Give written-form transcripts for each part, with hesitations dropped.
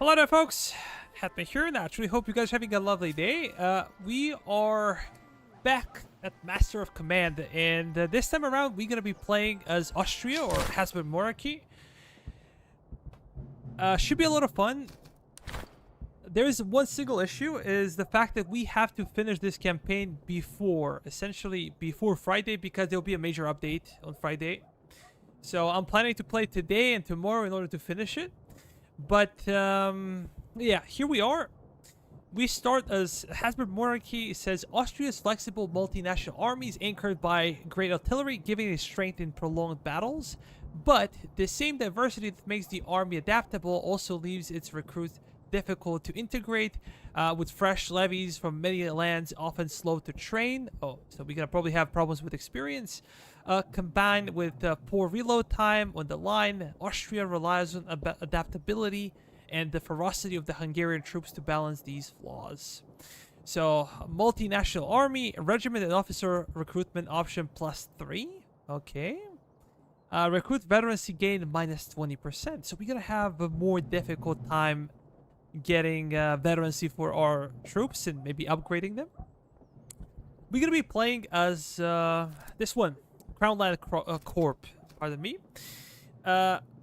Hello there, folks. Hatman here. Naturally, hope you guys are having a lovely day. We are back at Master of Command, and this time around, we're gonna be playing as Austria or Habsburg Monarchy. Should be a lot of fun. There is one single issue: is the fact that we have to finish this campaign essentially before Friday, because there will be a major update on Friday. So I'm planning to play today and tomorrow in order to finish it. But yeah, here we are. We start as Habsburg Monarchy. It says Austria's flexible multinational army is anchored by great artillery, giving it strength in prolonged battles. But the same diversity that makes the army adaptable also leaves its recruits difficult to integrate, with fresh levies from many lands often slow to train. Oh, so we're gonna probably have problems with experience. Combined with poor reload time on the line, Austria relies on adaptability and the ferocity of the Hungarian troops to balance these flaws. So, multinational army, regiment and officer recruitment option +3. Okay. Recruit veterancy gain -20%. So we're gonna have a more difficult time getting veterancy for our troops and maybe upgrading them. We're gonna be playing as this one. Crownland Corp, pardon me.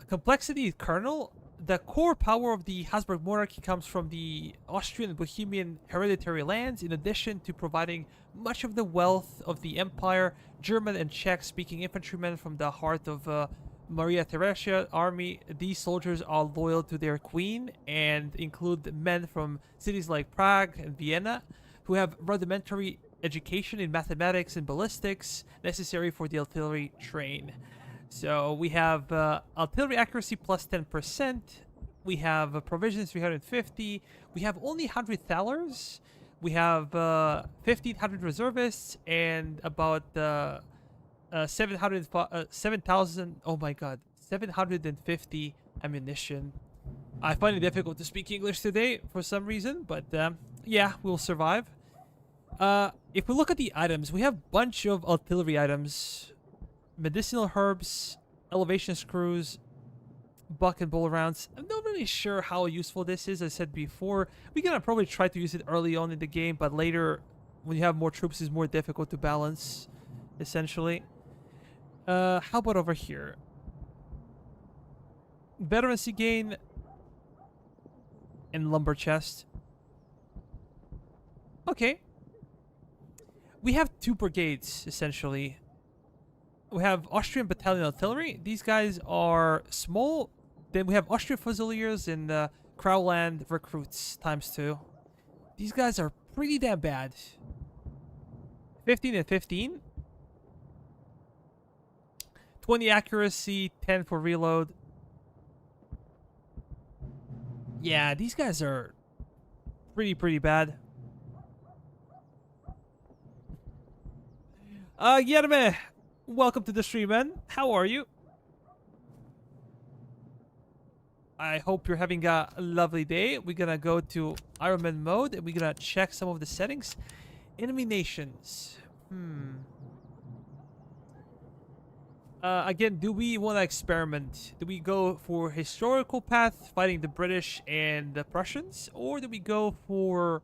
Complexity kernel. The core power of the Habsburg monarchy comes from the Austrian and Bohemian hereditary lands. In addition to providing much of the wealth of the empire, German and Czech-speaking infantrymen from the heart of Maria Theresia army, these soldiers are loyal to their queen and include men from cities like Prague and Vienna who have rudimentary education in mathematics and ballistics necessary for the artillery train. So we have artillery accuracy +10%. We have provisions 350. We have only 100 thalers. We have 1,500 reservists and about 7,000. Oh my God, 750 ammunition. I find it difficult to speak English today for some reason, but yeah, we'll survive. If we look at the items, we have a bunch of artillery items. Medicinal herbs, elevation screws, buck and bowl rounds. I'm not really sure how useful this is. As I said before, we're gonna probably try to use it early on in the game, but later, when you have more troops, it's more difficult to balance, essentially. How about over here? Veterancy gain and lumber chest. Okay. We have 2 brigades, essentially. We have Austrian Battalion Artillery. These guys are small. Then we have Austrian Fusiliers and Crownland Recruits ×2. These guys are pretty damn bad. 15 and 15. 20 accuracy, 10 for reload. Yeah, these guys are pretty bad. Yerme, welcome to the stream, man. How are you? I hope you're having a lovely day. We're gonna go to Ironman mode and we're gonna check some of the settings. Enemy nations. Again, do we want to experiment? Do we go for historical path, fighting the British and the Prussians, or do we go for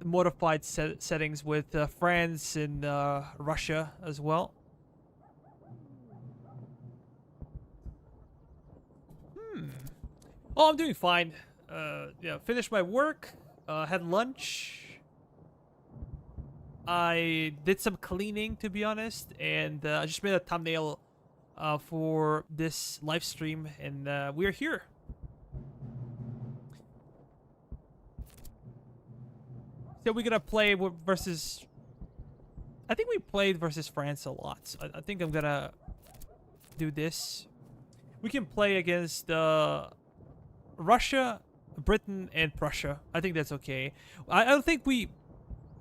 modified settings with France and Russia as well? Oh, I'm doing fine. Yeah, finished my work, had lunch. I did some cleaning, to be honest, and I just made a thumbnail for this live stream, and we're here. So we're gonna play versus. I think we played versus France a lot. So I think I'm gonna do this. We can play against Russia, Britain, and Prussia. I think that's okay. I don't think we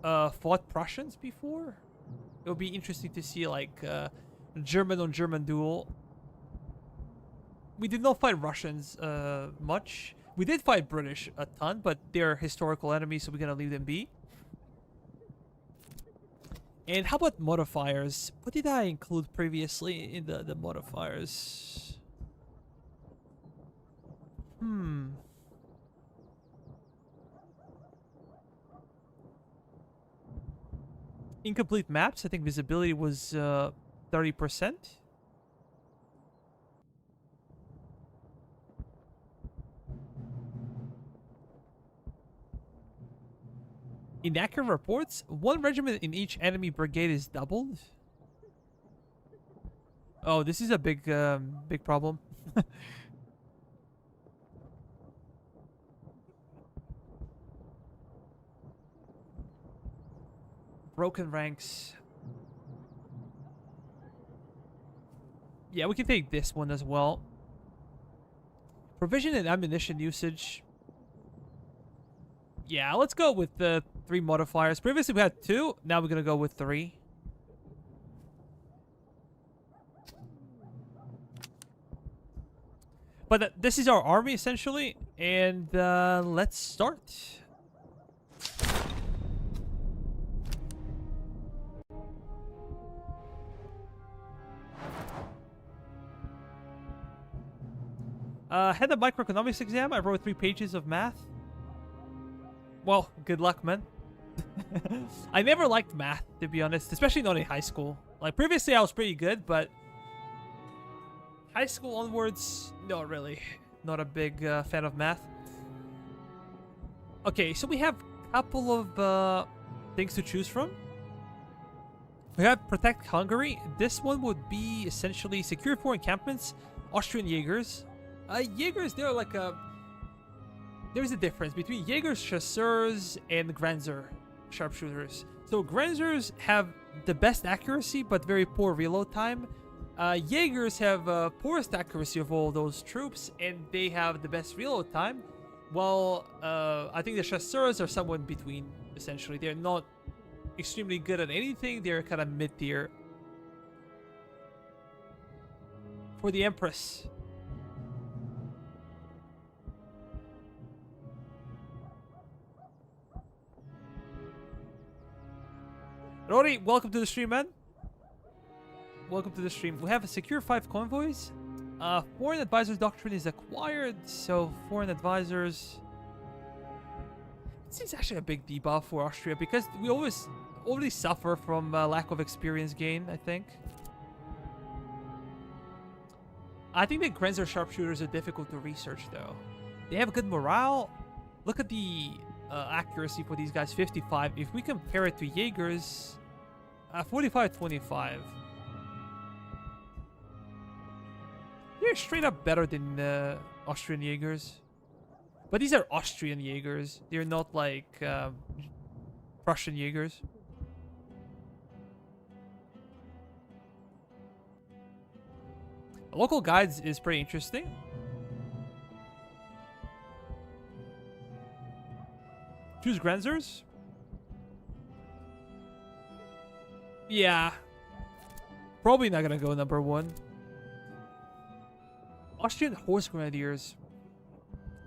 fought Prussians before. It would be interesting to see like German on German duel. We did not fight Russians much. We did fight British a ton, but they're historical enemies, so we're gonna leave them be. And how about modifiers? What did I include previously in the modifiers? Incomplete maps. I think visibility was 30%. Inaccurate reports. One regiment in each enemy brigade is doubled. Oh, this is a big problem. Broken ranks. Yeah, we can take this one as well. Provision and ammunition usage. Yeah, let's go with the 3 modifiers. Previously we had 2. Now we're gonna go with 3. But this is our army essentially, and let's start. Had a microeconomics exam. I wrote 3 pages of math. Well, good luck, man. I never liked math, to be honest, especially not in high school. Like, previously I was pretty good, but high school onwards, not really. Not a big fan of math. Okay, so we have a couple of things to choose from. We have Protect Hungary. This one would be essentially secure 4 encampments, Austrian Jaegers. Jaegers, they're like a... There's a difference between Jaegers, Chasseurs, and Grenzer sharpshooters. So Grenzers have the best accuracy, but very poor reload time. Jaegers have poorest accuracy of all those troops, and they have the best reload time. While I think the Chasseurs are somewhere in between, essentially. They're not extremely good at anything. They're kind of mid-tier. For the Empress. Rory, welcome to the stream, man. Welcome to the stream. We have a secure 5 convoys. Foreign advisors doctrine is acquired, so foreign advisors. This is actually a big debuff for Austria because we already suffer from lack of experience gain, I think. I think the Grenzer sharpshooters are difficult to research, though. They have good morale. Look at the accuracy for these guys, 55. If we compare it to Jaegers, 45-25. They're straight up better than Austrian Jaegers. But these are Austrian Jaegers. They're not like Prussian Jaegers. Local guides is pretty interesting. Choose Grenzers. Yeah. Probably not gonna go number 1. Austrian Horse Grenadiers.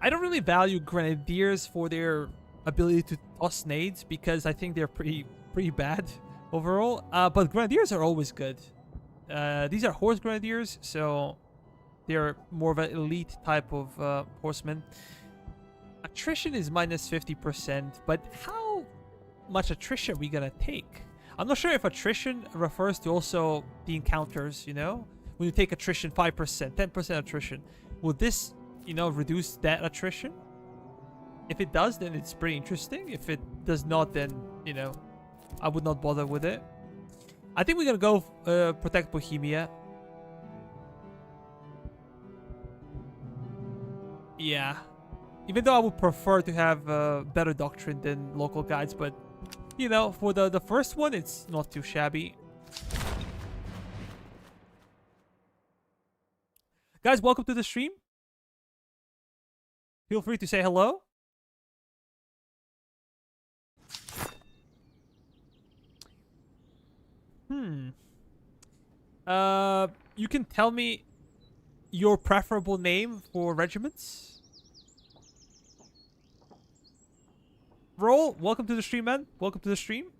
I don't really value Grenadiers for their ability to toss nades because I think they're pretty bad overall. But Grenadiers are always good. These are Horse Grenadiers, so they're more of an elite type of horseman. Attrition is minus 50%, but how much attrition are we gonna take? I'm not sure if attrition refers to also the encounters, you know? When you take attrition 5%, 10% attrition. Will this, you know, reduce that attrition? If it does, then it's pretty interesting. If it does not, then, you know, I would not bother with it. I think we're gonna go Protect Bohemia. Yeah. Even though I would prefer to have better doctrine than local guides, but, you know, for the first one, it's not too shabby. Guys, welcome to the stream. Feel free to say hello. You can tell me your preferable name for regiments. Roll, welcome to the stream, man. Welcome to the stream.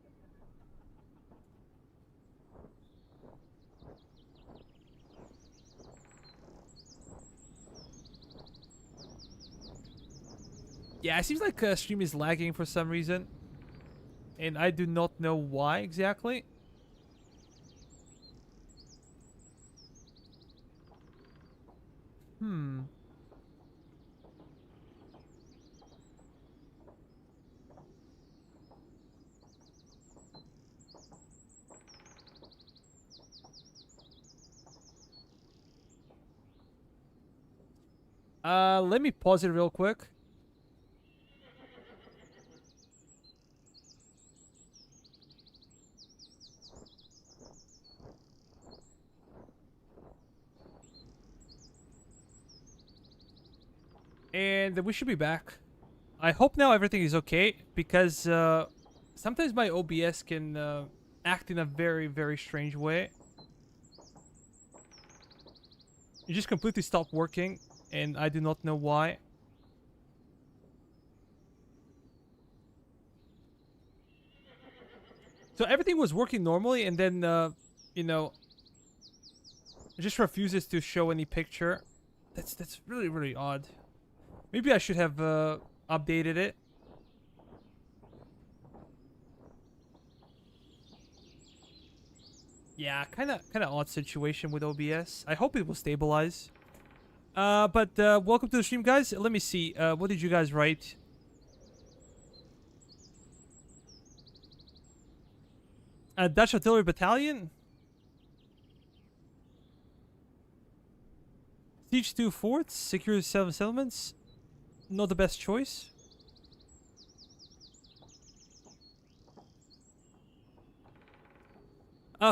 Yeah, it seems like stream is lagging for some reason. and I do not know why exactly. Hmm. Let me pause it real quick. And we should be back. I hope now everything is okay, because sometimes my OBS can act in a very, very strange way. It just completely stopped working, and I do not know why. So everything was working normally, and then, you know, it just refuses to show any picture. That's really, really odd. Maybe I should have updated it. Yeah, kind of odd situation with OBS. I hope it will stabilize. But welcome to the stream, guys. Let me see. What did you guys write? Dutch Artillery Battalion? Siege 2 forts? Secure 7 settlements? Not the best choice.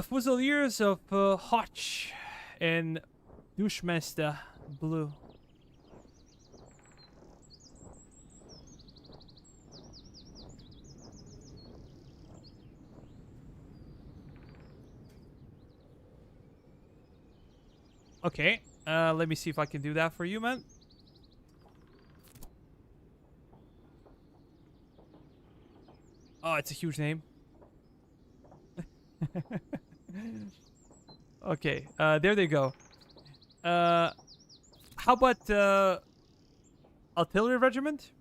Fusiliers of Hotch and Douchemeister Blue. Okay, let me see if I can do that for you, man. Oh, it's a huge name. Okay, there they go. How about artillery regiment?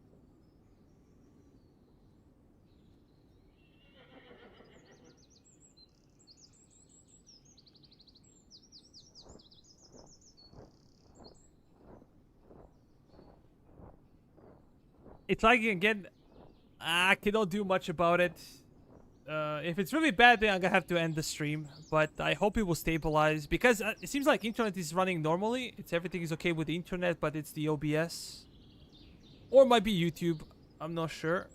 It's like, again, I cannot do much about it. If it's really bad, then I'm gonna have to end the stream. But I hope it will stabilize, because it seems like internet is running normally. Everything is okay with the internet, but it's the OBS, or it might be YouTube. I'm not sure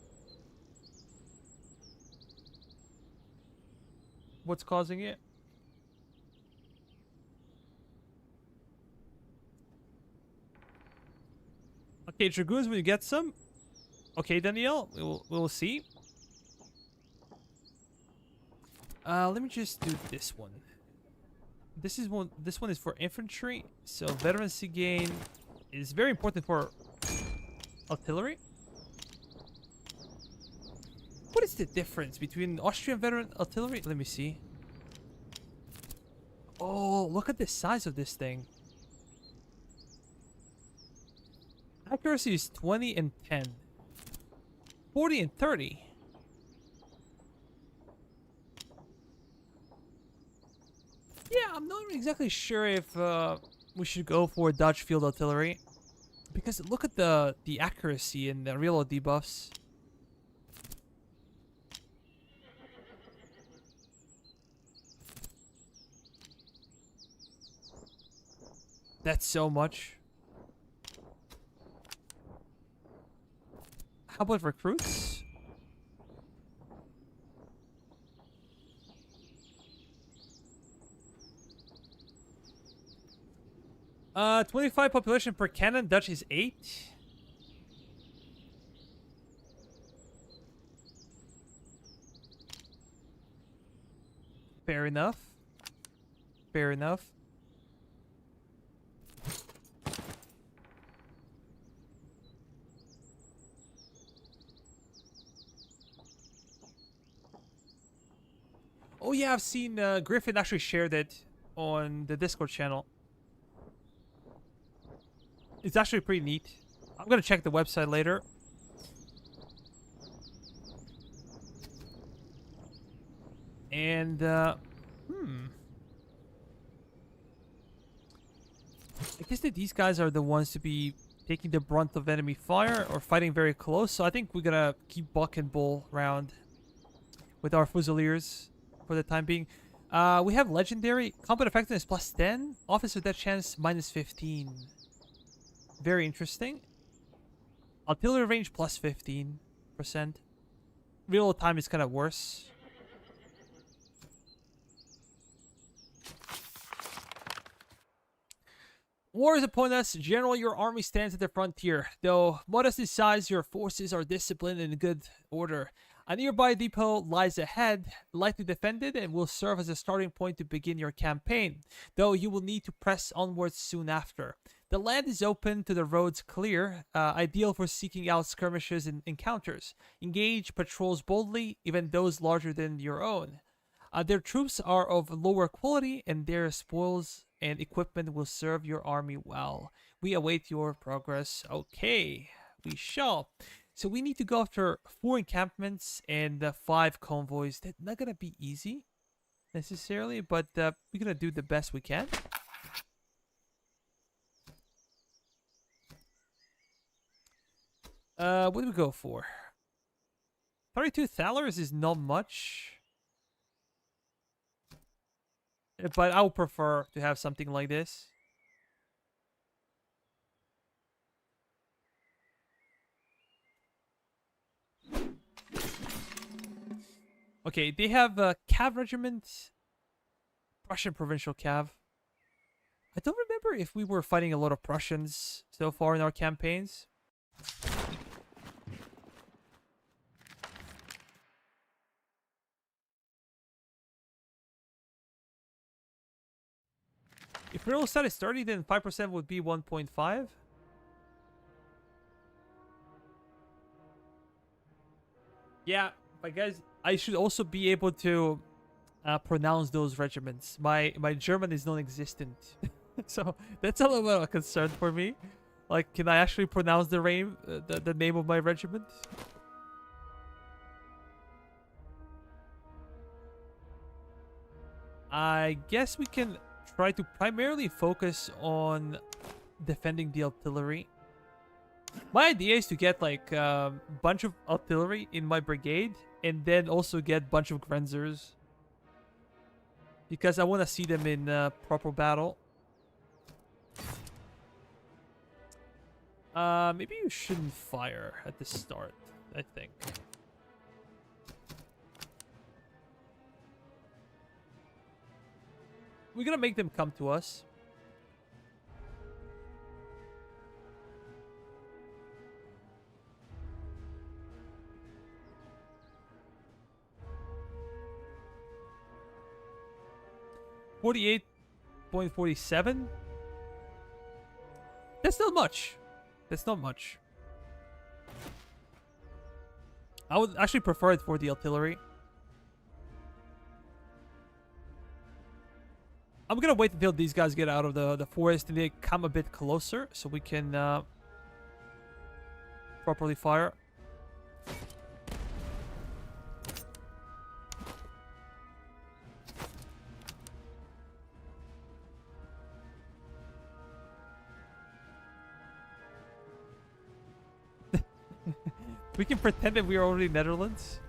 what's causing it. Okay, dragoons, will you get some? Okay, Danielle, we'll see. Let me just do this one. This one is for infantry, so veterancy gain is very important for artillery. What is the difference between Austrian veteran artillery? Let me see. Oh, look at the size of this thing. Accuracy is 20 and 10. 40 and 30. Yeah, I'm not exactly sure if we should go for Dutch field artillery, because look at the accuracy and the reload debuffs. That's so much. How about recruits? Uh, 25 population per cannon. Dutch is 8. Fair enough. Fair enough. Oh yeah, I've seen Griffin actually shared it on the Discord channel. It's actually pretty neat. I'm gonna check the website later. And, I guess that these guys are the ones to be taking the brunt of enemy fire or fighting very close. So I think we're gonna keep buck and bull round with our Fusiliers for the time being. We have legendary combat effectiveness plus 10, officer death chance minus 15. Very interesting. Artillery range plus 15%. Reload time is kind of worse. War is upon us. General, your army stands at the frontier. Though modest in size, your forces are disciplined and in good order. A nearby depot lies ahead, lightly defended, and will serve as a starting point to begin your campaign, though you will need to press onwards soon after. The land is open to the roads clear, ideal for seeking out skirmishes and encounters. Engage patrols boldly, even those larger than your own. Their troops are of lower quality, and their spoils and equipment will serve your army well. We await your progress. Okay, we shall. So we need to go after 4 encampments and 5 convoys. That's not gonna be easy, necessarily, but we're gonna do the best we can. What do we go for? 32 thalers is not much. But I would prefer to have something like this. Okay, they have a Cav regiment. Prussian provincial Cav. I don't remember if we were fighting a lot of Prussians so far in our campaigns. If real stat is 30, then 5% would be 1.5. Yeah, but guys, I should also be able to pronounce those regiments. My German is non-existent. So that's a little bit of a concern for me. Like, can I actually pronounce the name of my regiment? I guess we can try to primarily focus on defending the artillery. My idea is to get like a bunch of artillery in my brigade and then also get a bunch of Grenzers, because I want to see them in proper battle. Maybe you shouldn't fire at the start, I think. We're gonna make them come to us. $48.47. That's not much. That's not much. I would actually prefer it for the artillery. I'm gonna wait until these guys get out of the forest and they come a bit closer so we can properly fire. We can pretend that we are already Netherlands.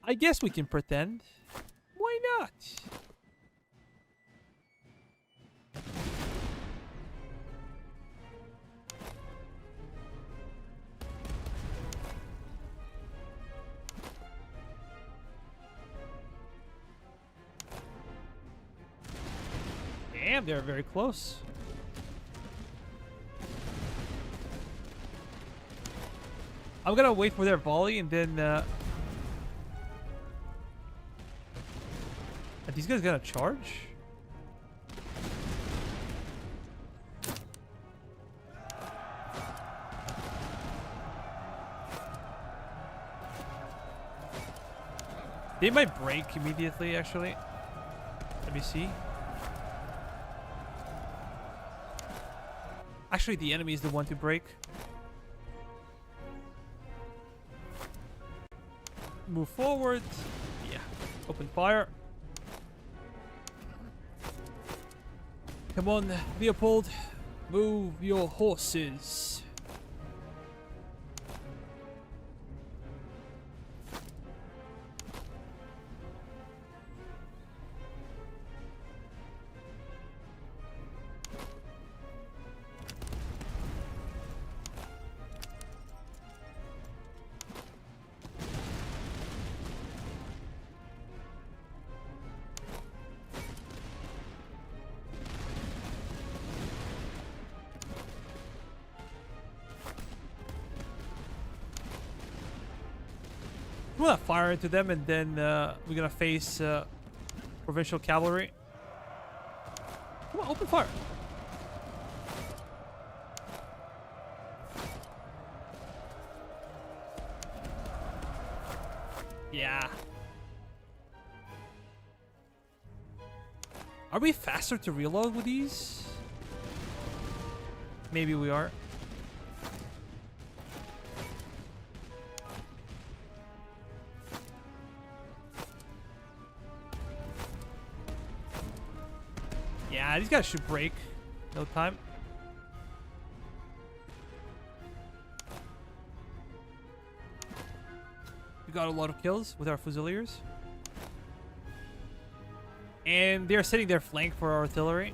I guess we can pretend. Why not? Damn, they're very close. I'm gonna wait for their volley and then are these guys gonna charge? They might break immediately, actually. Let me see. Actually, the enemy is the one to break. Move forward. Yeah. Open fire. Come on, Leopold. Move your horses. We're gonna fire into them, and then we're gonna face provincial cavalry. Come on, open fire. Yeah. Are we faster to reload with these? Maybe we are. Yeah, these guys should break. No time. We got a lot of kills with our Fusiliers. And they're setting their flank for our artillery.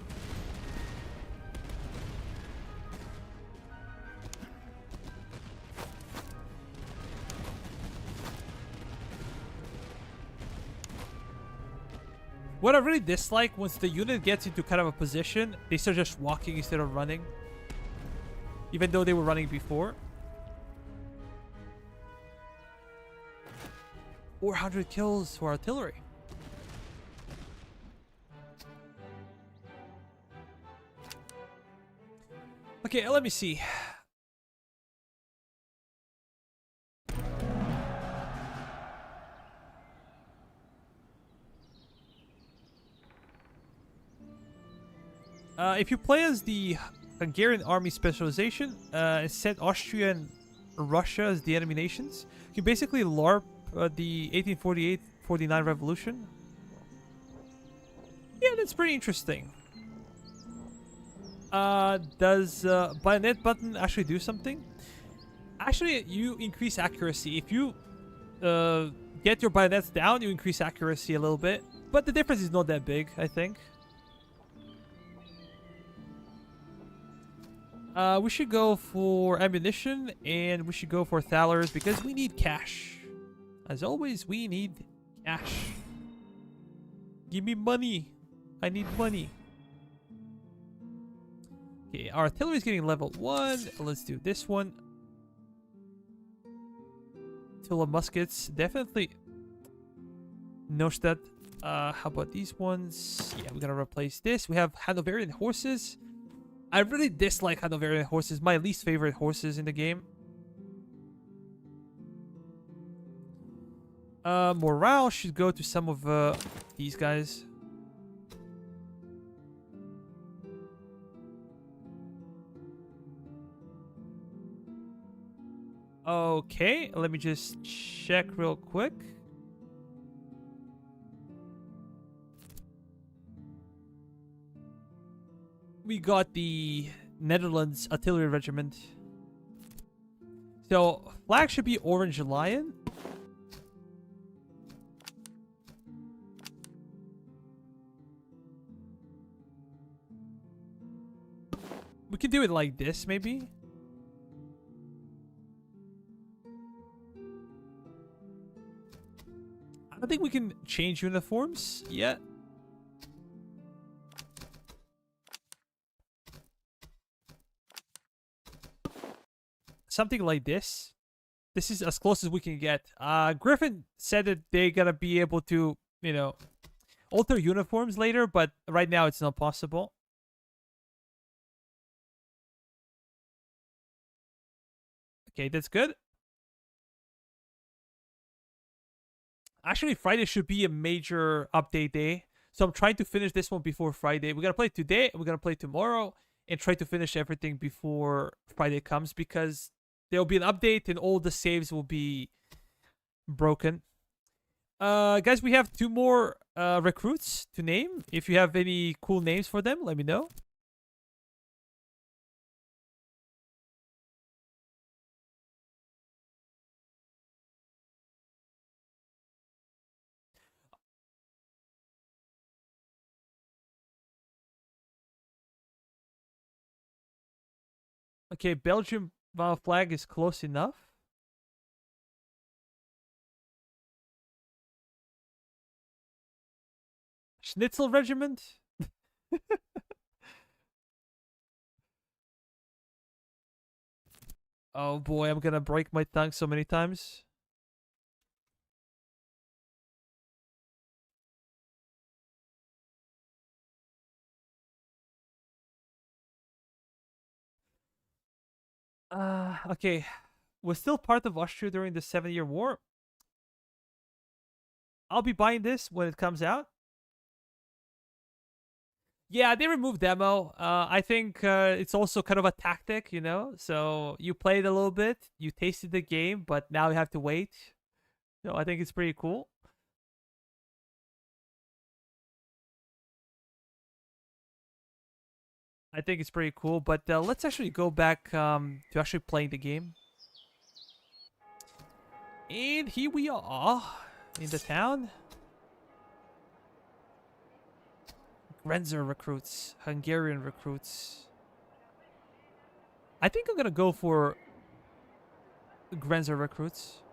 What I really dislike, once the unit gets into kind of a position, they start just walking instead of running. Even though they were running before. 400 kills for artillery. Okay, let me see. If you play as the Hungarian army specialization, and set Austria and Russia as the enemy nations, you basically LARP the 1848-49 revolution. Yeah, that's pretty interesting. Does bayonet button actually do something? Actually, you increase accuracy. If you get your bayonets down, you increase accuracy a little bit. But the difference is not that big, I think. We should go for ammunition, and we should go for thalers because we need cash. As always, we need cash. Give me money. I need money. Okay, our artillery is getting level 1. Let's do this one. Tula muskets, definitely. Neustadt. How about these ones? Yeah, we're gonna replace this. We have Hanoverian horses. I really dislike Hanoverian horses. My least favorite horses in the game. Morale should go to some of these guys. Okay, let me just check real quick. We got the Netherlands Artillery Regiment. So, flag should be Orange Lion. We can do it like this, maybe. I don't think we can change uniforms yet. Something like this. This is as close as we can get. Griffin said that they're gonna be able to, you know, alter uniforms later, but right now it's not possible. Okay, that's good. Actually, Friday should be a major update day. So I'm trying to finish this one before Friday. We're going to play today, we're going to play tomorrow, and try to finish everything before Friday comes, because there will be an update and all the saves will be broken. Guys, we have 2 more recruits to name. If you have any cool names for them, let me know. Okay, Belgium flag is close enough. Schnitzel Regiment. Oh boy, I'm gonna break my tongue so many times. Okay. Was still part of Austria during the 7-Year War. I'll be buying this when it comes out. Yeah, they removed demo. I think it's also kind of a tactic, you know. So you played a little bit, you tasted the game, but now you have to wait. So I think it's pretty cool. I think it's pretty cool. But let's actually go back to actually playing the game. And here we are in the town. Grenzer recruits, Hungarian recruits. I think I'm gonna go for Grenzer recruits.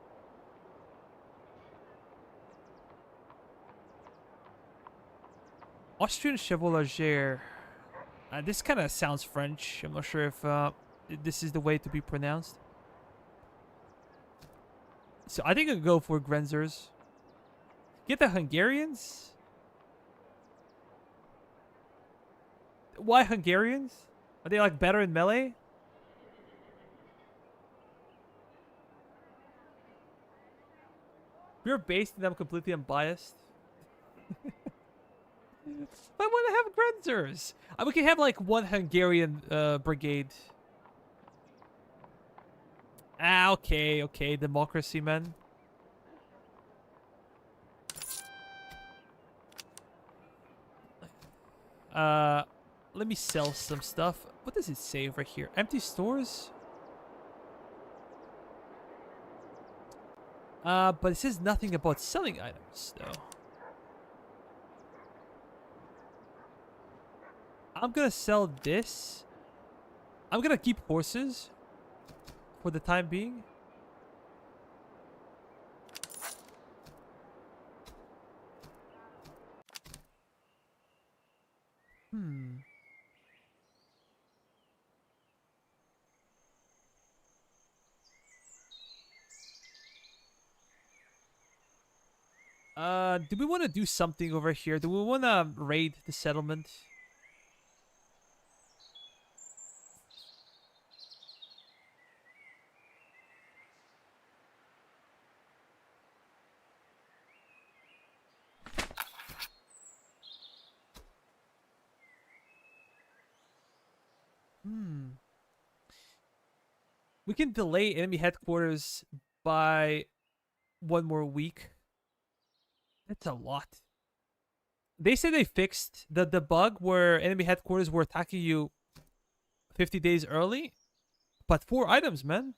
Austrian Chevalier. This kind of sounds French. I'm not sure if this is the way to be pronounced. So I think I'll go for Grenzers. Get the Hungarians? Why Hungarians? Are they like better in melee? We're based and I'm completely unbiased. I want to have Grenzers. We can have like one Hungarian brigade. Okay, okay. Democracy, man. Let me sell some stuff. What does it say over here? Empty stores? But it says nothing about selling items, though. I'm gonna sell this. I'm gonna keep horses for the time being. Hmm. Do we want to do something over here? Do we want to raid the settlement? Hmm. We can delay enemy headquarters by 1 more week. That's a lot. They say they fixed the bug where enemy headquarters were attacking you 50 days early. But 4 items, man.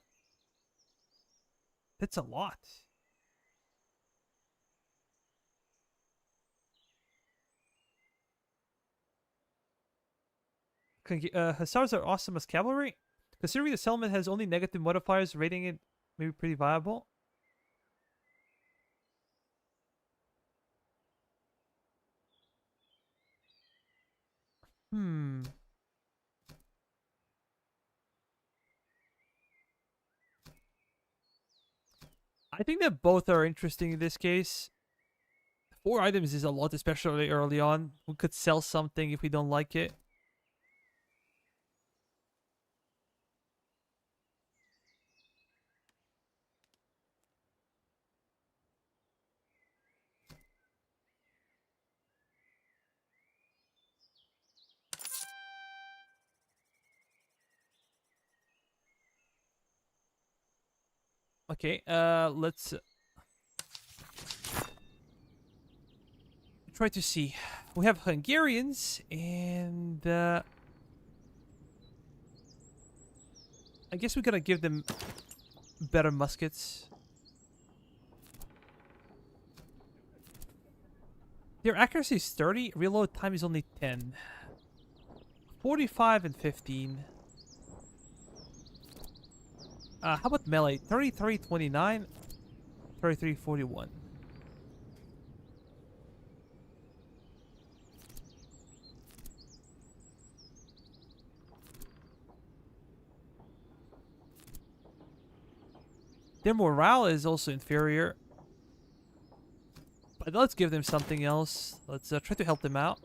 That's a lot. Hussars are awesome as cavalry. Considering the settlement has only negative modifiers, rating it maybe pretty viable. Hmm. I think that both are interesting in this case. 4 items is a lot, especially early on. We could sell something if we don't like it. Okay, let's... try to see. We have Hungarians and I guess we gotta give them better muskets. Their accuracy is 30, reload time is only 10. 45 and 15. How about melee? 33, 29, 33, 41. Their morale is also inferior. But let's give them something else. Let's try to help them out.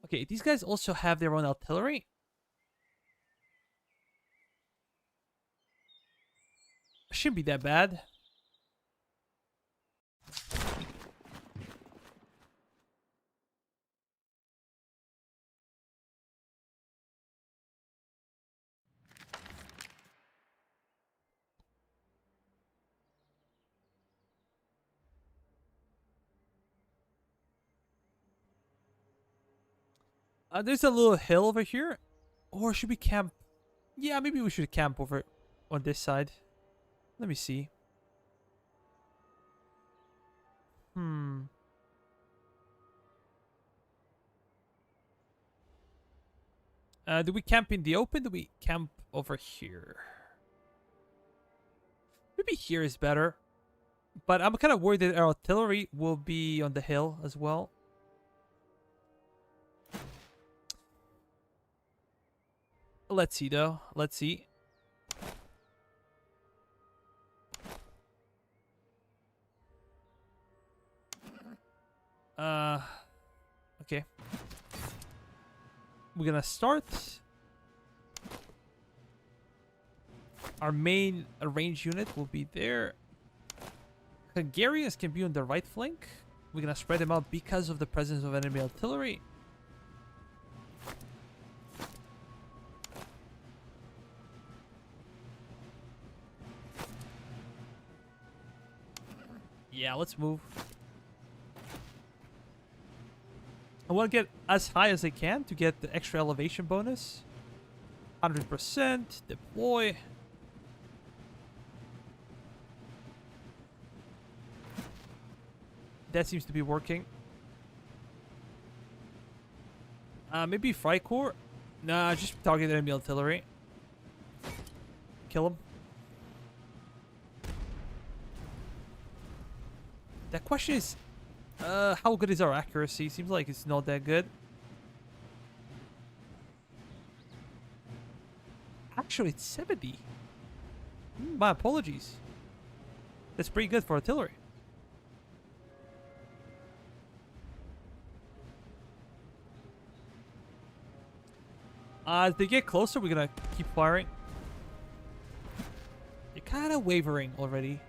Okay, these guys also have their own artillery. Shouldn't be that bad. There's a little hill over here. Or should we camp? Yeah, maybe we should camp over on this side. Let me see. Do we camp in the open? Do we camp over here? Maybe here is better. But I'm kind of worried that our artillery will be on the hill as well. Let's see, though. Let's see. Okay. We're gonna start. Our main range unit will be there. Hungarians can be on the right flank. We're gonna spread them out because of the presence of enemy artillery. Yeah, let's move. I want to get as high as I can to get the extra elevation bonus. 100%. Deploy. That seems to be working. Maybe Freikorps? Nah, just target enemy artillery. Kill him. That question is, how good is our accuracy? Seems like it's not that good. Actually, it's 70. My apologies. That's pretty good for artillery. As they get closer, we're gonna keep firing. They're kind of wavering already.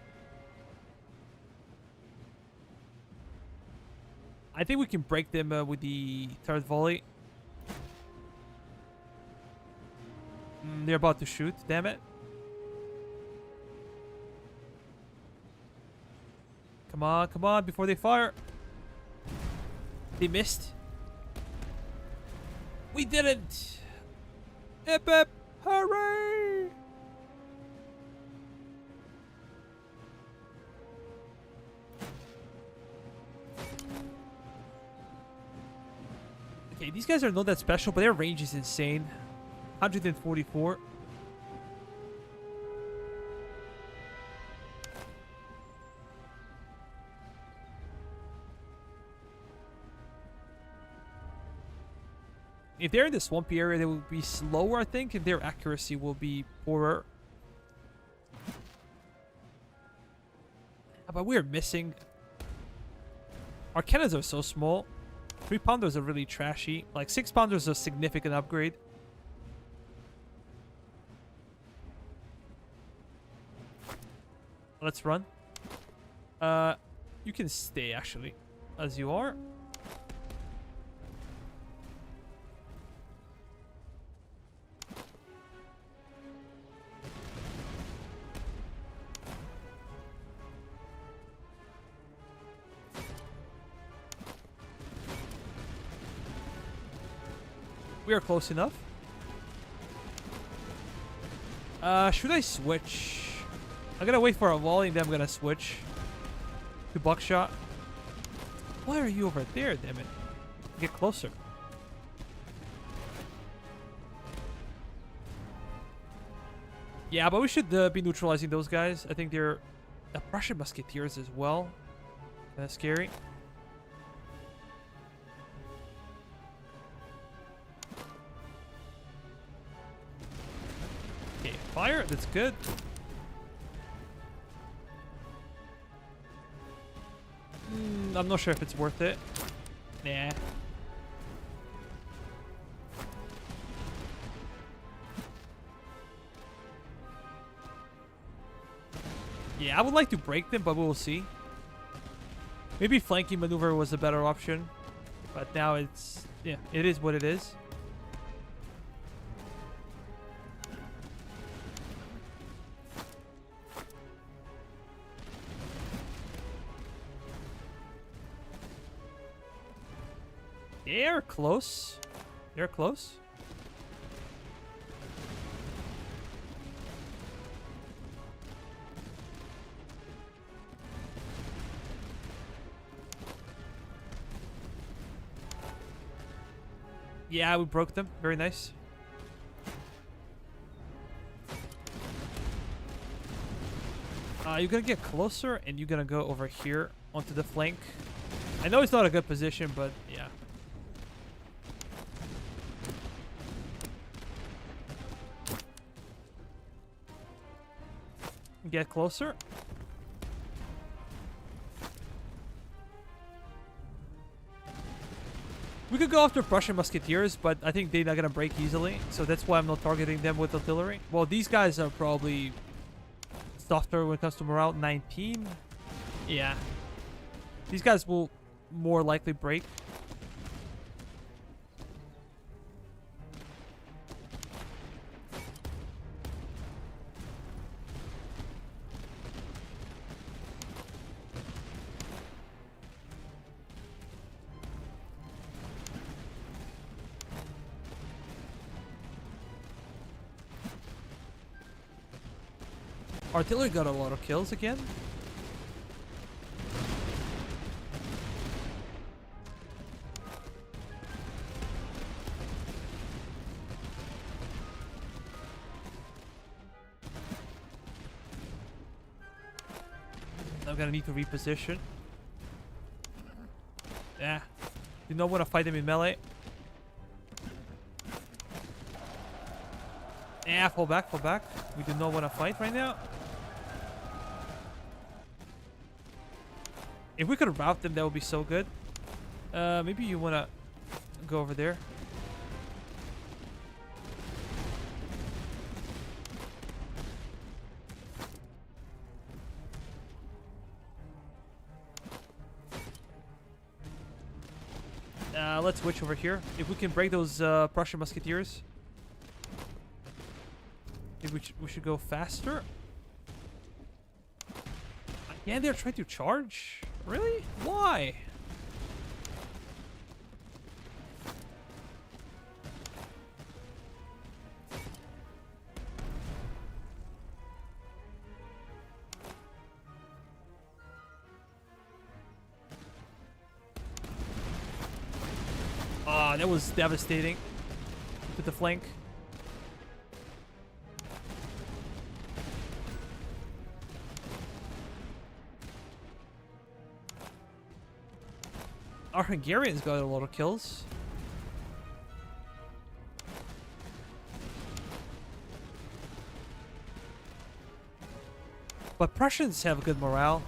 I think we can break them with the third volley. They're about to shoot. Damn it. Come on, before they fire. They missed. We didn't. Hip hip, hooray! Okay, these guys are not that special, but their range is insane. 144. If they're in the swampy area, they will be slower, I think, and their accuracy will be poorer. But we're missing. Our cannons are so small. 3-pounders are really trashy. Like 6-pounders are a significant upgrade. Let's run. You can stay actually, as you are. We are close enough. Should I switch? I'm gonna wait for a volley, then I'm gonna switch to buckshot. Why are you over there, damn it? Get closer. Yeah, but we should be neutralizing those guys. I think they're Prussian musketeers as well. Kind of scary. Okay, fire. That's good. I'm not sure if it's worth it. Nah. Yeah, I would like to break them, but we'll see. Maybe flanking maneuver was a better option. But now it's... yeah, it is what it is. They're close. They're close. Yeah, we broke them. Very nice. You're gonna get closer and you're gonna go over here onto the flank. I know it's not a good position, but yeah. Get closer. We could go after Prussian musketeers, but I think they're not gonna break easily, so that's why I'm not targeting them with artillery. Well, these guys are probably softer when it comes to morale. 19. Yeah. These guys will more likely break. Artillery got a lot of kills again. I'm gonna need to reposition. Yeah. You don't want to fight them in melee. Yeah, fall back, fall back. We do not want to fight right now. If we could rout them, that would be so good. Maybe you want to go over there. Let's switch over here. If we can break those Prussian musketeers. I think we should go faster. Yeah, they're trying to charge? Really? Why? Ah, that was devastating. To the flank. Our Hungarians got a lot of kills. But Prussians have good morale.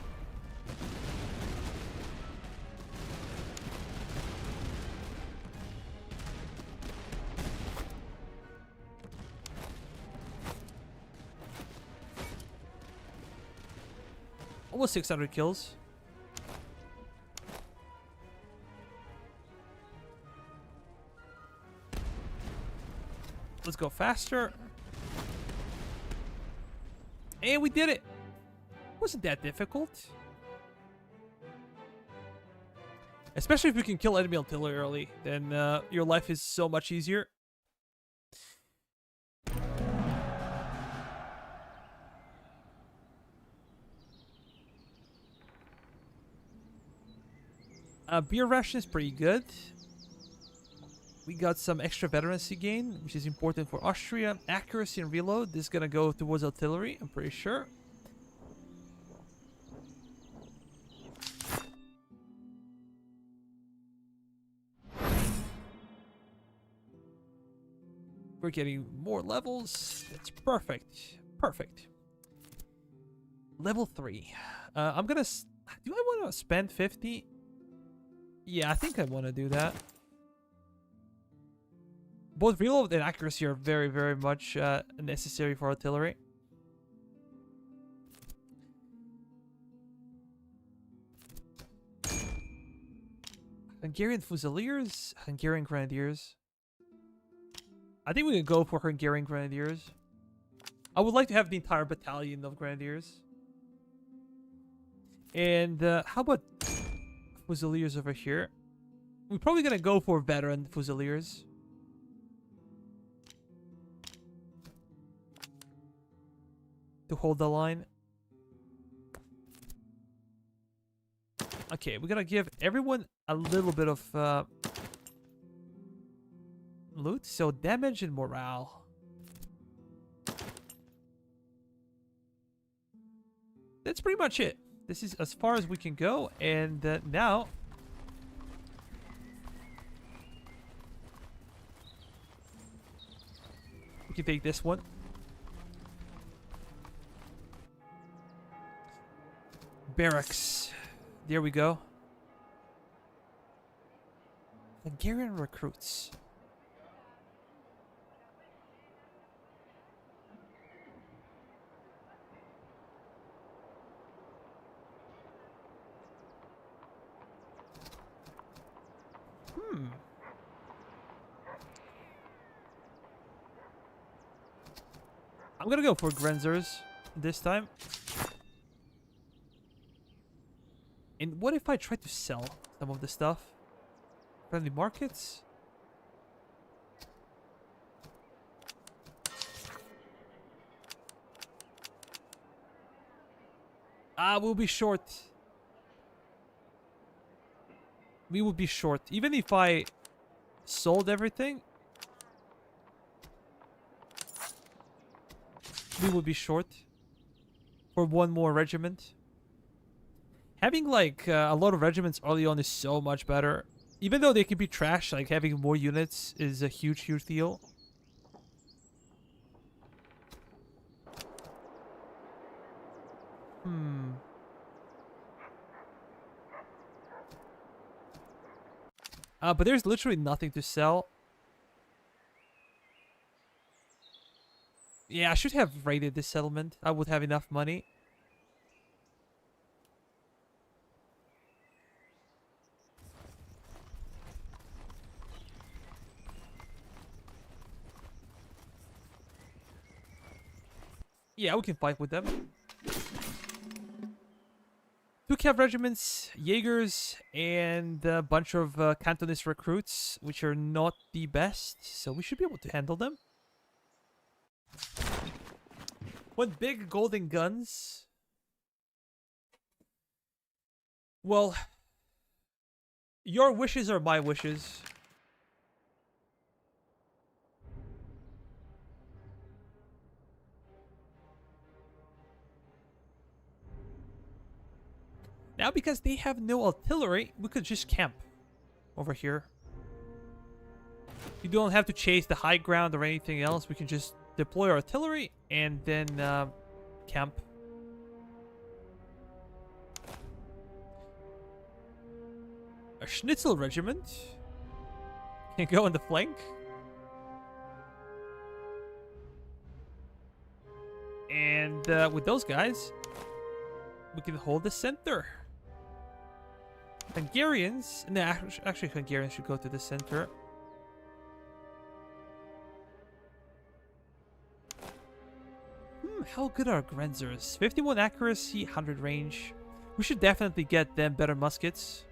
Almost 600 kills. Let's go faster. And we did it. Wasn't that difficult. Especially if you can kill enemy artillery early, then your life is so much easier. Beer ration is pretty good. We got some extra veterancy gain, which is important for Austria. Accuracy and reload. This is gonna go towards artillery, I'm pretty sure. We're getting more levels. That's perfect. Perfect. Level 3. I'm gonna... Do I want to spend 50? Yeah, I think I want to do that. Both reload and accuracy are very, very much necessary for artillery. Hungarian Fusiliers, Hungarian Grenadiers. I think we can go for Hungarian Grenadiers. I would like to have the entire battalion of Grenadiers. And how about Fusiliers over here? We're probably going to go for veteran Fusiliers. To hold the line. Okay, we're going to give everyone a little bit of... loot, so damage and morale. That's pretty much it. This is as far as we can go, and now we can take this one. Barracks. There we go. Hungarian recruits. I'm gonna go for Grenzers this time. And what if I try to sell some of the stuff? Friendly markets? We'll be short. We would be short. Even if I sold everything, we would be short for one more regiment. Having like a lot of regiments early on is so much better. Even though they can be trash, like having more units is a huge, huge deal. But there's literally nothing to sell. Yeah, I should have raided this settlement. I would have enough money. Yeah, we can fight with them. 2 cav regiments, Jaegers, and a bunch of Cantonist recruits, which are not the best, so we should be able to handle them. What big golden guns? Well, your wishes are my wishes. Now, because they have no artillery, we could just camp over here. You don't have to chase the high ground or anything else. We can just deploy our artillery and then camp. A Schnitzel regiment can go on the flank. And with those guys, we can hold the center. Hungarians, no, actually Hungarians should go to the center. How good are Grenzers? 51 accuracy, 100 range. We should definitely get them better muskets.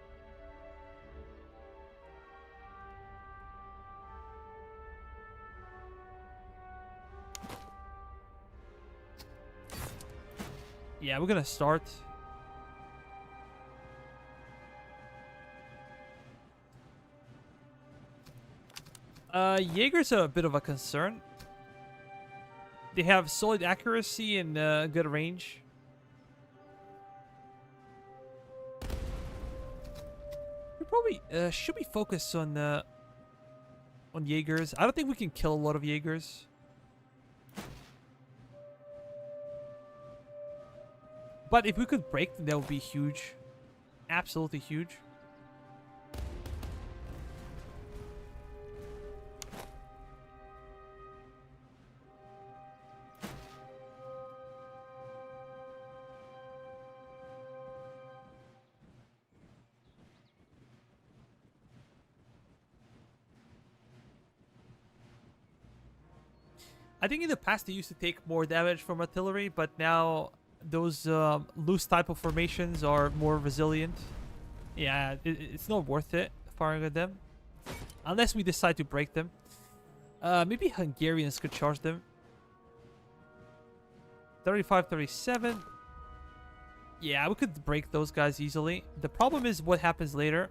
Yeah, we're gonna start. Jaegers are a bit of a concern. They have solid accuracy and good range. We probably should we focus on Jaegers? I don't think we can kill a lot of Jaegers. But if we could break them, that would be huge. Absolutely huge. I think in the past they used to take more damage from artillery, but now those loose type of formations are more resilient. Yeah, it's not worth it firing at them. Unless we decide to break them. Maybe Hungarians could charge them. 35, 37. Yeah, we could break those guys easily. The problem is what happens later.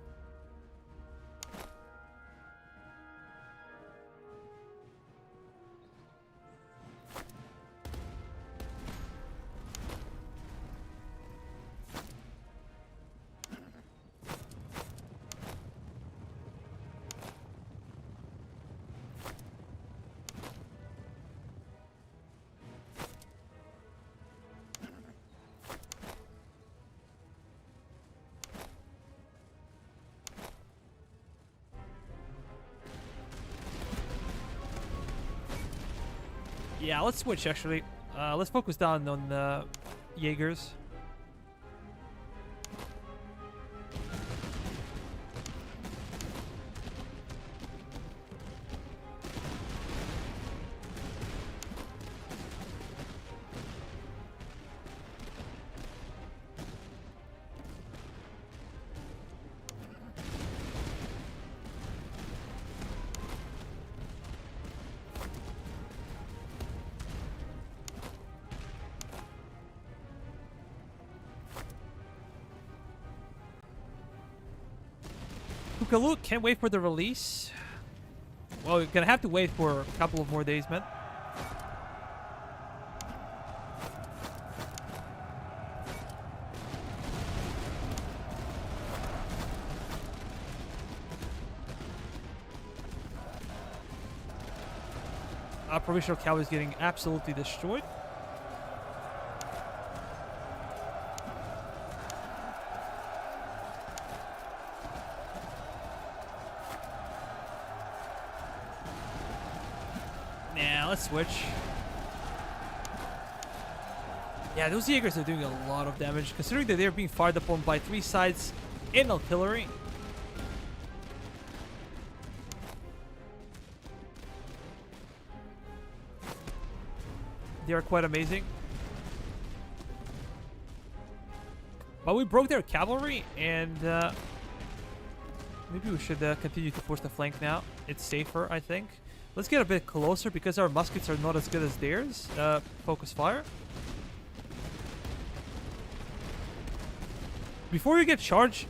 Yeah, let's switch actually. Let's focus down on Jaegers. Kukalu can't wait for the release. Well, we're gonna have to wait for a couple of more days, man. Our provincial cavalry is getting absolutely destroyed. Let's switch. Yeah, those Jaegers are doing a lot of damage, considering that they're being fired upon by 3 sides in artillery. They are quite amazing. But we broke their cavalry, and maybe we should continue to push the flank now. It's safer, I think. Let's get a bit closer because our muskets are not as good as theirs. Focus fire. Before you get charge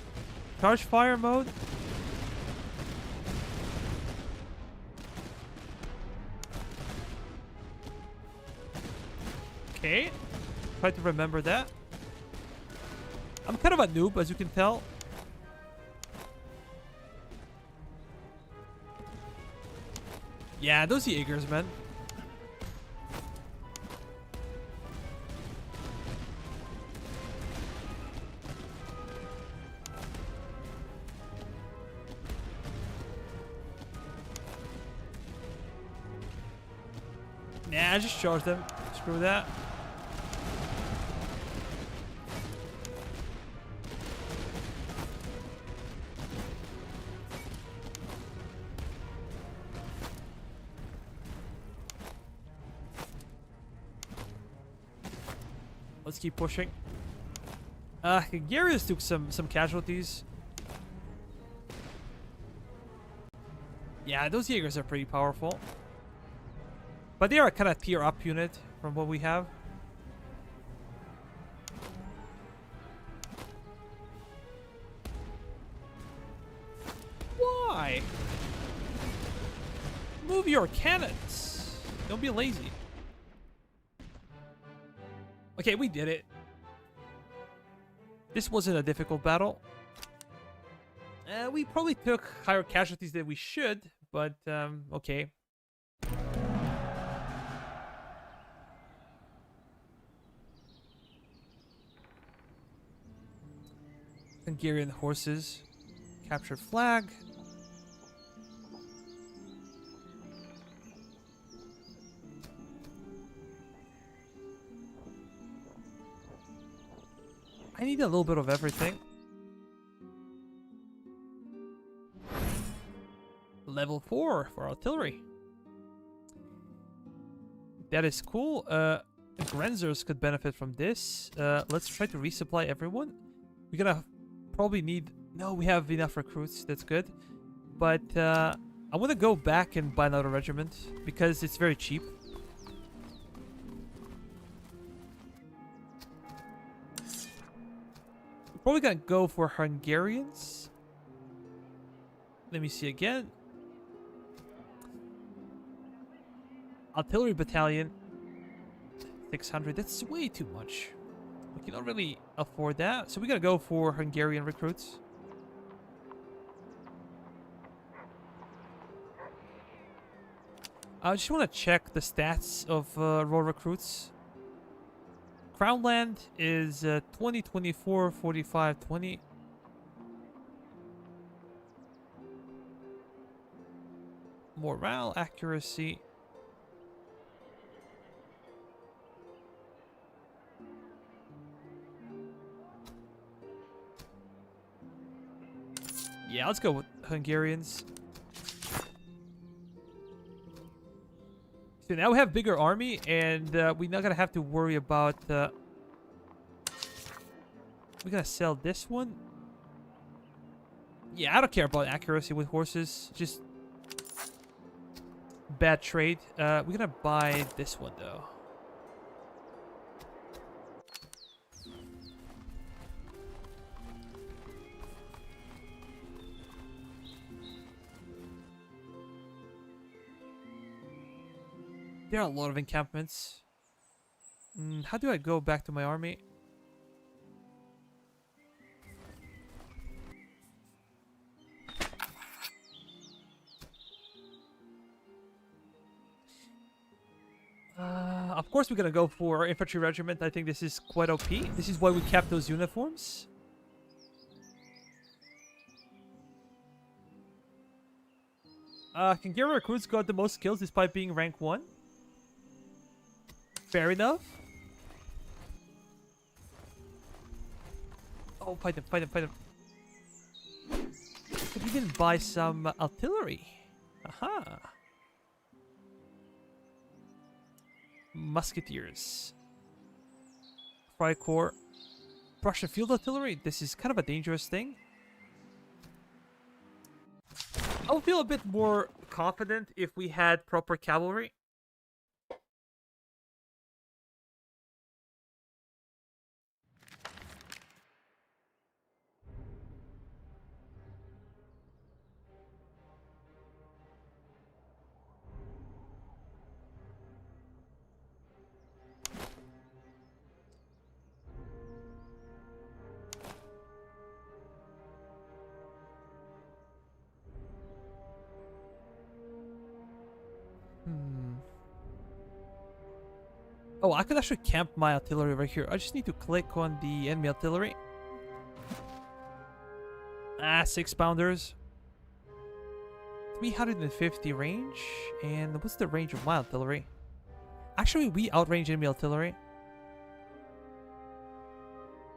fire mode. Okay. Try to remember that. I'm kind of a noob, as you can tell. Yeah, those Jaegers, man. Nah, just charge them. Screw that. Let's keep pushing. Hungarians took some casualties. Yeah, those Jaegers are pretty powerful. But they are a kind of tier up unit from what we have. Why? Move your cannons. Don't be lazy. Okay, we did it. This wasn't a difficult battle. We probably took higher casualties than we should, but okay. Hungarian horses. Captured flag. I need a little bit of everything. Level 4 for artillery. That is cool. Grenzers could benefit from this. Let's try to resupply everyone. We're gonna probably need... No, we have enough recruits. That's good. But I want to go back and buy another regiment because it's very cheap. We're probably gonna go for Hungarians. Let me see again. Artillery battalion. 600. That's way too much. We cannot really afford that. So we're gonna go for Hungarian recruits. I just want to check the stats of raw recruits. Crown land is 20, 24, 45, 20. Morale, accuracy. Yeah, let's go with Hungarians. So now we have bigger army, and we're not gonna have to worry about. We're gonna sell this one. Yeah, I don't care about accuracy with horses. Just bad trade. We're gonna buy this one though. There are a lot of encampments. How do I go back to my army? Of course we're gonna go for infantry regiment. I think this is quite OP. This is why we kept those uniforms. Hungarian recruits got the most kills despite being rank 1. Fair enough. Oh, fight them, fight them, fight them. Could even buy some artillery. Aha. Musketeers. Freikorps. Prussia field artillery. This is kind of a dangerous thing. I would feel a bit more confident if we had proper cavalry. Oh, I could actually camp my artillery right here. I just need to click on the enemy artillery. 6-pounders. 350 range. And what's the range of my artillery? Actually, we outrange enemy artillery.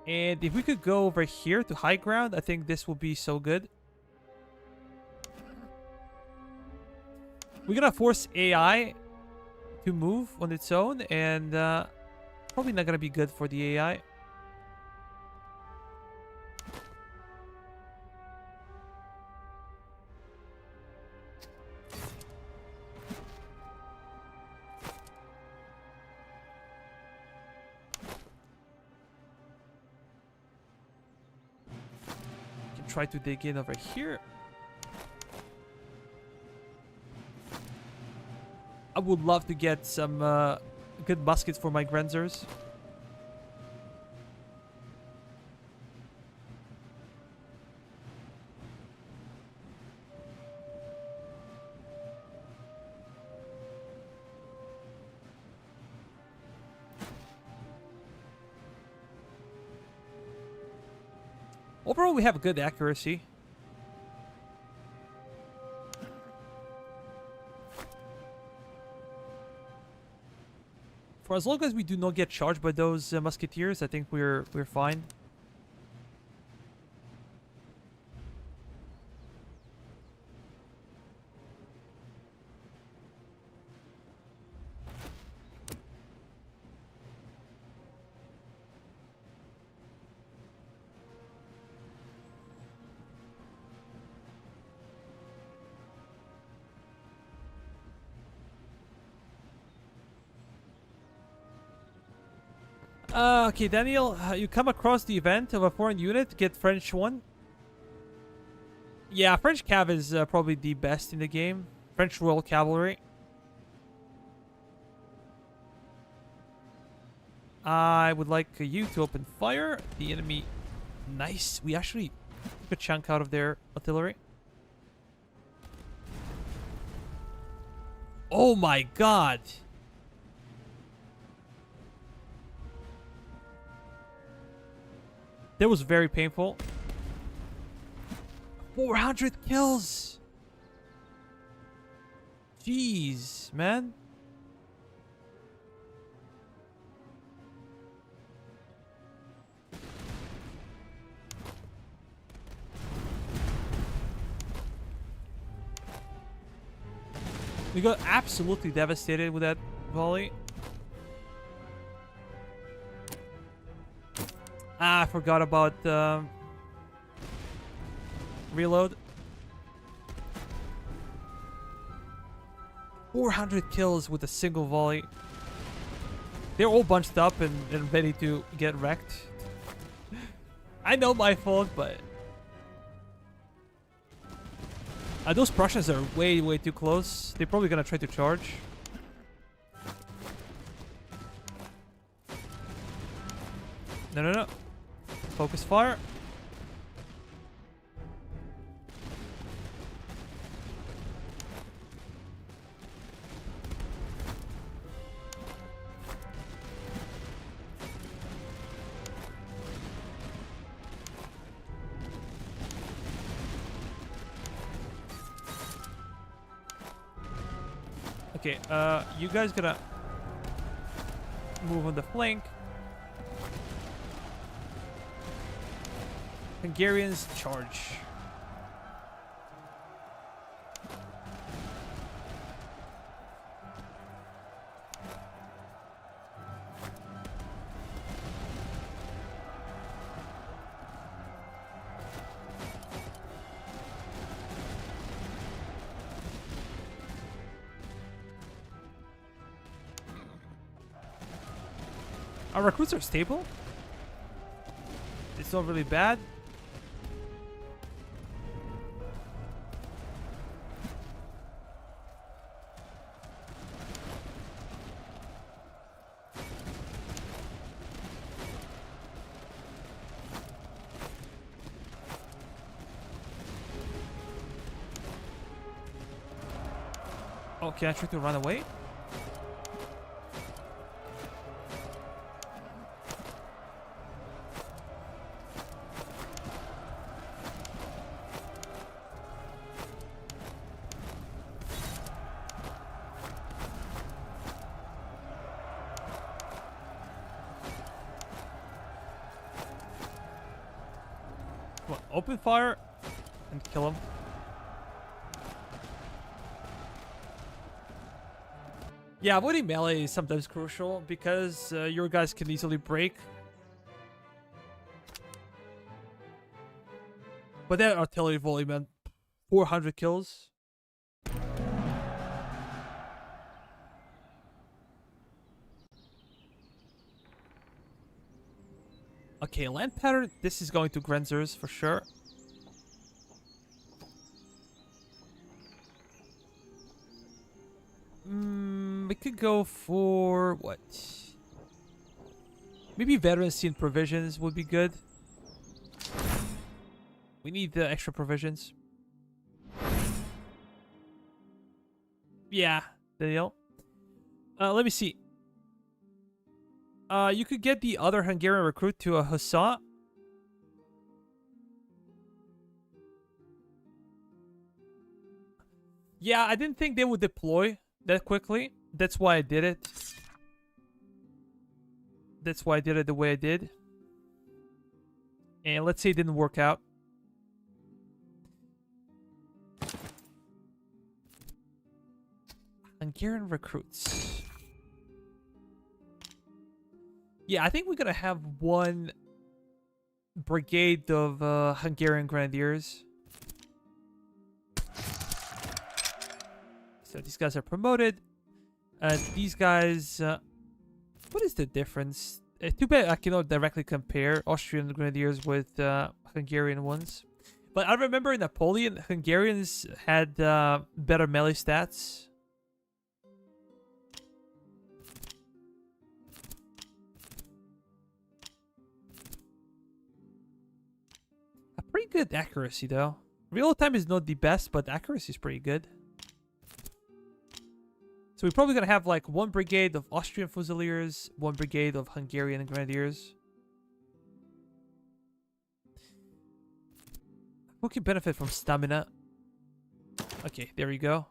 And if we could go over here to high ground, I think this will be so good. We're gonna force AI to move on its own, and probably not gonna be good for the AI. Can try to dig in over here. I would love to get some good muskets for my Grenzers. Overall, we have good accuracy. For as long as we do not get charged by those musketeers, I think we're fine. Okay, Daniel, you come across the event of a foreign unit, get French one. Yeah, French Cav is probably the best in the game. French Royal Cavalry. I would like you to open fire. The enemy... Nice. We actually took a chunk out of their artillery. Oh my god. That was very painful. 400 kills. Jeez, man. We got absolutely devastated with that volley. Ah, I forgot about reload. 400 kills with a single volley. They're all bunched up and ready to get wrecked. I know my fault, but... those Prussians are way, way too close. They're probably gonna try to charge. No, no, no. Focus fire. Okay, you guys gonna move on the flank. Hungarians charge. Our recruits are stable. It's not really bad. Oh, can I try to run away? Come on, open fire and kill him. Yeah, avoiding melee is sometimes crucial because your guys can easily break. But that artillery volley, man. 400 kills. Okay, land pattern. This is going to Grenzers for sure. we could go for what? Maybe veterancy and provisions would be good. We need the extra provisions. Yeah, there. Let me see. You could get the other Hungarian recruit to a hussar. Yeah, I didn't think they would deploy that quickly. That's why I did it. That's why I did it the way I did. And let's say it didn't work out. Hungarian recruits. Yeah, I think we're gonna have one brigade of Hungarian grenadiers. So these guys are promoted. These guys... what is the difference? Too bad I cannot directly compare Austrian grenadiers with Hungarian ones. But I remember in Napoleon, Hungarians had better melee stats. A pretty good accuracy though. Real time is not the best, but accuracy is pretty good. So we're probably going to have like one brigade of Austrian Fusiliers, one brigade of Hungarian Grenadiers. Who can benefit from stamina? Okay, there we go.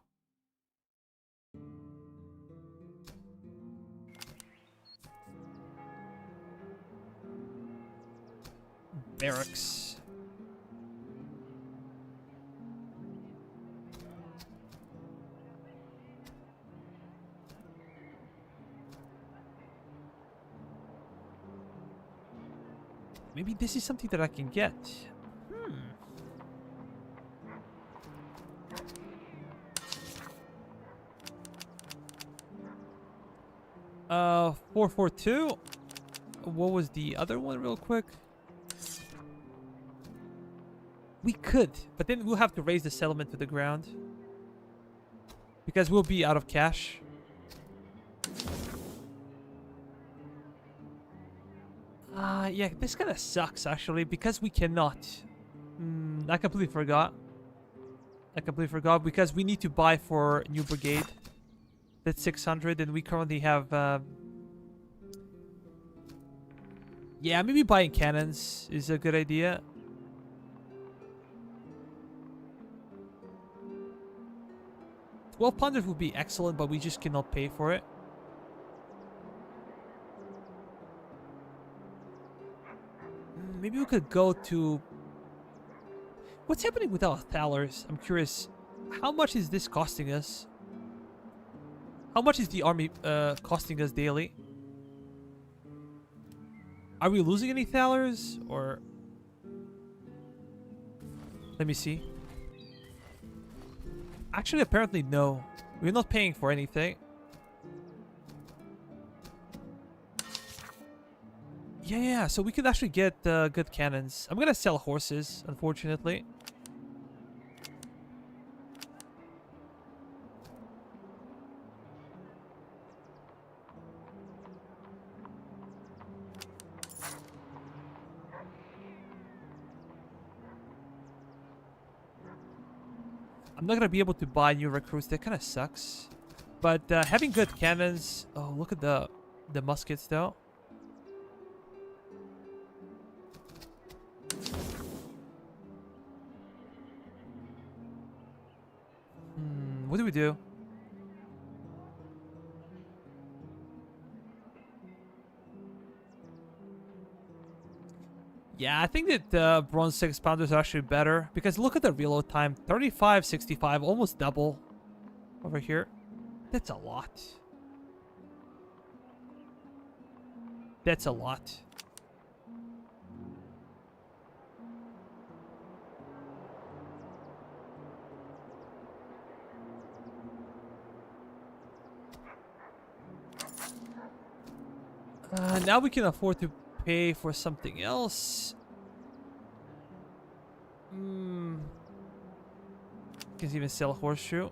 Barracks. Maybe this is something that I can get. 442. What was the other one real quick? We could, but then we'll have to raise the settlement to the ground. Because we'll be out of cash. Yeah, this kind of sucks actually, because we cannot. I completely forgot. Because we need to buy for new brigade. That's 600 and we currently have... yeah, maybe buying cannons is a good idea. $1,200 would be excellent, but we just cannot pay for it. Maybe we could go to... What's happening with our thalers? I'm curious. How much is this costing us? How much is the army costing us daily? Are we losing any thalers? Or... Let me see. Actually, apparently no. We're not paying for anything. Yeah, so we could actually get good cannons. I'm gonna sell horses, unfortunately. I'm not gonna be able to buy new recruits. That kind of sucks. But having good cannons... Oh, look at the muskets, though. What do we do? Yeah, I think that bronze 6-pounders are actually better. Because look at the reload time. 35, 65, almost double over here. That's a lot. That's a lot. Now we can afford to pay for something else. Can even sell a horseshoe.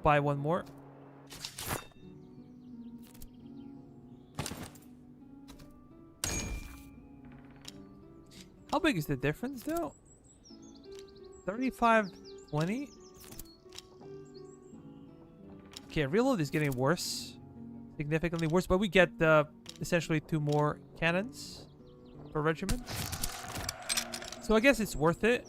buy one more. How big is the difference though? 35-20. Okay, reload is getting worse. Significantly worse, but we get essentially 2 more cannons per regiment. So I guess it's worth it.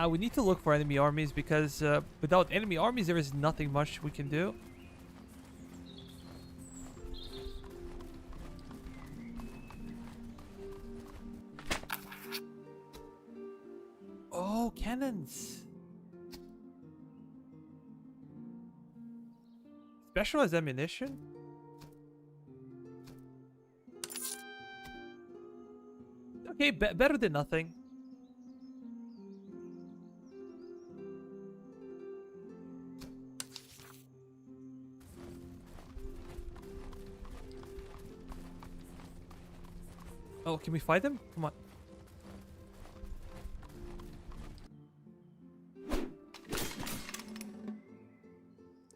We need to look for enemy armies because without enemy armies, there is nothing much we can do. Oh, cannons. Specialized ammunition? Okay, better than nothing. Oh, can we fight them? Come on.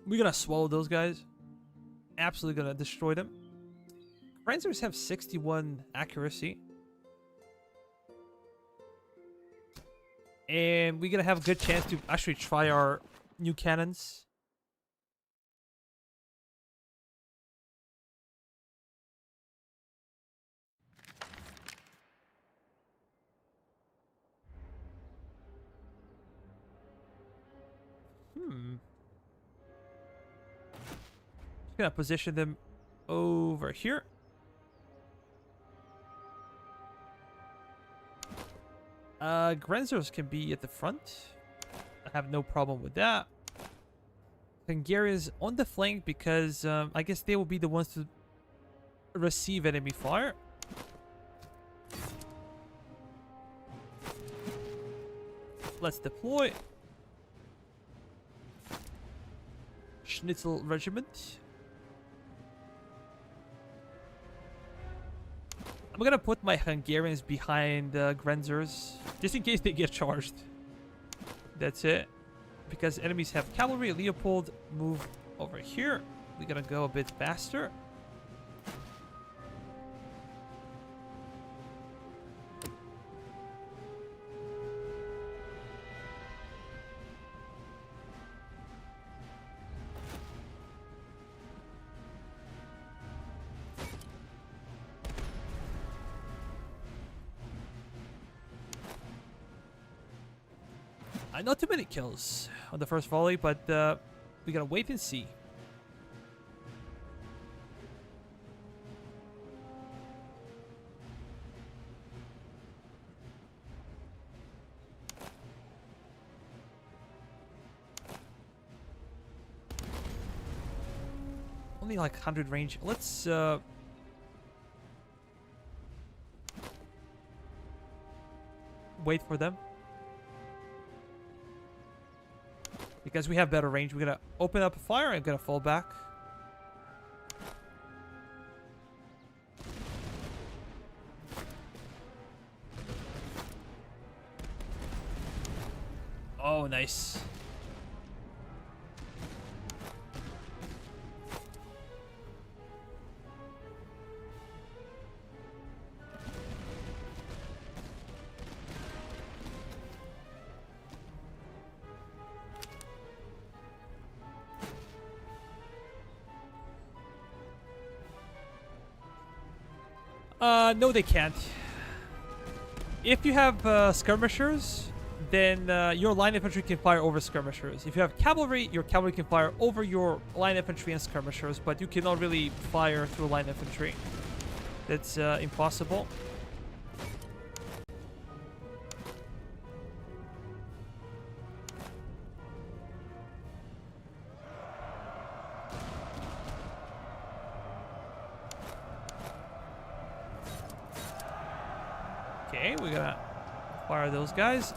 We're gonna swallow those guys. Absolutely gonna destroy them. Rangers have 61 accuracy. And we're gonna have a good chance to actually try our new cannons. Just gonna position them over here. Grenzers can be at the front. I have no problem with that. Hungarians on the flank because I guess they will be the ones to receive enemy fire. Let's deploy. Schnitzel Regiment. I'm gonna put my Hungarians behind Grenzers just in case they get charged. That's it. Because enemies have cavalry. Leopold, move over here. We're gonna go a bit faster. Not too many kills on the first volley, but we gotta wait and see. Only like 100 range. Let's wait for them. Because we have better range, we're gonna open up a fire and gonna fall back. Oh, nice. No, they can't. If you have skirmishers, then your line infantry can fire over skirmishers. If you have cavalry, your cavalry can fire over your line infantry and skirmishers, but you cannot really fire through line infantry. That's impossible. Okay, we're gonna fire those guys.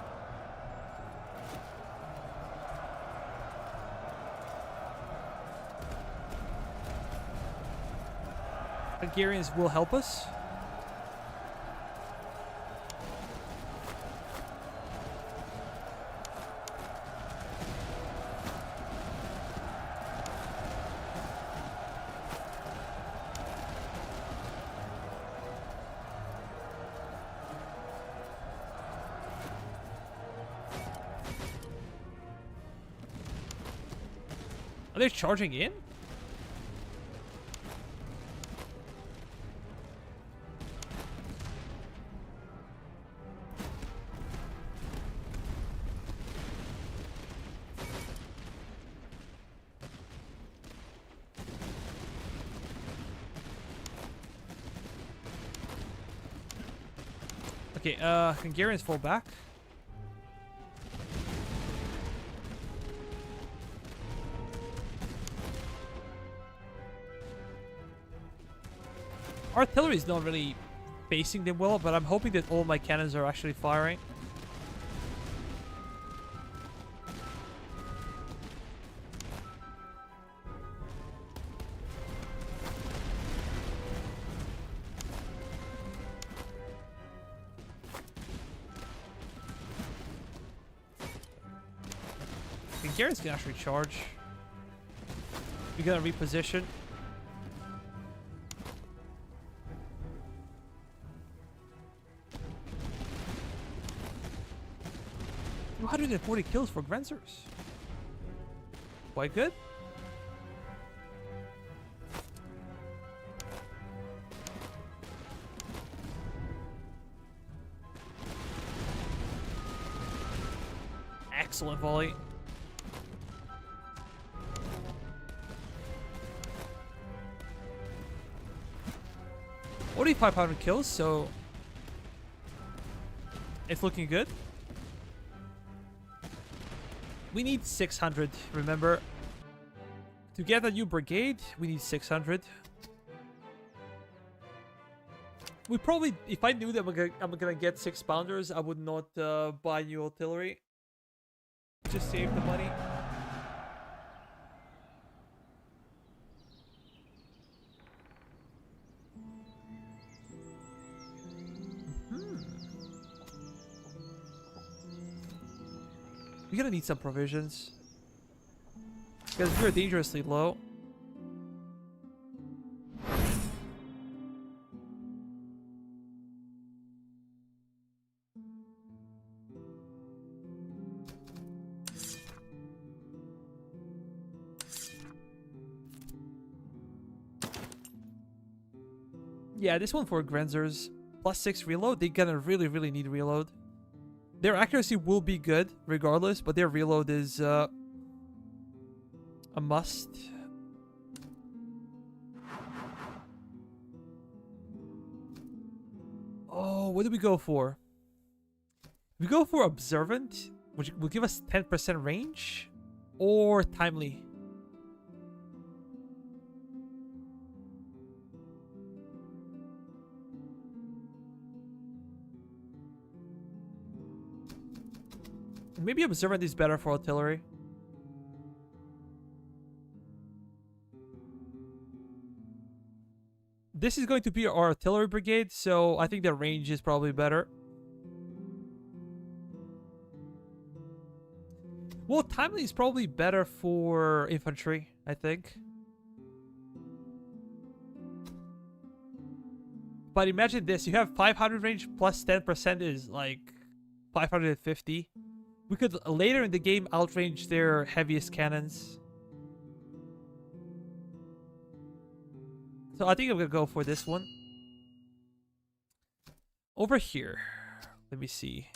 Hungarians will help us. Are they charging in? Okay, Hungarians fall back. Artillery is not really facing them well, but I'm hoping that all my cannons are actually firing. Hungarians can actually charge. We gotta reposition. 240 kills for Grenzers. Quite good. Excellent volley. Already 500 kills, so it's looking good. We need 600, remember? To get a new brigade, we need 600. We probably, if I knew that I'm gonna get 6-pounders, I would not buy new artillery. Just save the money. We're gonna need some provisions. Because we're dangerously low. Yeah, this one for Grenzers. +6 reload. They're gonna really need reload. Their accuracy will be good regardless, but their reload is a must. Oh, what do we go for? We go for Observant, which will give us 10% range, or Timely. Maybe Observant is better for artillery. This is going to be our artillery brigade, so I think the range is probably better. Well, Timely is probably better for infantry, I think. But imagine this, you have 500 range plus 10% is like 550. We could later in the game outrange their heaviest cannons. So I think I'm gonna go for this one. Over here, let me see.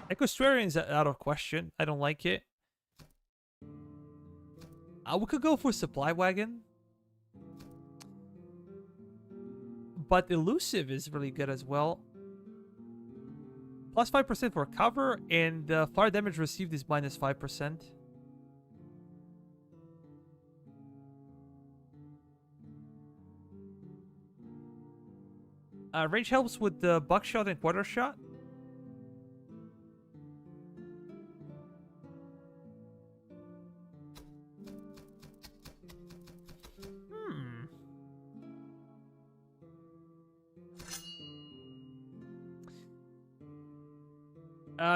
Equestrian's out of question. I don't like it. We could go for Supply Wagon. But Elusive is really good as well. Plus 5% for cover, and fire damage received is minus 5%. Range helps with the buckshot and quarter shot.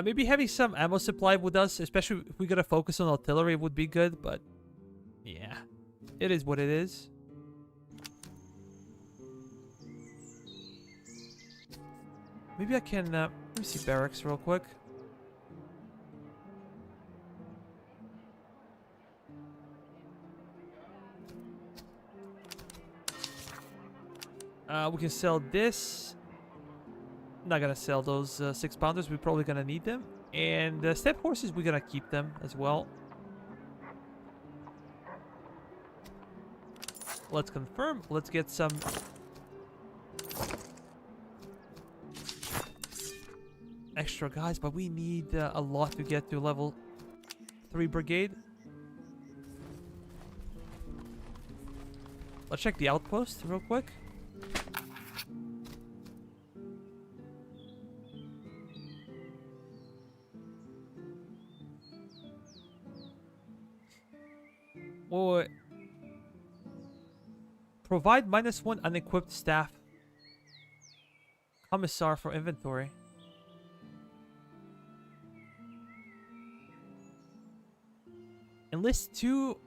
Maybe having some ammo supply with us, especially if we gotta focus on artillery, would be good, but yeah, it is what it is. Maybe I can, let me see barracks real quick. We can sell this. Not gonna sell those 6-pounders. We're probably gonna need them. And the step horses, we're gonna keep them as well. Let's confirm. Let's get some extra guys, but we need a lot to get to level 3 brigade. Let's check the outpost real quick. Or provide -1 unequipped staff commissar for inventory. Enlist 2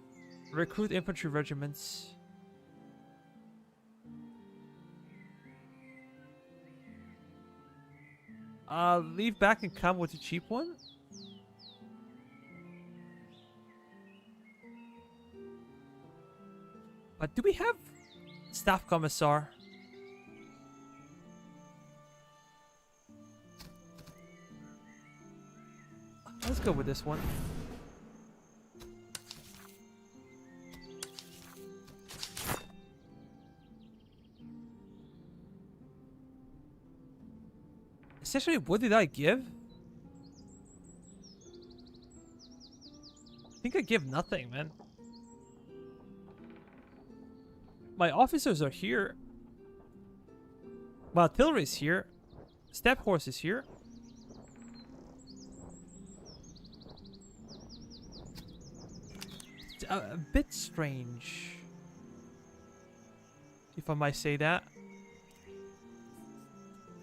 recruit infantry regiments. Leave back and come with a cheap one. But do we have staff commissar? Let's go with this one. Essentially, what did I give? I think I give nothing, man. My officers are here. My artillery is here. Step horse is here. It's a bit strange, if I might say that.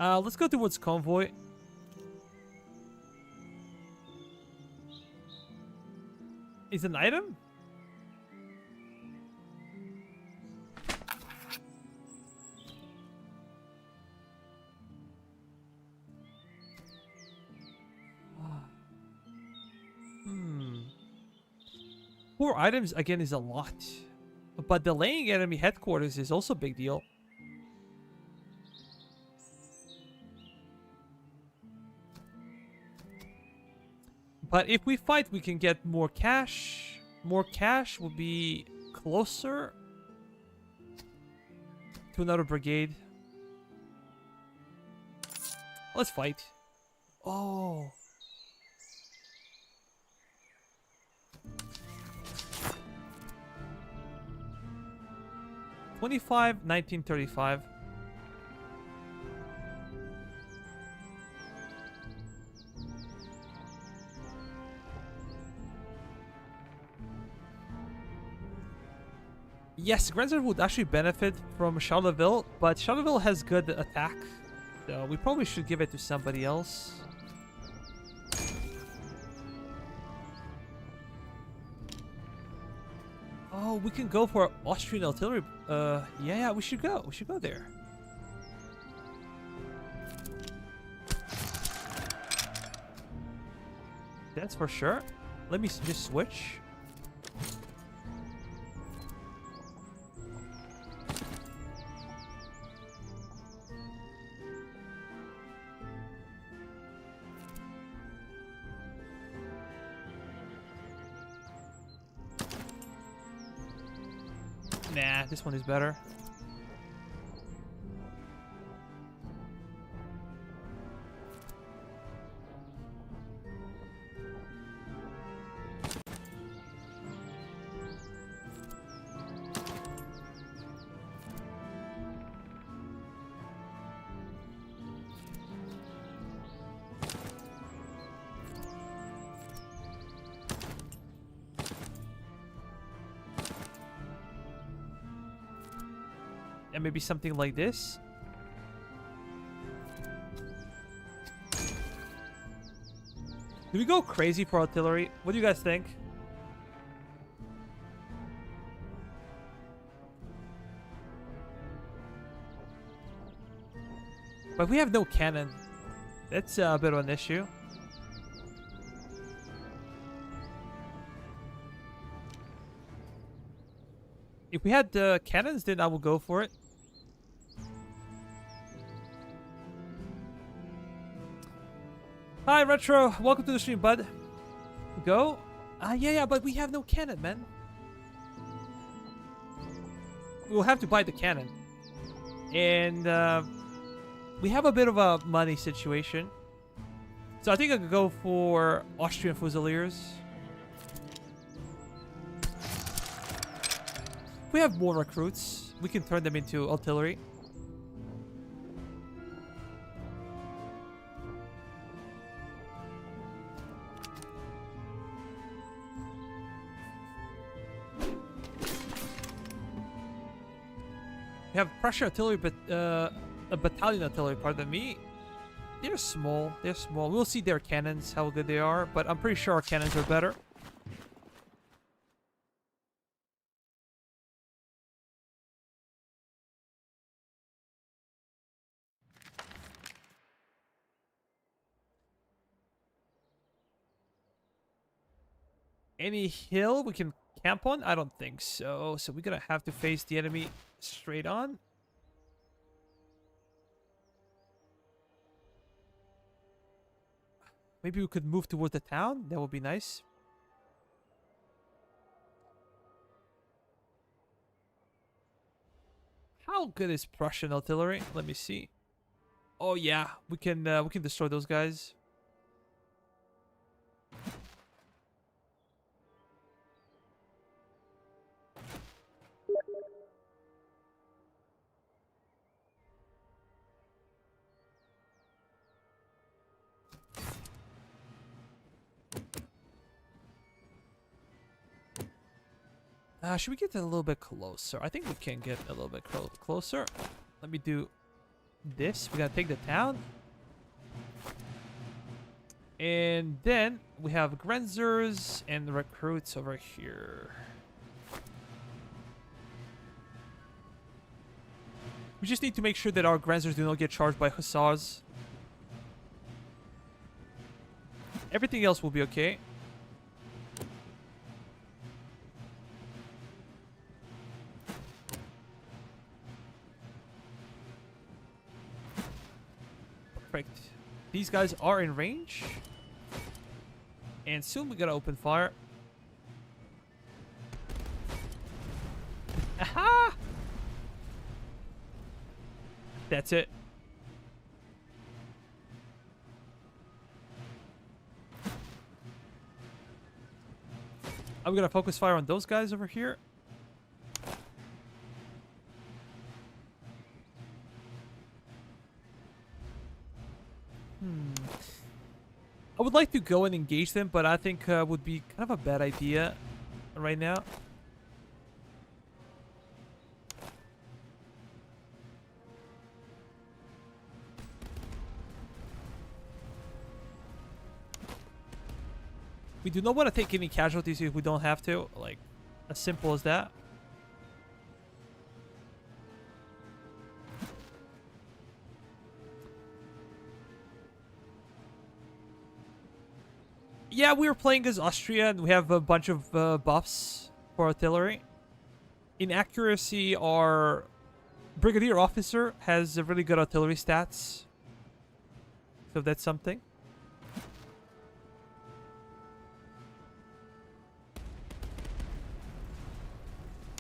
Let's go towards convoy. Is an item? Four items again is a lot, but delaying enemy headquarters is also a big deal. But if we fight, we can get more cash. More cash will be closer to another brigade. Let's fight. Oh. $25, $19.35. Yes, Grenzer would actually benefit from Charleville, but Charleville has good attack, so we probably should give it to somebody else. Oh, we can go for Austrian artillery. Yeah, we should go. We should go there. That's for sure. Let me just switch. Nah, this one is better. And maybe something like this. Do we go crazy for artillery? What do you guys think? But we have no cannon. That's a bit of an issue. If we had cannons, then I will go for it. Hi, Retro. Welcome to the stream, bud. Go? Yeah, but we have no cannon, man. We'll have to buy the cannon. And we have a bit of a money situation. So I think I could go for Austrian Fusiliers. If we have more recruits, we can turn them into artillery. We have Prussia artillery, but a battalion artillery, pardon me. They're small. They're small. We'll see their cannons, how good they are, but I'm pretty sure our cannons are better. Any hill we can camp on? I don't think so. So we're gonna have to face the enemy straight on. Maybe we could move towards the town. That would be nice. How good is Prussian artillery? Let me see. Oh yeah, we can destroy those guys. Should we get a little bit closer? I think we can get a little bit closer. Let me do this. We're gonna take the town. And then we have Grenzers and recruits over here. We just need to make sure that our Grenzers do not get charged by hussars. Everything else will be okay. Perfect. These guys are in range. And soon we gotta open fire. Aha! That's it. I'm gonna focus fire on those guys over here. I would like to go and engage them, but I think would be kind of a bad idea right now. We do not want to take any casualties if we don't have to. Like, as simple as that. Yeah, we were playing as Austria, and we have a bunch of buffs for artillery. In accuracy, our brigadier officer has a really good artillery stats. So that's something.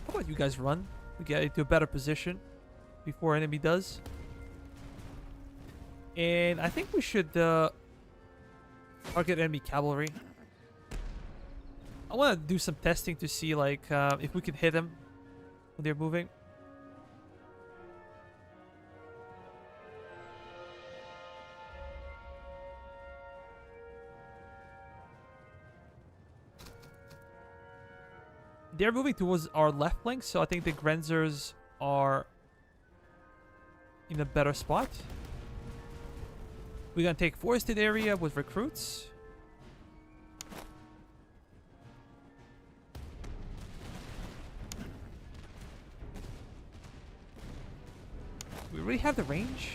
How about you guys run? We get into a better position before enemy does. And I think we should target enemy cavalry. I want to do some testing to see like if we can hit them when they're moving. They're moving towards our left flank, so I think the Grenzers are in a better spot. We're gonna take forested area with recruits. We really have the range?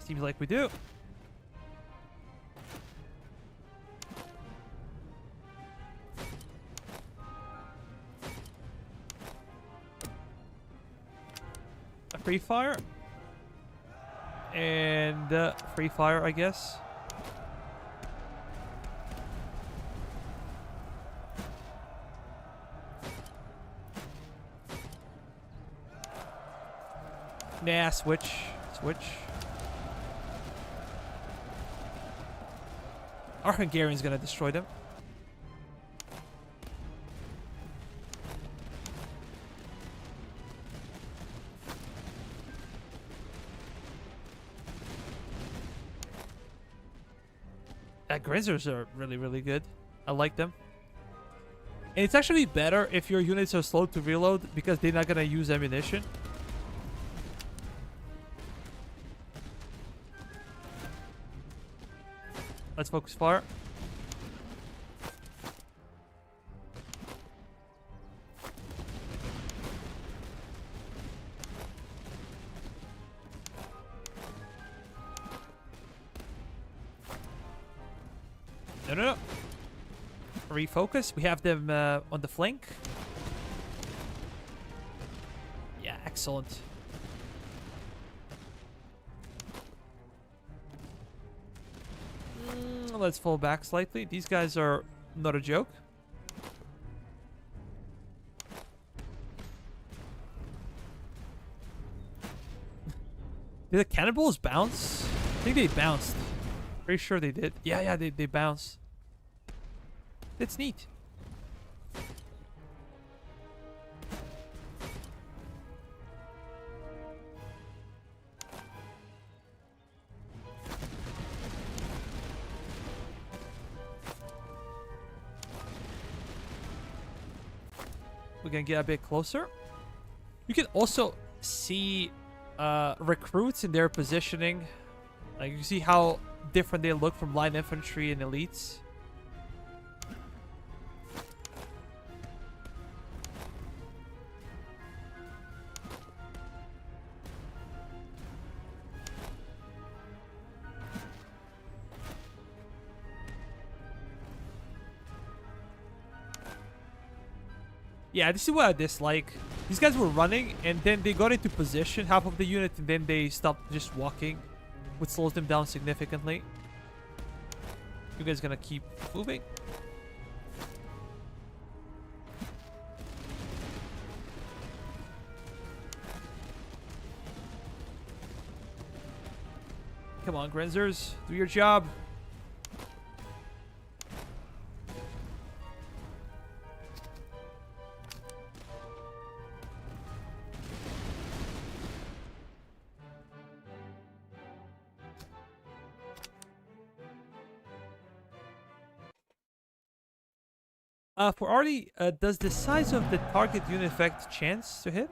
Seems like we do. A free fire. And free fire, I guess. Nah, switch. Switch. Our Hungarian's gonna destroy them. Grizzers are really, really good. I like them. And it's actually better if your units are slow to reload because they're not gonna use ammunition. Let's focus fire. No. Refocus. We have them on the flank. Yeah, excellent. Let's fall back slightly. These guys are not a joke. Did the cannonballs bounce? I think they bounced. Pretty sure they did. Yeah, they bounce. That's neat. We're gonna get a bit closer. You can also see recruits in their positioning. Like you see how different they look from line infantry and elites. Yeah, this is what I dislike. These guys were running, and then they got into position, half of the unit, and then they stopped just walking, which slows them down significantly. You guys gonna keep moving? Come on, Grenzers, do your job. For Artie, does the size of the target unit affect chance to hit?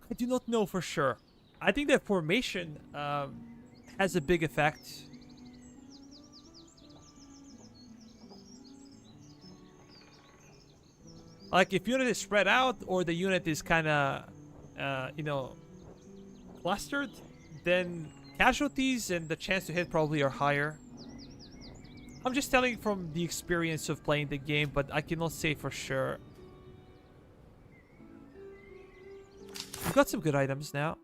I do not know for sure. I think that formation has a big effect. Like if unit is spread out or the unit is kind of, you know, clustered, then casualties and the chance to hit probably are higher. I'm just telling from the experience of playing the game, but I cannot say for sure. We've got some good items now.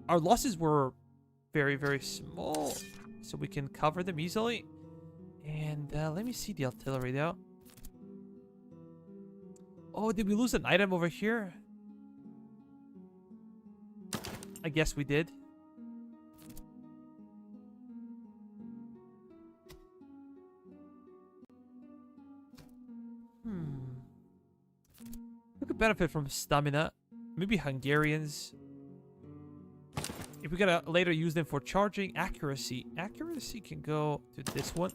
Our losses were very, very small, so we can cover them easily. And let me see the artillery though. Oh, did we lose an item over here? I guess we did. We could benefit from stamina. Maybe Hungarians. If we gotta later use them for charging. Accuracy. Accuracy can go to this one.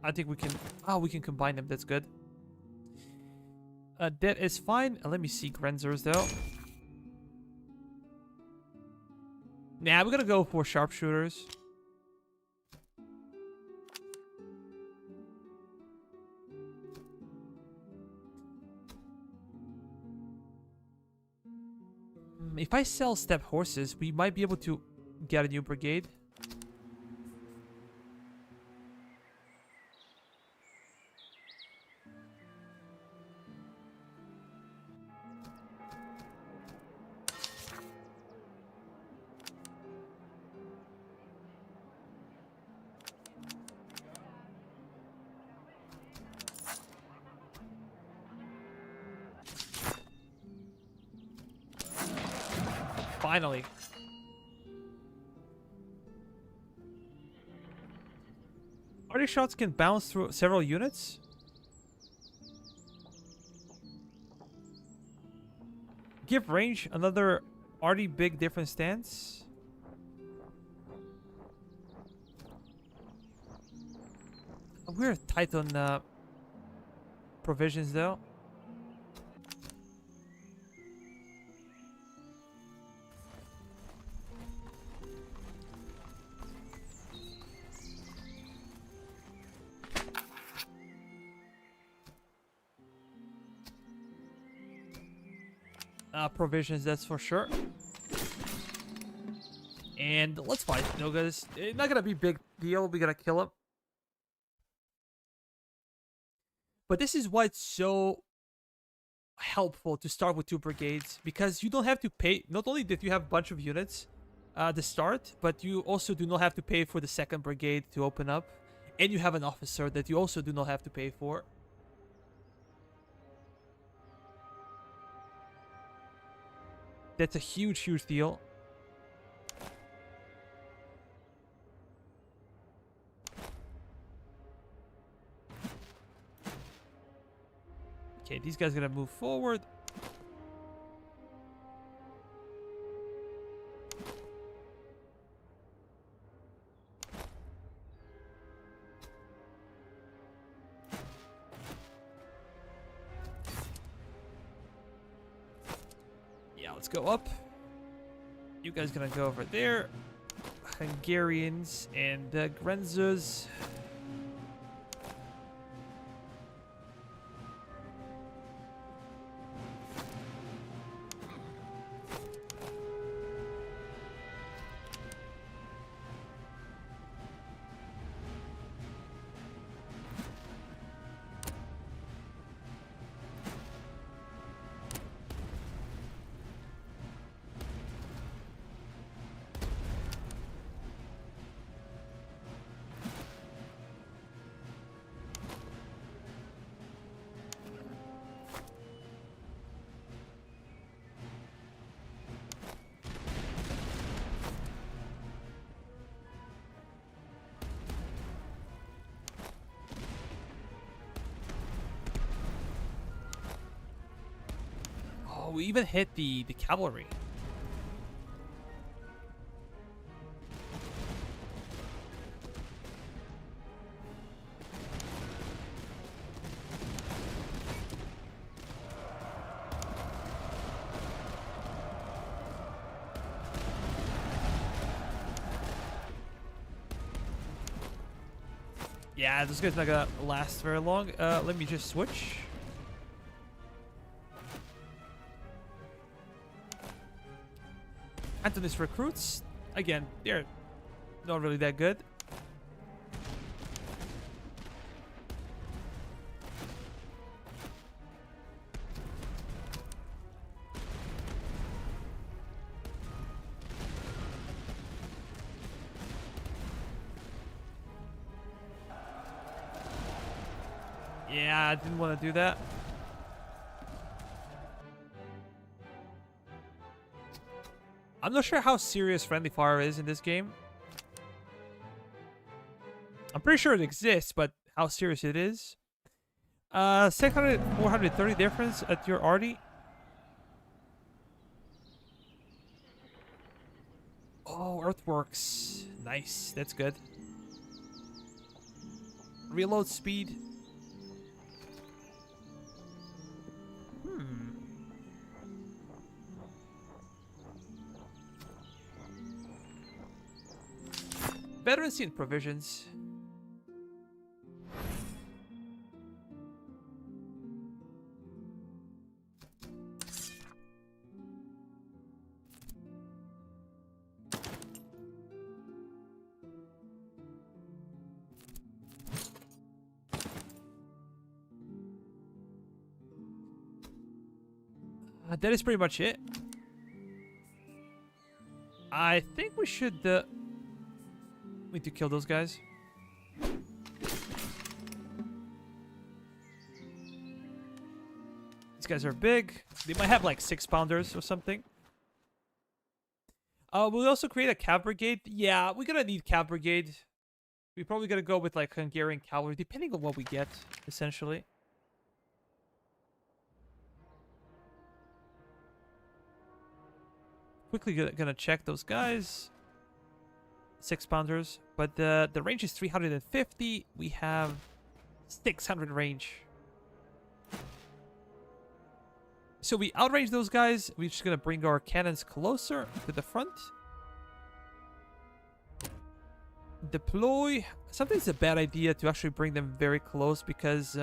I think we can... Oh, we can combine them. That's good. That is fine. Let me see Grenzers, though. Nah, we're gonna go for sharpshooters. If I sell step horses, we might be able to get a new brigade. Finally. Arty shots can bounce through several units. Give range another arty big different stance. We're tight on provisions though. Provisions, that's for sure. And let's fight Nogas. It's not gonna be big deal. We gotta kill him. But this is why it's so helpful to start with 2 brigades, because you don't have to pay. Not only did you have a bunch of units to start, but you also do not have to pay for the 2nd brigade to open up, and you have an officer that you also do not have to pay for. That's a huge, huge deal. Okay, these guys are gonna move forward. Yeah, let's go up. You guys gonna go over there. Hungarians and Grenzers. We even hit the cavalry. Yeah, this guy's not gonna last very long. Let me just switch. Antonis recruits. Again, they're not really that good. Yeah, I didn't want to do that. I'm not sure how serious friendly fire is in this game. I'm pretty sure it exists, but how serious it is. 600, 430 difference at your arty. Oh, earthworks. Nice. That's good. Reload speed. Hmm. Veterancy and provisions. That is pretty much it. I think we should need to kill those guys. These guys are big. They might have like 6-pounders or something. We'll also create a cav brigade. Yeah, we're gonna need cav brigade. We're probably gonna go with like Hungarian cavalry, depending on what we get, essentially. Quickly gonna check those guys. 6-pounders, but the range is 350. We have 600 range. So we outrange those guys. We're just gonna bring our cannons closer to the front. Deploy. Sometimes it's a bad idea to actually bring them very close because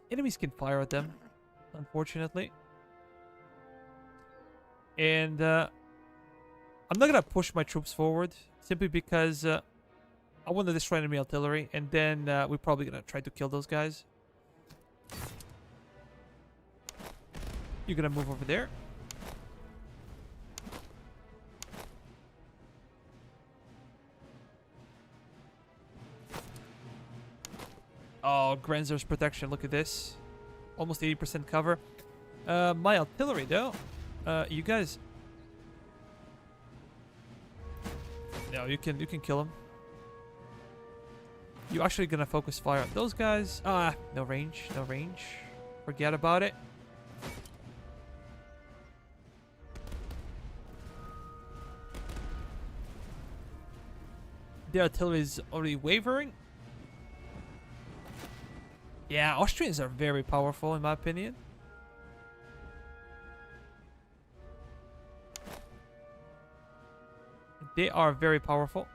enemies can fire at them, unfortunately. And I'm not gonna push my troops forward simply because I want to destroy enemy artillery, and then we're probably gonna try to kill those guys. You're gonna move over there. Oh, Grenzer's protection. Look at this. Almost 80% cover. My artillery, though. You guys. No, you can kill him. You're actually gonna focus fire on those guys. Ah, no range, no range. Forget about it. The artillery is already wavering. Yeah, Austrians are very powerful in my opinion. They are very powerful.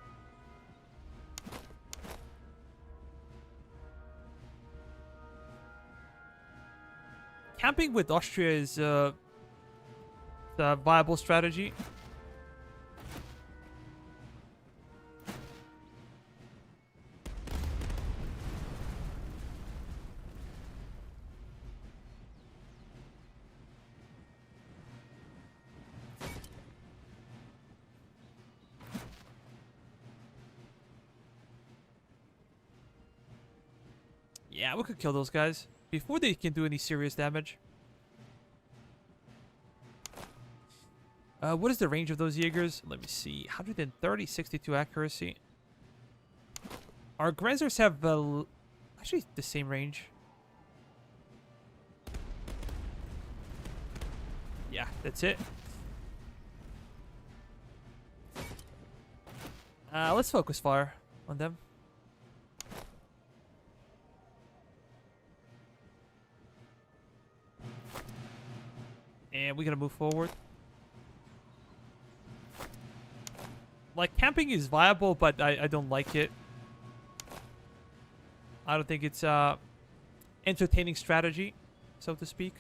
Camping with Austria is a viable strategy. Yeah, we could kill those guys before they can do any serious damage. What is the range of those Jaegers? Let me see. 130, 62 accuracy. Our Grenzers have actually the same range. Yeah, that's it. Let's focus fire on them. And we're gonna move forward. Like, camping is viable, but I don't like it. I don't think it's entertaining strategy, so to speak.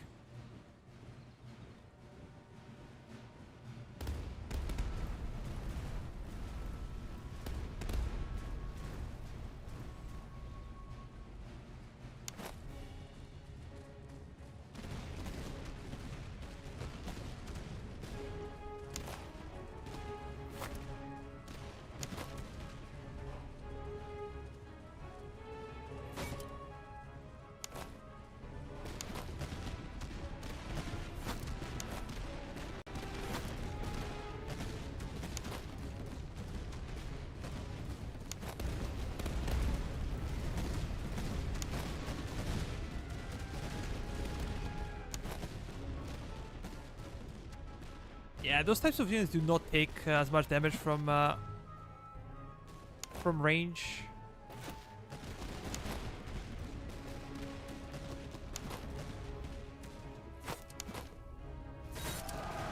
Yeah, those types of units do not take as much damage from range.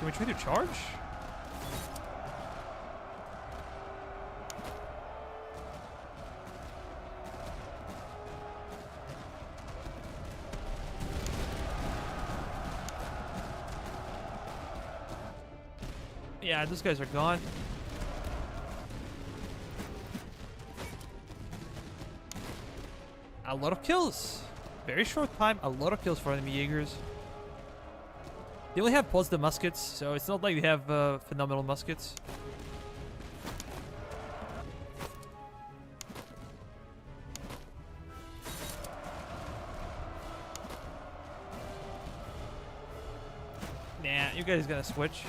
Can we try to charge? Yeah, those guys are gone. A lot of kills. Very short time, a lot of kills for enemy Jaegers. They only have positive muskets, so it's not like they have phenomenal muskets. Nah, you guys gonna switch.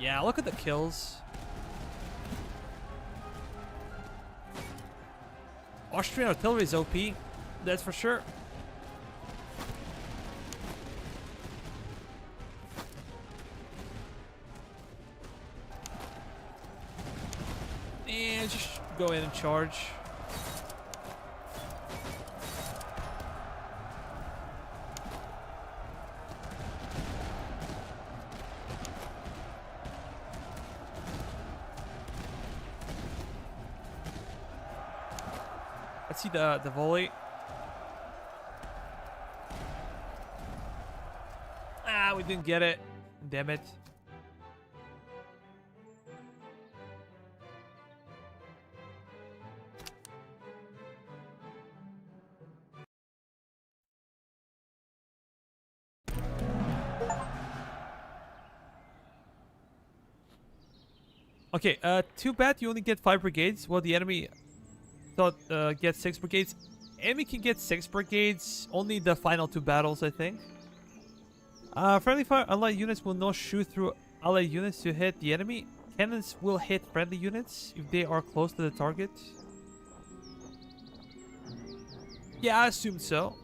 Yeah, look at the kills. Austrian artillery is OP, that's for sure. And just go in and charge. Let's see the volley. Ah, we didn't get it. Damn it. Okay, too bad you only get 5 brigades. Well, the enemy thought get 6 brigades. Enemy can get 6 brigades. Only the final 2 battles, I think. Friendly fire allied units will not shoot through allied units to hit the enemy. Cannons will hit friendly units if they are close to the target. Yeah, I assumed so.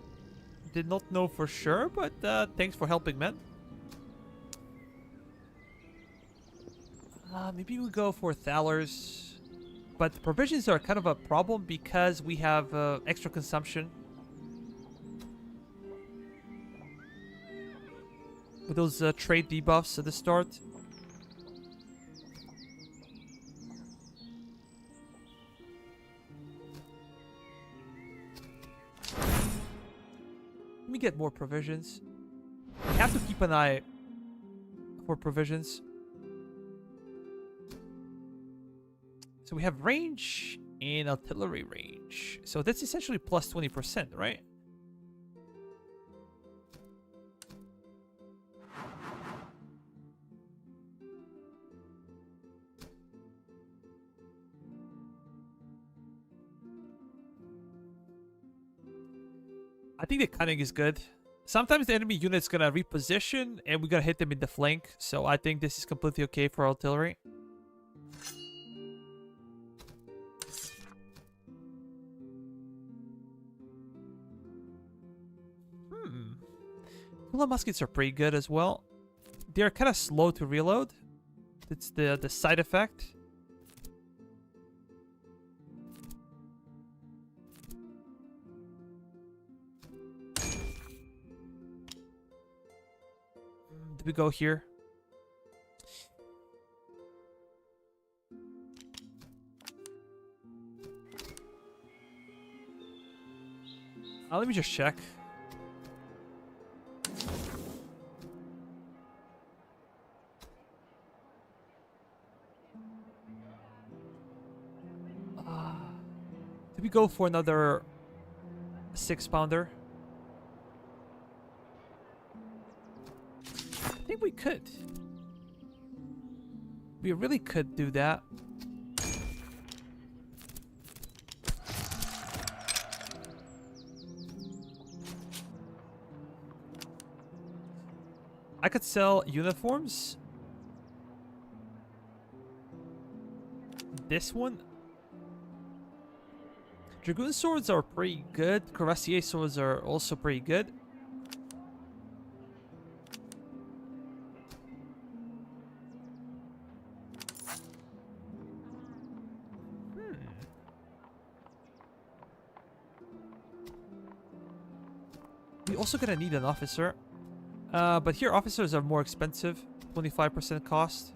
Did not know for sure, but thanks for helping, man. Maybe we go for Thalers. But the provisions are kind of a problem because we have extra consumption. With those trade debuffs at the start. Let me get more provisions. We have to keep an eye for provisions. So we have range and artillery range. So that's essentially plus 20%, right? I think the cunning is good. Sometimes the enemy unit's gonna reposition and we're gonna hit them in the flank. So I think this is completely okay for artillery. Tula muskets are pretty good as well. They're kind of slow to reload. It's the side effect. Do we go here? Let me just check. Did we go for another 6-pounder? I think we could. We really could do that. I could sell uniforms this one. Dragoon swords are pretty good. Cuirassier swords are also pretty good. We also gonna need an officer. But here officers are more expensive. 25% cost.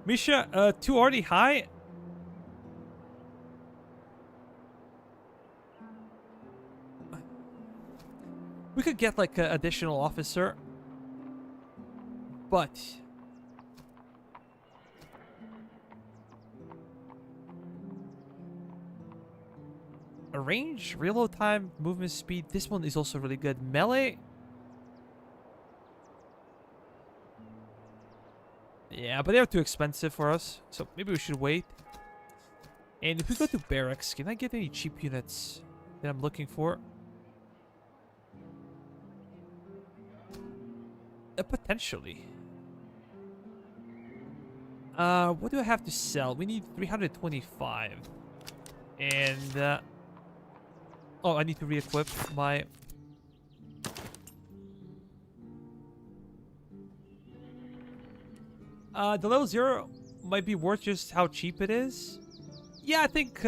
Misha, 2 already high? We could get like an additional officer. But... a range, reload time, movement speed. This one is also really good. Melee... yeah, but they're too expensive for us, so maybe we should wait. And if we go to barracks, can I get any cheap units that I'm looking for? Potentially. What do I have to sell? We need 325. And, oh, I need to re-equip my... the level 0 might be worth just how cheap it is. Yeah, I think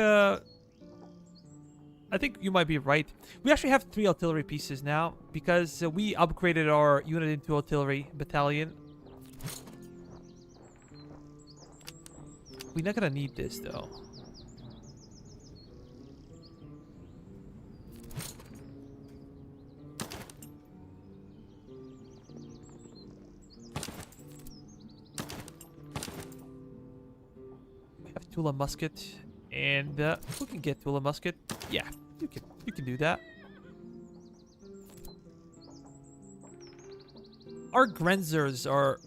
you might be right. We actually have 3 artillery pieces now because we upgraded our unit into artillery battalion. We're not gonna need this though. Tula musket, and we can get Tula musket. Yeah, you can do that. Our Grenzers are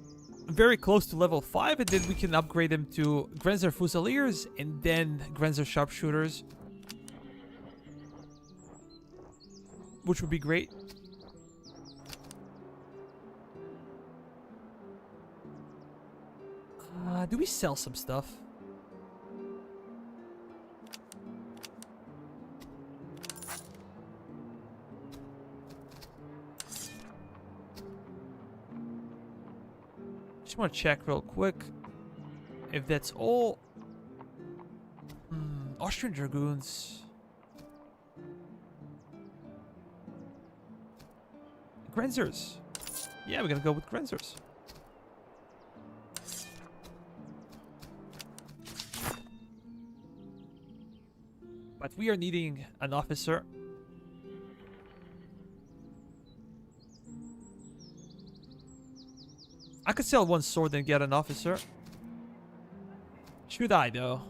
very close to level 5, and then we can upgrade them to Grenzer Fusiliers and then Grenzer Sharpshooters, which would be great. Do we sell some stuff? Just want to check real quick if that's all. Austrian Dragoons. Grenzers. Yeah, we're gonna go with Grenzers. But we are needing an officer. I could sell 1 sword and get an officer. Should I, though?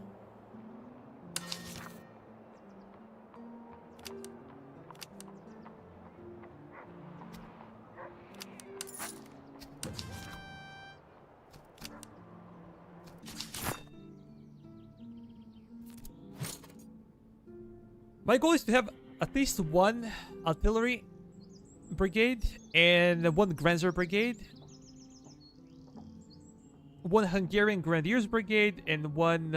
My goal is to have at least 1 artillery brigade and 1 Grenzer brigade. 1 Hungarian Grenadiers Brigade and 1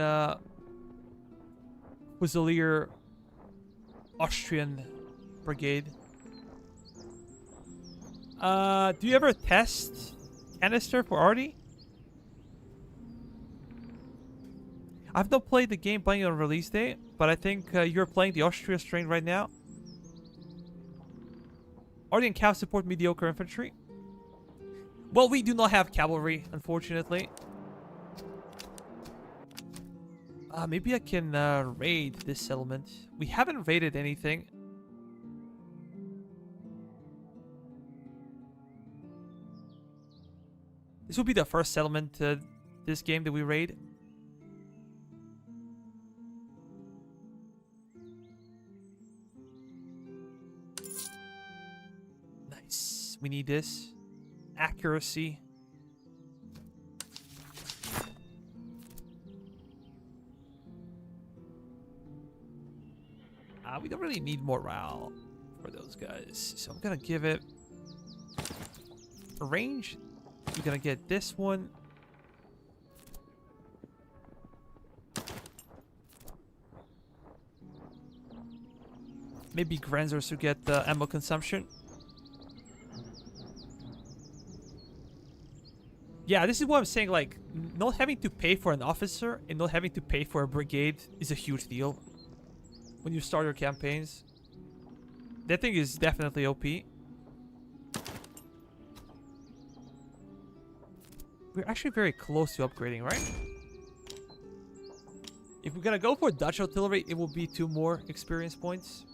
Fusilier Austrian Brigade. Do you ever test canister for Artie? I've not played the game playing on release day, but I think you're playing the Austria strain right now. Artie and Cav support mediocre infantry. Well, we do not have cavalry, unfortunately. Maybe I can raid this settlement. We haven't raided anything. This will be the first settlement this game that we raid. Nice. We need this. accuracy. We don't really need morale for those guys. So I'm going to give it a range. We're going to get this one. Maybe Grenzers to get the ammo consumption. Yeah, this is what I'm saying. Like, not having to pay for an officer and not having to pay for a brigade is a huge deal when you start your campaigns. That thing is definitely OP. We're actually very close to upgrading, right? If we're gonna go for Dutch artillery, it will be 2 more experience points.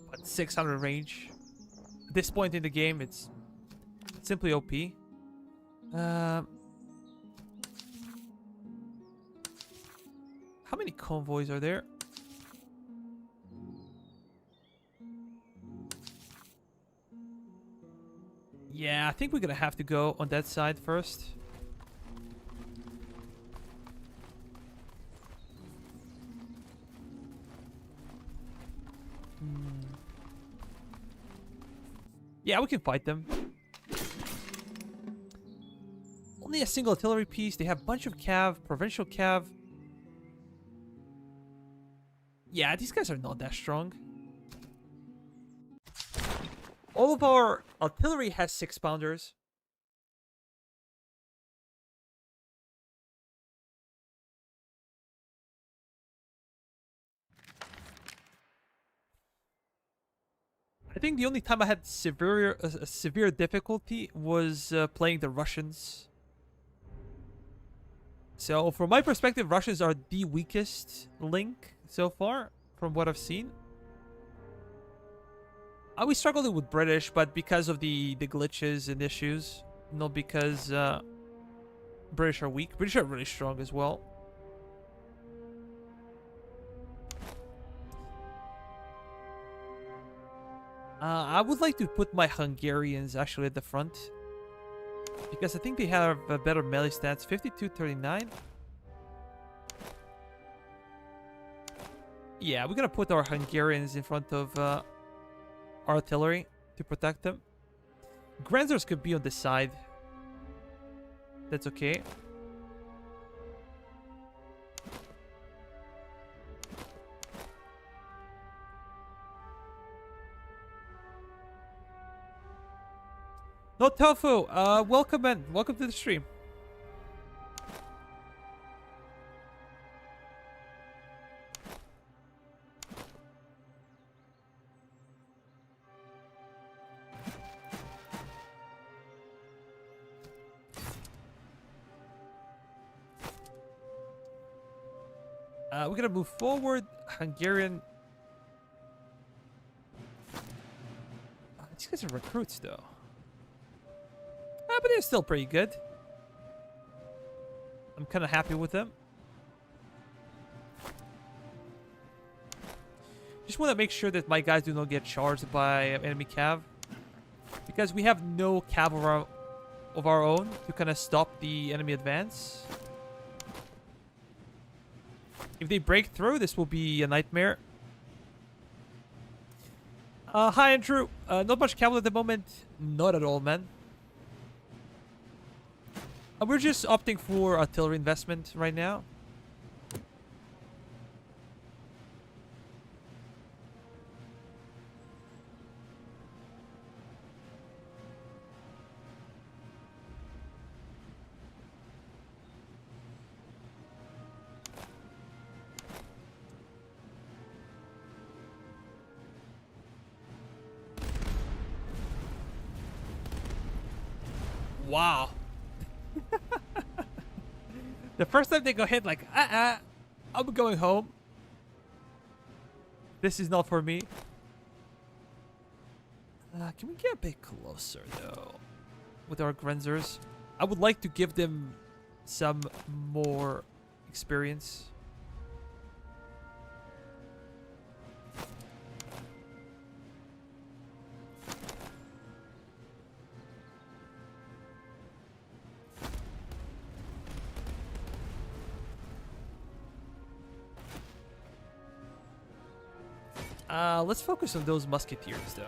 But 600 range. At this point in the game, it's simply OP. How many convoys are there? Yeah, I think we're gonna have to go on that side first. Yeah, we can fight them. Only a single artillery piece. They have a bunch of cav, provincial cav. Yeah, these guys are not that strong. All of our artillery has 6-pounders. I think the only time I had severe difficulty was playing the Russians. So, from my perspective, Russians are the weakest link so far, from what I've seen. We struggled with British, but because of the glitches and issues, not because British are weak. British are really strong as well. I would like to put my Hungarians actually at the front, because I think they have a better melee stats. 52-39. Yeah, we're gonna put our Hungarians in front of our artillery to protect them. Grenzers could be on the side. That's okay. No Tofu, welcome in. Welcome to the stream. We're gonna move forward. Hungarian. These guys are recruits, though. But they're still pretty good. I'm kind of happy with them. Just want to make sure that my guys do not get charged by enemy cav, because we have no cav of our own to kind of stop the enemy advance. If they break through, this will be a nightmare. Hi, Andrew. Not much cavalry at the moment. Not at all, man. We're just opting for artillery investment right now. Wow. The first time they go hit, like, I'm going home. This is not for me. Can we get a bit closer, though, with our Grenzers? I would like to give them some more experience. Let's focus on those musketeers, though.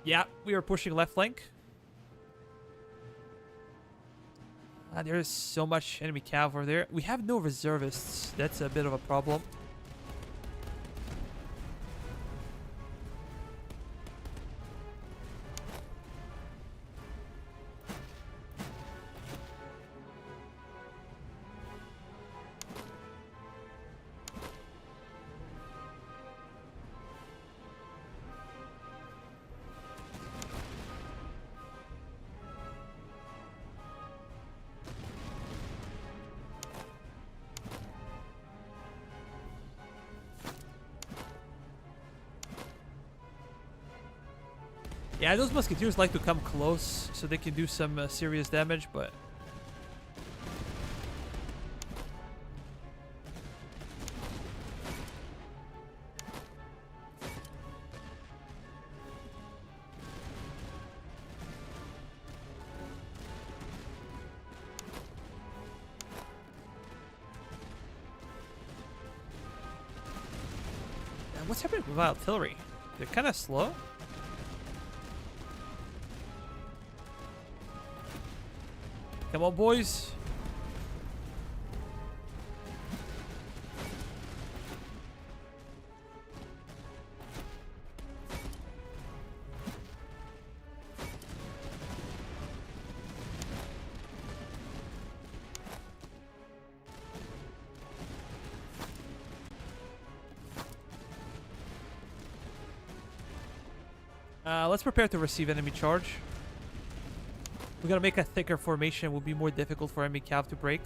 Yeah, we are pushing left flank. There's so much enemy cav over there. We have no reservists. That's a bit of a problem. Yeah, those musketeers like to come close so they can do some serious damage, but... What's happening with artillery? They're kind of slow. Come on, boys. Let's prepare to receive enemy charge. We're gonna make a thicker formation. It will be more difficult for enemy cav to break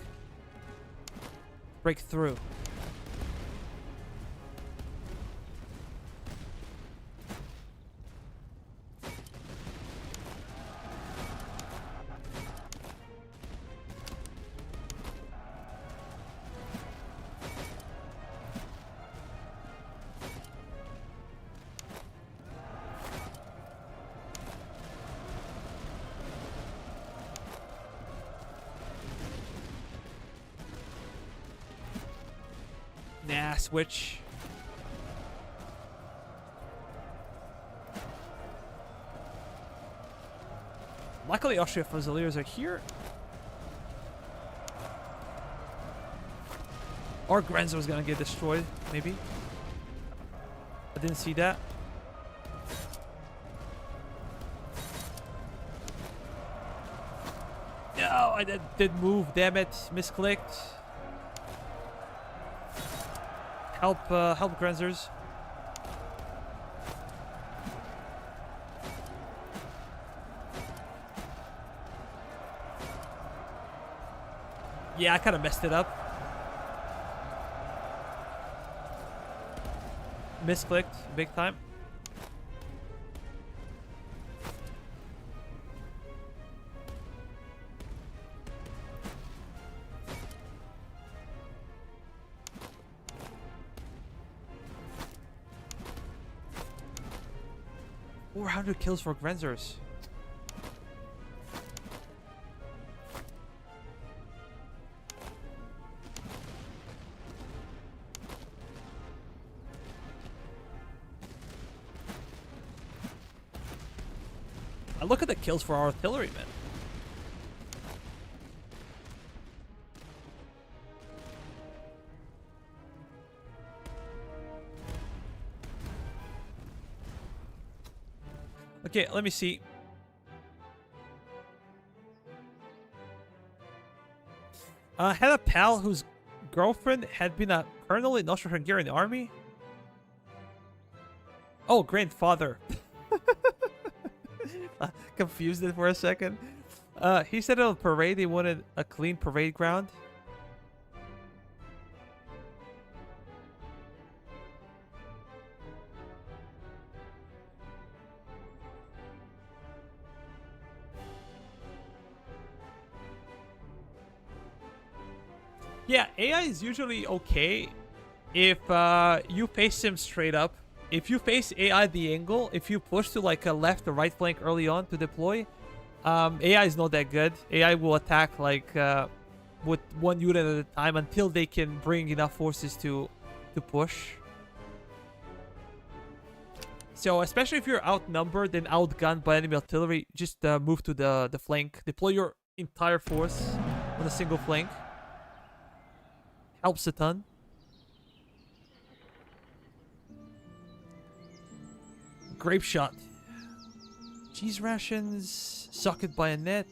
through. Nah, switch. Luckily, Austria Fusiliers are here. Or Grenzo is gonna get destroyed, maybe. I didn't see that. No, I did move. Damn it, misclicked. Help Grenzers. Yeah, I kind of messed it up. Misclicked big time. Over 100 kills for Grenzers. Look at the kills for our artillerymen. Okay, let me see. Had a pal whose girlfriend had been a colonel in Austro-Hungarian army. Oh, grandfather. Confused it for a second. He said on parade they wanted a clean parade ground. Yeah, AI is usually okay if you face him straight up. If you face AI the angle, if you push to like a left or right flank early on to deploy, AI is not that good. AI will attack like with one unit at a time until they can bring enough forces to push. So especially if you're outnumbered and outgunned by enemy artillery, just move to the flank. Deploy your entire force on a single flank. Helps a ton. Grape shot. Cheese rations. Socket bayonet.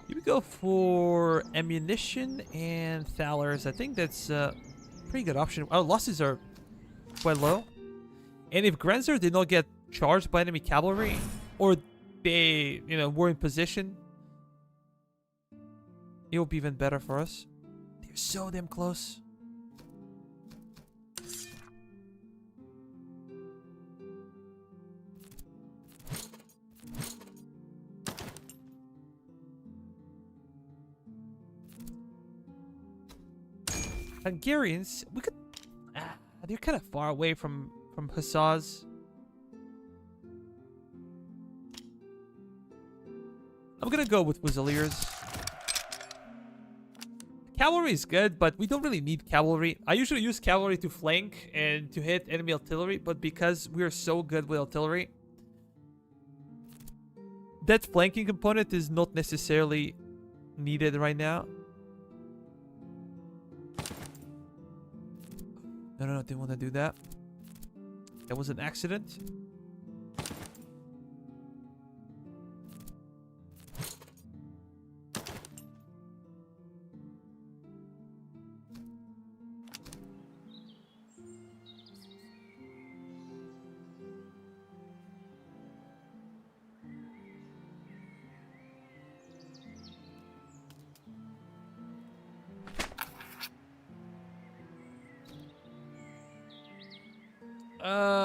You would go for ammunition and thalers. I think that's a pretty good option. Our losses are quite low. And if Grenzer did not get charged by enemy cavalry, or they, were in position, it will be even better for us. They're so damn close. Hungarians, we could... they're kind of far away from hussars. I'm gonna go with Fusiliers. Cavalry is good, but we don't really need cavalry. I usually use cavalry to flank and to hit enemy artillery, but because we are so good with artillery, that flanking component is not necessarily needed right now. No, didn't want to do that. That was an accident.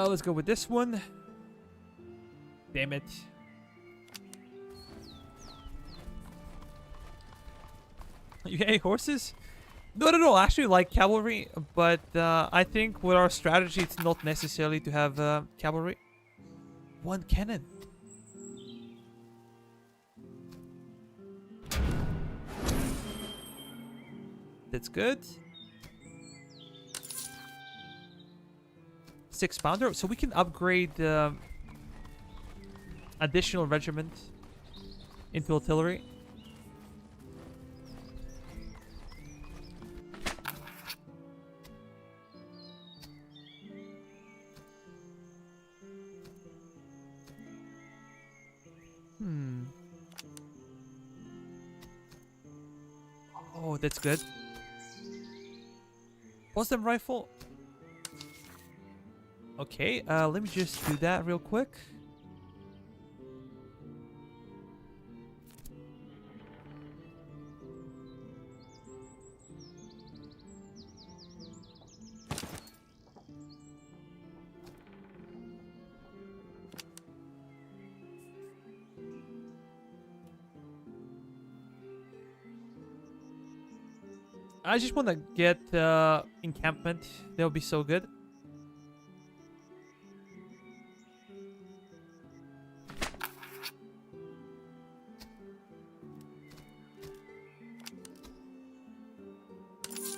Let's go with this one. Damn it. You got any horses? No. I actually like cavalry, but I think with our strategy, it's not necessary to have cavalry. One cannon. That's good. 6-pounder, so we can upgrade additional regiment into artillery. Oh, that's good. Potsdam rifle. Okay, let me just do that real quick. I just want to get encampment. That would be so good.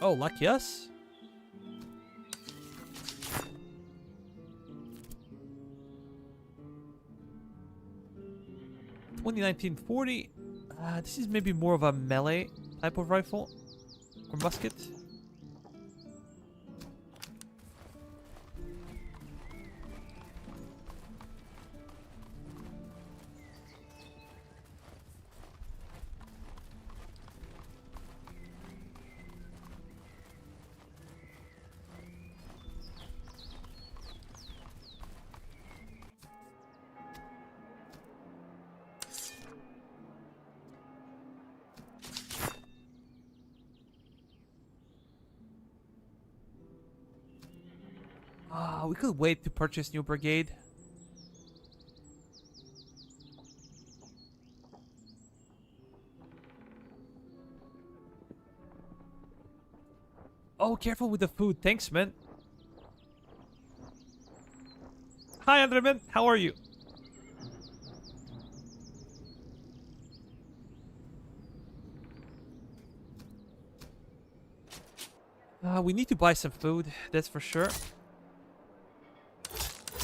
Oh, lucky us. $20-19-40. This is maybe more of a melee type of rifle or musket. We could wait to purchase new brigade. Oh, careful with the food. Thanks, man. Hi, Andreman. How are you? We need to buy some food. That's for sure.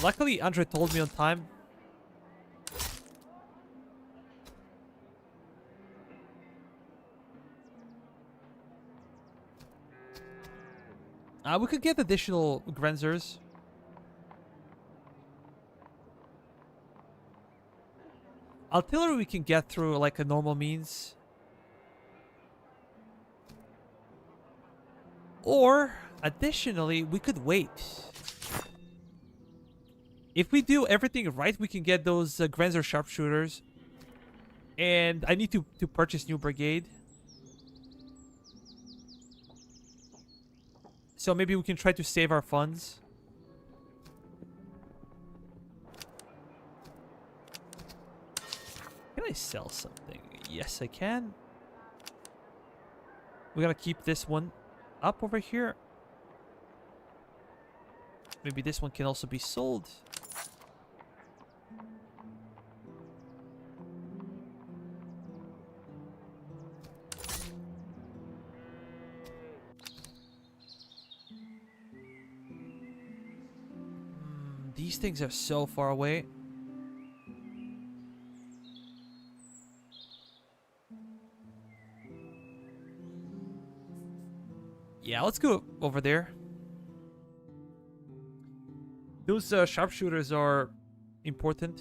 Luckily, Andre told me on time. We could get additional Grenzers. Artillery we can get through like a normal means. Or, additionally, we could wait. If we do everything right, we can get those Grenzer sharpshooters. And I need to purchase new brigade. So maybe we can try to save our funds. Can I sell something? Yes, I can. We gotta keep this one up over here. Maybe this one can also be sold. These things are so far away. Yeah, let's go over there. Those sharpshooters are important.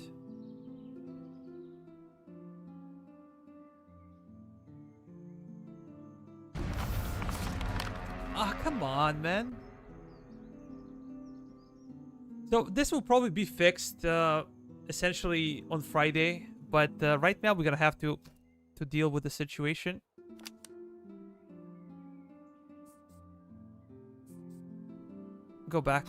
Ah, come on, man. So this will probably be fixed essentially on Friday, but right now we're gonna have to deal with the situation. Go back.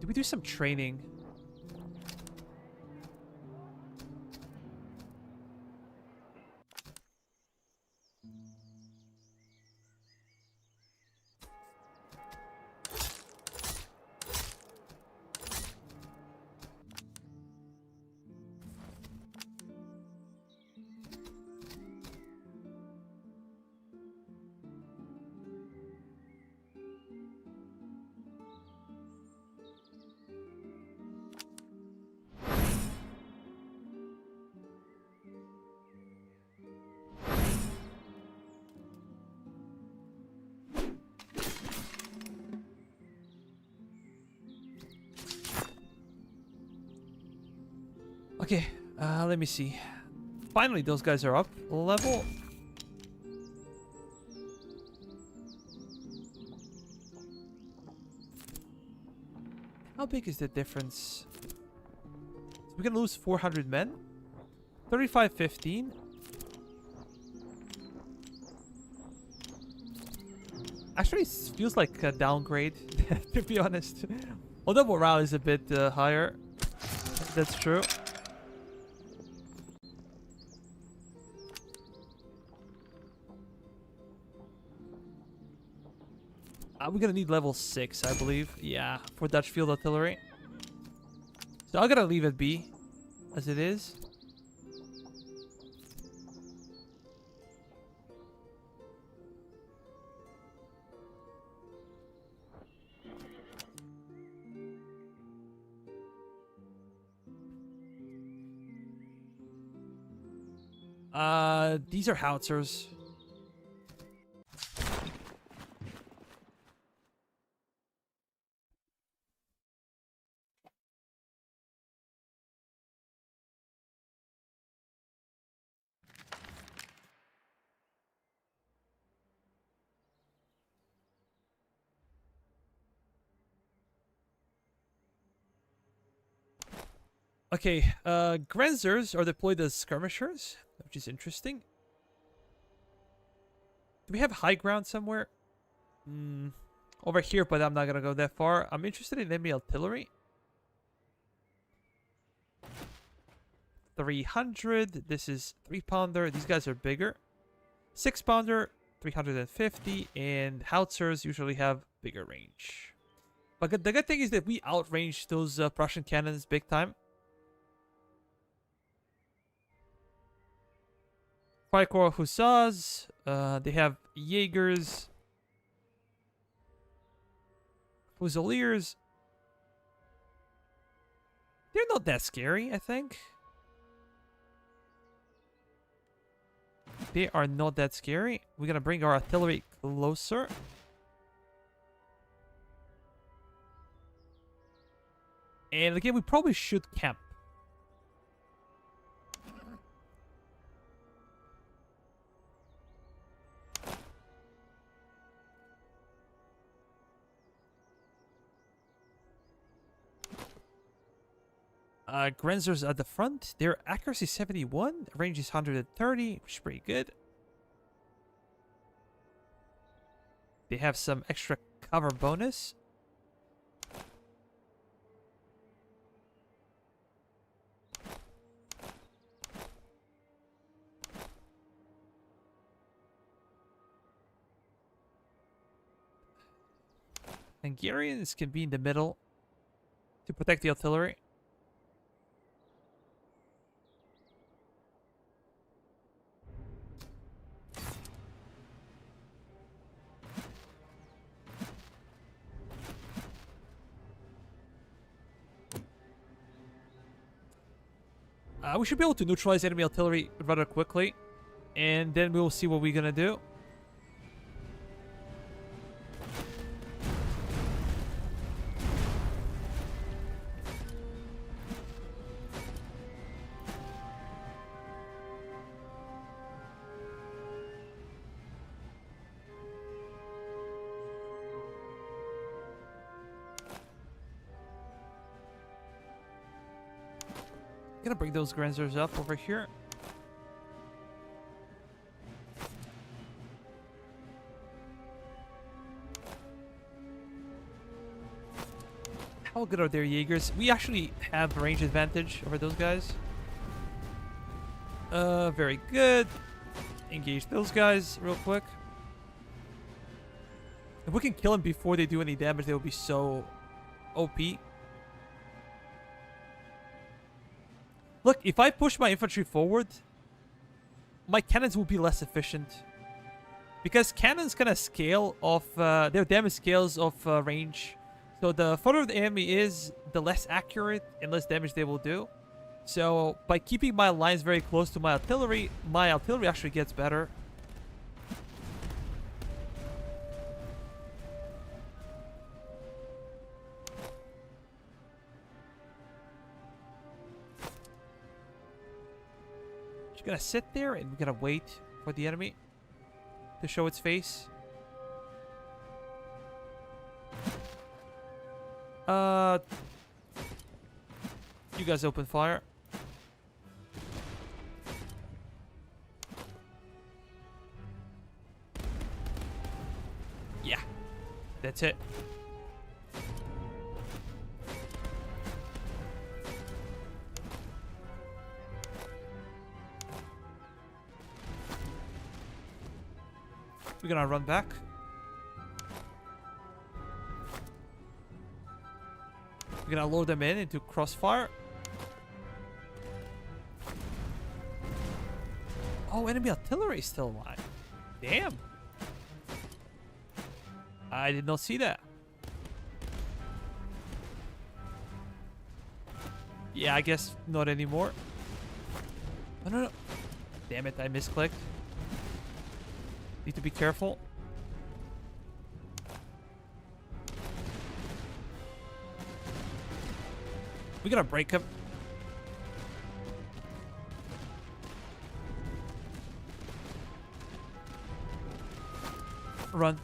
Do we do some training? Okay, let me see. Finally, those guys are up a level. How big is the difference? So we're gonna lose 400 men? 35-15? Actually, it feels like a downgrade, to be honest. Although morale is a bit higher. That's true. We're gonna need level 6, I believe. Yeah, for Dutch field artillery. So I'm gonna leave it be as it is. These are howitzers. Okay, Grenzers are deployed as skirmishers, which is interesting. Do we have high ground somewhere? Over here, but I'm not gonna go that far. I'm interested in enemy artillery. 300. This is 3-pounder. These guys are bigger. 6-pounder, 350, and howitzers usually have bigger range. But the good thing is that we outrange those Prussian cannons big time. Freikorps Hussars. They have Jaegers. Fusiliers. They're not that scary, I think. They are not that scary. We're gonna bring our artillery closer. And again, we probably should camp. Grenzers at the front. Their accuracy 71. Range is 130, which is pretty good. They have some extra cover bonus. Hungarians can be in the middle to protect the artillery. We should be able to neutralize enemy artillery rather quickly. And then we'll see what we're gonna do. Gonna bring those Grenzers up over here. How good are their Jaegers? We actually have range advantage over those guys. Very good. Engage those guys real quick. If we can kill them before they do any damage, they will be so OP. Look, if I push my infantry forward, my cannons will be less efficient. Because cannons kind of scale off, their damage scales off range. So the further the enemy is, the less accurate and less damage they will do. So by keeping my lines very close to my artillery actually gets better. Gonna sit there and we're gonna wait for the enemy to show its face. You guys open fire. Yeah, that's it. We're gonna run back. We're gonna lure them into crossfire. Oh, enemy artillery is still alive. Damn. I did not see that. Yeah, I guess not anymore. Oh, no, no. Damn it, I misclicked. Need to be careful. We gotta break him. Run.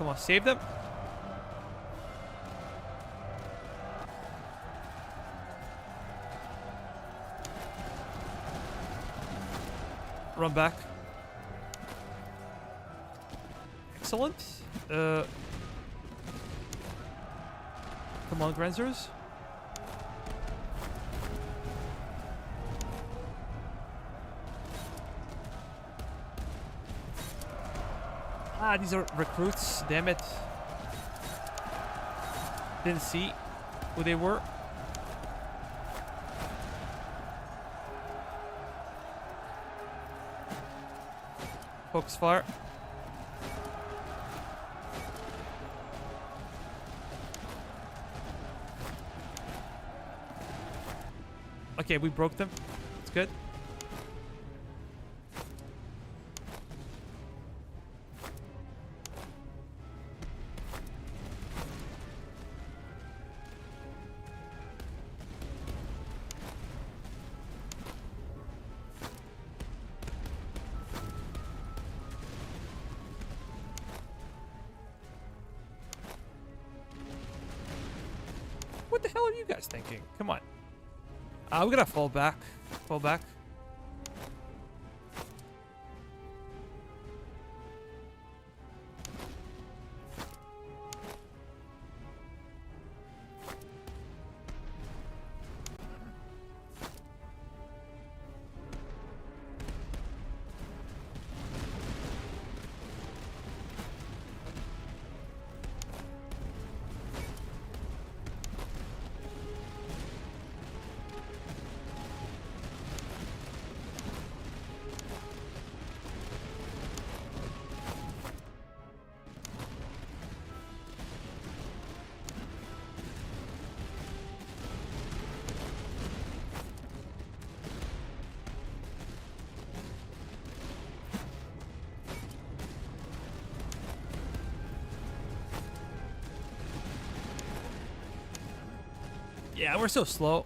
Come on, save them. Run back. Excellent. Come on, Grenzers. Ah, these are recruits. Damn it. Didn't see who they were. Focus fire. Okay, we broke them. It's good. What the hell are you guys thinking? Come on. We're gonna fall back. Fall back. Yeah, we're so slow.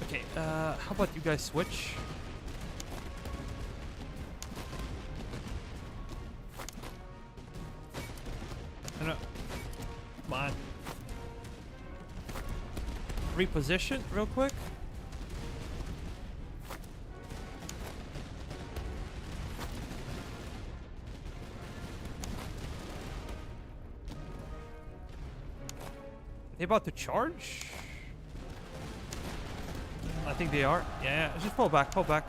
Okay, how about you guys switch? No. Come on. Reposition real quick. They about to charge? I think they are. Yeah, just fall back, fall back.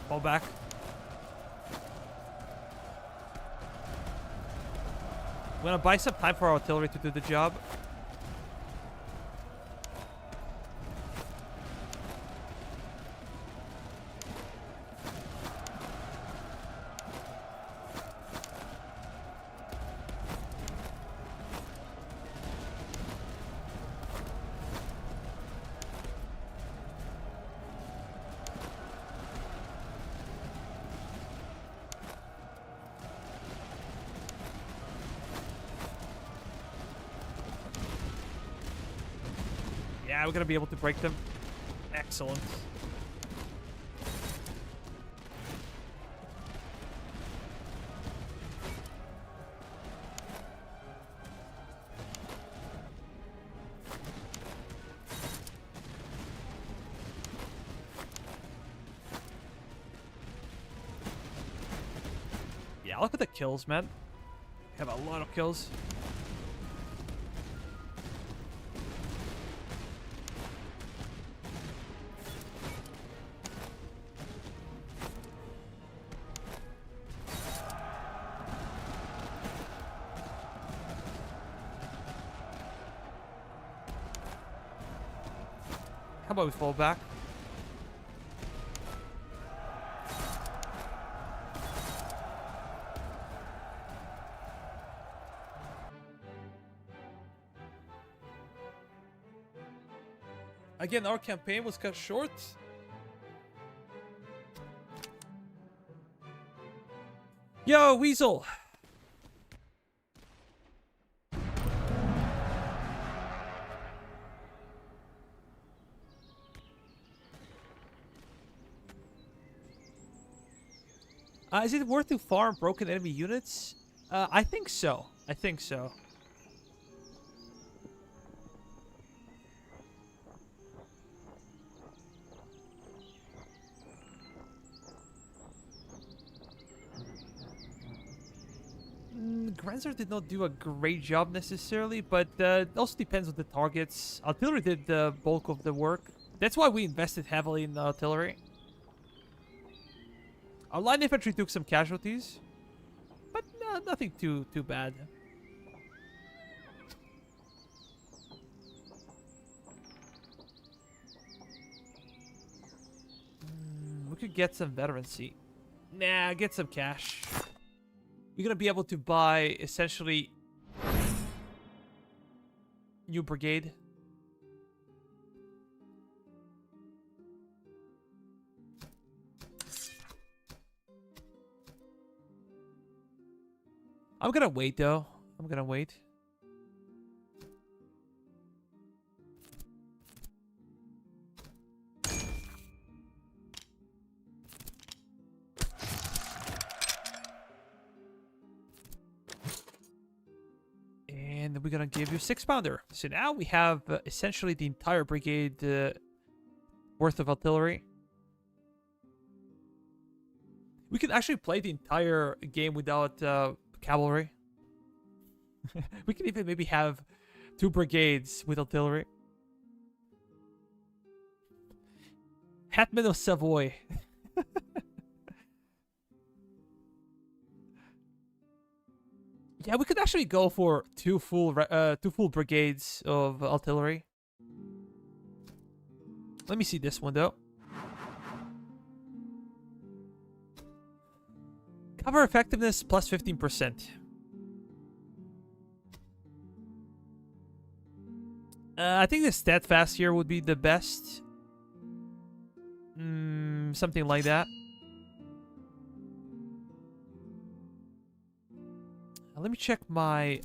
Fall back. I'm gonna buy some time for our artillery to do the job. Yeah, we're gonna be able to break them. Excellent. Yeah, look at the kills, man. We have a lot of kills. How about we fall back? Again, our campaign was cut short. Yo, Weasel! Is it worth to farm broken enemy units? I think so. I think so. Grenzer did not do a great job necessarily, but it also depends on the targets. Artillery did the bulk of the work. That's why we invested heavily in artillery. Our line infantry took some casualties, but nothing too bad. We could get some veterancy. Nah, get some cash. You're gonna be able to buy essentially new brigade. I'm gonna wait though. I'm gonna wait. And we're gonna give you 6-pounder. So now we have essentially the entire brigade worth of artillery. We can actually play the entire game without cavalry. We can even maybe have 2 brigades with artillery. Hetman of Savoy. Yeah, we could actually go for 2 full brigades of artillery. Let me see this one though. Cover effectiveness plus 15%. I think the steadfast here would be the best. Something like that. Let me check my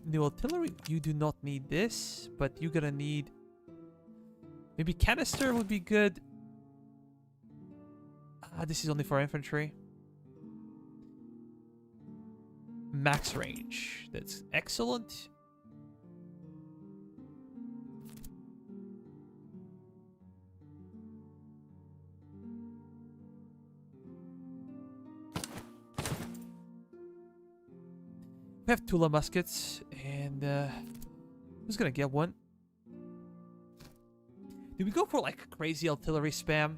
new artillery. You do not need this, but you're gonna need... Maybe canister would be good. This is only for infantry. Max range. That's excellent. We have Tula muskets, and who's gonna get one? Do we go for like crazy artillery spam?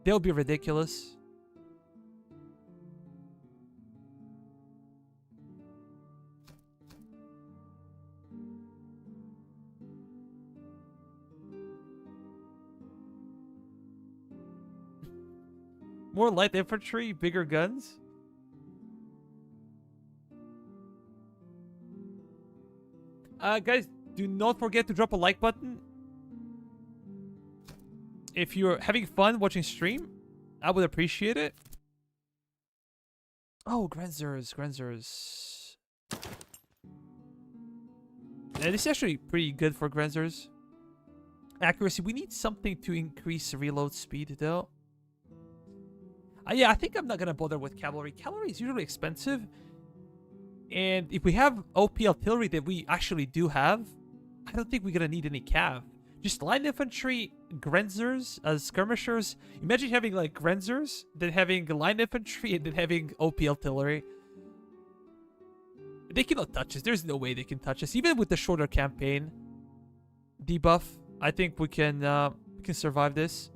That would be ridiculous. More light infantry, bigger guns. Guys, do not forget to drop a like button. If you're having fun watching stream, I would appreciate it. Oh, Grenzers. Yeah, this is actually pretty good for Grenzers. Accuracy, we need something to increase reload speed though. Yeah, I think I'm not gonna bother with cavalry. Cavalry is usually expensive. And if we have OP artillery that we actually do have, I don't think we're gonna need any cav. Just light infantry, Grenzers as skirmishers. Imagine having like Grenzers, then having line infantry, and then having OP artillery. They cannot touch us. There's no way they can touch us. Even with the shorter campaign debuff, I think we can survive this.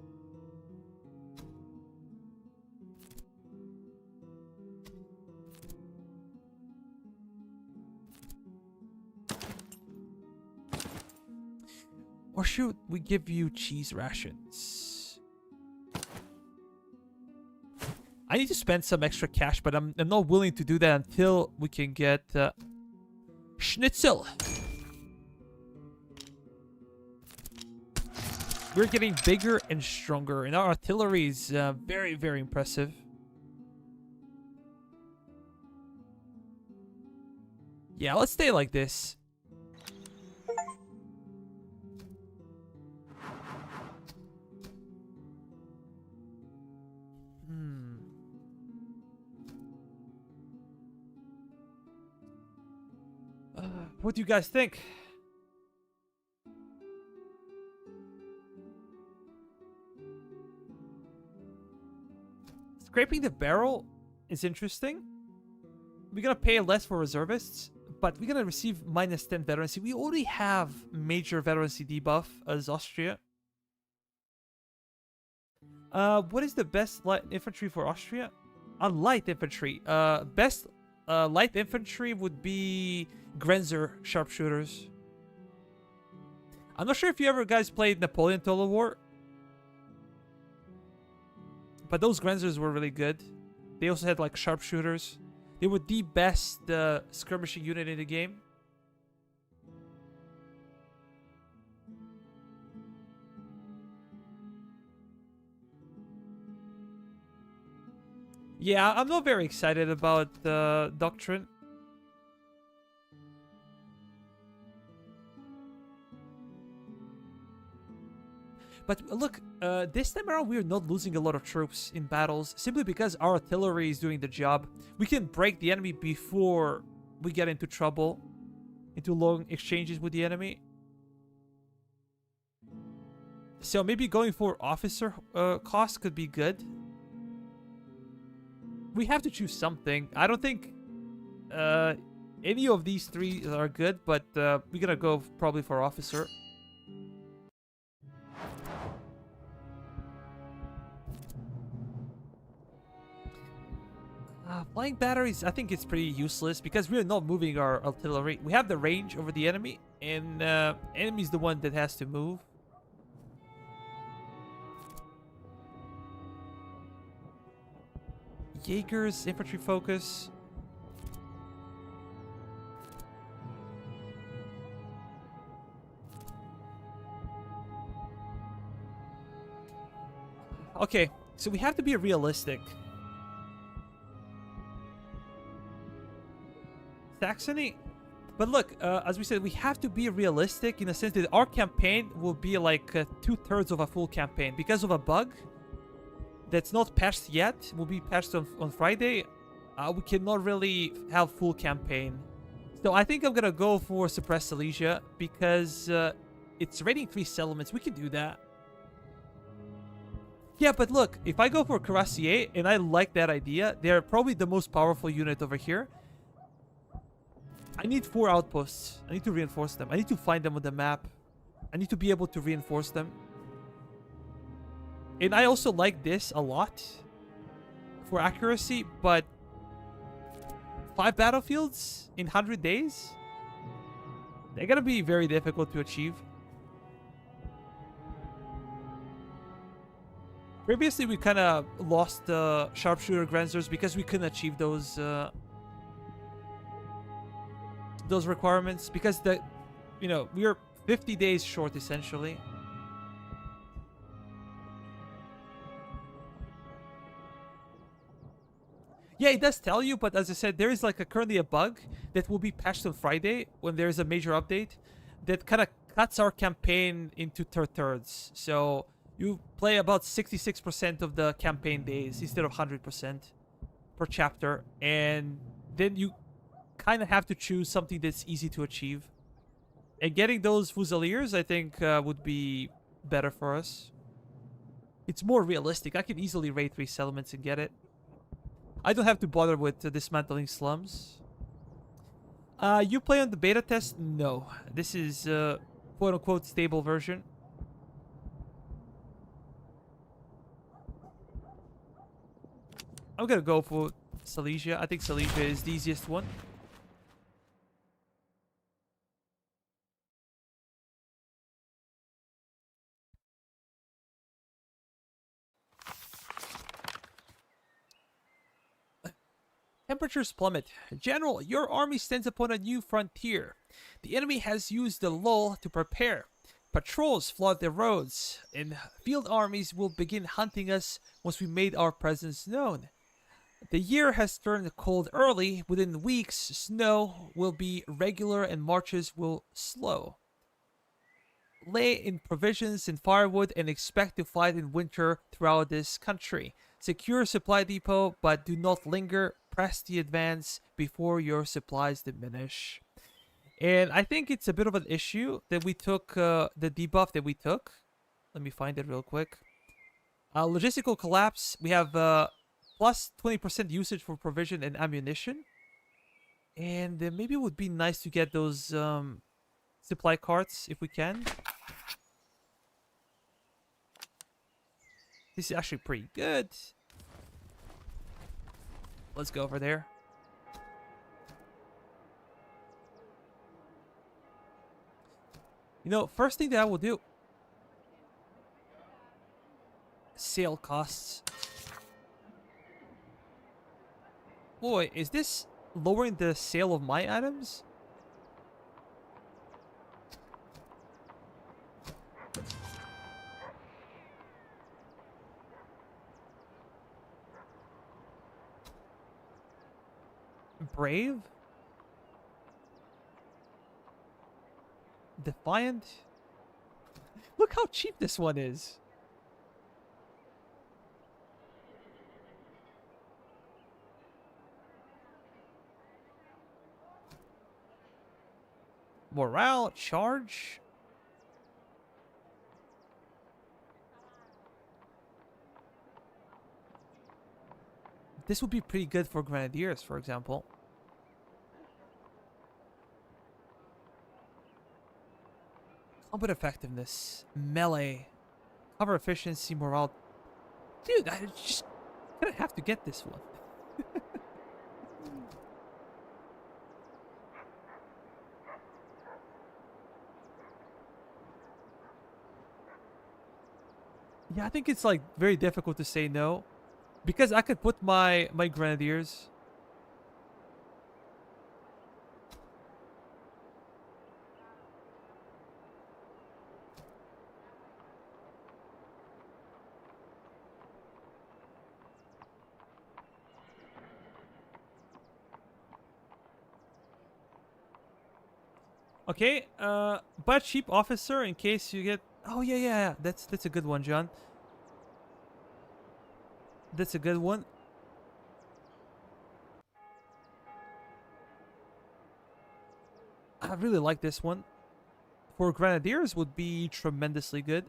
Or should we give you cheese rations? I need to spend some extra cash, but I'm not willing to do that until we can get schnitzel. We're getting bigger and stronger, and our artillery is very, very impressive. Yeah, let's stay like this. What do you guys think? Scraping the barrel is interesting. We're gonna pay less for reservists, but we're gonna receive -10 veterancy. We already have major veterancy debuff as Austria. What is the best light infantry for Austria? Light infantry. Best light infantry would be Grenzer sharpshooters. I'm not sure if you ever guys played Napoleon Total War, but those Grenzers were really good. They also had like sharpshooters. They were the best skirmishing unit in the game. Yeah, I'm not very excited about the Doctrine. But look, this time around we're not losing a lot of troops in battles, simply because our artillery is doing the job. We can break the enemy before we get into trouble, into long exchanges with the enemy. So maybe going for officer cost could be good. We have to choose something. I don't think any of these three are good, but we're gonna go probably for officer. Flying batteries, I think it's pretty useless because we're not moving our artillery. We have the range over the enemy, and enemy's the one that has to move. Jaegers, infantry focus. Okay, so we have to be realistic. Saxony? But look, as we said, we have to be realistic in the sense that our campaign will be like 2/3 of a full campaign. Because of a bug that's not patched yet, will be patched on Friday, we cannot really have full campaign. So I think I'm gonna go for Suppress Silesia because it's raiding 3 settlements. We can do that. Yeah, but look, if I go for Cuirassier, and I like that idea, they're probably the most powerful unit over here. I need 4 outposts. I need to reinforce them. I need to find them on the map. I need to be able to reinforce them. And I also like this a lot for accuracy, but 5 battlefields in 100 days? They're gonna be very difficult to achieve. Previously, we kind of lost the sharpshooter Grenzers because we couldn't achieve those requirements, because we are 50 days short essentially. Yeah, it does tell you, but as I said, there is like currently a bug that will be patched on Friday when there is a major update that kind of cuts our campaign into thirds. So you play about 66% of the campaign days instead of 100% per chapter, and then you kind of have to choose something that's easy to achieve. And getting those Fusiliers, I think, would be better for us. It's more realistic. I can easily raid 3 settlements and get it. I don't have to bother with dismantling slums. You play on the beta test? No. This is quote-unquote stable version. I'm gonna go for Silesia. I think Silesia is the easiest one. Temperatures plummet. General, your army stands upon a new frontier. The enemy has used the lull to prepare. Patrols flood the roads, and field armies will begin hunting us once we made our presence known. The year has turned cold early. Within weeks, snow will be regular and marches will slow. Lay in provisions and firewood and expect to fight in winter throughout this country. Secure supply depot, but do not linger. Press the advance before your supplies diminish. And I think it's a bit of an issue that we took, the debuff that we took. Let me find it real quick. Logistical collapse. We have plus 20% usage for provision and ammunition. And maybe it would be nice to get those supply carts if we can. This is actually pretty good. Let's go over there. You know, first thing that I will do. Sale costs. Boy, is this lowering the sale of my items? Brave? Defiant? Look how cheap this one is. Morale, charge. This would be pretty good for grenadiers, for example. Combat effectiveness, melee, cover efficiency, morale. Dude, I just gonna have to get this one. Yeah, I think it's like very difficult to say no, because I could put my grenadiers. Okay, buy cheap officer in case you get. Oh yeah. That's a good one, John. That's a good one. I really like this one. For grenadiers would be tremendously good.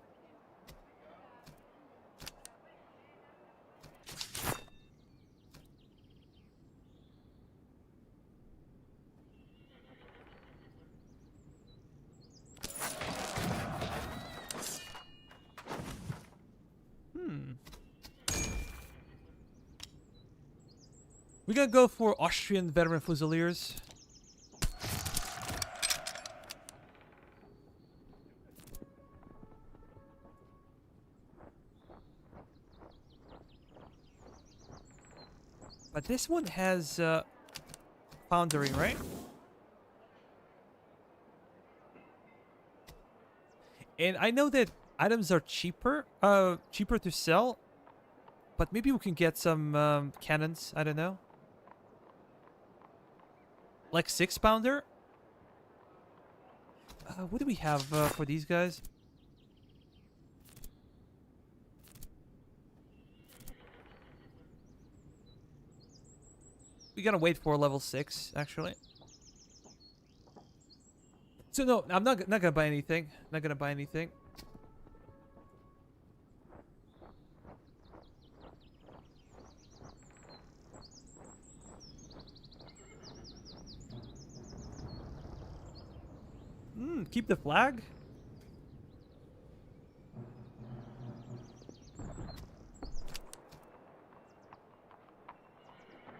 We're gonna go for Austrian veteran fusiliers. But this one has foundering, right? And I know that items are cheaper to sell, but maybe we can get some cannons. I don't know. Like 6-pounder? What do we have for these guys? We gotta wait for level 6, actually. So no, I'm not gonna buy anything. Not gonna buy anything. Keep the flag?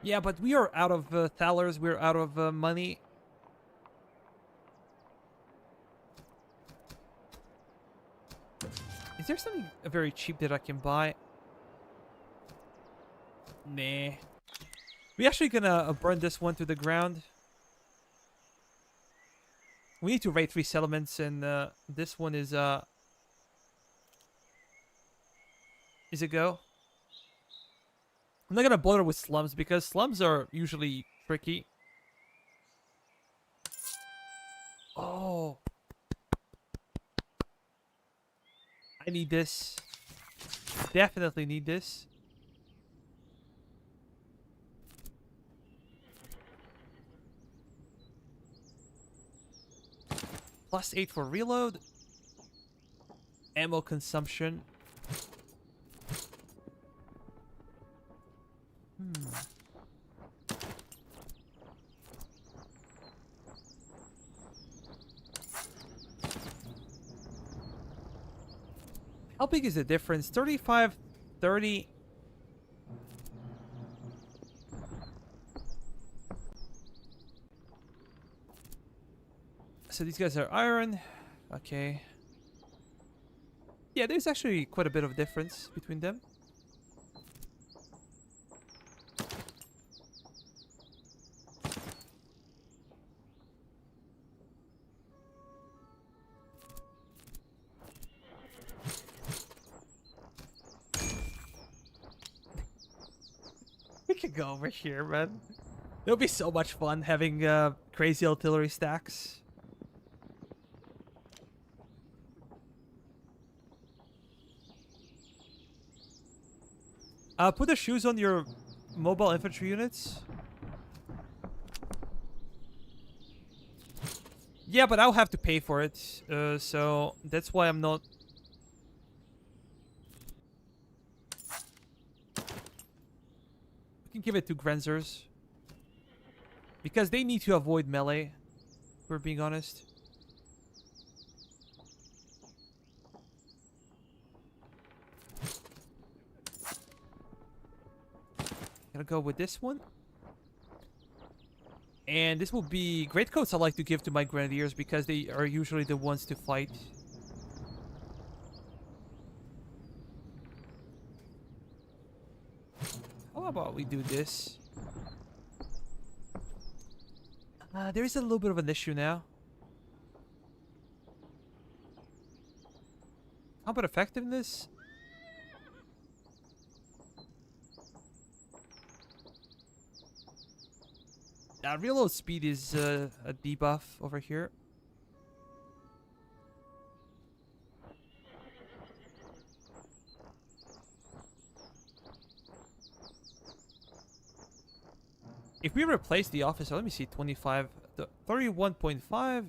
Yeah, but we are out of thalers. We're out of money. Is there something very cheap that I can buy? Nah. We actually gonna burn this one to the ground. We need to raid 3 settlements, and this one is a go. I'm not gonna bother with slums because slums are usually tricky. Oh, I need this. Definitely need this. +8 for reload. Ammo consumption. How big is the difference? 35, 30. So these guys are iron. Okay. Yeah, there's actually quite a bit of difference between them. We could go over here, man. It'll be so much fun having crazy artillery stacks. Put the shoes on your mobile infantry units. Yeah, but I'll have to pay for it. So that's why I'm not... We can give it to Grenzers. Because they need to avoid melee, if we're being honest. Gonna go with this one. And this will be greatcoats I like to give to my grenadiers because they are usually the ones to fight. How about we do this? There is a little bit of an issue now. How about effectiveness? Reload speed is a debuff over here. If we replace the officer, let me see, 25, 31.5.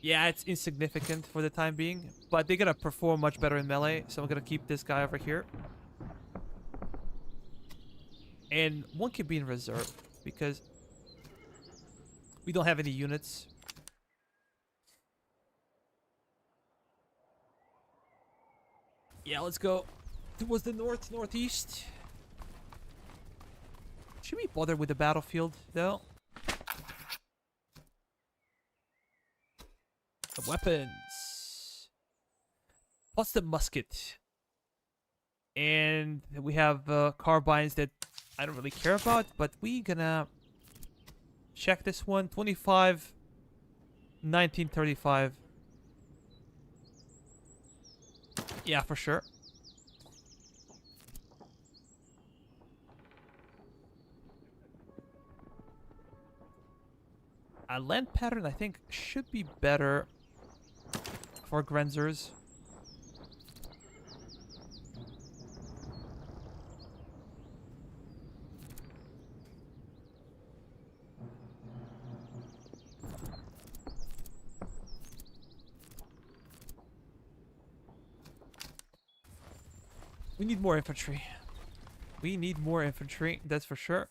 Yeah, it's insignificant for the time being, but they're gonna perform much better in melee, so I'm gonna keep this guy over here. And one can be in reserve, because we don't have any units. Yeah, let's go towards the northeast. Should we bother with the battlefield, though? The weapons. Plus the musket. And we have carbines that I don't really care about, but we gonna check this one. 25, 1935. Yeah, for sure. A land pattern, I think, should be better for Grenzers. We need more infantry. We need more infantry, that's for sure.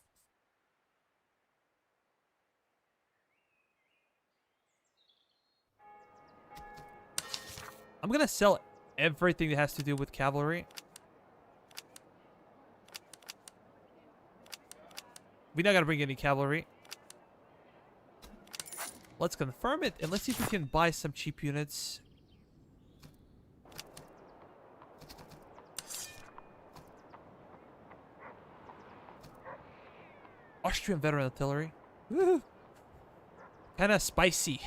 I'm gonna sell everything that has to do with cavalry. We're not gonna bring any cavalry. Let's confirm it, and let's see if we can buy some cheap units. Austrian veteran artillery. Kind of spicy.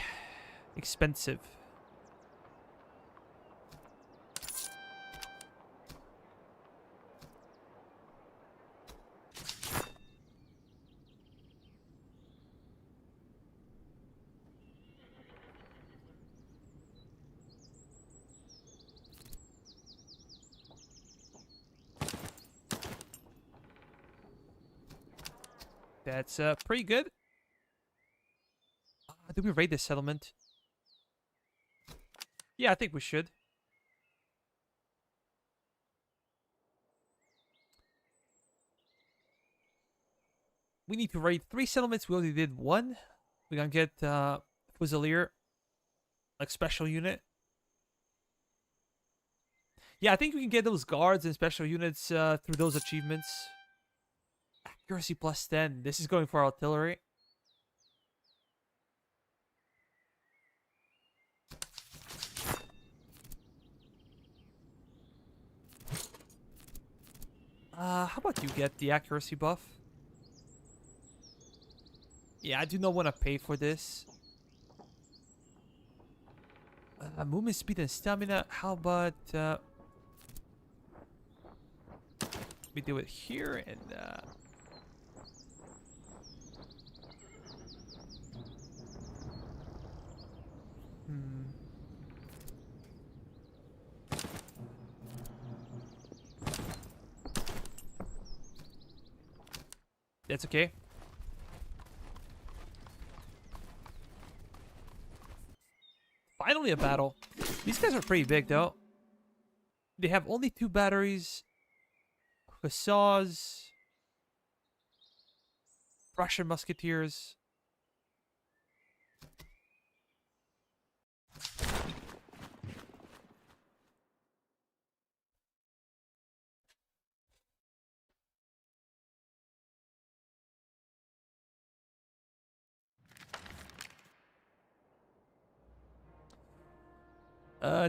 Expensive. That's pretty good. Did we raid this settlement? Yeah, I think we should. We need to raid 3 settlements. We only did 1. We're gonna get Fusilier, like special unit. Yeah, I think we can get those guards and special units through those achievements. Accuracy plus 10. This is going for artillery. How about you get the accuracy buff? Yeah, I do not want to pay for this. Movement speed and stamina. How about we do it here and That's okay. Finally a battle. These guys are pretty big though. They have only 2 batteries. Hussars. Prussian musketeers.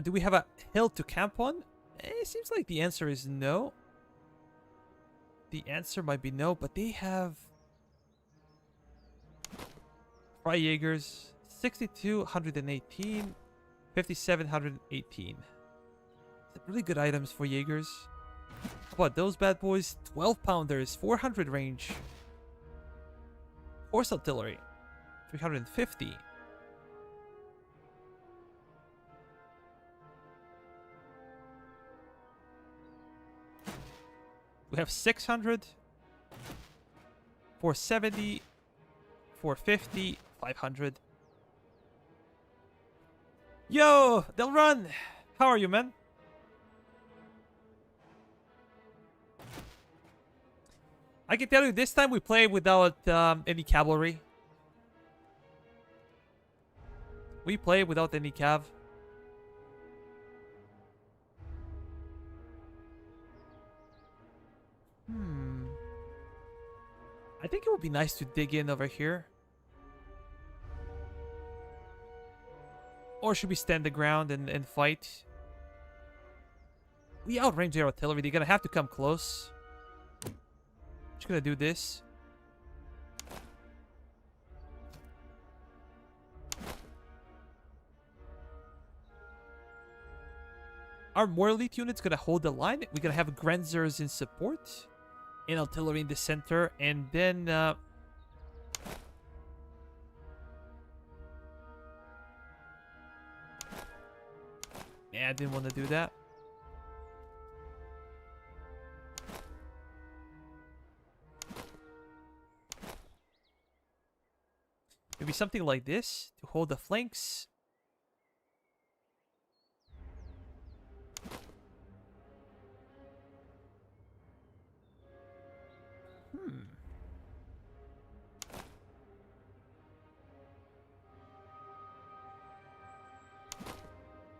Do we have a hill to camp on? It seems like the answer is no. The answer might be no, but they have Freijägers, 6,218, 5,718. Really good items for Jaegers. How about those bad boys? 12 pounders, 400 range. Horse artillery, 350. We have 600, 470, 450, 500. Yo, they'll run. How are you, man? I can tell you this time we play without any cavalry. We play without any cav. I think it would be nice to dig in over here. Or should we stand the ground and fight? We outrange their artillery. They're gonna have to come close. Just gonna do this. Our more elite unit's gonna hold the line. We're gonna have Grenzers in support. And artillery in the center, and then yeah, I didn't want to do that. Maybe something like this to hold the flanks.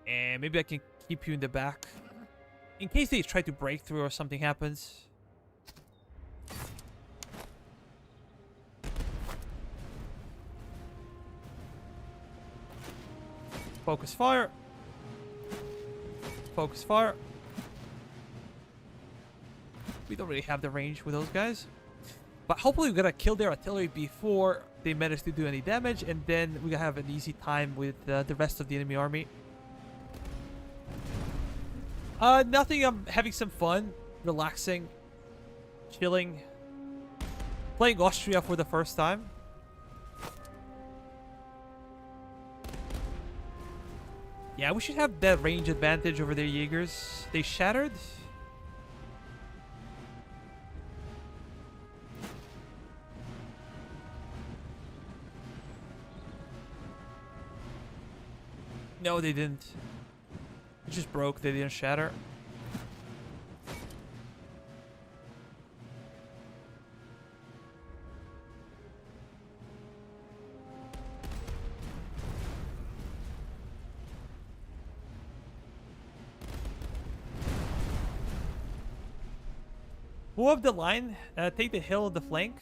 And maybe I can keep you in the back. In case they try to break through or something happens. Focus fire. Focus fire. We don't really have the range with those guys. But hopefully we're gonna kill their artillery before they manage to do any damage. And then we're gonna have an easy time with the rest of the enemy army. Nothing. I'm having some fun. Relaxing. Chilling. Playing Austria for the first time. Yeah, we should have that range advantage over their Jaegers. They shattered. No, they didn't. It just broke. They didn't shatter. Move up the line. Take the hill on the flank.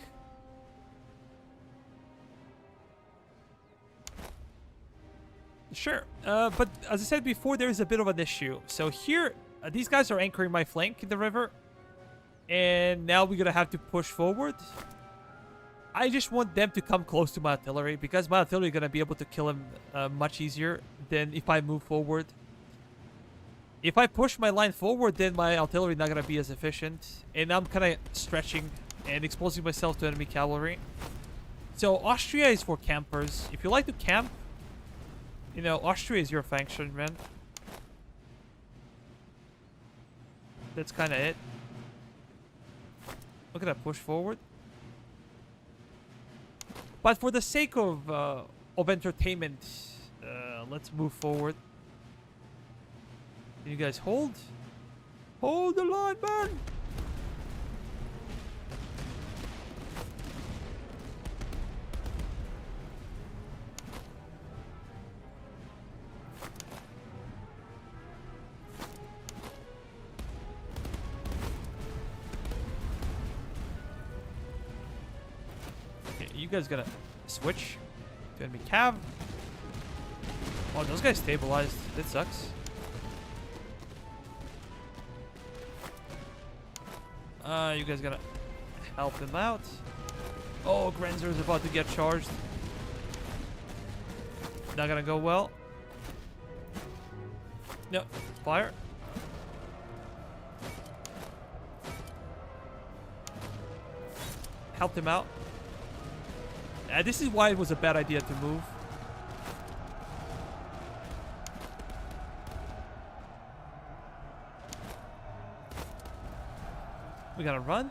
Sure. But as I said before, there is a bit of an issue. So here, these guys are anchoring my flank in the river. And now we're going to have to push forward. I just want them to come close to my artillery, because my artillery is going to be able to kill him much easier than if I move forward. If I push my line forward, then my artillery is not going to be as efficient. And I'm kind of stretching and exposing myself to enemy cavalry. So Austria is for campers. If you like to camp, you know, Austria is your function, man. That's kind of it. Look at that, push forward. But for the sake of entertainment, let's move forward. Can you guys hold? Hold the line, man! Okay, you guys gotta switch to enemy cav. Oh, those guys stabilized. That sucks. You guys gotta help them out. Oh, Grenzer is about to get charged. Not gonna go well. No, fire. Helped him out. This is why it was a bad idea to move. We gotta run.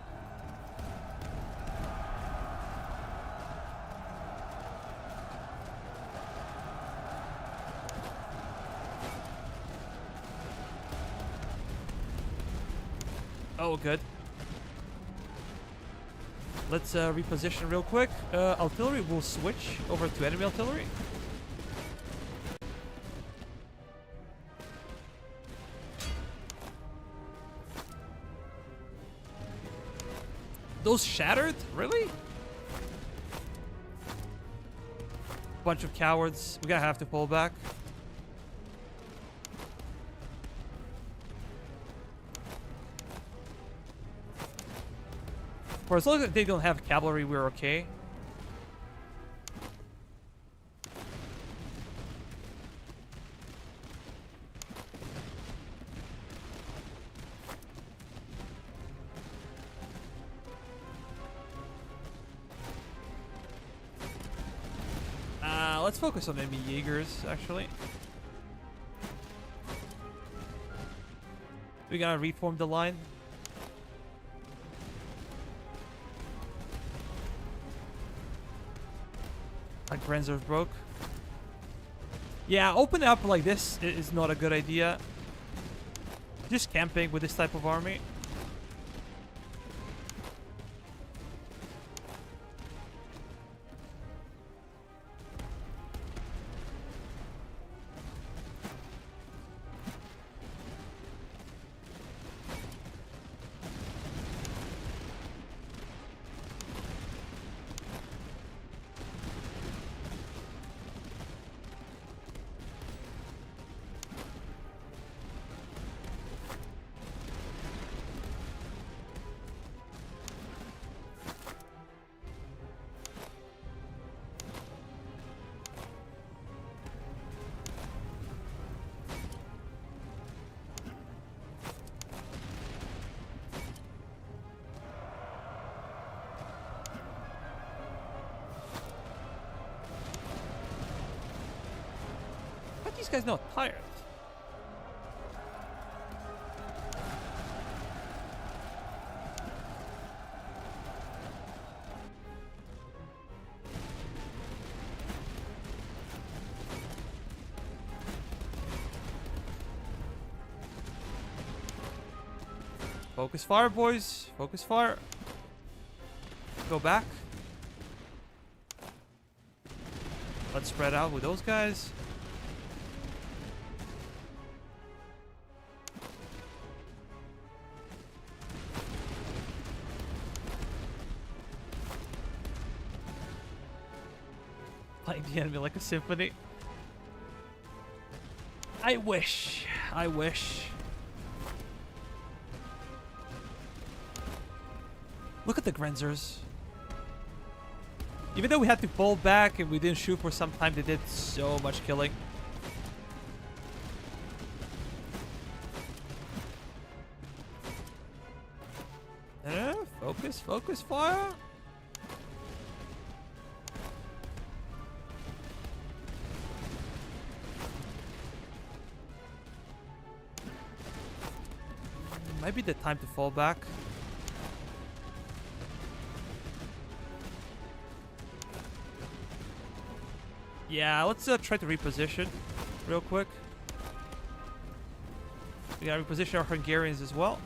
Oh, good. Let's reposition real quick. Artillery will switch over to enemy artillery. Those shattered? Really? Bunch of cowards. We're gonna have to pull back. For as long as they don't have cavalry, we're okay. Let's focus on enemy Jaegers, actually. We gotta reform the line. Like Grenzer's broke. Yeah, open up like this is not a good idea. Just camping with this type of army. this guy's not tired. Focus fire, boys. Focus fire. Go back. Let's spread out with those guys. Playing the enemy like a symphony. I wish. I wish. Look at the Grenzers. Even though we had to fall back and we didn't shoot for some time, they did so much killing. Focus, focus, fire. Might be the time to fall back. Yeah, let's try to reposition real quick. We gotta reposition our Hungarians as well.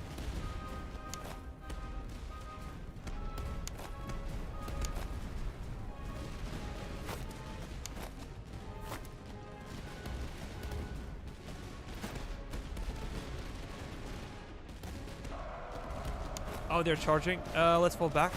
Oh, they're charging. Let's fall back.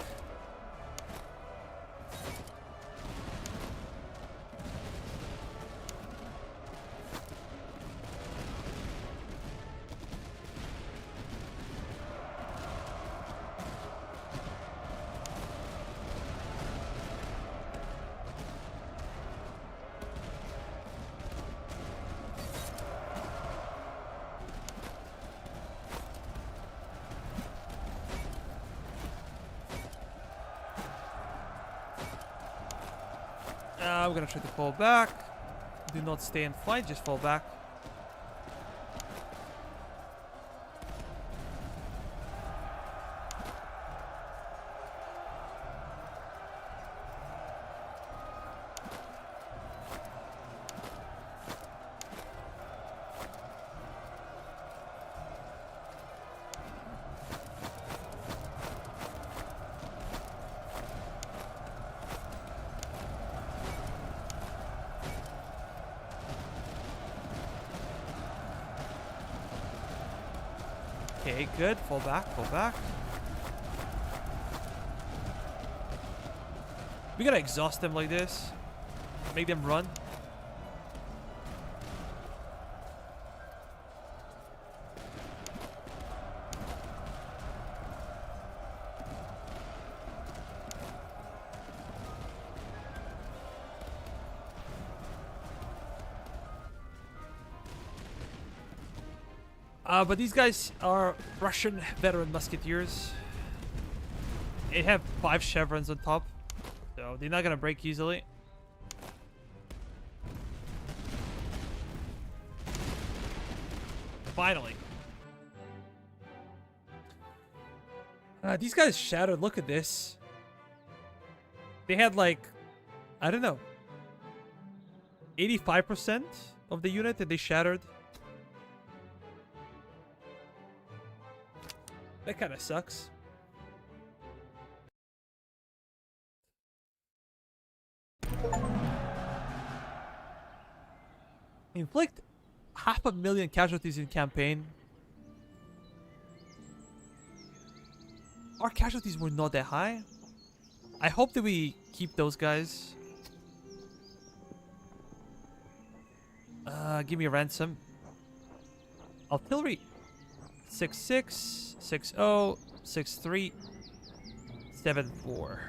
We're gonna try to fall back. Do not stay and fight, just fall back. Okay, good. Fall back, fall back. We gotta exhaust them like this. Make them run. But these guys are Russian veteran musketeers. They have 5 chevrons on top, so they're not gonna break easily. Finally. These guys shattered. Look at this. They had like, I don't know, 85% of the unit that they shattered. That kind of sucks. Inflict 500,000 casualties in campaign. Our casualties were not that high. I hope that we keep those guys. Give me a ransom. Artillery. 6-6, 6-0, 6-3, 7-4.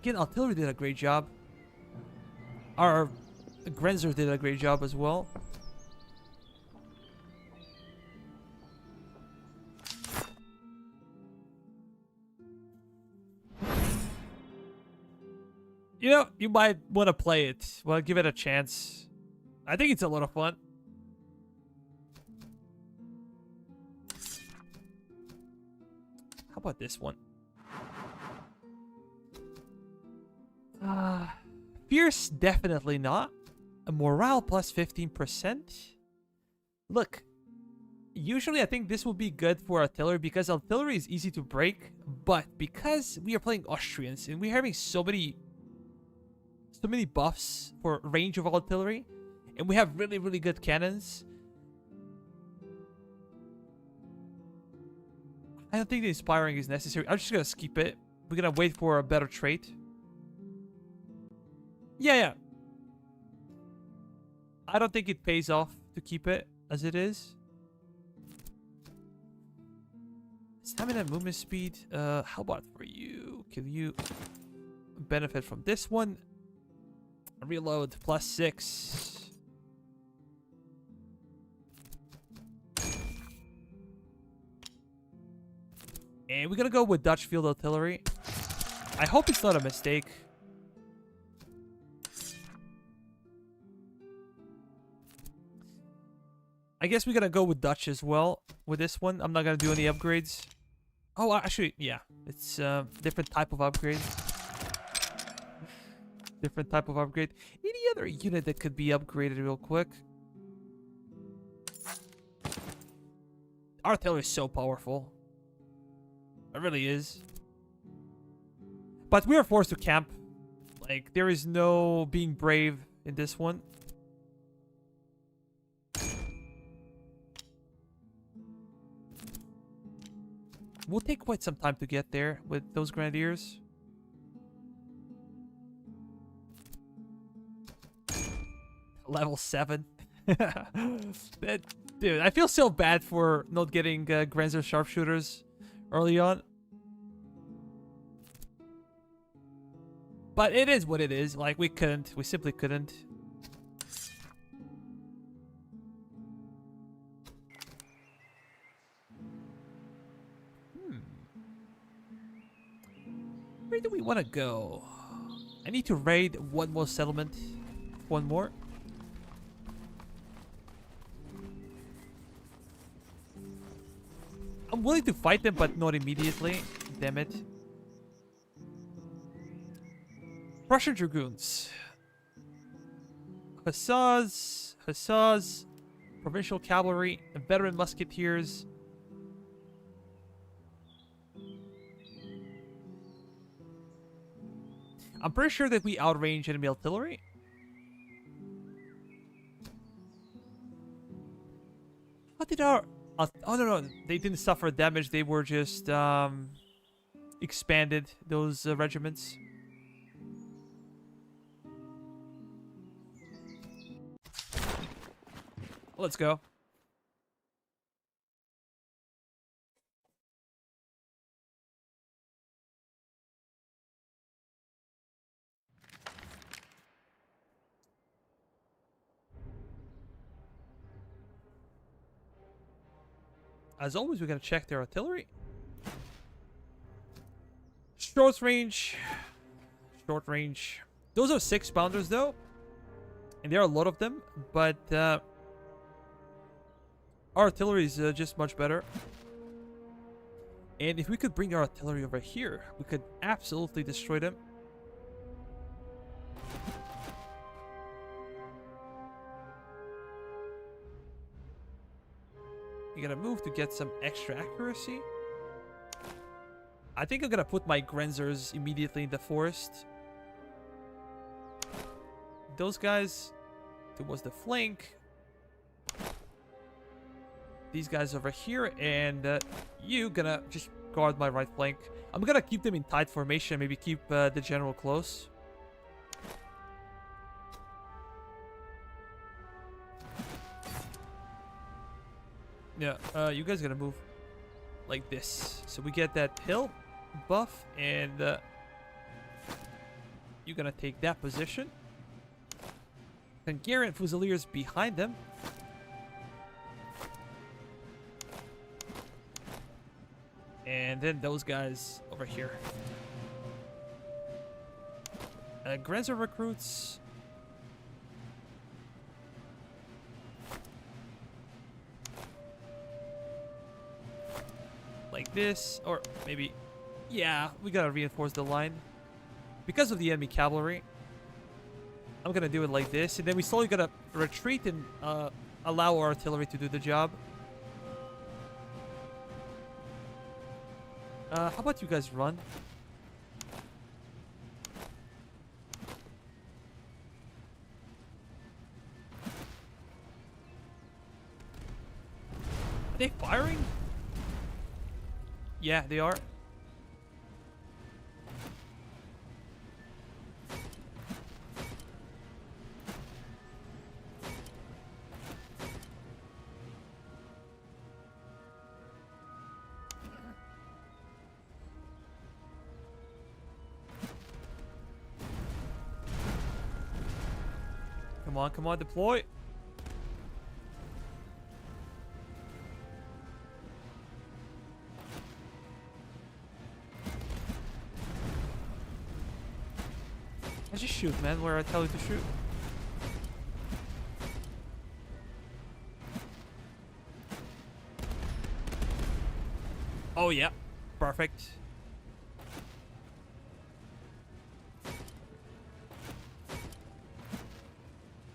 Again, artillery did a great job. Our Grenzer did a great job as well. You know, you might want to play it. Well, give it a chance. I think it's a lot of fun. How about this one? Fierce, definitely not. A morale plus 15%. Look, usually I think this will be good for artillery because artillery is easy to break, but because we are playing Austrians and we're having so many buffs for range of artillery, and we have really, really good cannons, I don't think the inspiring is necessary. I'm just gonna skip it. We're gonna wait for a better trait. Yeah. I don't think it pays off to keep it as it is. Stamina and movement speed. How about for you? Can you benefit from this one? Reload plus 6. And we're gonna go with Dutch field artillery. I hope it's not a mistake. I guess we're gonna go with Dutch as well with this one. I'm not gonna do any upgrades. Oh, actually, yeah. It's a different type of upgrade. Different type of upgrade. Any other unit that could be upgraded real quick? Artillery is so powerful. It really is. But we are forced to camp. Like, there is no being brave in this one. We'll take quite some time to get there with those grenadiers. Level 7. Dude, I feel so bad for not getting Grenzer sharpshooters early on. But it is what it is. Like, we simply couldn't. Where do we want to go? I need to raid one more settlement. One more. I'm willing to fight them, but not immediately. Damn it. Prussian Dragoons. Hussars. Provincial Cavalry. Veteran Musketeers. I'm pretty sure that we outrange enemy artillery. What did our... Oh, no. They didn't suffer damage. They were just expanded, those regiments. Let's go. As always, we're going to check their artillery. Short range. Those are 6-pounders, though. And there are a lot of them. But our artillery is just much better. And if we could bring our artillery over here, we could absolutely destroy them. You gotta move to get some extra accuracy. I think I'm gonna put my Grenzers immediately in the forest. Those guys towards the flank. These guys over here, and you gonna just guard my right flank. I'm gonna keep them in tight formation, maybe keep the general close. Yeah, you guys gotta move like this. So we get that hill buff, and you're gonna take that position. Hungarian Fusiliers behind them. And then those guys over here. Grenzer recruits. Like this, or maybe, yeah, we gotta reinforce the line because of the enemy cavalry. I'm gonna do it like this, and then we slowly gotta retreat and allow our artillery to do the job. How about you guys run? Are they firing? Yeah, they are. Come on, deploy. I just shoot, man, where I tell you to shoot. Oh, yeah. Perfect.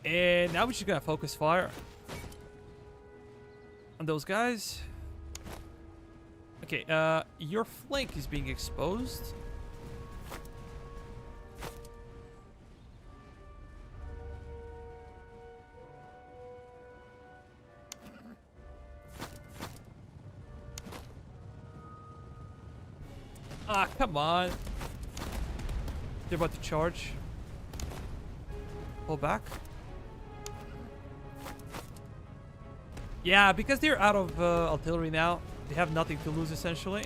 And now we're just gonna focus fire on those guys. Okay, your flank is being exposed. Ah, come on. They're about to charge. Pull back. Yeah, because they're out of artillery now, they have nothing to lose essentially.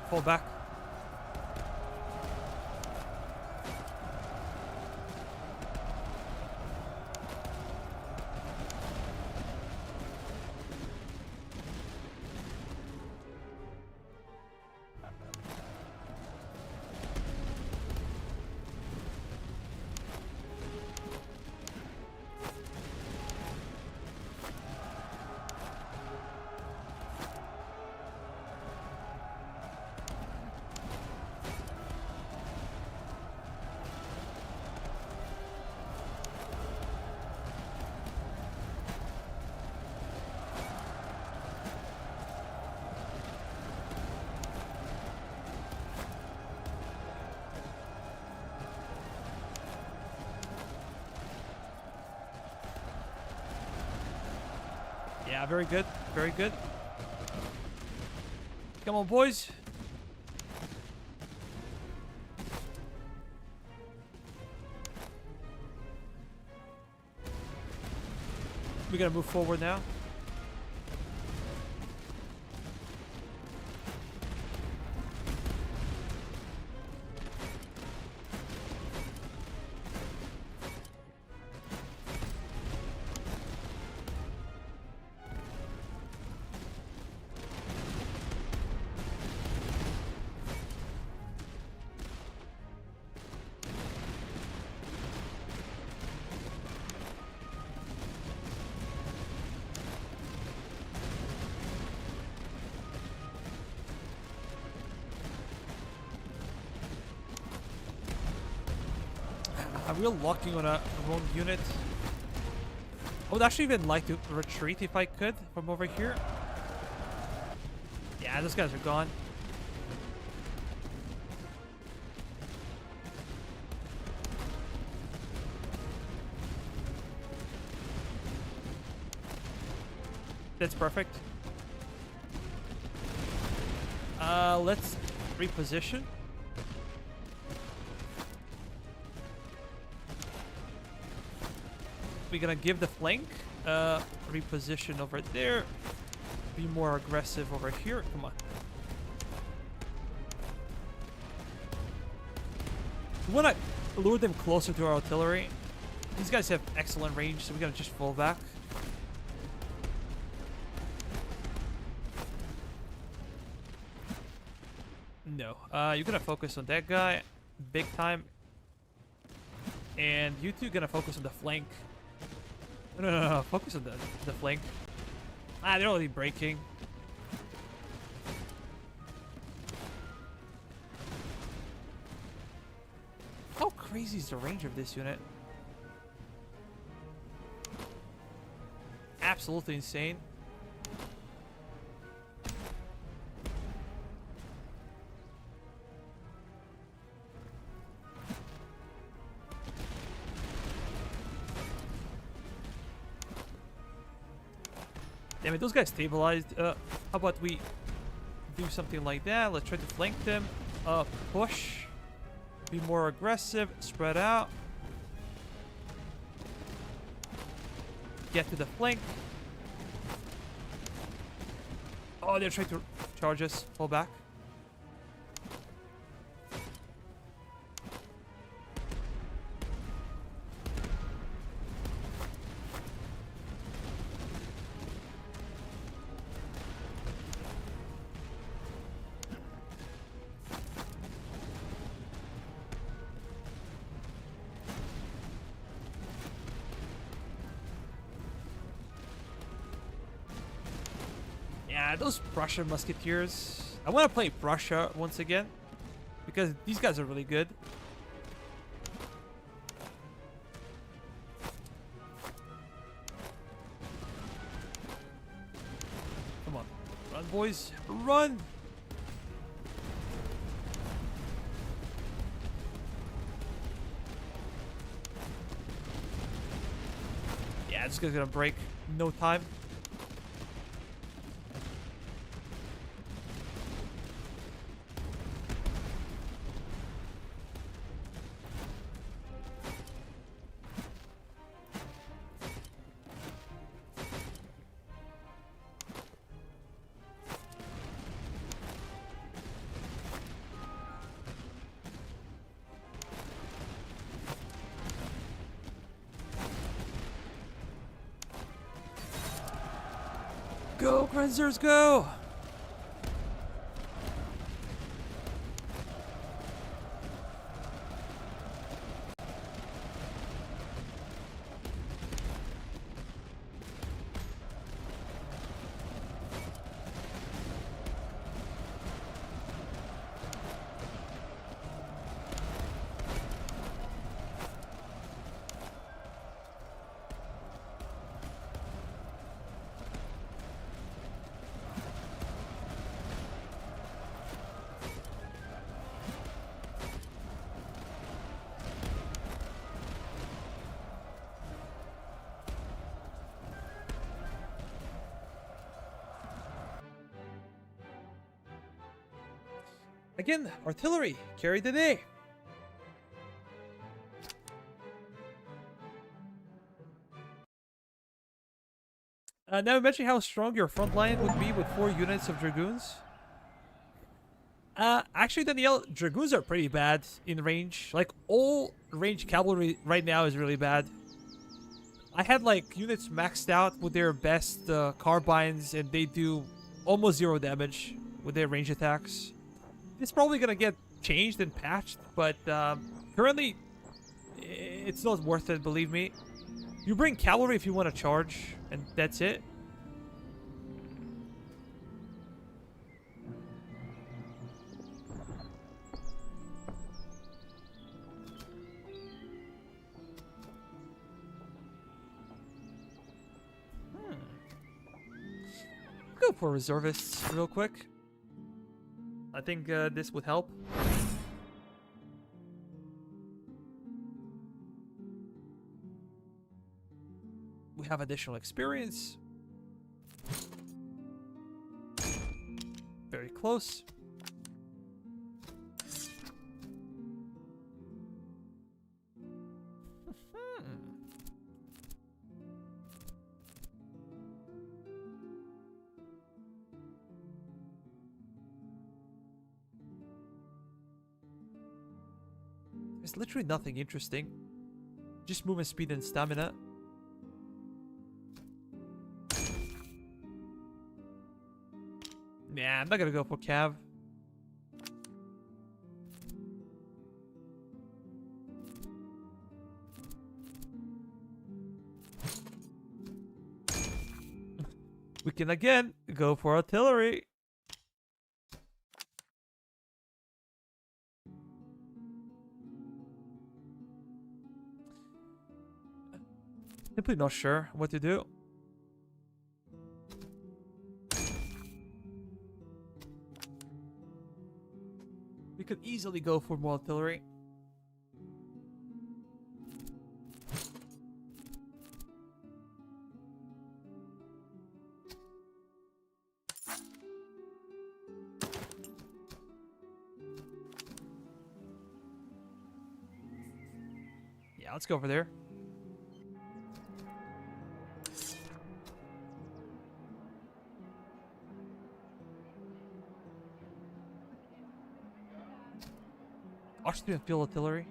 Fall back. Yeah, very good. Very good. Come on, boys. We gotta move forward now. Are we locking on a wrong unit? I would actually even like to retreat if I could from over here. Yeah, those guys are gone. that's perfect. Let's reposition. We're gonna give the flank. Reposition over there. Be more aggressive over here. Come on. We wanna lure them closer to our artillery. These guys have excellent range, so we gotta just fall back. No. You're gonna focus on that guy big time. And you two gonna focus on the flank. No. Focus on the flank. Ah, they're already breaking. How crazy is the range of this unit? Absolutely insane. Damn it, those guys stabilized. How about we do something like that? Let's try to flank them. Push. Be more aggressive. Spread out. Get to the flank. Oh, they're trying to charge us. Fall back. Yeah, those Prussian musketeers. I want to play Prussia once again because these guys are really good. Come on. Run, boys. Run! Yeah, this guy's gonna break. No time. Go, Grenzers, go! Again, artillery carried the day. Now imagine how strong your front line would be with 4 units of dragoons. Actually, Danielle, dragoons are pretty bad in range. Like, all range cavalry right now is really bad. I had, like, units maxed out with their best carbines, and they do almost 0 damage with their range attacks. It's probably gonna get changed and patched, but currently, it's not worth it, believe me. You bring cavalry if you want to charge, and that's it. Go for reservists real quick. I think this would help. We have additional experience. close. There's literally nothing interesting. Just movement speed and stamina. Nah, I'm not gonna go for Cav. We can again go for artillery. Simply not sure what to do. We could easily go for more artillery. Yeah, let's go over there. Austrian field artillery.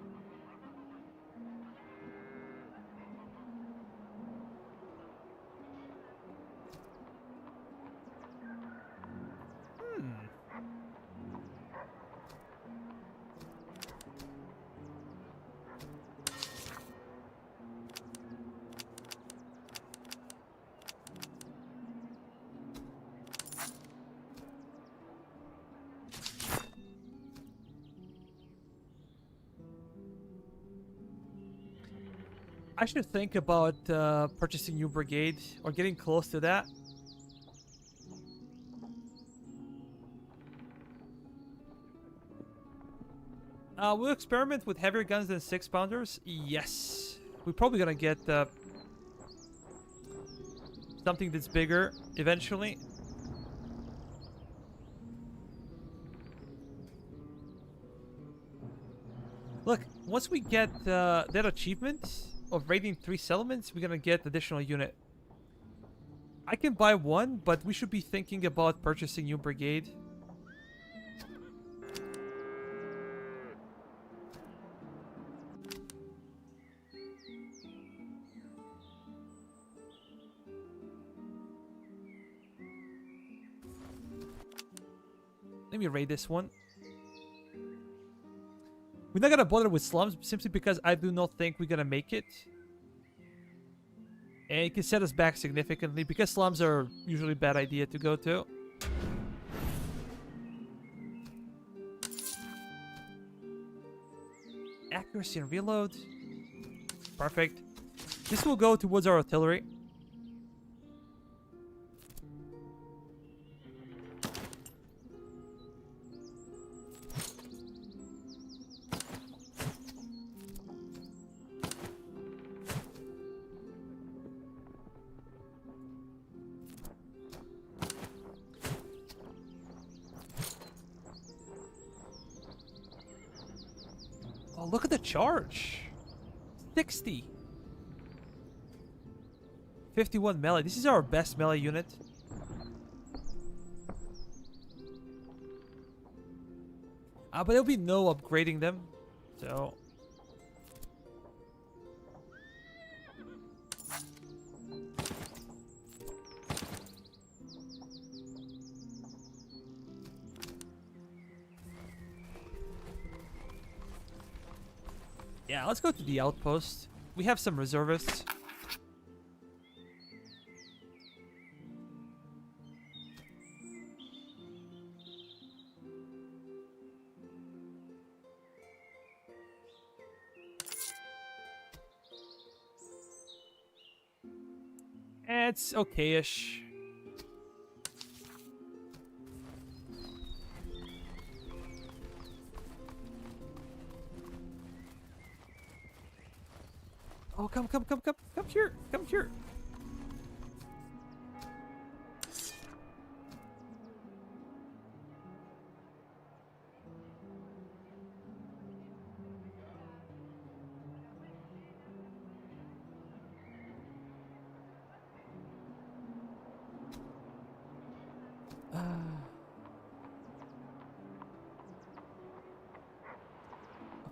I should think about purchasing new brigade or getting close to that. We'll experiment with heavier guns than 6-pounders. Yes. We're probably gonna get something that's bigger eventually. Look, once we get that achievement of raiding 3 settlements, we're gonna get additional unit. I can buy one, but we should be thinking about purchasing new brigade. Let me raid this one. We're not gonna bother with slums simply because I do not think we're gonna make it. And it can set us back significantly because slums are usually a bad idea to go to. Accuracy and reload. Perfect. This will go towards our artillery. Oh, look at the charge. 60. 51 melee. This is our best melee unit. But there'll be no upgrading them. So... yeah, let's go to the outpost. We have some reservists. It's okay-ish. Oh, come here, come here.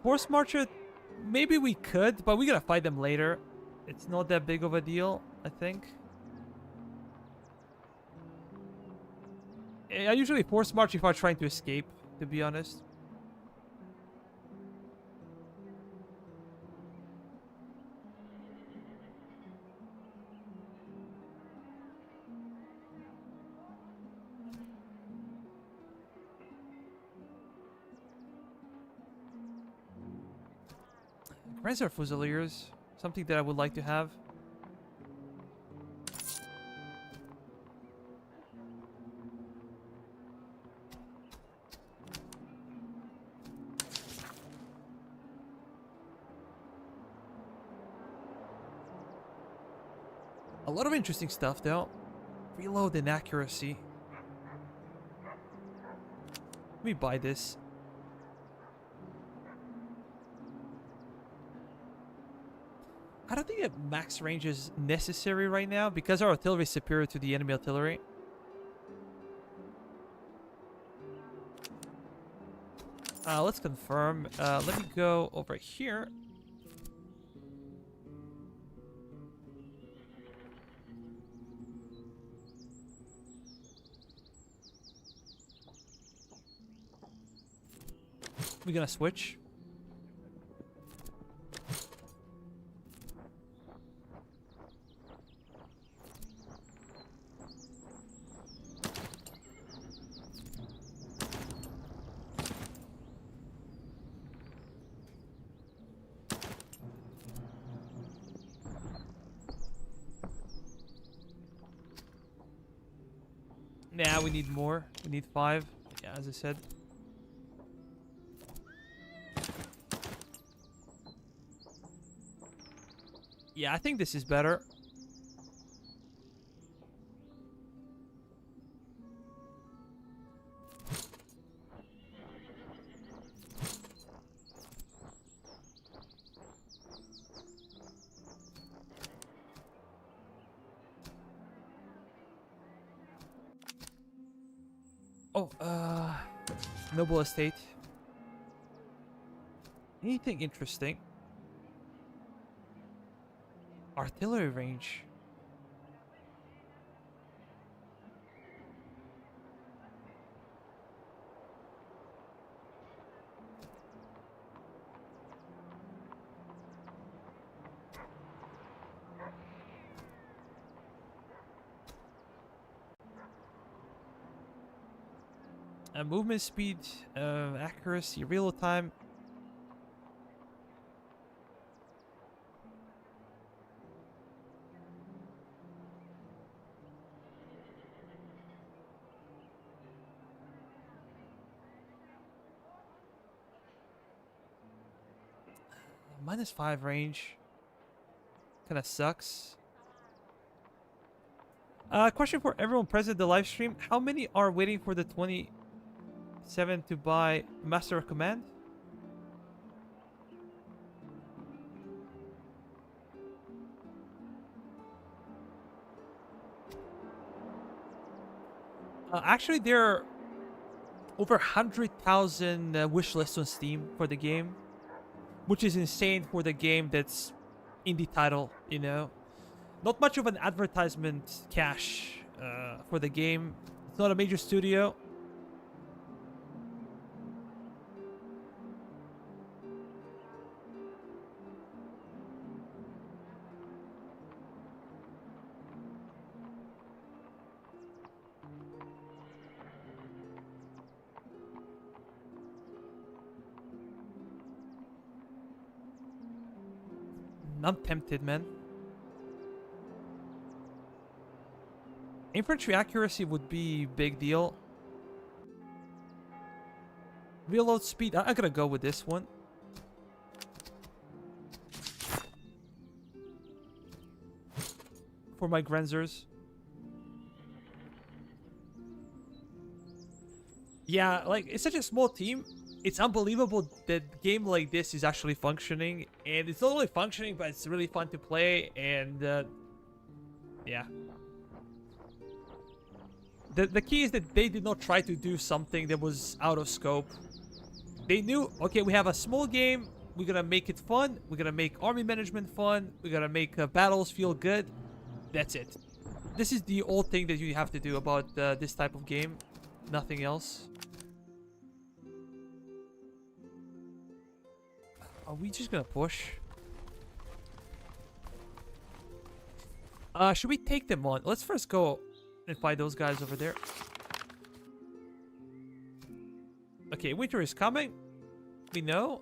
Horse Marcher, maybe we could, but we gotta fight them later. It's not that big of a deal, I think. I usually force march if I'm trying to escape, to be honest. Grenzer Fusiliers, something that I would like to have. A lot of interesting stuff though. Reload and accuracy. Let me buy this. I don't think that max range is necessary right now because our artillery is superior to the enemy artillery. Let's confirm. Let me go over here. We're gonna switch. Nah, we need more. We need 5. Yeah, as I said. Yeah, I think this is better. Oh, noble estate. Anything interesting? Artillery range. Movement speed, accuracy, real time. -5 range. Kind of sucks. Question for everyone present at the live stream. How many are waiting for the 27 to buy Master of Command? Actually, there are over 100,000 wish lists on Steam for the game. Which is insane for the game that's indie title, you know. Not much of an advertisement cash for the game. It's not a major studio. I'm tempted, man. Infantry accuracy would be big deal. Reload speed. I'm gonna go with this one. For my Grenzers. Yeah, like, it's such a small team. It's unbelievable that a game like this is actually functioning. And it's not only functioning, but it's really fun to play. And, yeah. The key is that they did not try to do something that was out of scope. They knew, okay, we have a small game. We're gonna make it fun. We're gonna make army management fun. We're gonna make battles feel good. That's it. This is the old thing that you have to do about this type of game. Nothing else. Are we just gonna push? Should we take them on? Let's first go and fight those guys over there. Okay, winter is coming. We know.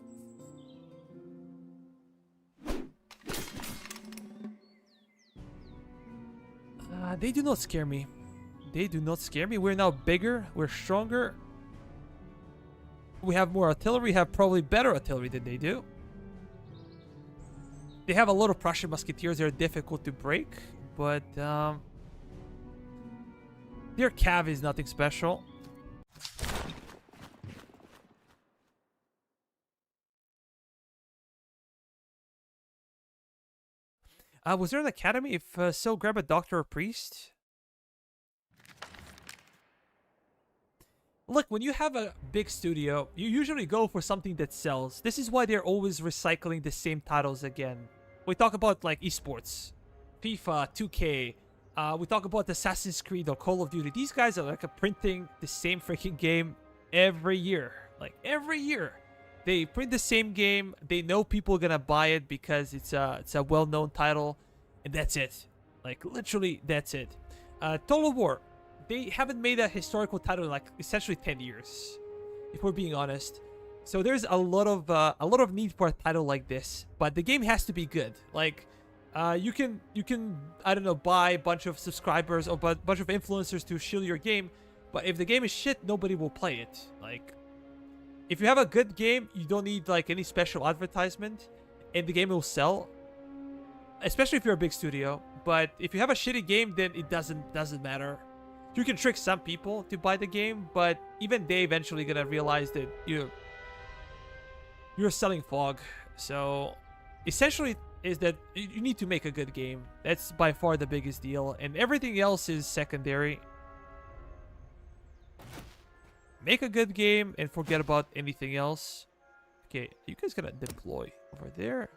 They do not scare me. They do not scare me. We're now bigger. We're stronger. We have more artillery. We have probably better artillery than they do. They have a lot of Prussian musketeers. They're difficult to break. But their cav is nothing special. Was there an academy? If so, grab a doctor or priest. Look, when you have a big studio, you usually go for something that sells. This is why they're always recycling the same titles again. We talk about like esports, FIFA, 2K. We talk about Assassin's Creed or Call of Duty. These guys are like printing the same freaking game every year. Like every year. They print the same game. They know people are gonna buy it because it's a well-known title, and that's it. Like literally, that's it. Total War. They haven't made a historical title in like essentially 10 years, if we're being honest. So there's a lot of need for a title like this, but the game has to be good. Like, you can I don't know, buy a bunch of subscribers or a bunch of influencers to shield your game, but if the game is shit, nobody will play it. Like. If you have a good game, you don't need like any special advertisement, and the game will sell. Especially if you're a big studio. But if you have a shitty game, then it doesn't matter. You can trick some people to buy the game, but even they eventually gonna realize that you're selling fog. So essentially is that you need to make a good game. That's by far the biggest deal, and everything else is secondary. Make a good game and forget about anything else. Okay, you guys gonna deploy over there.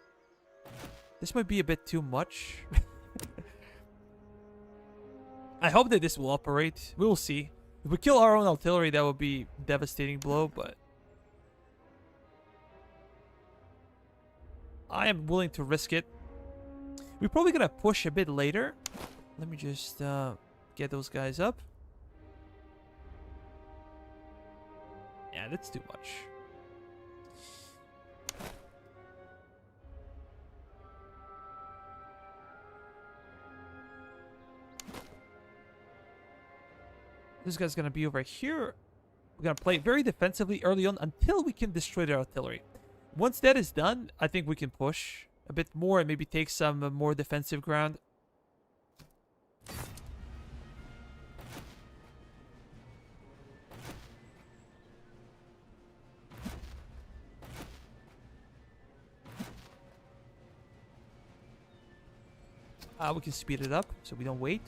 This might be a bit too much. I hope that this will operate. We will see. If we kill our own artillery, that would be a devastating blow, but I am willing to risk it. We're probably gonna push a bit later. Let me just get those guys up. Yeah, that's too much. This guy's gonna be over here. We're gonna play very defensively early on until we can destroy their artillery. Once that is done, I think we can push a bit more and maybe take some more defensive ground. We can speed it up so we don't wait.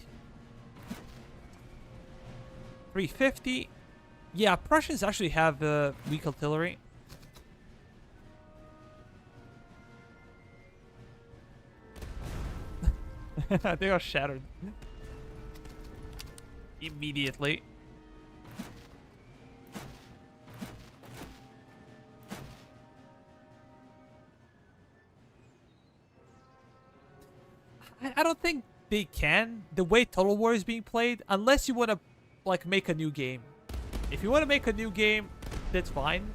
350. Yeah, Prussians actually have weak artillery. They are shattered. Immediately. I don't think they can, the way Total War is being played, unless you want to like make a new game. If you want to make a new game, that's fine.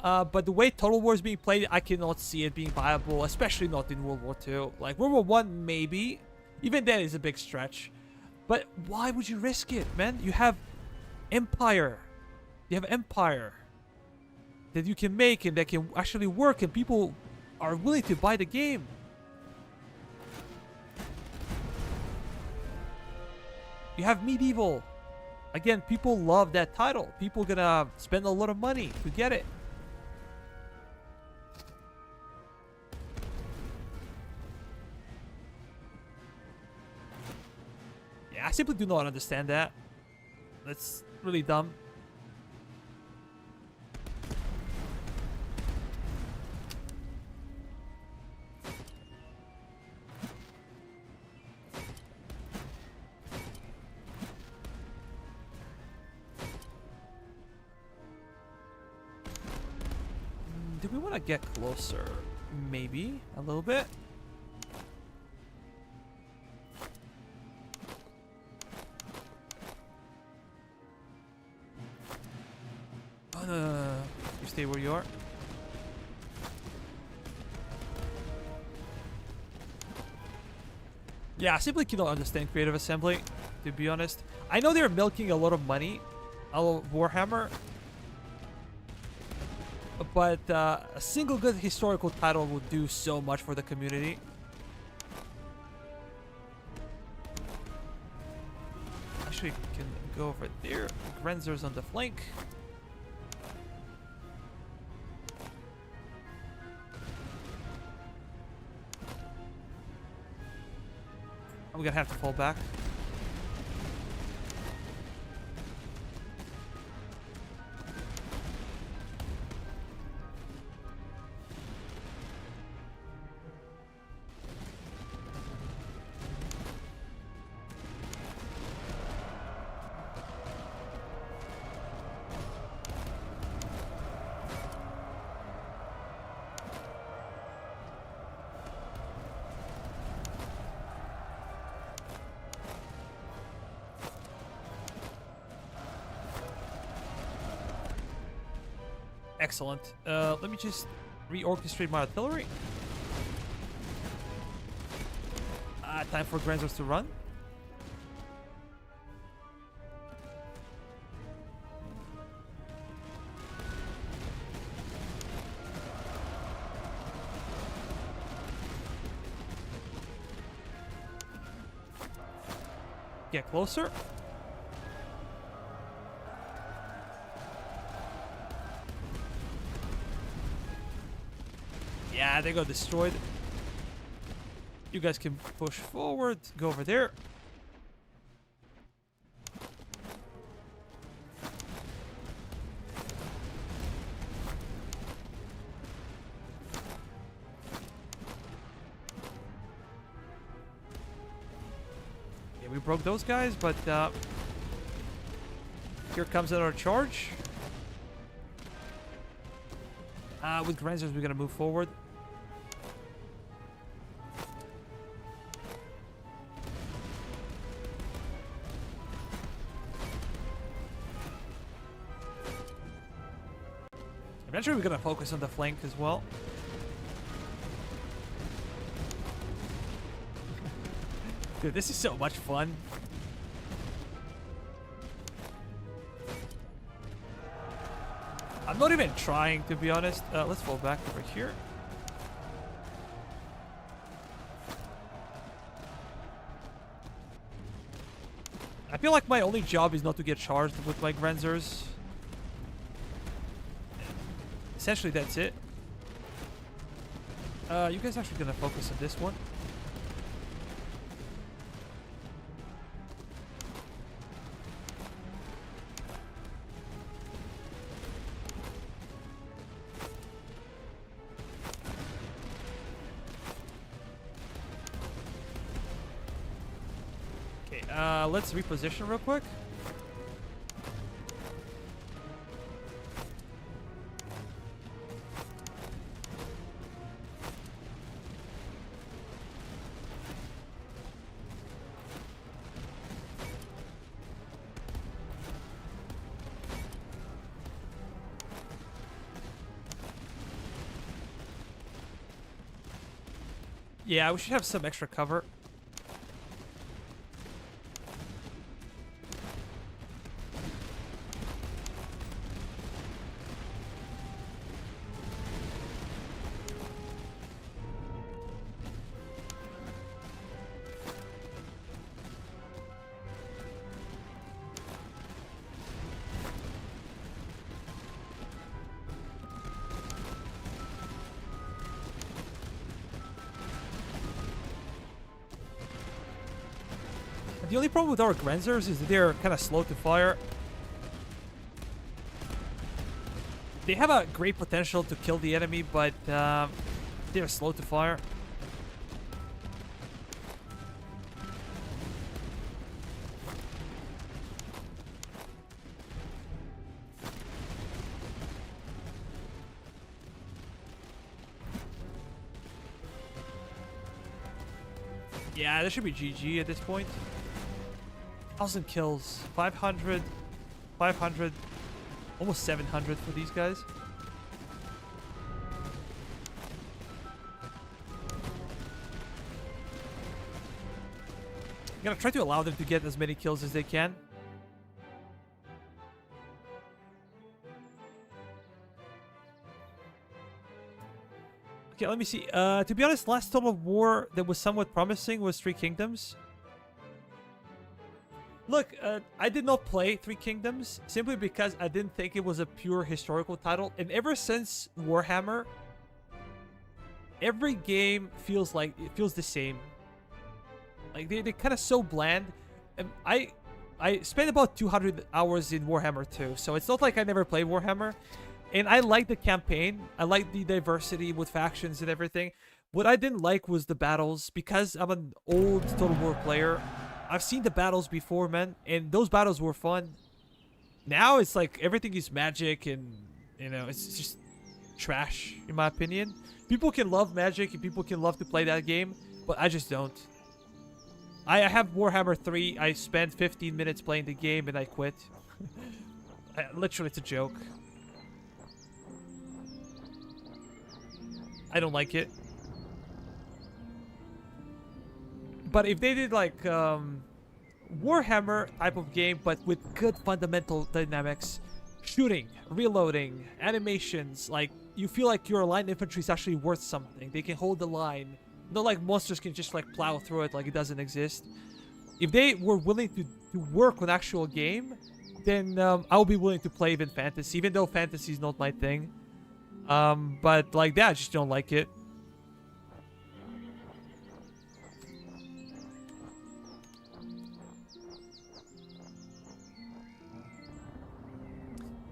But the way Total War is being played, I cannot see it being viable, especially not in World War II. Like World War One, maybe. Even then is a big stretch. But why would you risk it, man? You have Empire. You have Empire that you can make and that can actually work, and people are willing to buy the game. You have Medieval. Again, people love that title. People gonna spend a lot of money to get it. Yeah, I simply do not understand that. That's really dumb. Do we want to get closer? Maybe a little bit. Oh, no. You stay where you are. Yeah, I simply cannot understand creative assembly, to be honest. I know they're milking a lot of money out of Warhammer, but a single good historical title would do so much for the community. Actually, can go over there. Grenzer's on the flank. I'm gonna have to fall back. Excellent. Let me just reorchestrate my artillery. Time for Grenzers to run. Get closer. Yeah, they got destroyed. You guys can push forward, go over there. Yeah, we broke those guys, but here comes another charge. With Grenzers, we're gonna move forward. Eventually, we're gonna focus on the flank as well. Dude, this is so much fun. I'm not even trying, to be honest. Let's fall back over here. I feel like my only job is not to get charged with my Grenzers. Essentially, that's it. You guys actually gonna focus on this one. Let's reposition real quick. Yeah, we should have some extra cover. The only problem with our Grenzers is that they're kind of slow to fire. They have a great potential to kill the enemy, but they're slow to fire. Yeah, this should be GG at this point. 1,000 kills. 500. 500. Almost 700 for these guys. I'm gonna try to allow them to get as many kills as they can. Okay, let me see. To be honest, last Total War that was somewhat promising was Three Kingdoms. Look, I did not play Three Kingdoms simply because I didn't think it was a pure historical title. And ever since Warhammer, every game feels the same. Like they're kind of so bland. And I spent about 200 hours in Warhammer 2, so it's not like I never played Warhammer. And I like the campaign. I like the diversity with factions and everything. What I didn't like was the battles. Because I'm an old Total War player, I've seen the battles before, man. And those battles were fun. Now it's like everything is magic and, you know, it's just trash, in my opinion. People can love magic and people can love to play that game, but I just don't. I have Warhammer 3. I spent 15 minutes playing the game and I quit. Literally, it's a joke. I don't like it. But if they did like Warhammer type of game, but with good fundamental dynamics, shooting, reloading, animations, like you feel like your line infantry is actually worth something. They can hold the line. Not like monsters can just like plow through it like it doesn't exist. If they were willing to work on actual game, then I'll be willing to play even fantasy, even though fantasy is not my thing. But like that, I just don't like it.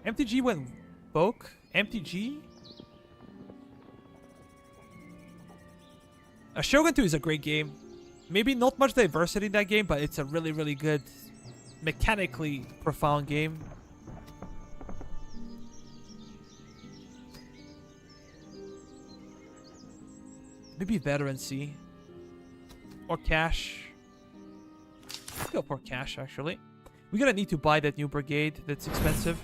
MTG went Boke? MTG? Shogun 2 is a great game. Maybe not much diversity in that game, but it's a really, really good, mechanically profound game. Maybe Veterancy. Or Cash. Let's go for Cash, actually. We're gonna need to buy that new brigade. That's expensive.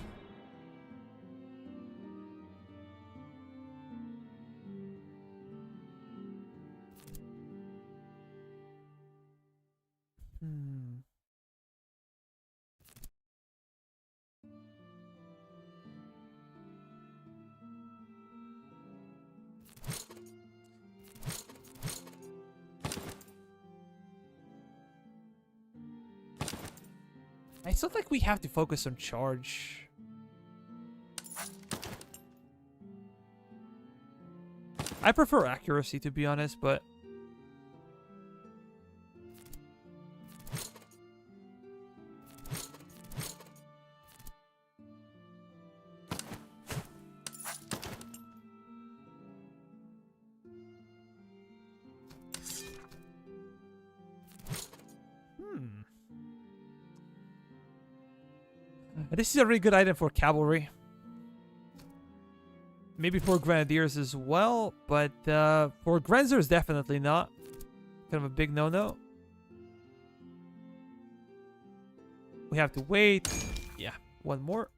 It's not like we have to focus on charge. I prefer accuracy, to be honest, but... This is a really good item for cavalry. Maybe for grenadiers as well, but for Grenzers, definitely not. Kind of a big no-no. We have to wait. Yeah, one more.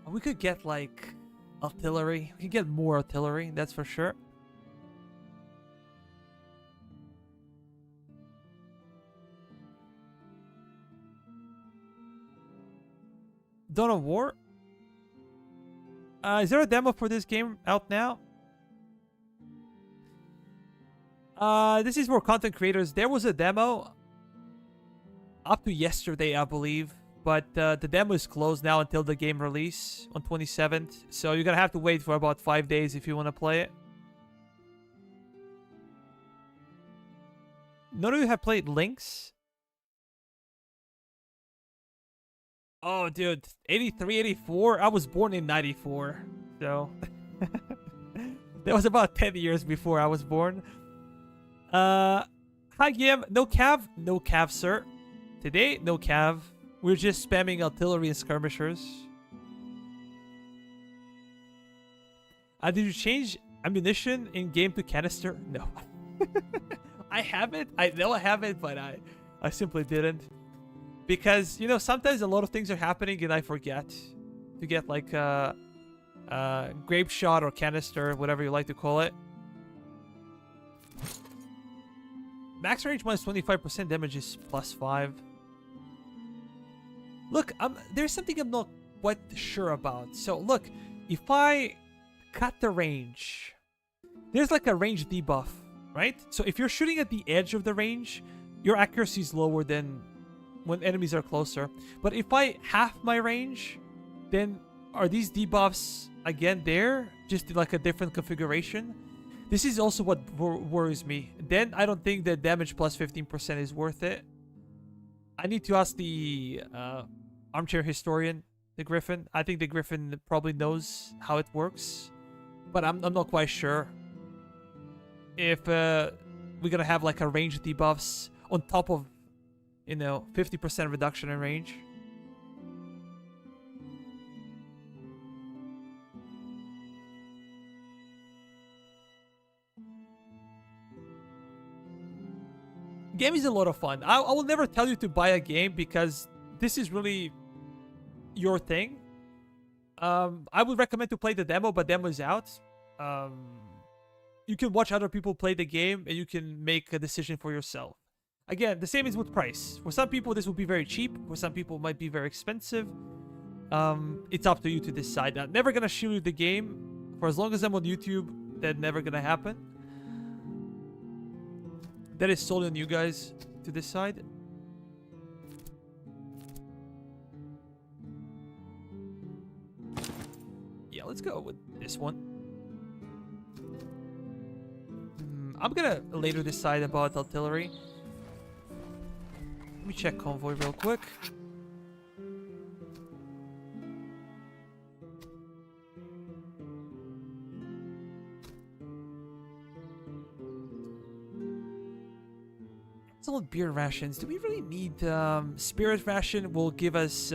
We could get, like, artillery. We could get more artillery, that's for sure. Dawn of War? Is there a demo for this game out now? This is for content creators. There was a demo. up to yesterday, I believe. But the demo is closed now until the game release on 27th. So you're gonna have to wait for about 5 days if you want to play it. None of you have played Lynx? Oh, dude. 83, 84? I was born in 94. So... that was about 10 years before I was born. Hi, Gim. No cav? No cav, sir. Today, no cav. We're just spamming artillery and skirmishers. Did you change ammunition in game to canister? No. I haven't. I know I haven't, but I simply didn't. Because, you know, sometimes a lot of things are happening and I forget to get like grape shot or canister, whatever you like to call it. Max range minus 25%, damage is plus 5. Look, there's something I'm not quite sure about. So look, if I cut the range, there's like a range debuff, right? So if you're shooting at the edge of the range, your accuracy is lower than when enemies are closer. But if I half my range, then are these debuffs again there? Just like a different configuration? This is also what worries me. Then I don't think the damage plus 15% is worth it. I need to ask the armchair historian, the Griffin. I think the Griffin probably knows how it works. But I'm not quite sure if we're gonna have like a range debuffs on top of, you know, 50% reduction in range. Game is a lot of fun. I will never tell you to buy a game because this is really your thing. I would recommend to play the demo, but demo is out. You can watch other people play the game and you can make a decision for yourself. Again, the same is with price. For some people, this will be very cheap. For some people, it might be very expensive. It's up to you to decide. I'm never gonna show you the game. For as long as I'm on YouTube, that's never gonna happen. That is solely on you guys to decide. Yeah, let's go with this one. I'm gonna later decide about artillery. Let me check convoy real quick. It's all beer rations. Do we really need spirit ration? Will give us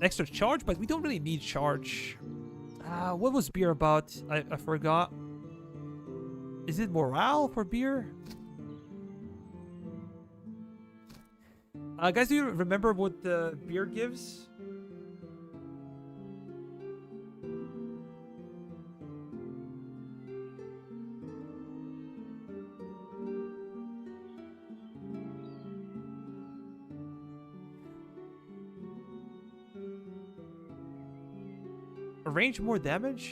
extra charge, but we don't really need charge. What was beer about? I forgot. Is it morale for beer? Guys, do you remember what the beer gives? Range more damage?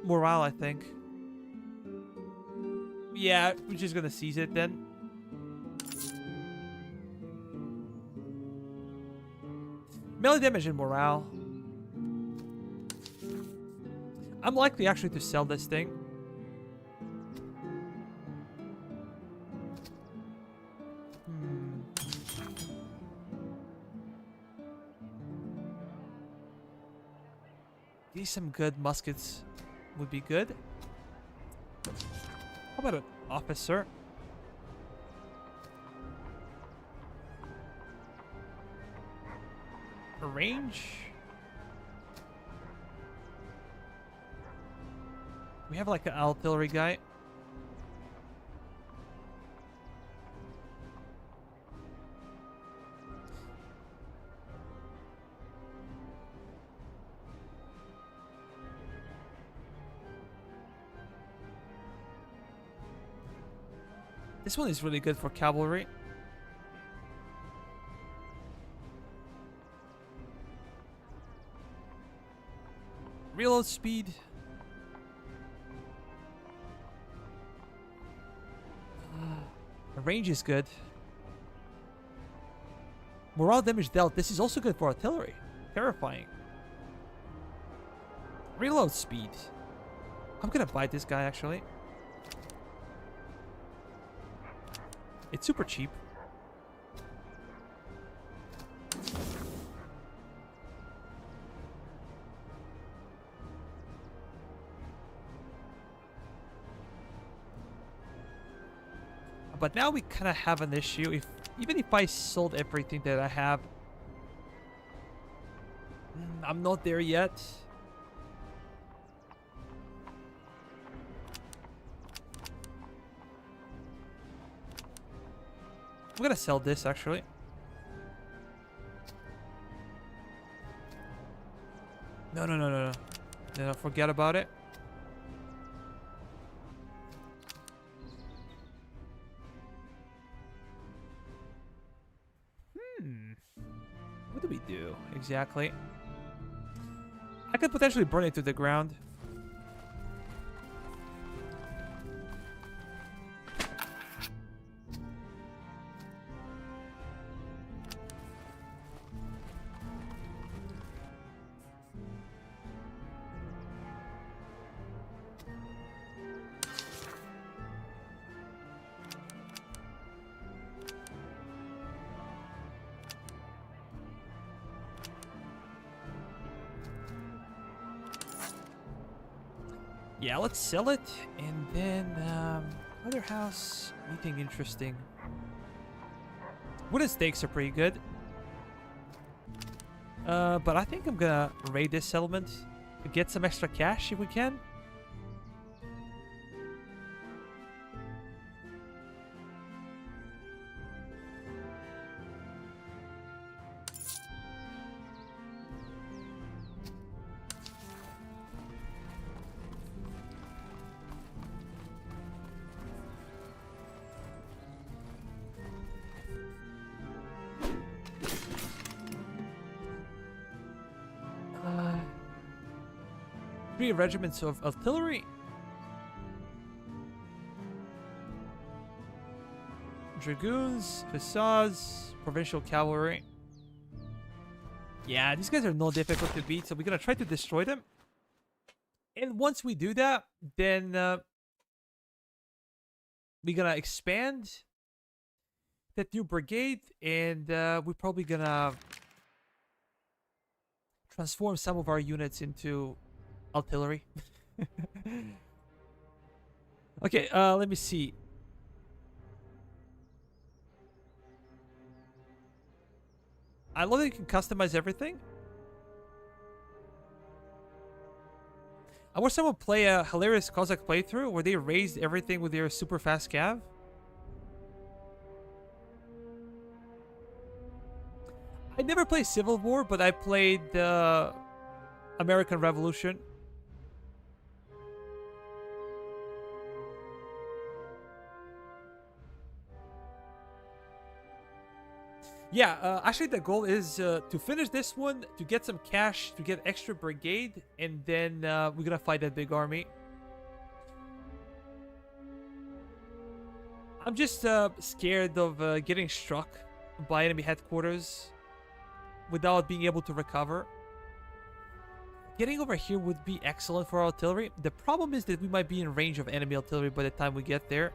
Morale, I think. Yeah, we're just gonna seize it then. Melee damage and morale. I'm likely actually to sell this thing. These some good muskets would be good. How about an officer? A range? We have like an artillery guy. This one is really good for cavalry. Reload speed. The range is good. Morale damage dealt. This is also good for artillery. Terrifying. Reload speed. I'm gonna buy this guy, actually. It's super cheap. But now we kind of have an issue. Even if I sold everything that I have, I'm not there yet. I'm gonna sell this, actually. No, forget about it. What do we do exactly? I could potentially burn it to the ground. Yeah, let's sell it, and then other house, anything interesting. Wooden stakes are pretty good. But I think I'm gonna raid this settlement to get some extra cash if we can. Three regiments of artillery. Dragoons, hussars, provincial cavalry. Yeah, these guys are no difficult to beat, so we're gonna try to destroy them. And once we do that, then we're gonna expand that new brigade, and we're probably gonna transform some of our units into artillery. Okay, let me see. I love that you can customize everything. I watched someone play a hilarious Cossack playthrough where they raised everything with their super fast cav. I never played Civil War, but I played the American Revolution. Yeah, actually the goal is to finish this one, to get some cash, to get extra brigade, and then we're gonna fight that big army. I'm just scared of getting struck by enemy headquarters without being able to recover. Getting over here would be excellent for artillery. The problem is that we might be in range of enemy artillery by the time we get there.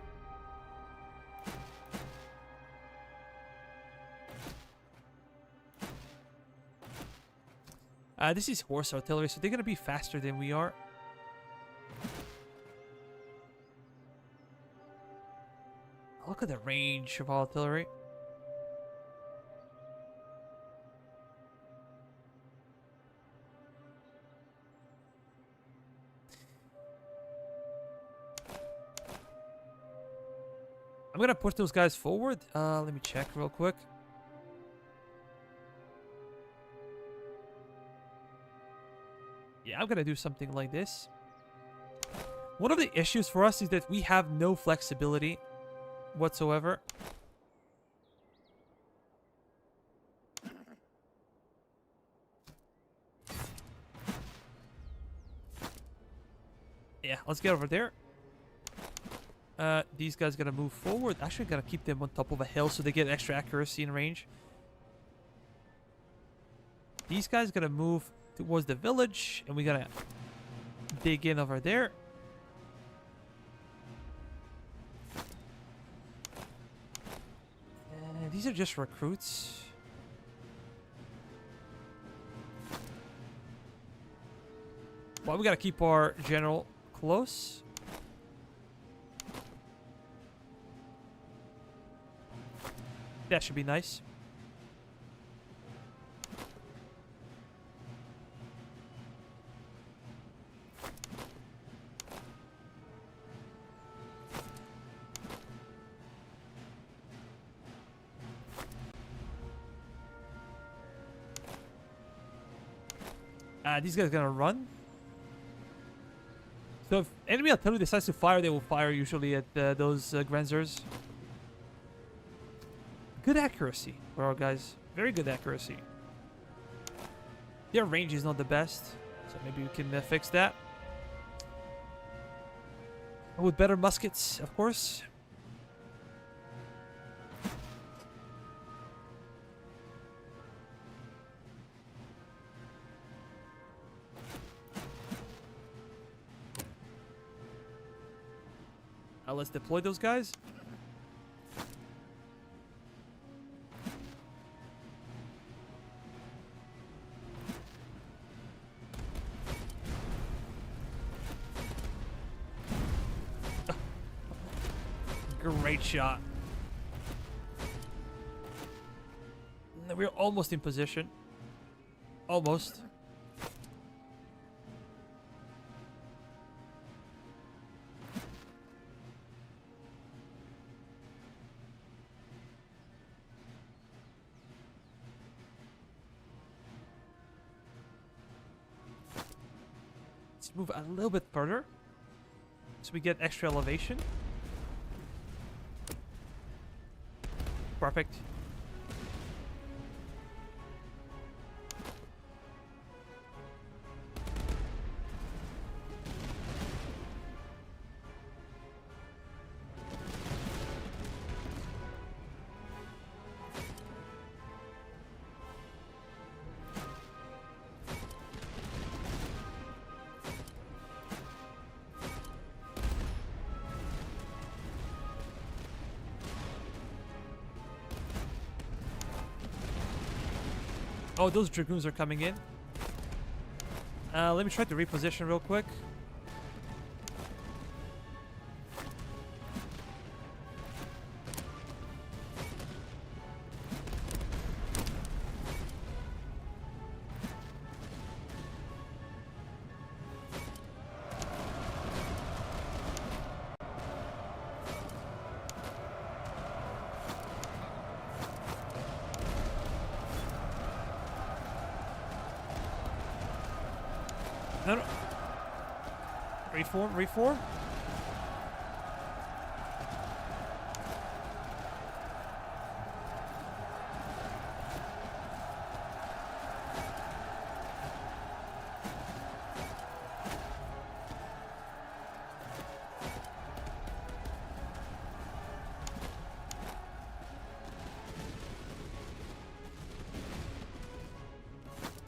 This is horse artillery, so they're going to be faster than we are. Look at the range of artillery. I'm going to push those guys forward. Let me check real quick. Yeah, I'm gonna do something like this. One of the issues for us is that we have no flexibility whatsoever. Yeah, let's get over there. These guys gotta move forward. Actually, gotta keep them on top of a hill so they get extra accuracy in range. These guys gonna move towards the village, and we gotta dig in over there. And these are just recruits. Well, we gotta keep our general close. That should be nice. These guys are gonna run. So if enemy artillery decides to fire, they will fire usually at those Grenzers. Good accuracy for our guys. Very good accuracy. Their range is not the best, so maybe we can fix that. With better muskets, of course. Let's deploy those guys. Great shot. We're almost in position. Almost. Let's move a little bit further so we get extra elevation. Perfect. Oh, those dragoons are coming in. Let me try to reposition real quick. No, no. Reform, reform.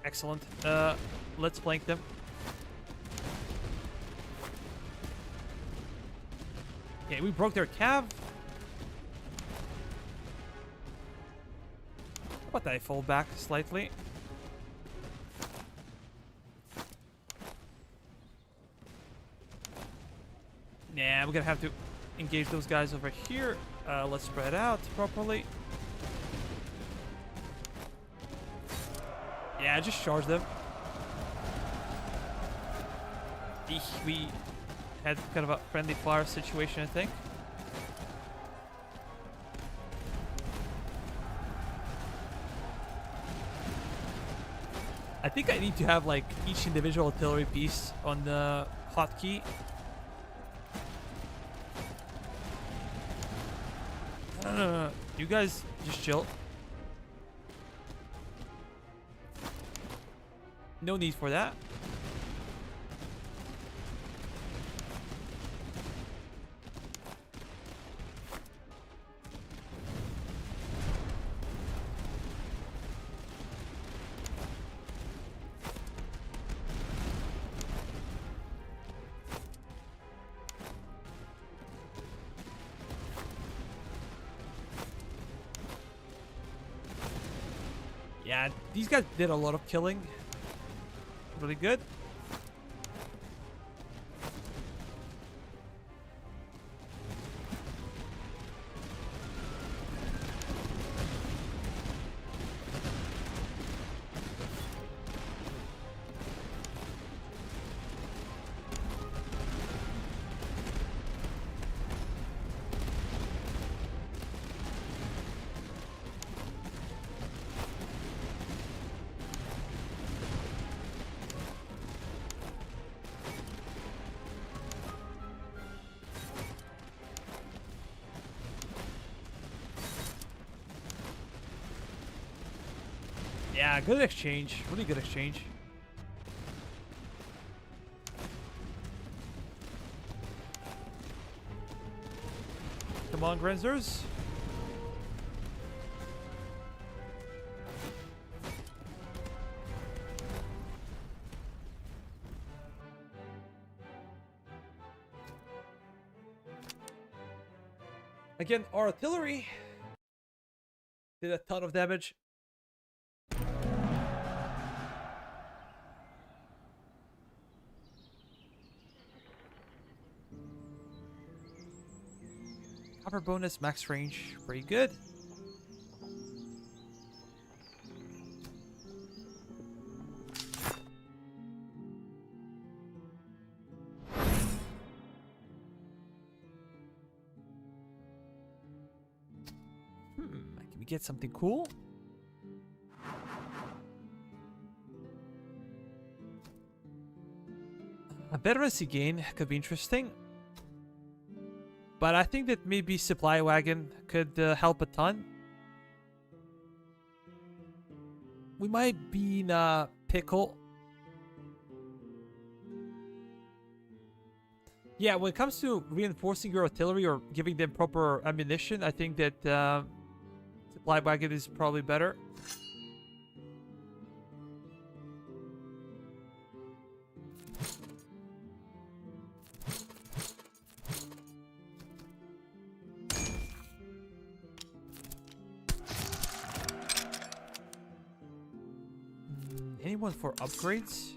Excellent. Let's flank them. Okay, we broke their cav. But I fall back slightly. Yeah, we're gonna have to engage those guys over here. Let's spread out properly. Yeah, just charge them. We had kind of a friendly fire situation, I think. I think I need to have like each individual artillery piece on the hotkey. No. You guys just chill. No need for that. Yeah, these guys did a lot of killing. Really good. Yeah, good exchange. Really good exchange. Come on, Grenzers. Again, our artillery did a ton of damage. Cover bonus, max range, pretty good. Can we get something cool? A veterancy gain could be interesting. But I think that maybe supply wagon could help a ton. We might be in a pickle. Yeah, when it comes to reinforcing your artillery or giving them proper ammunition, I think that supply wagon is probably better. Anyone for upgrades?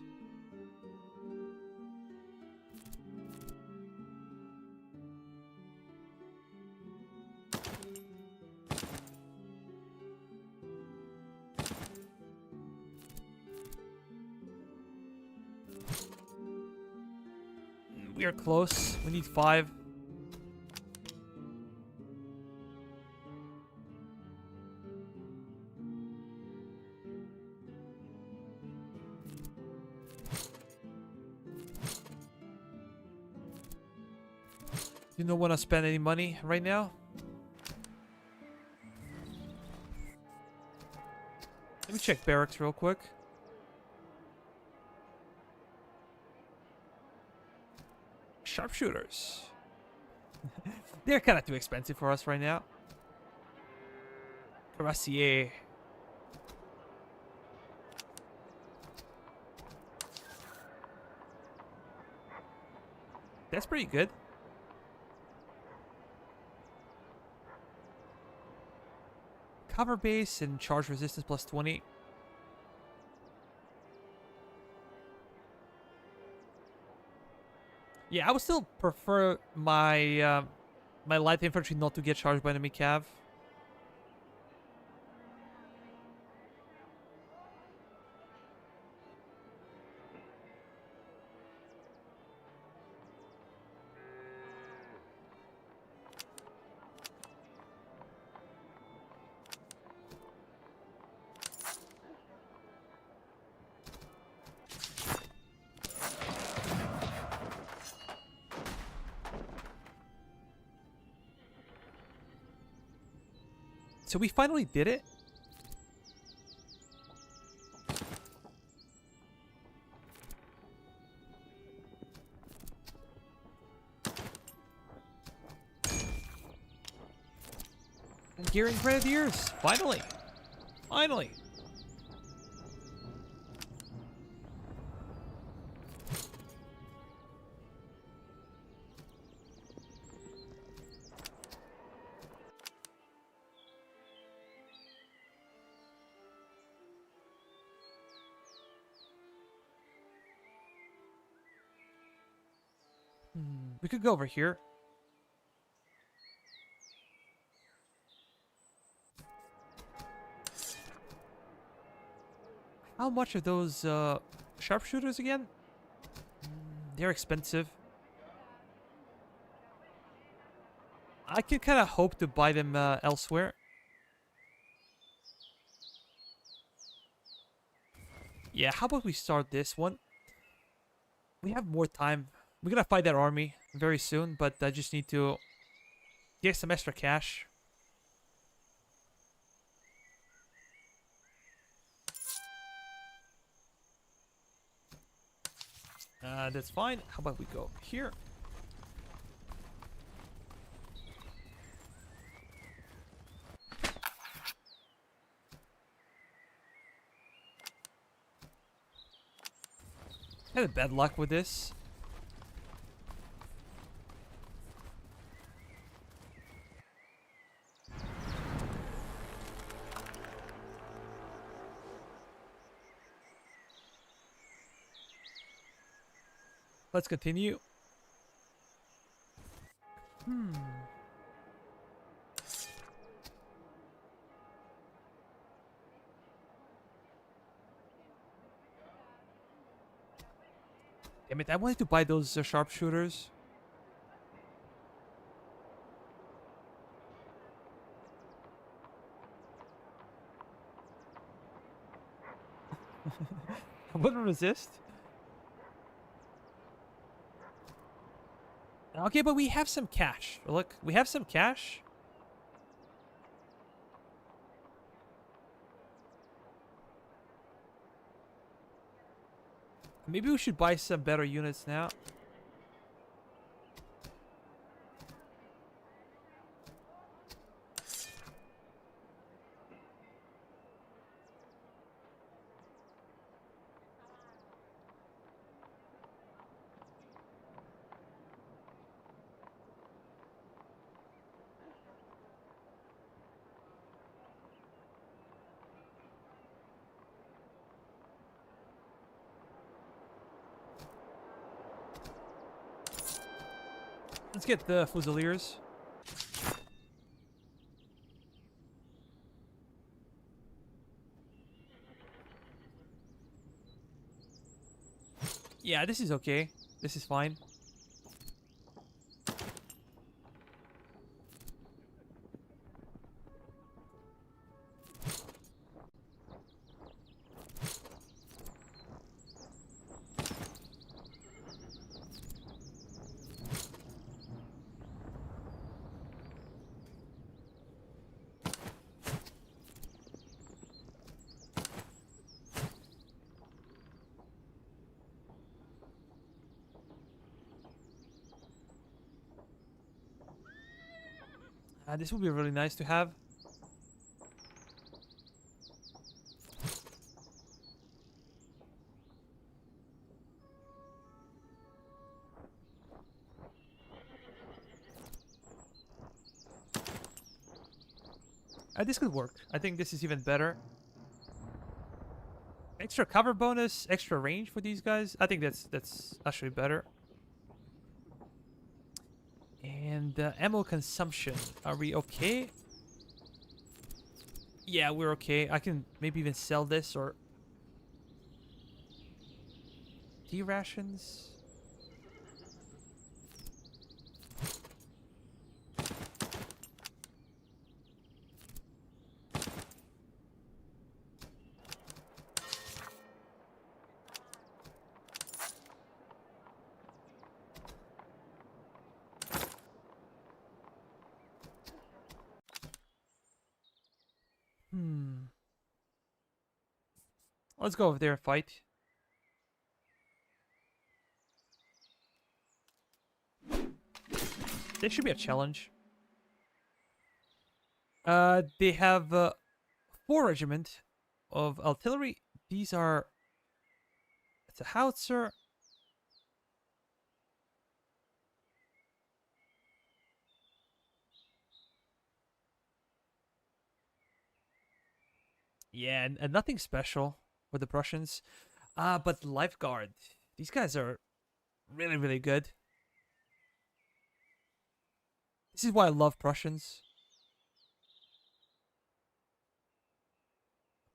We are close. We need 5. You don't want to spend any money right now? Let me check barracks real quick. Sharpshooters. They're kind of too expensive for us right now. Cuirassier. That's pretty good. Cover base and charge resistance plus 20. Yeah, I would still prefer my my light infantry not to get charged by enemy cav. So we finally did it. Hungarian Grenadiers, finally. Finally. We could go over here. How much are those sharpshooters again? They're expensive. I can kind of hope to buy them elsewhere. Yeah, how about we start this one? We have more time. We're gonna fight that army very soon, but I just need to get some extra cash. That's fine. How about we go here? Had a bad luck with this. Let's continue. Damn it, I wanted to buy those sharpshooters. I wouldn't resist. Okay, but we have some cash. Look, we have some cash. Maybe we should buy some better units now. Let's get the Fusiliers. Yeah, this is okay. This is fine. This would be really nice to have. This could work. I think this is even better. Extra cover bonus, extra range for these guys. I think that's actually better. And ammo consumption. Are we okay? Yeah, we're okay. I can maybe even sell this or... D-rations? Let's go over there and fight. There should be a challenge. They have 4 regiment of artillery. These are... It's a howitzer. Yeah, and nothing special for the Prussians. But Lifeguard. These guys are really, really good. This is why I love Prussians.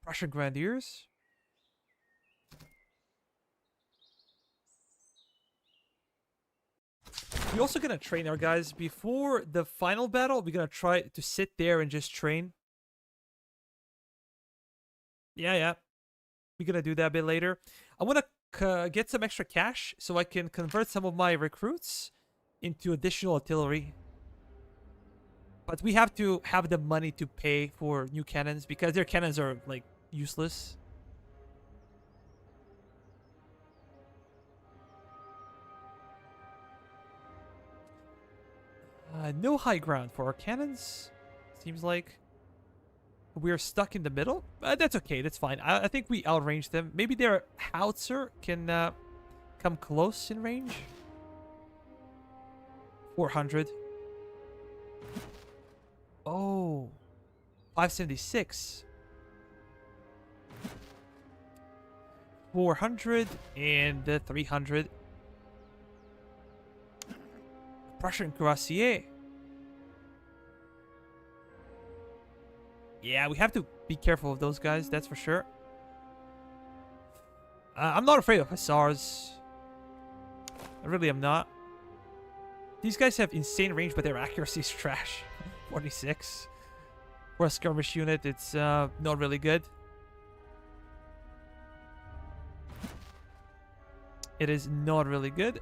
Prussian Grenadiers. We're also gonna train our guys before the final battle. We're gonna try to sit there and just train. Yeah. We're gonna do that a bit later. I want to get some extra cash so I can convert some of my recruits into additional artillery. But we have to have the money to pay for new cannons because their cannons are like useless. No high ground for our cannons. Seems like we're stuck in the middle. That's okay. That's fine. I think we outrange them. Maybe their howitzer can come close in range. 400. Oh, 576. 400 and 300. Prussian cuirassier. Yeah, we have to be careful of those guys, that's for sure. I'm not afraid of hussars. I really am not. These guys have insane range, but their accuracy is trash. 46. For a skirmish unit, it's not really good. It is not really good.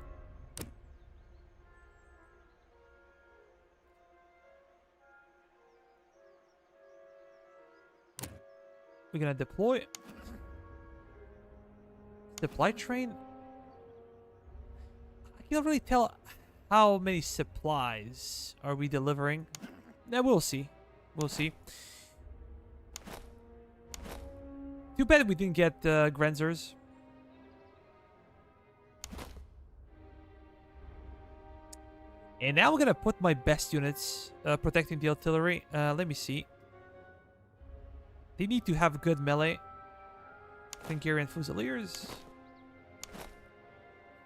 We're gonna deploy. Supply train? I can't really tell how many supplies are we delivering. Yeah, we'll see. We'll see. Too bad we didn't get Grenzers. And now we're gonna put my best units protecting the artillery. Let me see. They need to have good melee. Hungarian Fusiliers.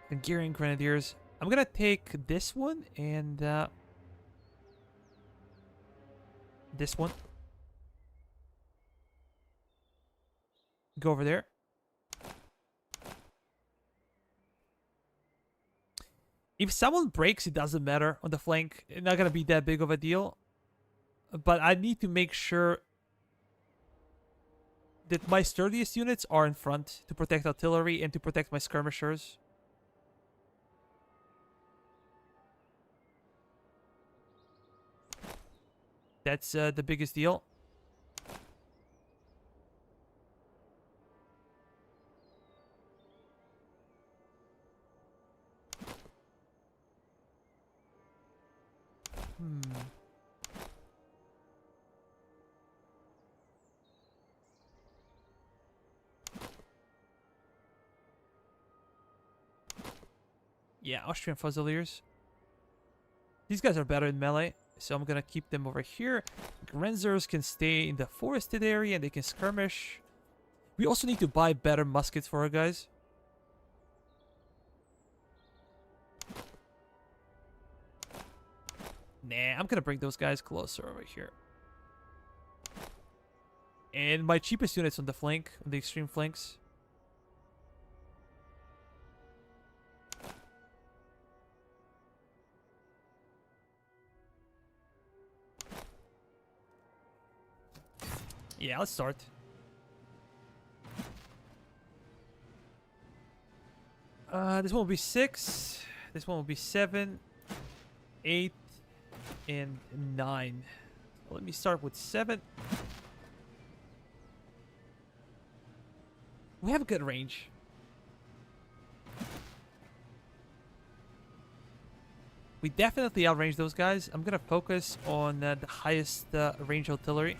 Hungarian Grenadiers. I'm gonna take this one and this one. Go over there. If someone breaks, it doesn't matter on the flank. It's not gonna be that big of a deal. But I need to make sure that my sturdiest units are in front to protect artillery and to protect my skirmishers. That's the biggest deal. Yeah, Austrian Fusiliers. These guys are better in melee, so I'm gonna keep them over here. Grenzers can stay in the forested area and they can skirmish. We also need to buy better muskets for our guys. Nah, I'm gonna bring those guys closer over here. And my cheapest units on the flank, on the extreme flanks. Yeah, let's start. This one will be 6. This one will be 7, 8, and 9. Let me start with 7. We have a good range. We definitely outrange those guys. I'm gonna focus on the highest range artillery.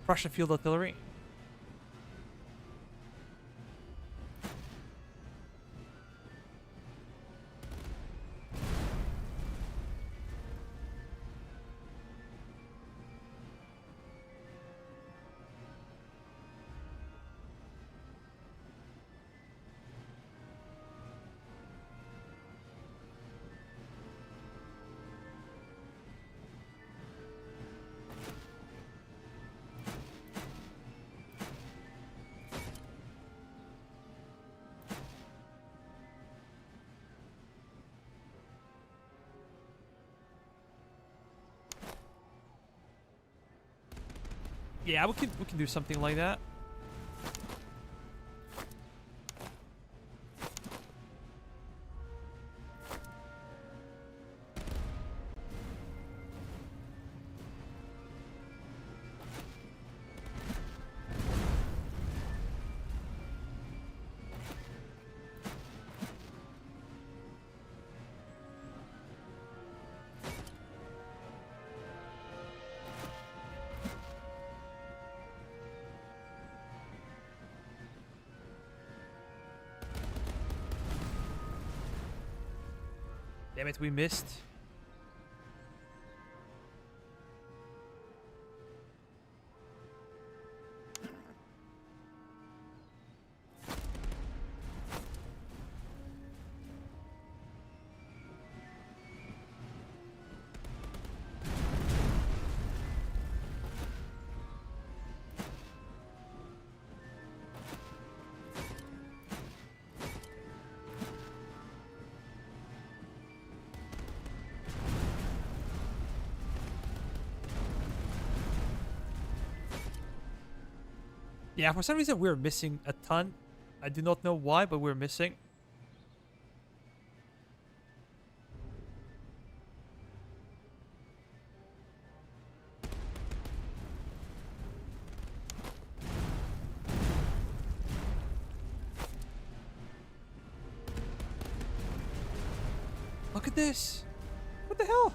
Prussian field artillery. Yeah, we can do something like that. Damn it, we missed. Yeah, for some reason we're missing a ton. I do not know why, but we're missing. Look at this. What the hell?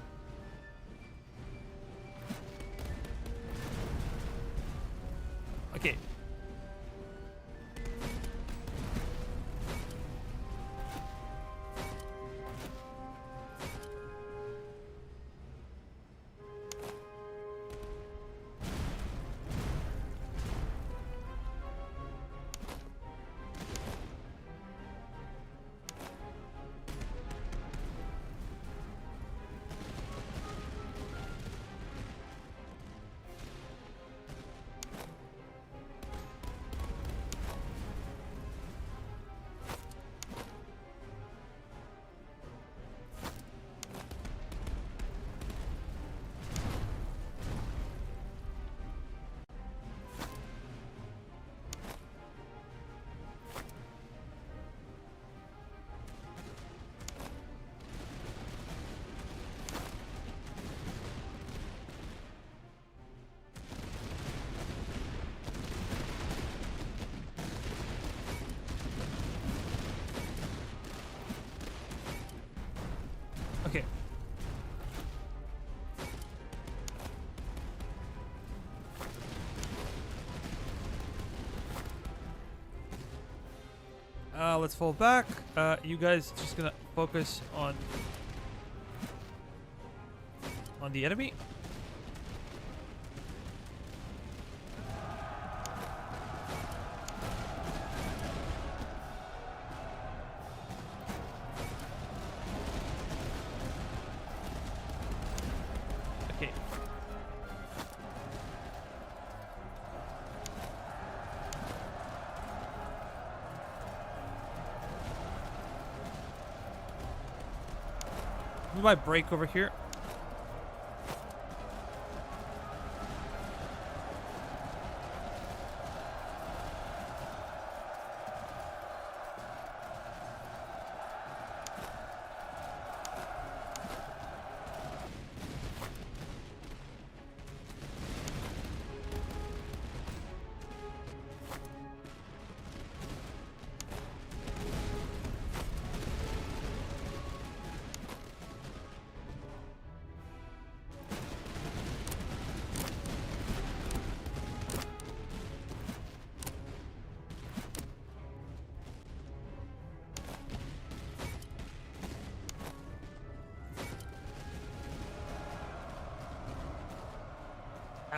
Okay. Okay. Let's fall back. You guys just gonna focus on the enemy. Okay. We might break over here.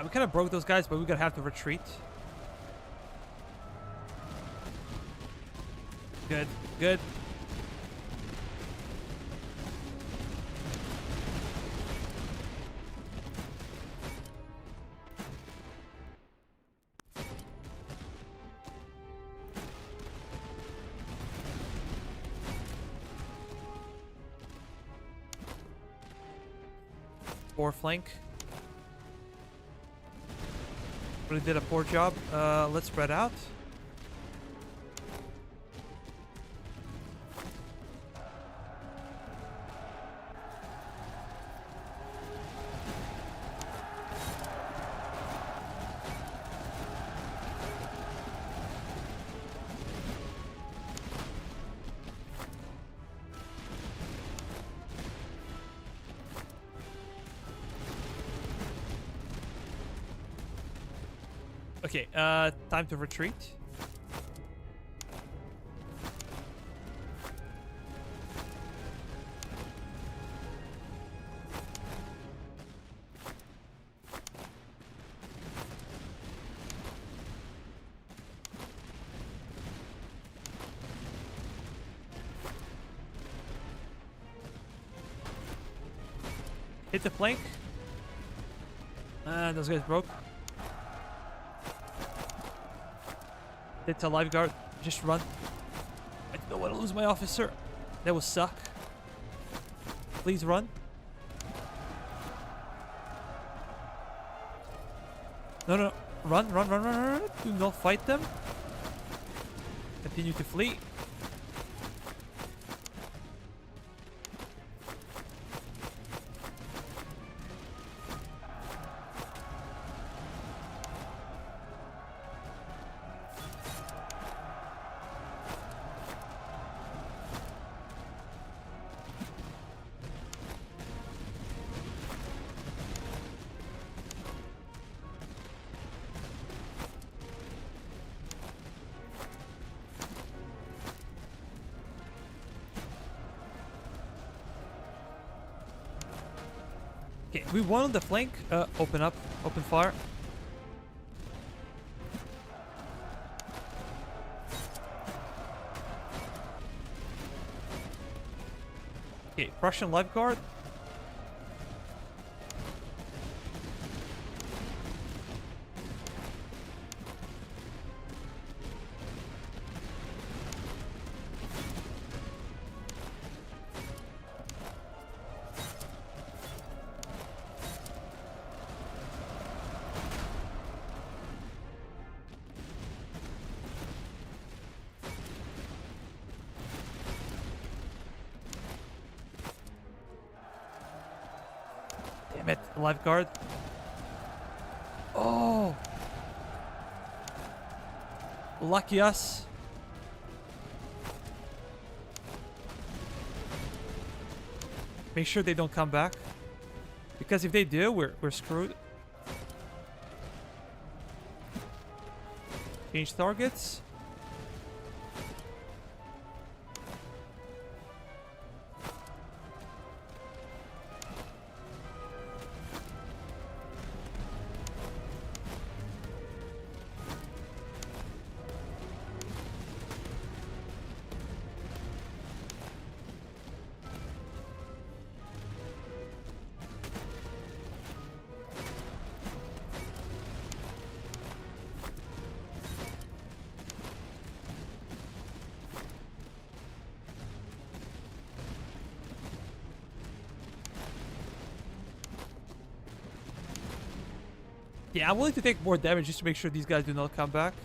We kind of broke those guys, but we're gonna have to retreat. Good, good. Or flank. Really did a poor job. Let's spread out. Okay, time to retreat. Hit the flank. Those guys broke. It's a lifeguard. Just run. I don't want to lose my officer. That will suck. Please run. No, no. Run, run, run, run, run. Do not fight them. Continue to flee. Okay, we won on the flank. Open up. Open fire. Okay, Prussian lifeguard. Damn it, lifeguard. Oh! Lucky us. Make sure they don't come back. Because if they do, we're screwed. Change targets. Yeah, I'm willing to take more damage just to make sure these guys do not come back.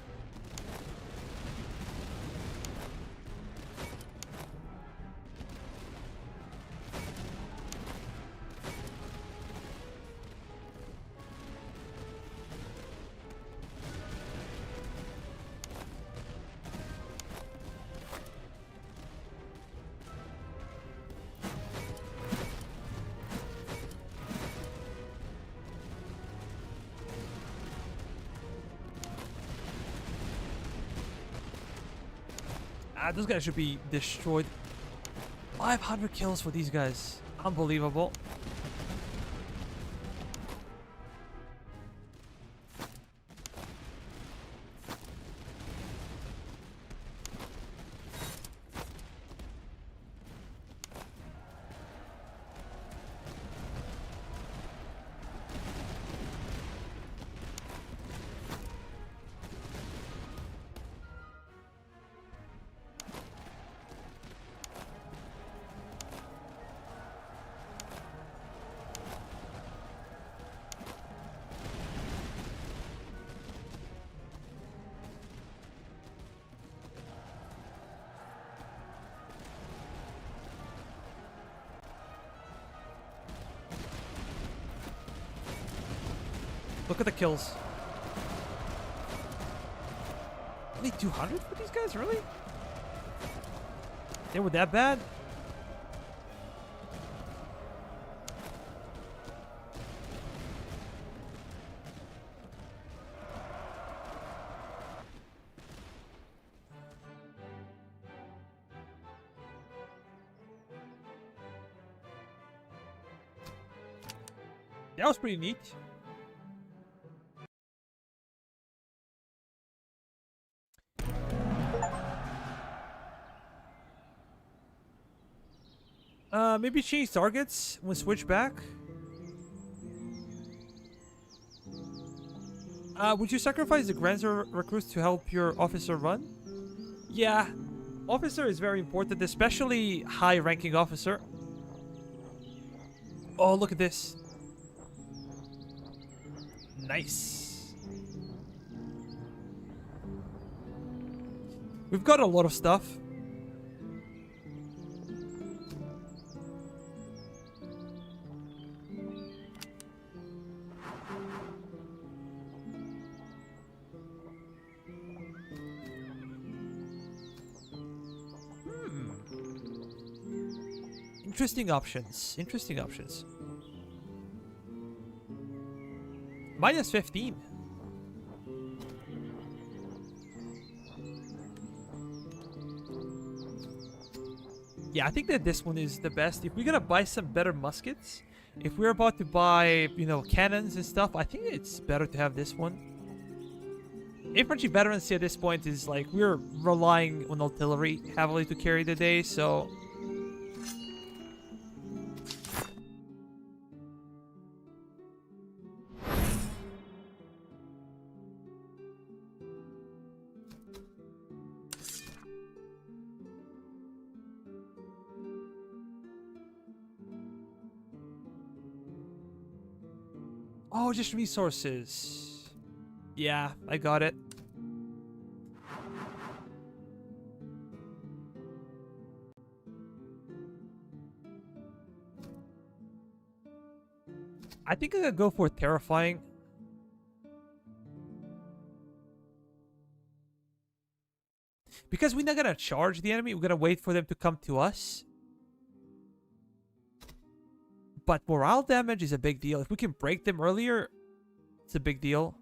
Those guys should be destroyed. 500 kills for these guys. Unbelievable. Look at the kills. Only 200 for these guys, really? They were that bad? That was pretty neat. Maybe change targets when switch back. Would you sacrifice the Granzer recruits to help your officer run? Yeah, officer is very important, especially high-ranking officer. Oh, look at this. Nice. We've got a lot of stuff. Interesting options. Interesting options. Minus 15. Yeah, I think that this one is the best. If we're gonna buy some better muskets, if we're about to buy, you know, cannons and stuff, I think it's better to have this one. Infantry veterans at this point is like, we're relying on artillery heavily to carry the day, so... Oh, just resources. Yeah, I got it. I think I'm gonna go for terrifying. Because we're not gonna charge the enemy, we're gonna wait for them to come to us. But morale damage is a big deal. If we can break them earlier, it's a big deal.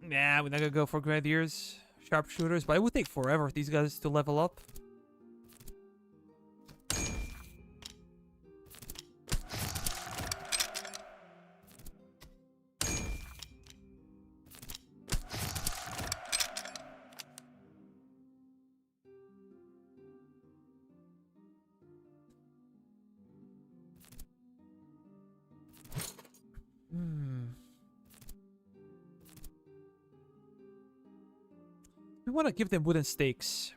Nah, we're not gonna go for grenadiers, sharpshooters, but it would take forever for these guys to level up. We want to give them wooden stakes.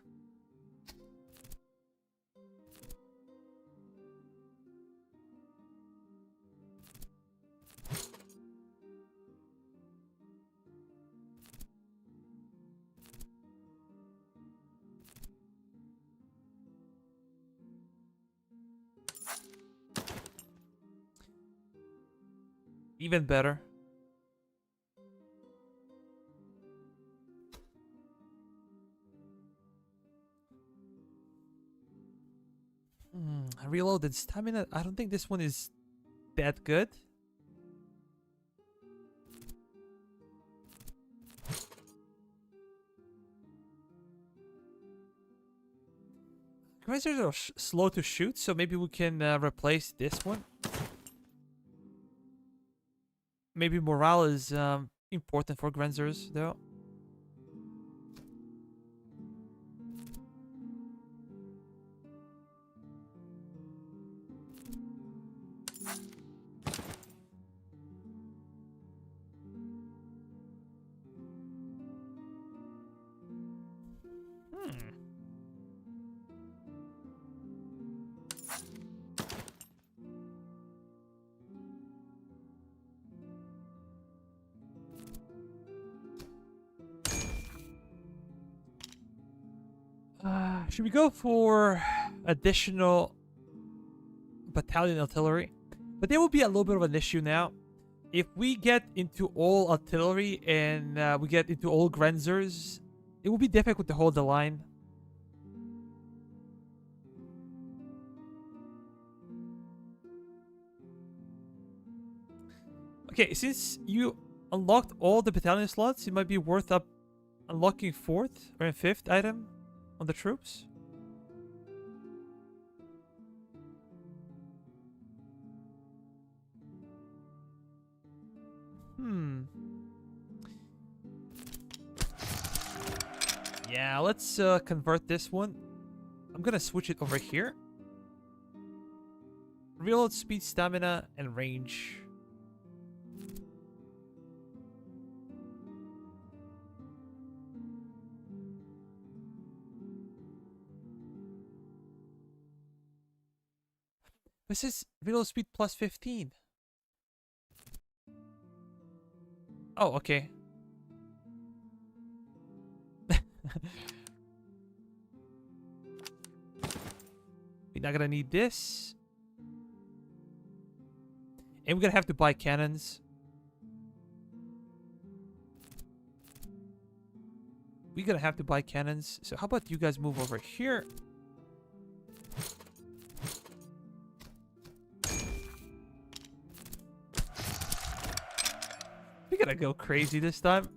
Even better. Reloaded stamina. I don't think this one is that good. Grazers are slow to shoot, so maybe we can replace this one. Maybe morale is important for Grenzers, though. Should we go for additional battalion artillery? But there will be a little bit of an issue now. If we get into all artillery and we get into all grenzers, it will be difficult to hold the line. Okay, since you unlocked all the battalion slots, it might be worth unlocking 4th or 5th item on the troops. Yeah, let's convert this one. I'm gonna switch it over here. Reload speed, stamina, and range. This is reload speed plus 15. Oh, okay. We're not gonna need this. And we're gonna have to buy cannons. We're gonna have to buy cannons. So how about you guys move over here? We're gonna go crazy this time.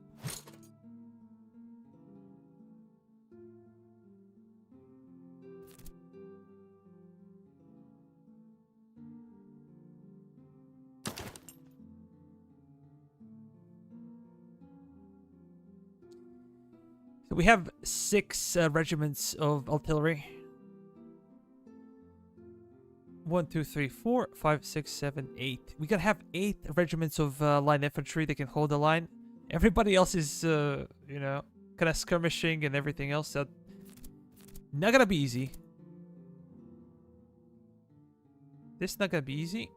So we have 6 regiments of artillery. 1, 2, 3, 4, 5, 6, 7, 8. We gotta have 8 regiments of line infantry that can hold the line. Everybody else is, you know, kind of skirmishing and everything else. So not gonna be easy. This not gonna be easy.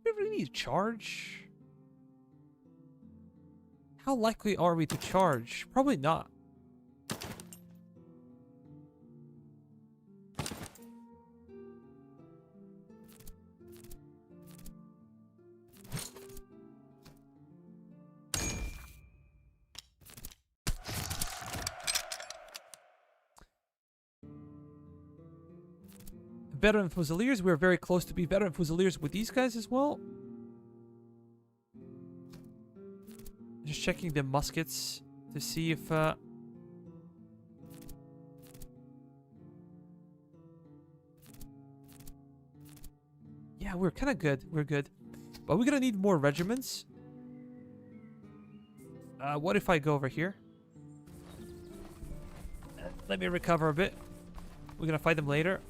Do we really need to charge? How likely are we to charge? Probably not. Veteran Fusiliers. We're very close to be veteran Fusiliers with these guys as well. Just checking the muskets to see if... Yeah, we're kind of good. We're good. But we're going to need more regiments. What if I go over here? Let me recover a bit. We're going to fight them later.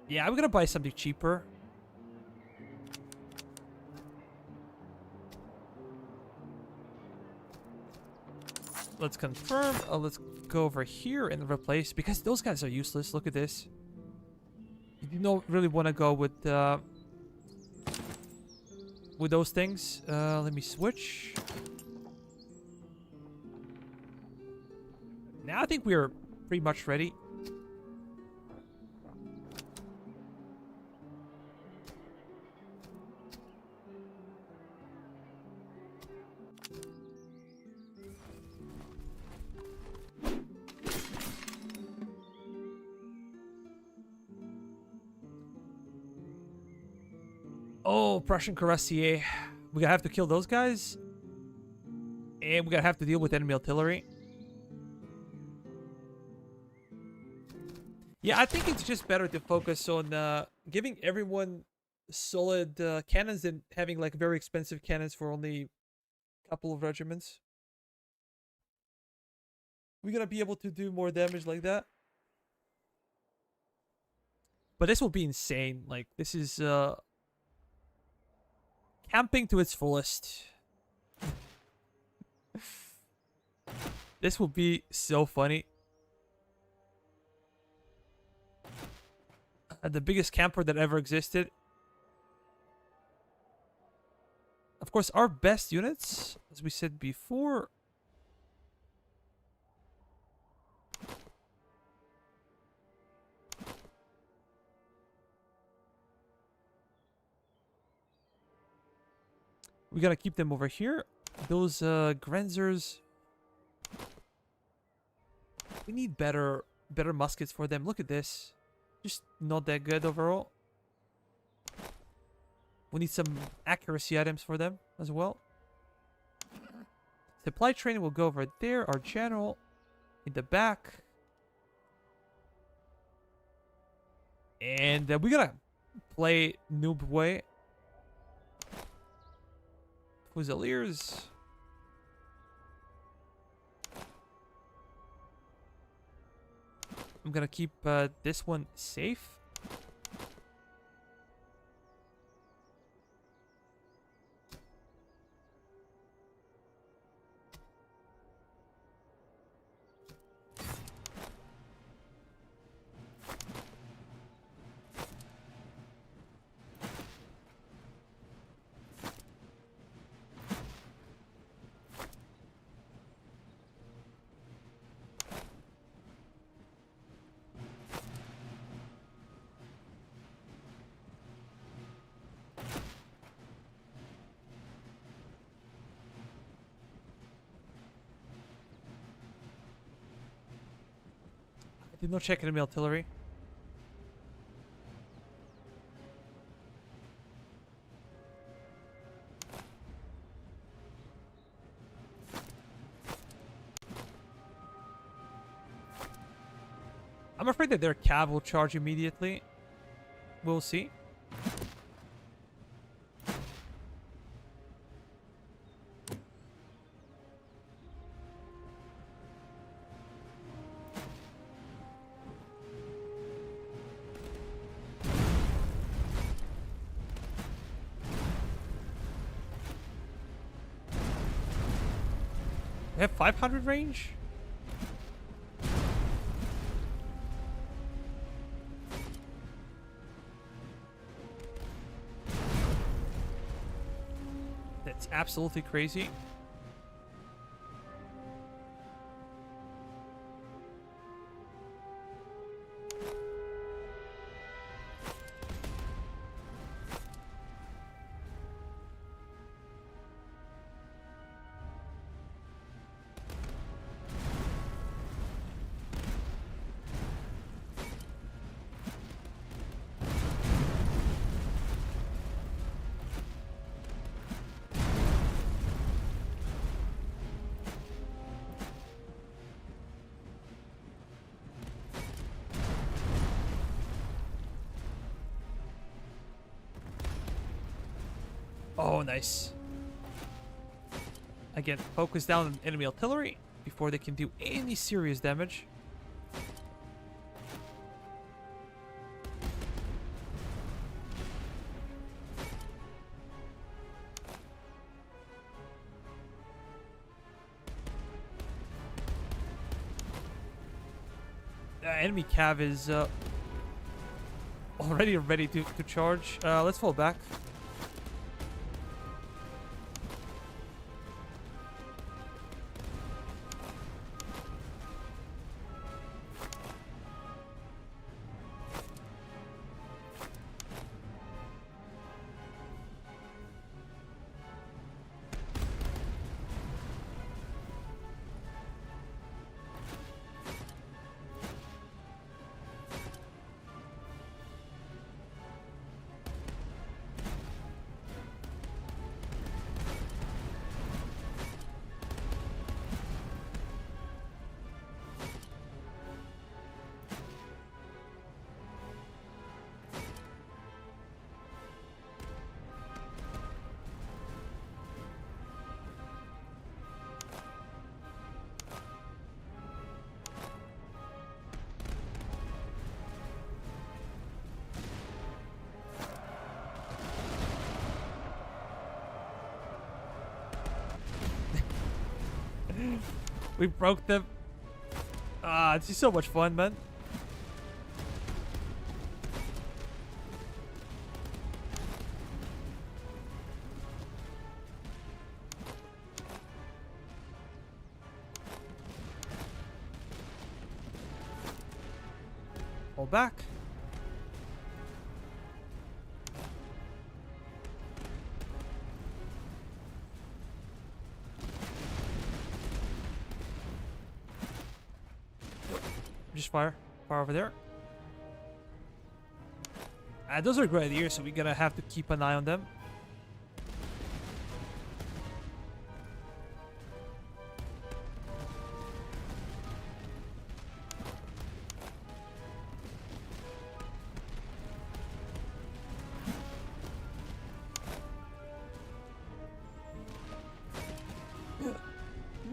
Yeah, I'm gonna buy something cheaper. Let's confirm. Let's go over here and replace, because those guys are useless. Look at this. You don't really want to go with those things. Let me switch. Now I think we're pretty much ready. Oh, Prussian Cuirassier. We're gonna have to kill those guys. And we're gonna have to deal with enemy artillery. Yeah, I think it's just better to focus on giving everyone solid cannons than having like very expensive cannons for only a couple of regiments. We're gonna be able to do more damage like that. But this will be insane. Like, this is camping to its fullest. This will be so funny. The biggest camper that ever existed. Of course, our best units, as we said before. We gotta keep them over here. Those Grenzers. We need better muskets for them. Look at this. Just not that good overall. We need some accuracy items for them as well. Supply train will go over there. Our general in the back. And we're gonna play noob way. Fusiliers. I'm gonna keep this one safe. Did not check enemy artillery. I'm afraid that their cav will charge immediately. We'll see. They have 500 range? That's absolutely crazy. Oh, nice. Again, focus down on enemy artillery before they can do any serious damage. Enemy cav is already ready to charge. Let's fall back. We broke them. Ah, this is so much fun, man. Hold back. Just fire. Fire over there. Those are grenadiers, so we're gonna have to keep an eye on them.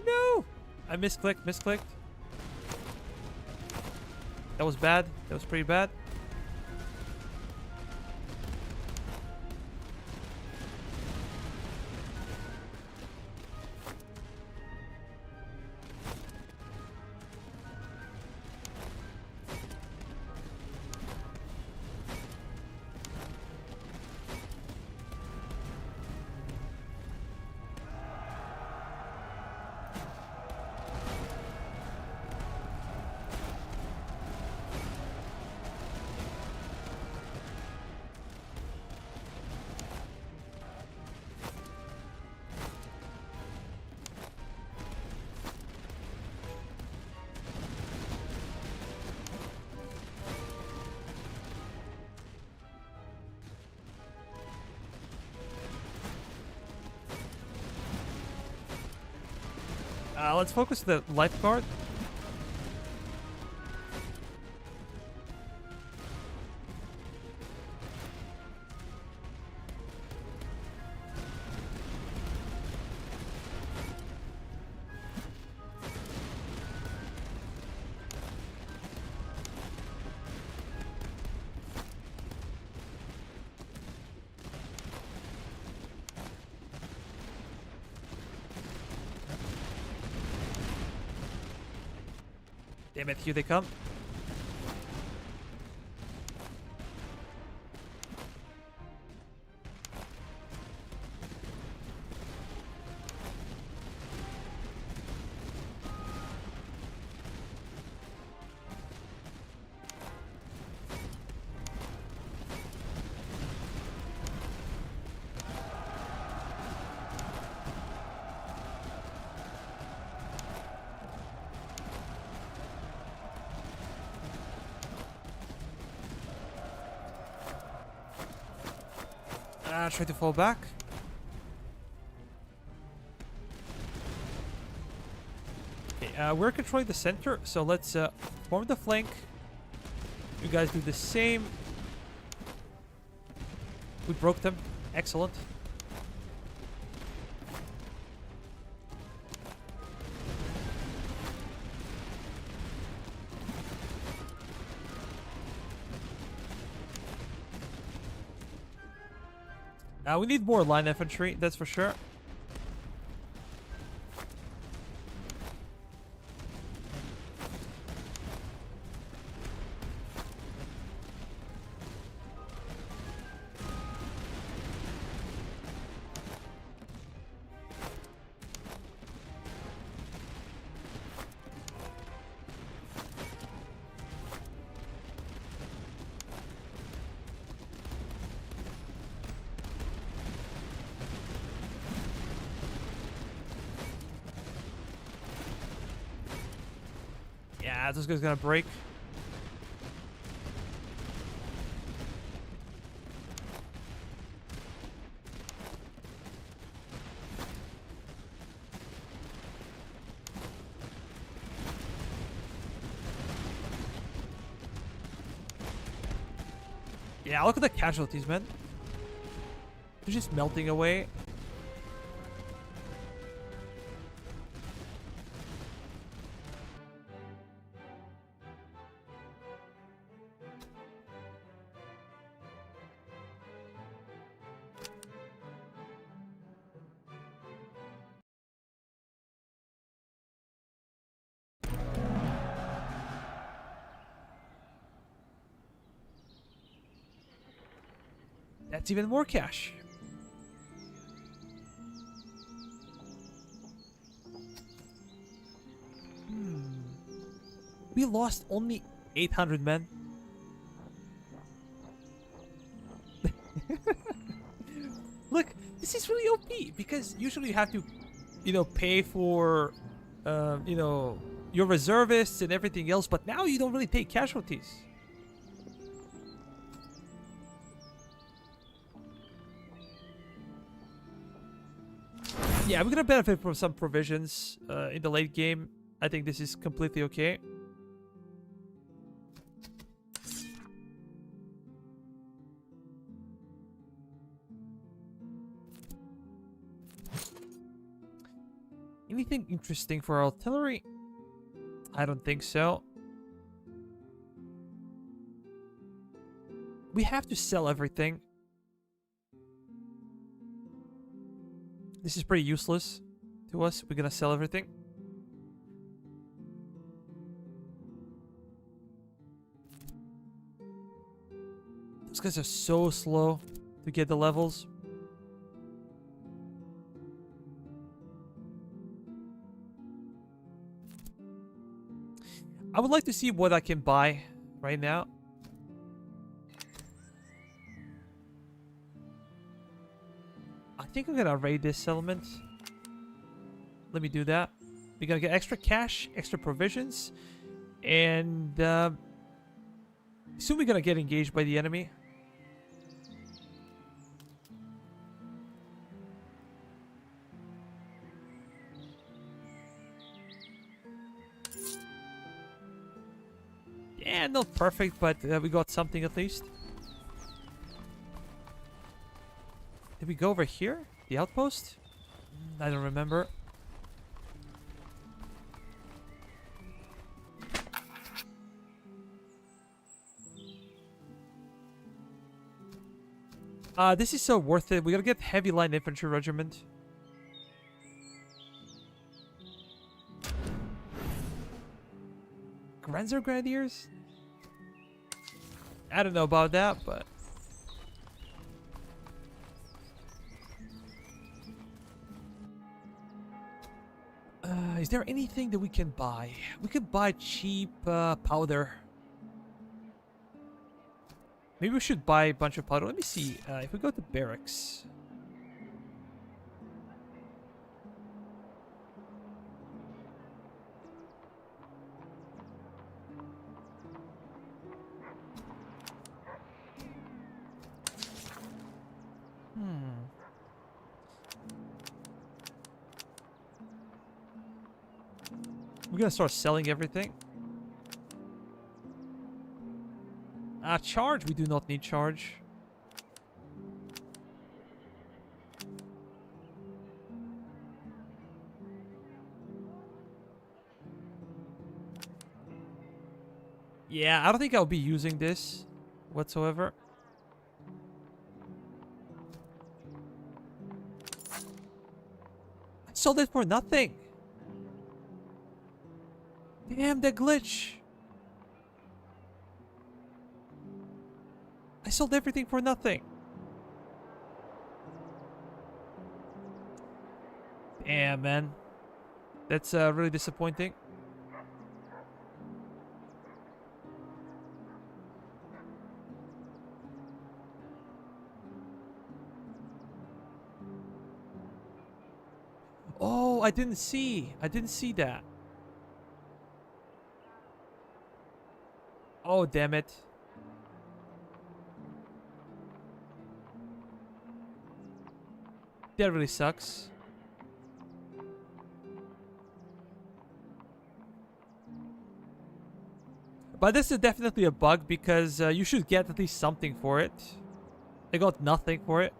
No! I misclicked. That was bad. That was pretty bad. Let's focus the lifeguard. Damn it, here they come. Try to fall back. Okay, we're controlling the center, so let's form the flank. You guys do the same. We broke them. Excellent. We need more line infantry, that's for sure. Yeah, this guy's gonna break. Yeah, look at the casualties, man. They're just melting away. That's even more cash. We lost only 800 men. Look, this is really OP because usually you have to, pay for, your reservists and everything else, but now you don't really take casualties. Yeah, we're gonna benefit from some provisions in the late game. I think this is completely okay. Anything interesting for artillery? I don't think so. We have to sell everything. This is pretty useless to us. We're gonna sell everything. Those guys are so slow to get the levels. I would like to see what I can buy right now. I think I'm gonna raid this settlement. Let me do that. We're gonna get extra cash, extra provisions, and soon we're gonna get engaged by the enemy. Yeah, not perfect, but we got something at least. Did we go over here? The outpost? I don't remember. This is so worth it. We gotta get heavy line infantry regiment. Grenzer Grenadiers? I don't know about that, but... is there anything that we can buy? We could buy cheap powder. Maybe we should buy a bunch of powder. Let me see. If we go to barracks... We're gonna start selling everything. Charge. We do not need charge. Yeah, I don't think I'll be using this whatsoever. I sold it for nothing. Damn, the glitch. I sold everything for nothing. Damn, man. That's really disappointing. Oh, I didn't see. I didn't see that. Oh, damn it. That really sucks. But this is definitely a bug because you should get at least something for it. I got nothing for it.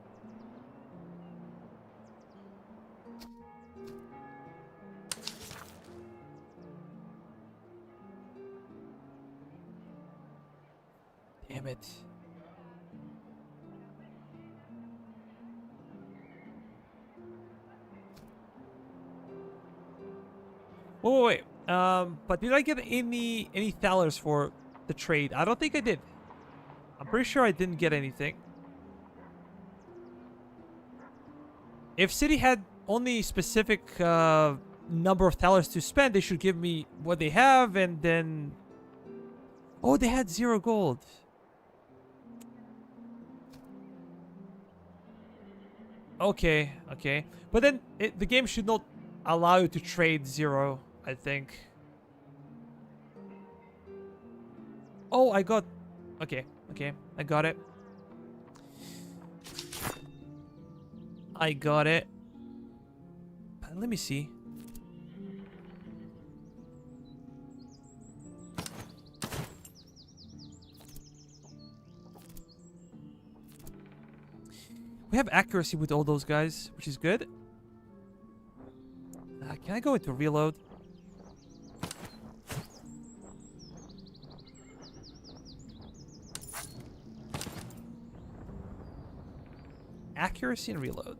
Damn it. Wait. But did I get any thalers for the trade? I don't think I did. I'm pretty sure I didn't get anything. If city had only specific number of thalers to spend, they should give me what they have, and then... Oh, they had 0 gold. Okay, okay. But then the game should not allow you to trade 0, I think. Oh, I got... Okay, okay. I got it. I got it. Let me see. We have accuracy with all those guys, which is good. Can I go into reload? Accuracy and reload.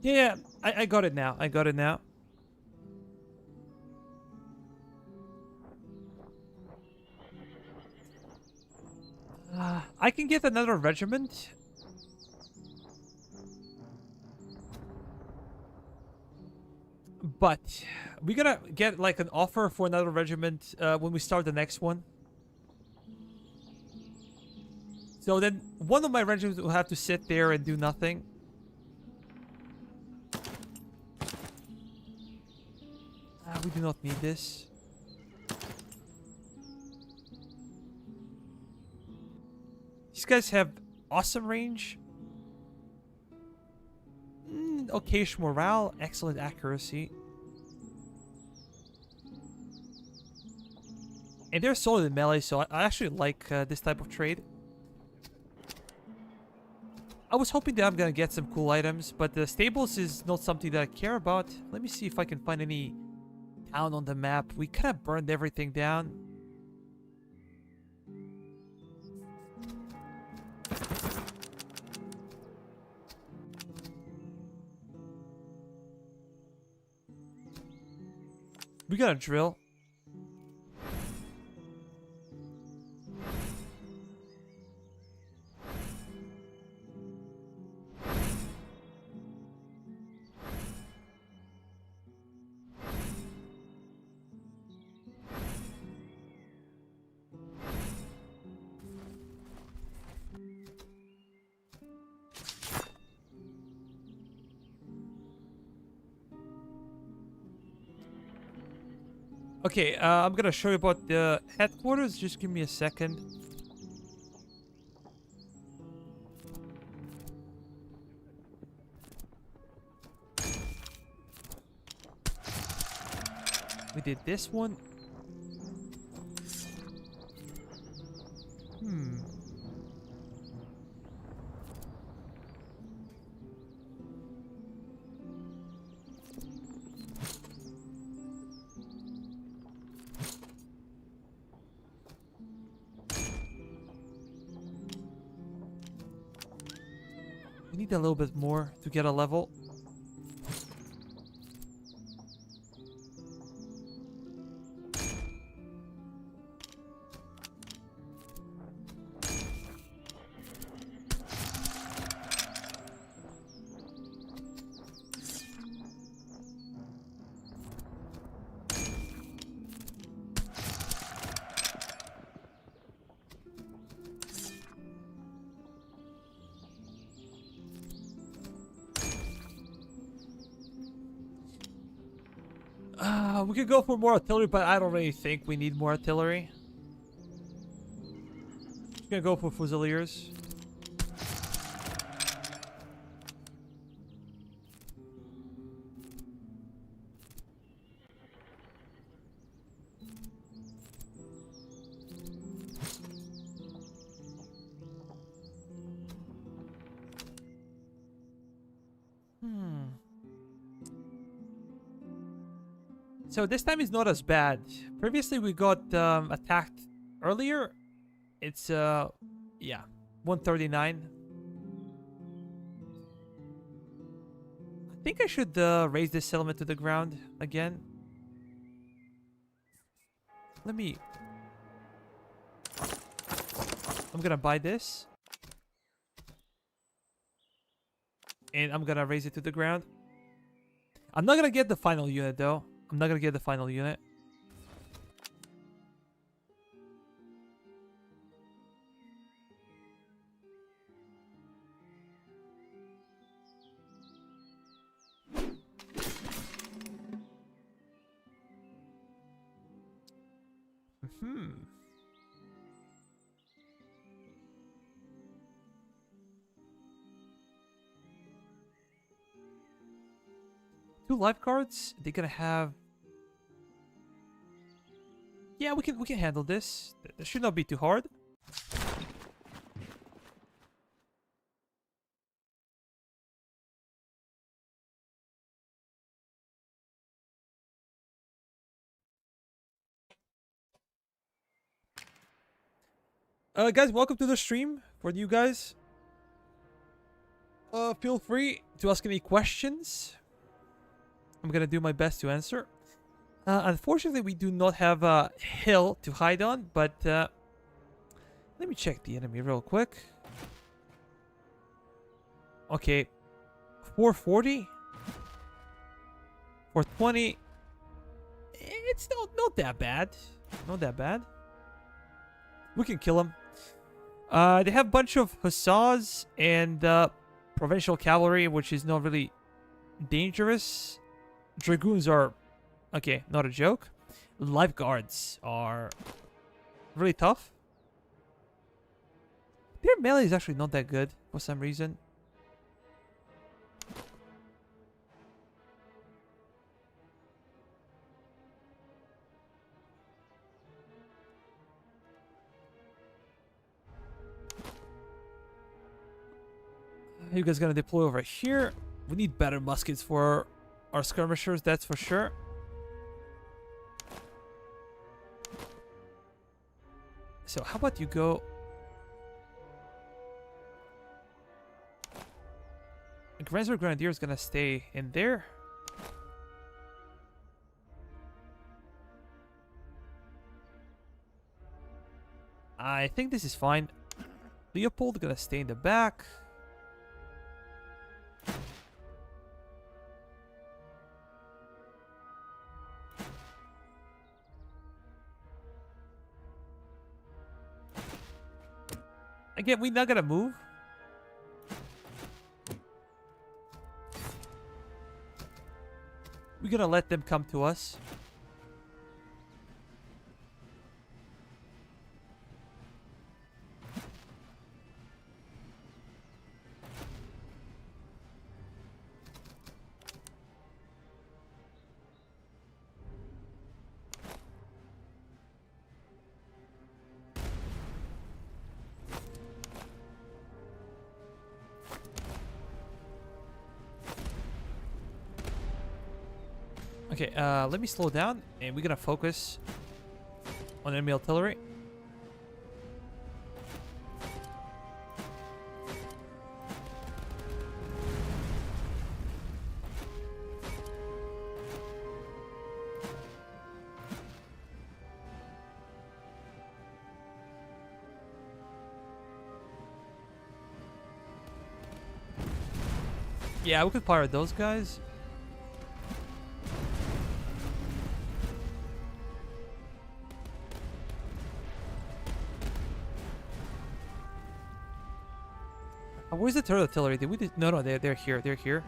Yeah, I got it now. I got it now. I can get another regiment. But we're gonna get like an offer for another regiment when we start the next one. So then one of my regiments will have to sit there and do nothing. We do not need this. These guys have awesome range. Okay-ish morale. Excellent accuracy. And they're solid in melee, so I actually like this type of trade. I was hoping that I'm gonna get some cool items, but the stables is not something that I care about. Let me see if I can find any town on the map. We kind of burned everything down. We got a drill. Okay, I'm gonna show you about the headquarters. Just give me a second. We did this one. We need a little bit more to get a level. We could go for more artillery, but I don't really think we need more artillery. Just gonna go for Fusiliers. So this time is not as bad. Previously we got attacked earlier. It's yeah, 139. think I should raise this settlement to the ground again. Let me... I'm gonna buy this. And I'm gonna raise it to the ground. I'm not gonna get the final unit though. I'm not gonna get the final unit. Two lifeguards. They're gonna have. Yeah, we can handle this. This should not be too hard. Guys, welcome to the stream. For you guys, feel free to ask any questions. I'm gonna do my best to answer. Unfortunately, we do not have a hill to hide on, but let me check the enemy real quick. Okay, 440, 420. It's not that bad. Not that bad. We can kill him. They have a bunch of hussars and provincial cavalry, which is not really dangerous. Dragoons are, okay, not a joke. Lifeguards are really tough. Their melee is actually not that good for some reason. You guys gonna deploy over here. We need better muskets for our skirmishers, that's for sure. So how about you go... Grand Grenadier is gonna stay in there. I think this is fine. Leopold gonna stay in the back. Again, we're not gonna move. We're gonna let them come to us. Okay, let me slow down, and we're gonna focus on enemy artillery. Yeah, we could fire at those guys. Where's the turret artillery? Did we no, they're here. They're here.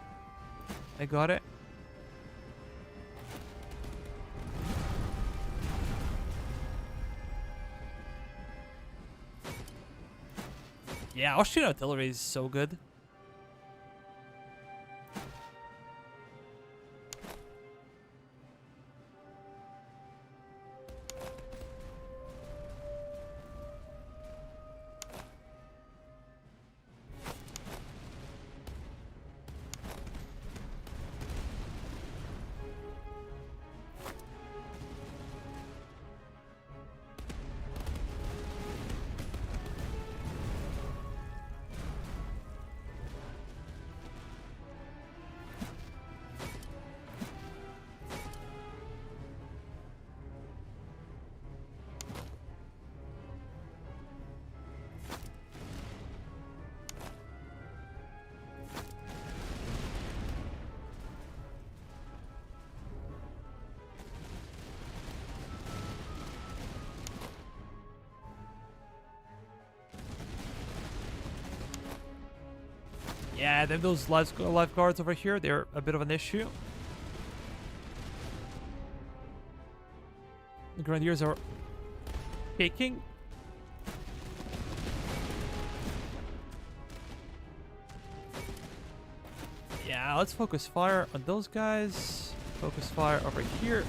I got it. Yeah, Austrian artillery is so good. Yeah, then those lifeguards over here, they're a bit of an issue. The Grenadiers are taking. Yeah, let's focus fire on those guys. Focus fire over here.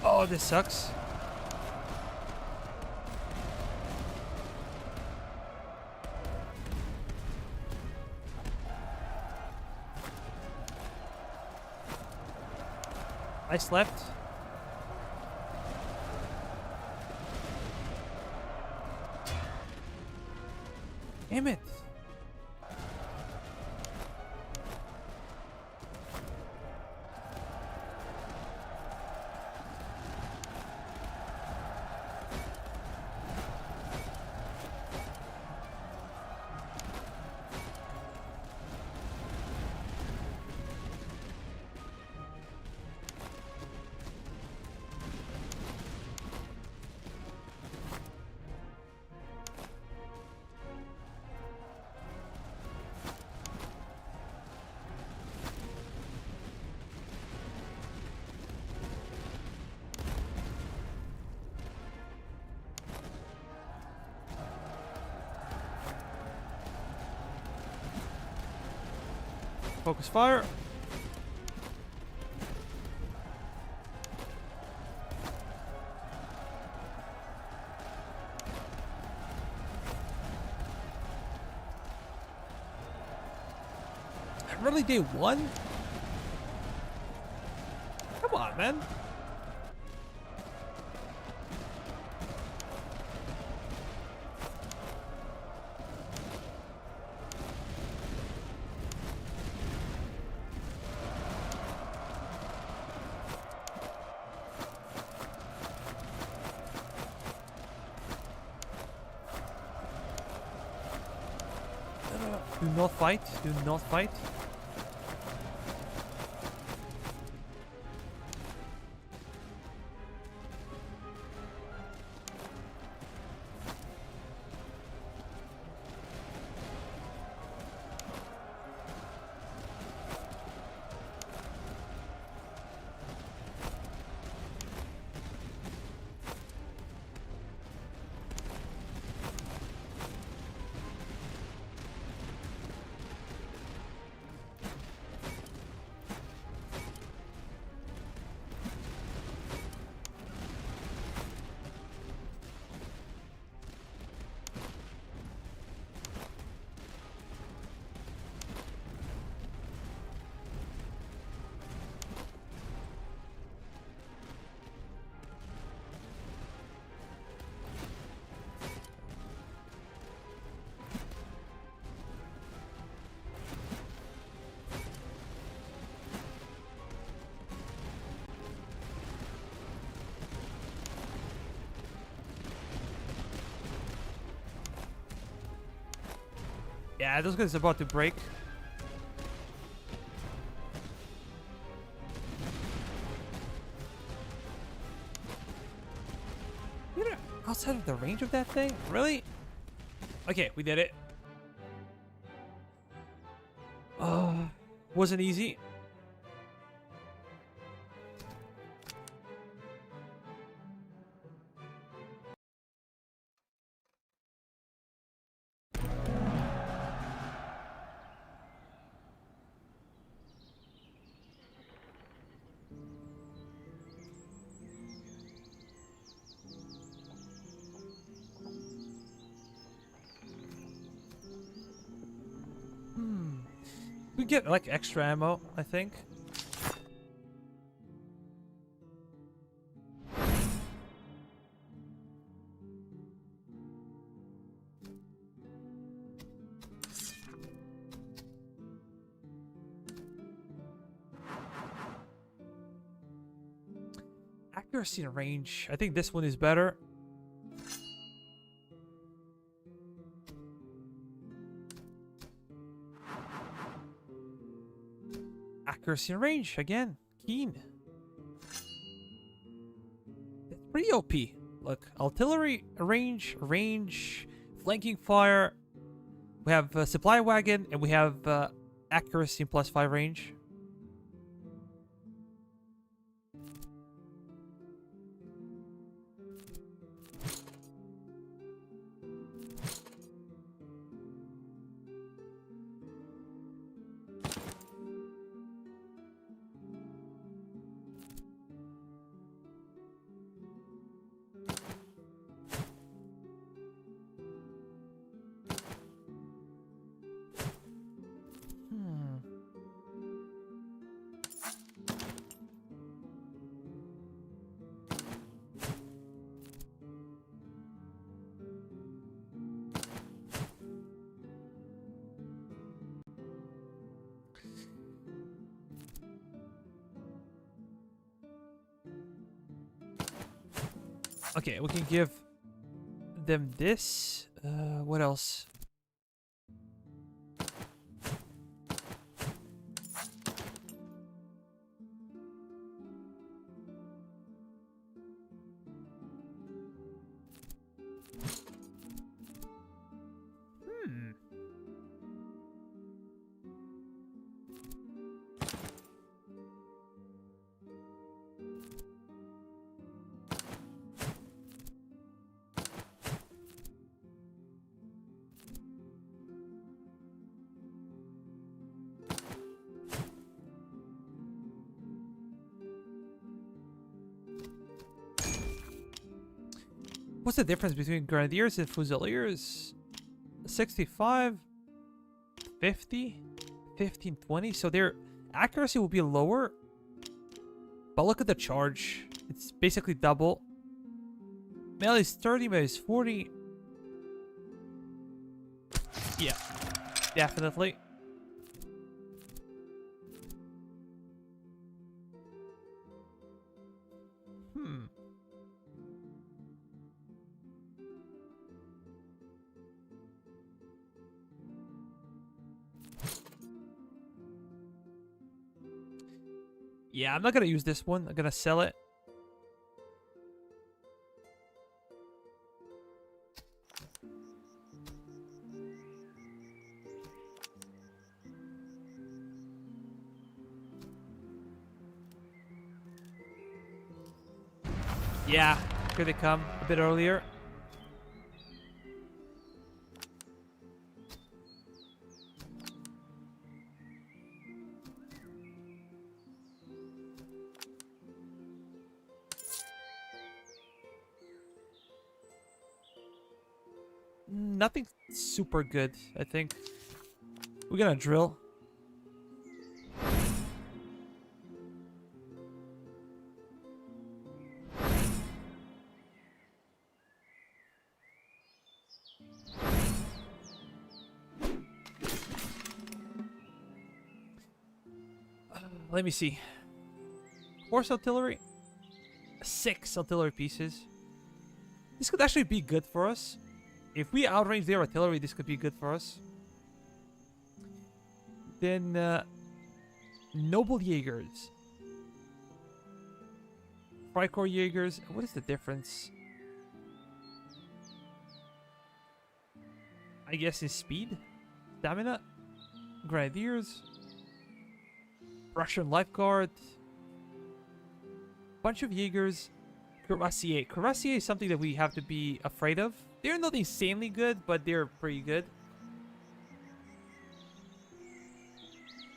Oh, this sucks. Nice left. Damn it. Focus fire. Really, day one? Come on, man. Do not fight. Do not fight. Yeah, those guys are about to break. You're outside of the range of that thing? Really? Okay, we did it. Wasn't easy. We get like extra ammo, I think. Accuracy and range. I think this one is better. Accuracy and range again. Keen. It's pretty OP. Look, artillery, range, flanking fire. We have supply wagon, and we have accuracy and +5 range. Okay, we can give them this. What else? What's the difference between grenadiers and fusiliers? 65, 50, 15, 20. So their accuracy will be lower. But look at the charge. It's basically double. Melee is 30, melee is 40. Yeah, definitely. Yeah, I'm not gonna use this one. I'm gonna sell it. Yeah, here they come a bit earlier. Nothing super good, I think. We're gonna drill. Let me see. Horse artillery. 6 artillery pieces. This could actually be good for us. If we outrange their artillery, this could be good for us. Then, Noble Jaegers. Freikorps Jaegers. What is the difference? I guess in speed? Stamina? Grenadiers? Russian Lifeguard. Bunch of Jaegers. Cuirassier. Cuirassier is something that we have to be afraid of. They're not insanely good, but they're pretty good.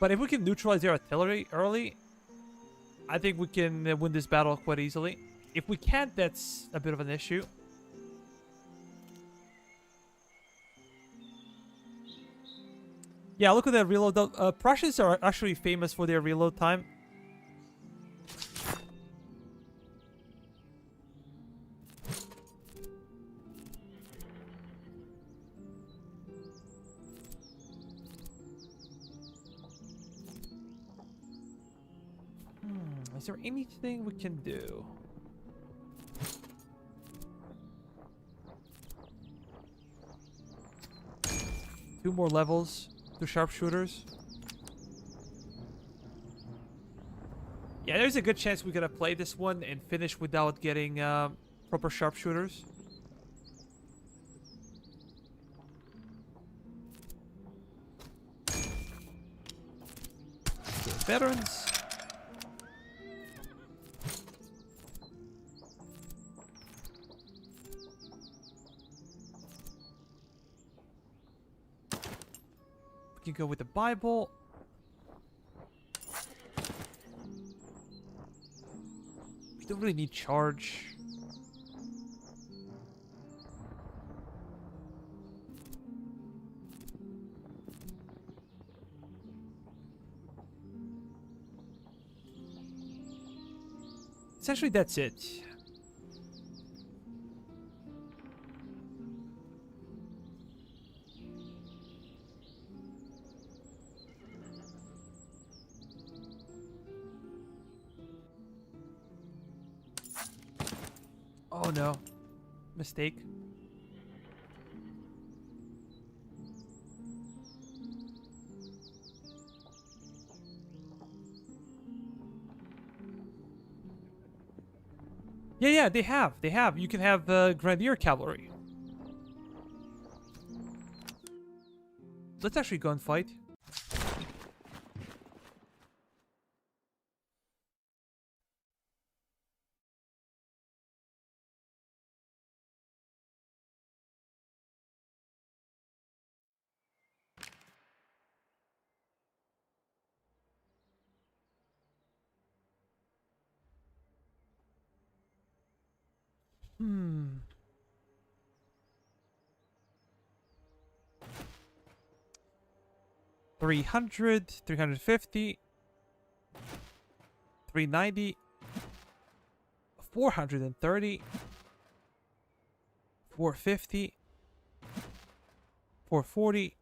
But if we can neutralize their artillery early, I think we can win this battle quite easily. If we can't, that's a bit of an issue. Yeah, look at that reload. Prussians are actually famous for their reload time. Is there anything we can do? Two more levels to sharpshooters. Yeah, there's a good chance we're gonna play this one and finish without getting proper sharpshooters. Okay, veterans. We can go with the Bible. We don't really need charge. Essentially, that's it. Oh no. Mistake. Yeah, they have. They have. You can have Grenadier Cavalry. Let's actually go and fight. Hmm. $300, $350, $390, $430, $450, $440.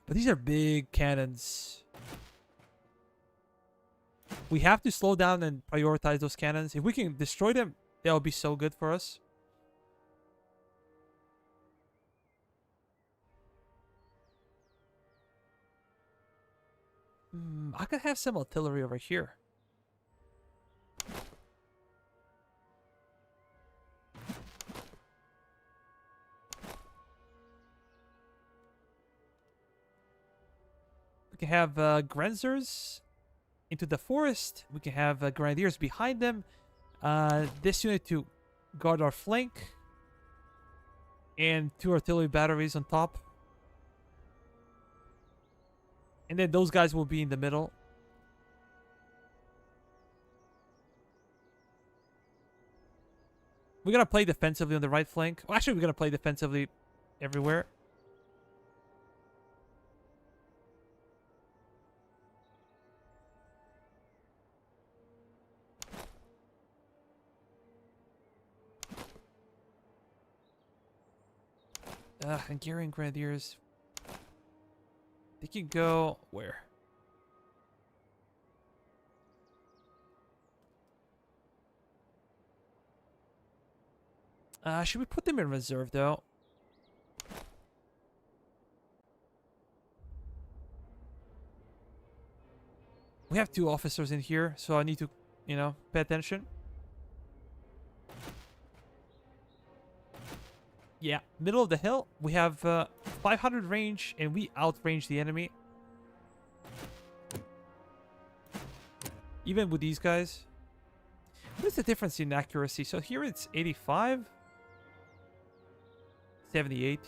But these are big cannons. We have to slow down and prioritize those cannons. If we can destroy them, that would be so good for us. I could have some artillery over here. We can have Grenzers into the forest. We can have Grenadiers behind them. This unit to guard our flank. And 2 artillery batteries on top. And then those guys will be in the middle. We're going to play defensively on the right flank. Well, actually, we're going to play defensively everywhere. Hungarian Grenadiers. They can go where? Should we put them in reserve though? We have 2 officers in here, so I need to, you know, pay attention. Yeah, middle of the hill. We have 500 range, and we outrange the enemy. Even with these guys. What is the difference in accuracy? So here it's 85. 78.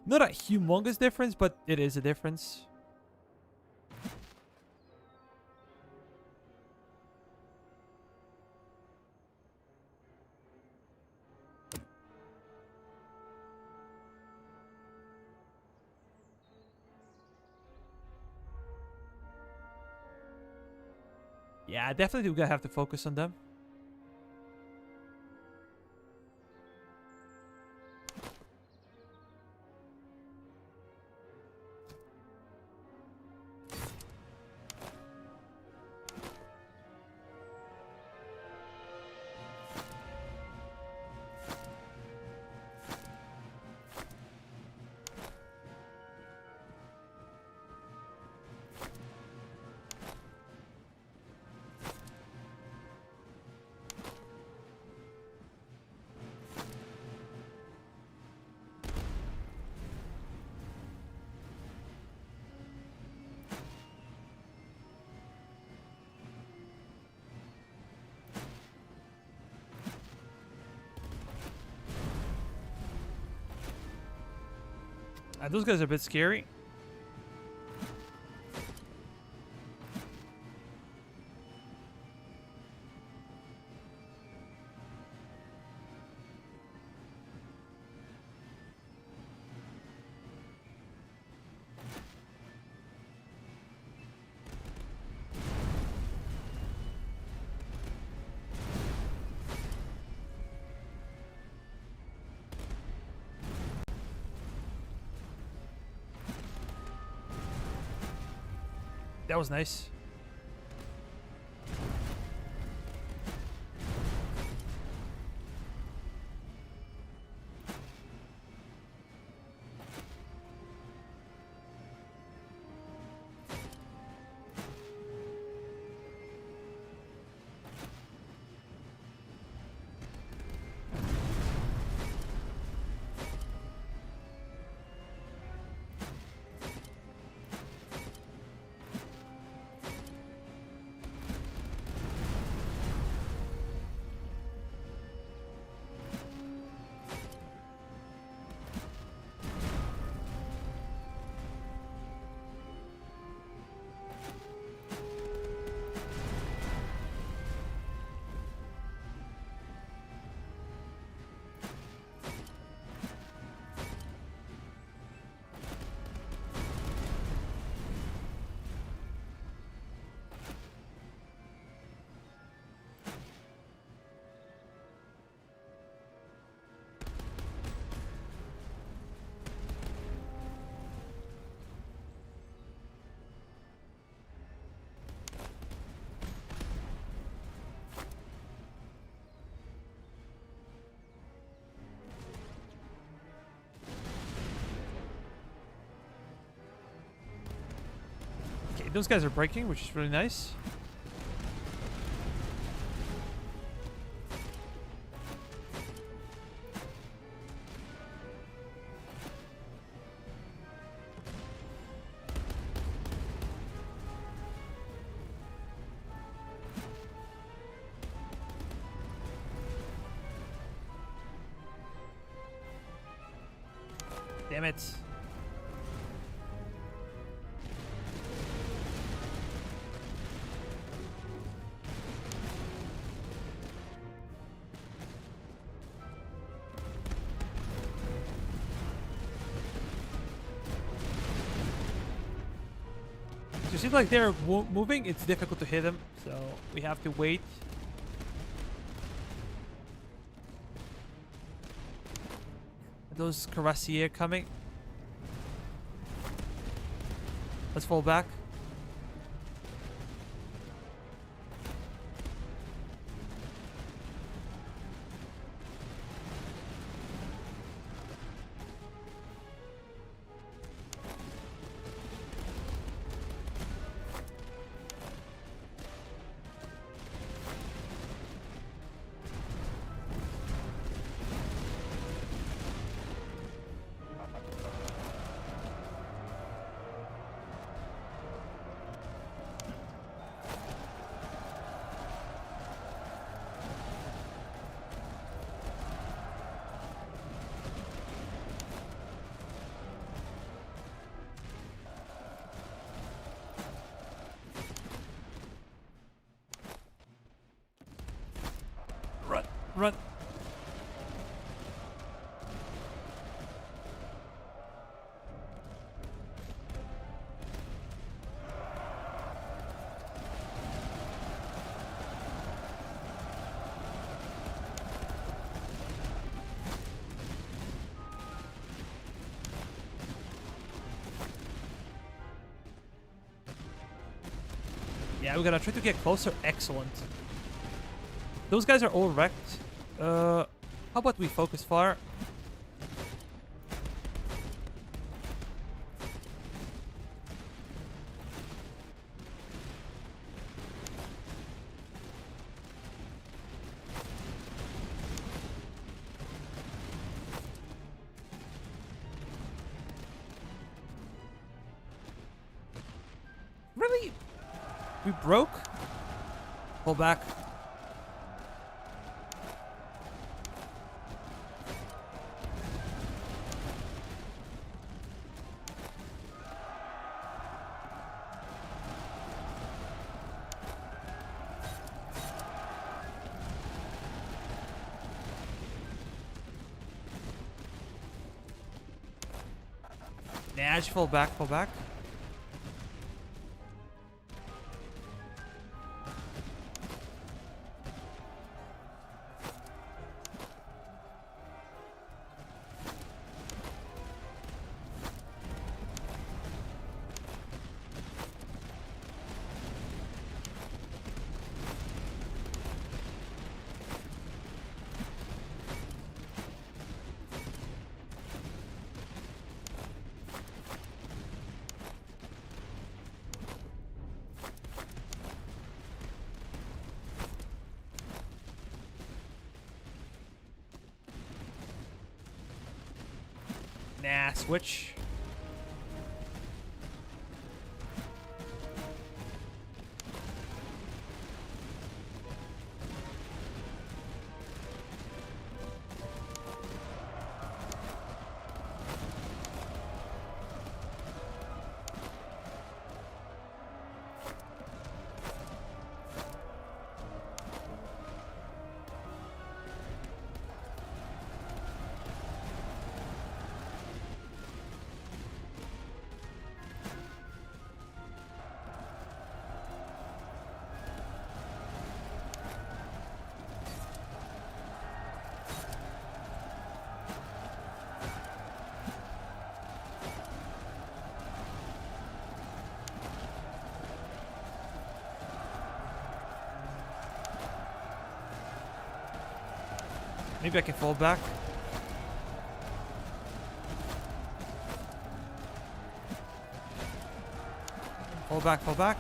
Not a humongous difference, but it is a difference. Yeah, definitely we're gonna have to focus on them. Those guys are a bit scary. That was nice. Okay, those guys are breaking, which is really nice. Damn it. So it seems like they're moving. It's difficult to hit them, so we have to wait. Those cuirassiers coming. Let's fall back. Run. Yeah, we're gonna try to get closer. Excellent. Those guys are all wrecked. How about we focus fire? Really? We broke? Pull back. Nah, just fall back, fall back. Nah, switch. Maybe I can fall back. Fall back, fall back.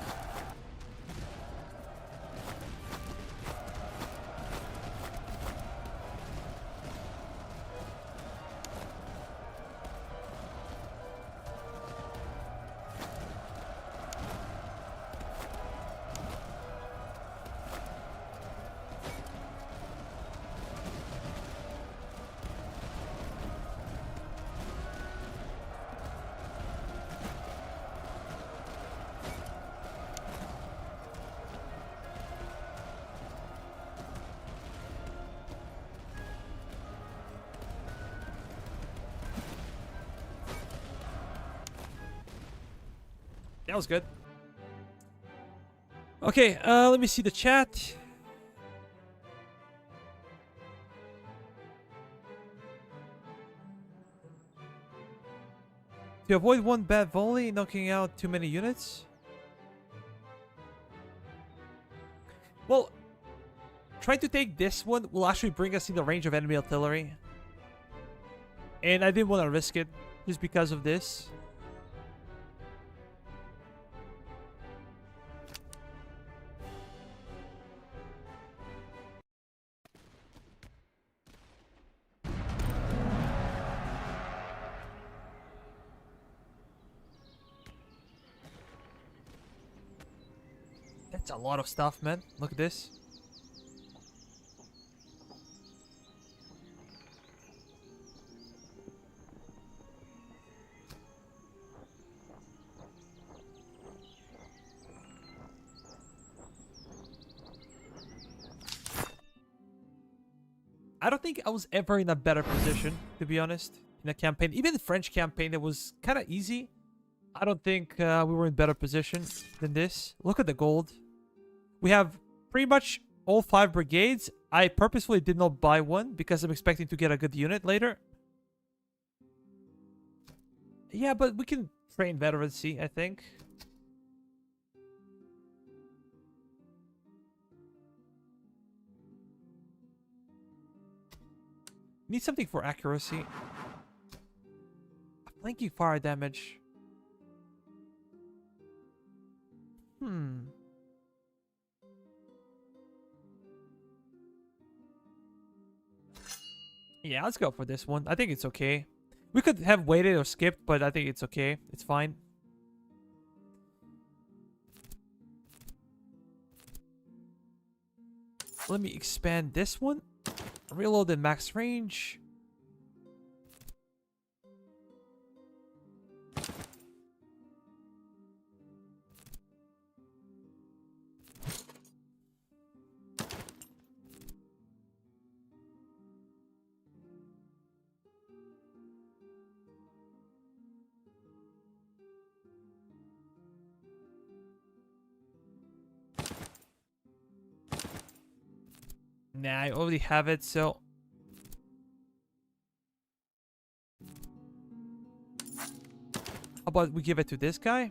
That was good. Okay, let me see the chat. To avoid one bad volley, knocking out too many units. Well, trying to take this one will actually bring us in the range of enemy artillery. And I didn't want to risk it just because of this. That's a lot of stuff, man. Look at this. I don't think I was ever in a better position, to be honest, in a campaign. Even the French campaign that was kind of easy. I don't think we were in better position than this. Look at the gold. We have pretty much all 5 brigades. I purposefully did not buy one because I'm expecting to get a good unit later. Yeah, but we can train veterans, see, I think. Need something for accuracy. Flanking fire damage. Yeah, let's go for this one. I think it's okay. We could have waited or skipped, but I think it's okay. It's fine. Let me expand this one. Reload at max range. Nah, I already have it, so... How about we give it to this guy?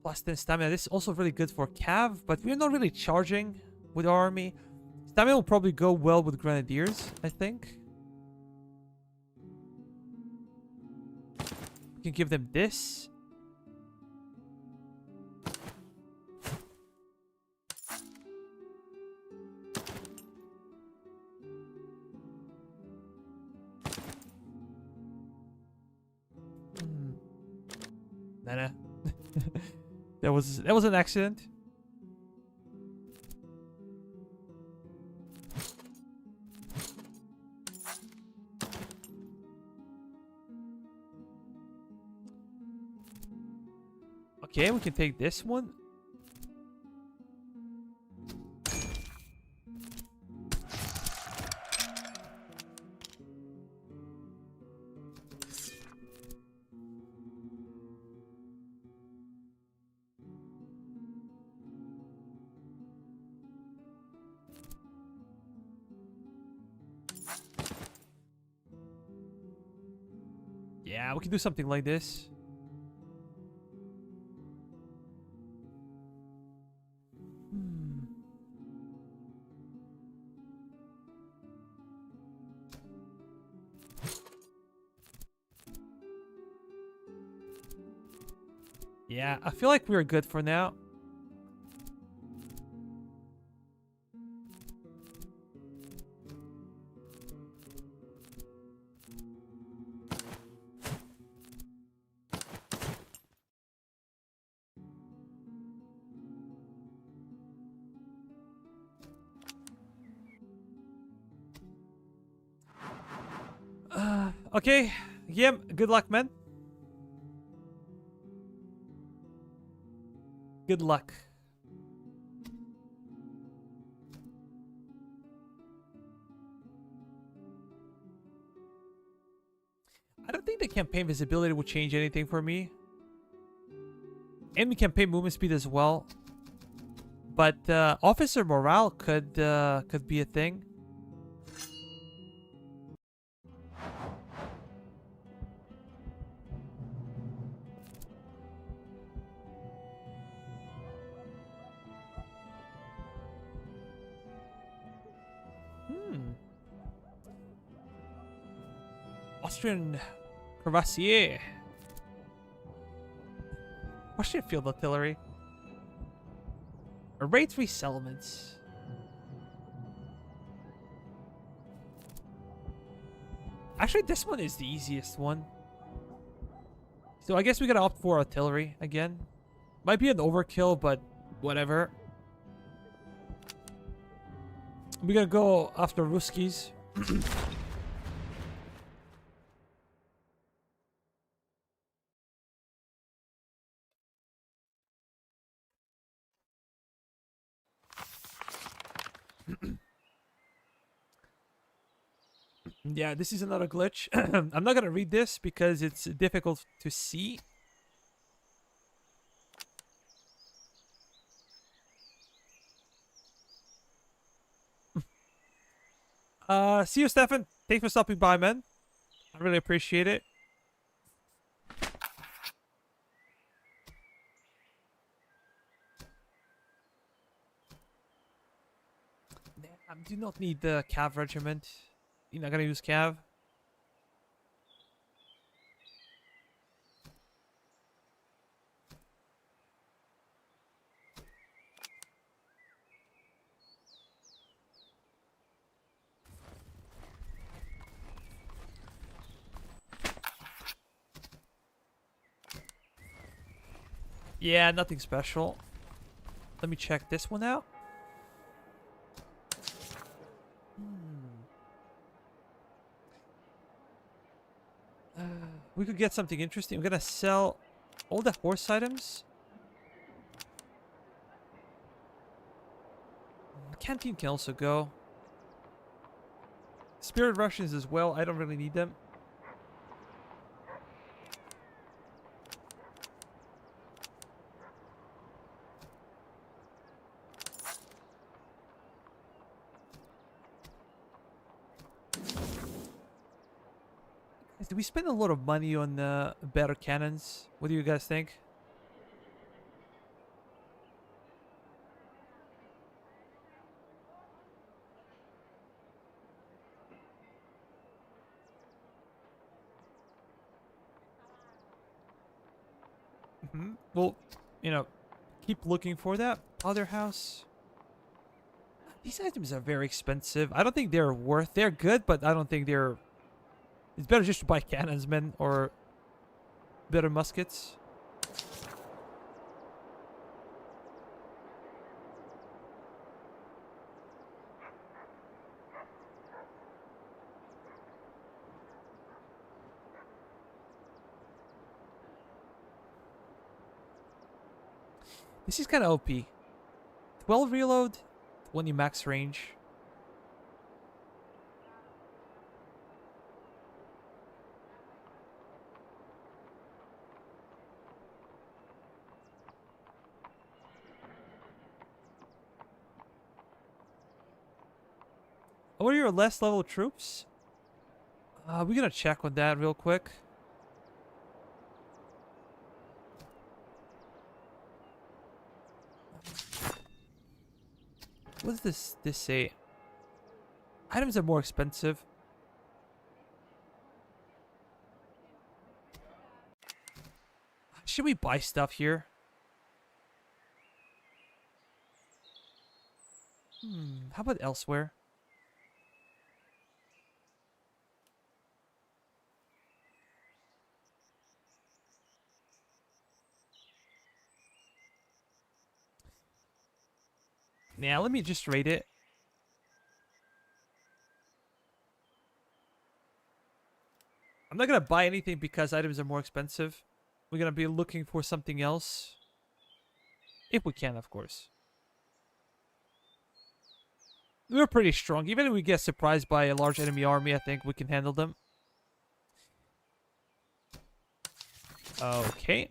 Plus 10 stamina. This is also really good for Cav, but we're not really charging with our army. Stamina will probably go well with Grenadiers, I think. We can give them this. Nah. that was an accident. Okay, we can take this one. Yeah, we can do something like this. Yeah, I feel like we're good for now. Okay, yeah, good luck, man. Good luck. I don't think the campaign visibility will change anything for me. Enemy campaign movement speed as well. But officer morale could be a thing. Austrian cuirassier. Austrian field artillery. Raid 3 settlements. Actually, this one is the easiest one. So I guess we gotta opt for artillery again. Might be an overkill, but whatever. We're gonna go after Ruskies. Yeah, this is another glitch. I'm not gonna read this because it's difficult to see. See you, Stefan. Thanks for stopping by, man. I really appreciate it. do not need the Cav regiment. You're not gonna use Cav. Yeah, nothing special. Let me check this one out. We could get something interesting. I'm gonna sell all the horse items. Canteen can also go. Spirit Russians as well. I don't really need them. Did we spend a lot of money on better cannons? What do you guys think? Well, you know, keep looking for that other house. These items are very expensive. I don't think they're worth. They're good, but I don't think they're. It's better just to buy cannons, man, or better muskets. This is kind of OP. 12 reload, 20 max range. What are your less level troops? We're gonna check on that real quick. What does this say? Items are more expensive. Should we buy stuff here? How about elsewhere? Yeah, let me just rate it. I'm not gonna buy anything because items are more expensive. We're gonna be looking for something else. If we can, of course. We're pretty strong. Even if we get surprised by a large enemy army, I think we can handle them. Okay.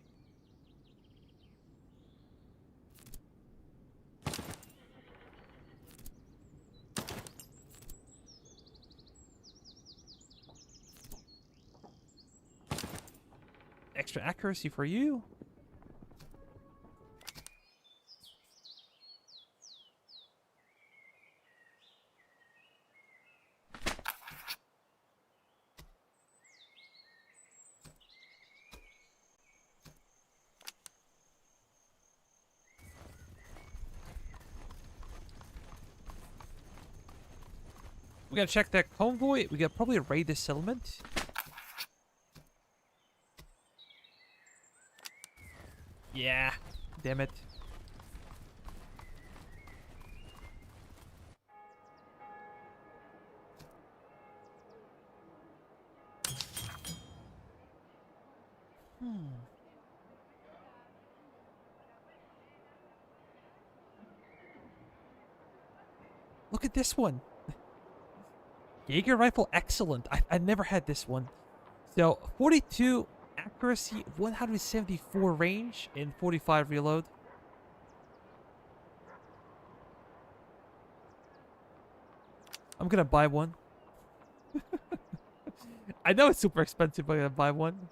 Extra accuracy for you. We gotta check that convoy. We gotta probably raid this settlement. Yeah. Damn it. Look at this one. Jaeger rifle, excellent. I never had this one. So, 42 accuracy, 174 range, and 45 reload. I'm gonna buy one. I know it's super expensive, but I'm gonna buy one.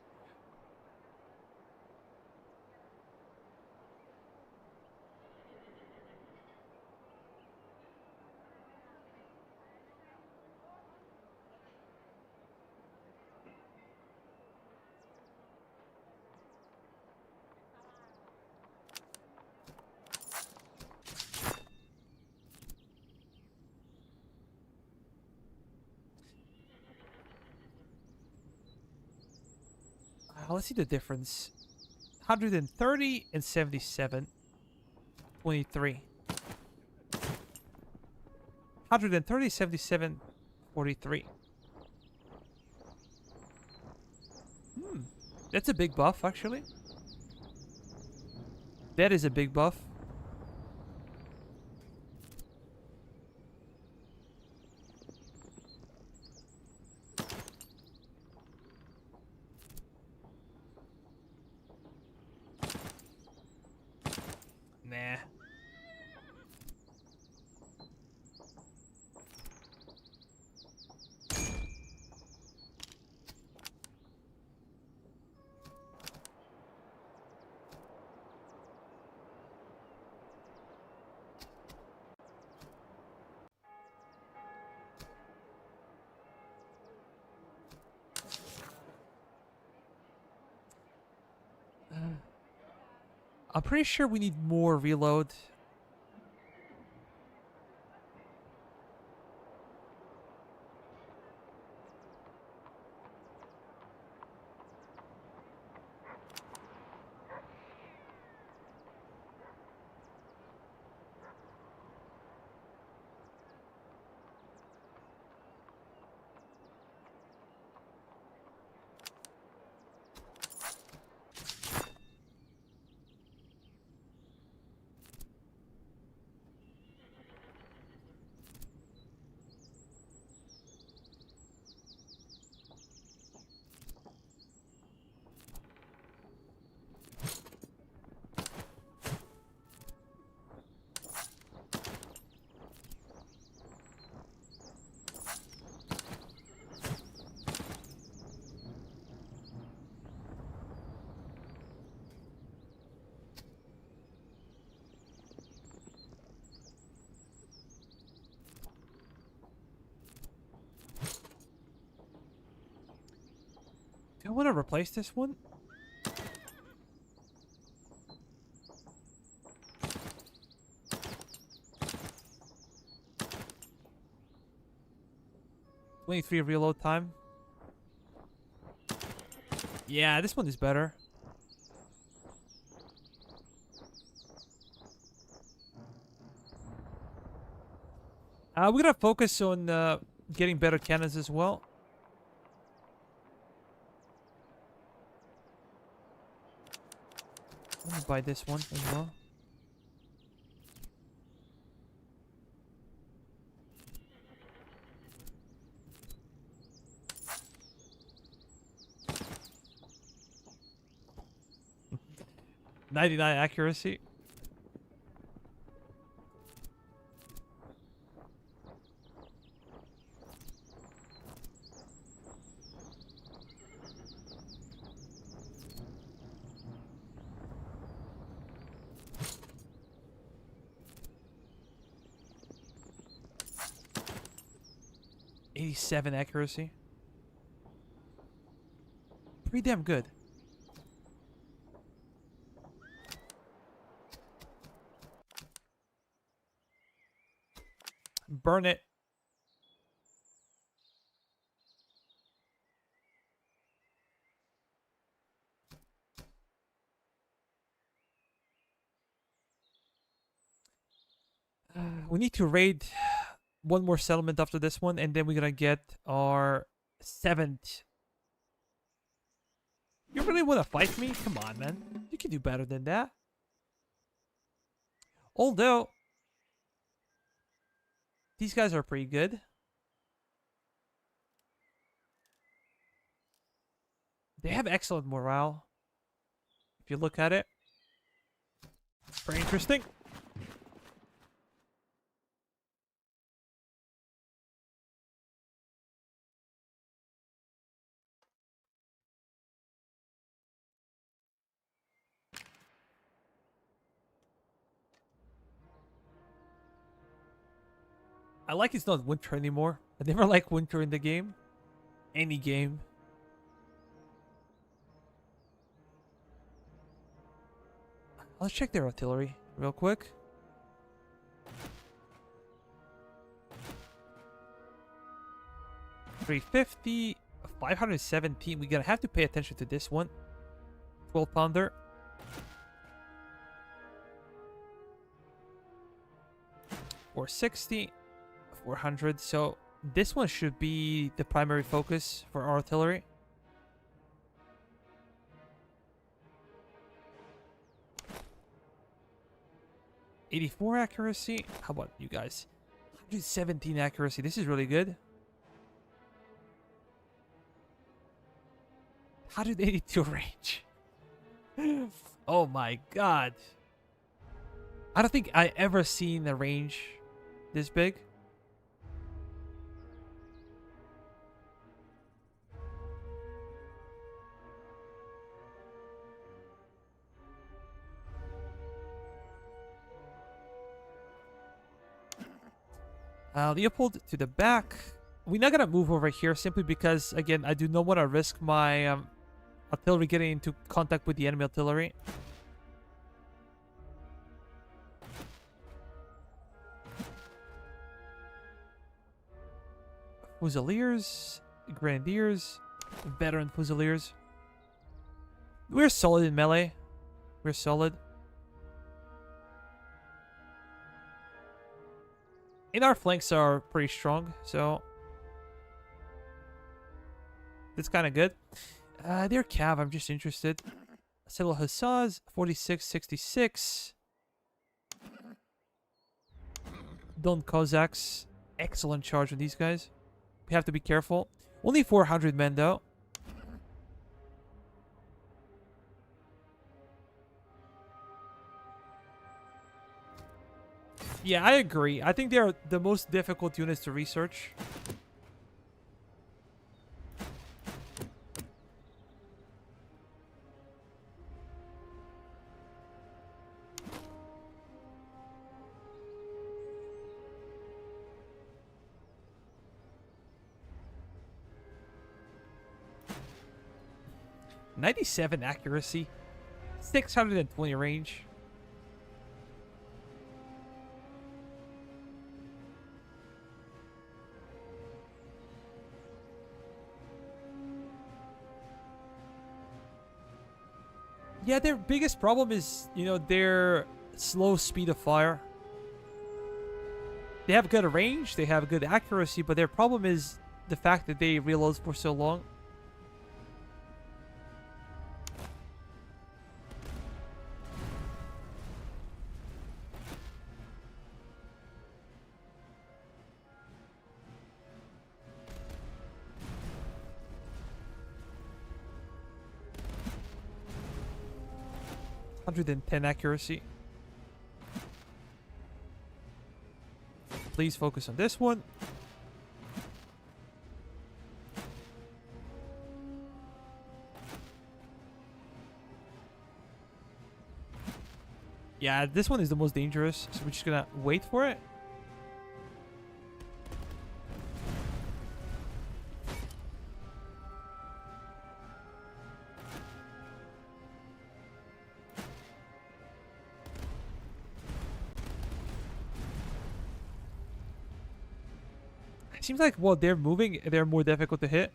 let's see the difference. 130 and 77. 23. 130, 77, 43. That's a big buff, actually. That is a big buff. Nah. I'm pretty sure we need more reload. Do I want to replace this one? $23 reload time. Yeah, this one is better. We're gonna focus on getting better cannons as well. Let me buy this one as well. .99 accuracy. .87 accuracy. Pretty damn good. Burn it. We need to raid one more settlement after this one, and then we're gonna get our 7th. You really want to fight me? Come on, man. You can do better than that. Although, these guys are pretty good. They have excellent morale. If you look at it. Very interesting. I like it's not winter anymore. I never like winter in the game. Any game. Let's check their artillery real quick. $350, 517. We're gonna have to pay attention to this one. 12-pounder. .460, 400. So this one should be the primary focus for our artillery. .84 accuracy. How about you guys? 117 accuracy. This is really good. 182 range. Oh my god. I don't think I ever seen a range this big. Leopold to the back. We're not gonna move over here simply because, again, I do not want to risk my artillery getting into contact with the enemy artillery. Fusiliers, Grenadiers, veteran Fusiliers. We're solid in melee. We're solid. And our flanks are pretty strong, so that's kind of good. Their cav, I'm just interested. Civil Hussars, 4666. Don Cossacks, excellent charge with these guys. We have to be careful. Only 400 men though. Yeah, I agree. I think they are the most difficult units to research. .97 accuracy, 620 range. Yeah, their biggest problem is, you know, their slow speed of fire. They have good range, they have good accuracy, but their problem is the fact that they reload for so long. .110 accuracy. Please focus on this one. Yeah, this one is the most dangerous, so we're just gonna wait for it. It seems like while they're moving, they're more difficult to hit.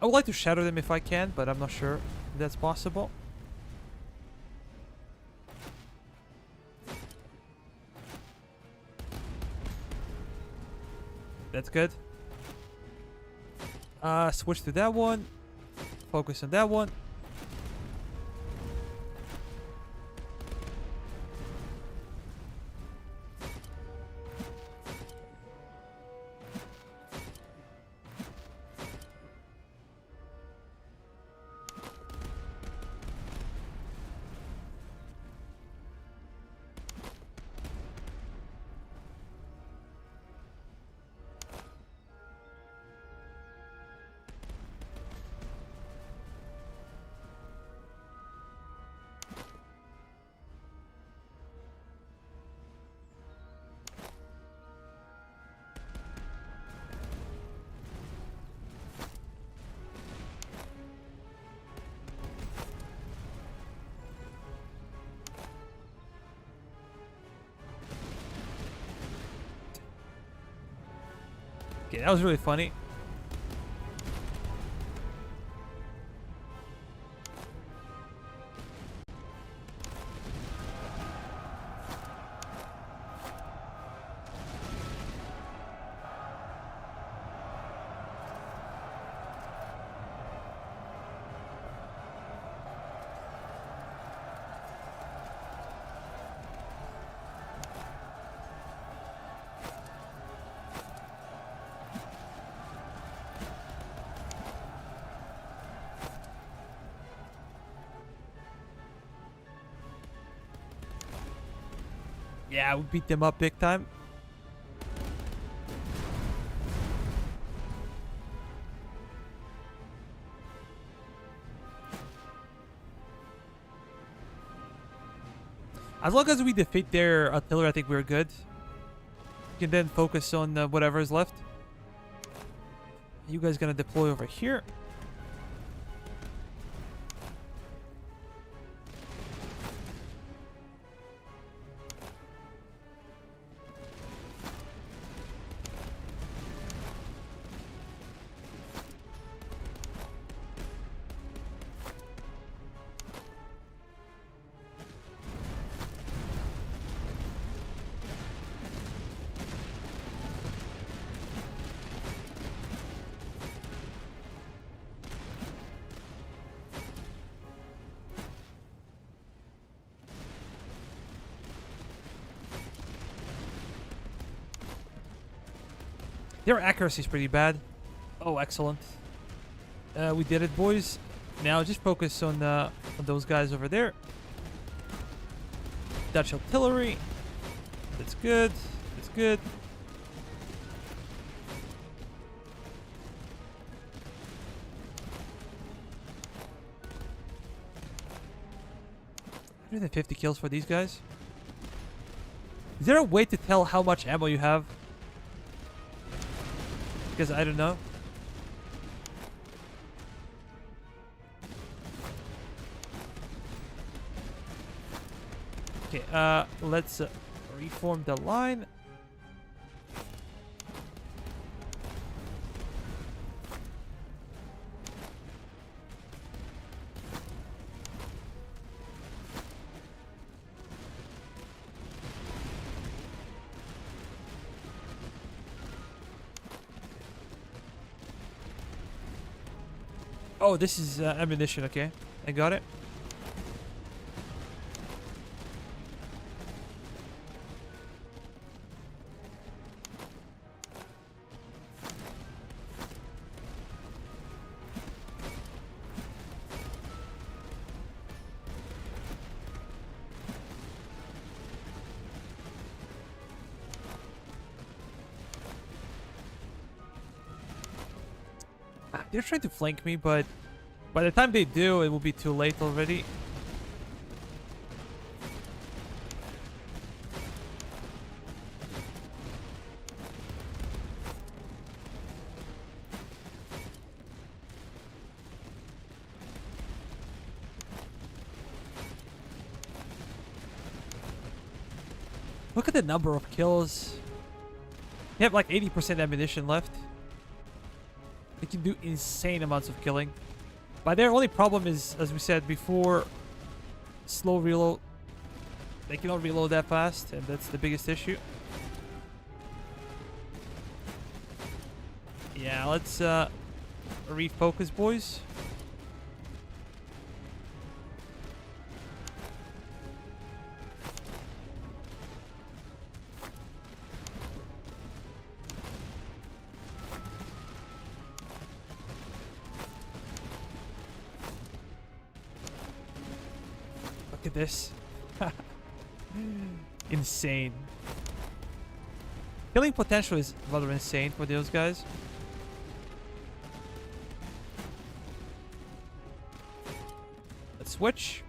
I would like to shadow them if I can, but I'm not sure if that's possible. That's good. Switch to that one. Focus on that one. Okay, that was really funny. Yeah, we beat them up big time. As long as we defeat their artillery, I think we're good. We can then focus on whatever is left. You guys gonna deploy over here. Their accuracy is pretty bad. Oh, excellent. We did it, boys. Now just focus on those guys over there. Dutch artillery. That's good. That's good. More than 50 kills for these guys. Is there a way to tell how much ammo you have? Because I don't know. Okay, let's reform the line. Oh, this is ammunition, okay. I got it. They're trying to flank me, but by the time they do, it will be too late already. Look at the number of kills. You have like 80% ammunition left. They can do insane amounts of killing. But their only problem is, as we said before, slow reload. They cannot reload that fast, and that's the biggest issue. Yeah, let's refocus, boys. Look at this. Insane. Killing potential is rather insane for those guys. Let's switch.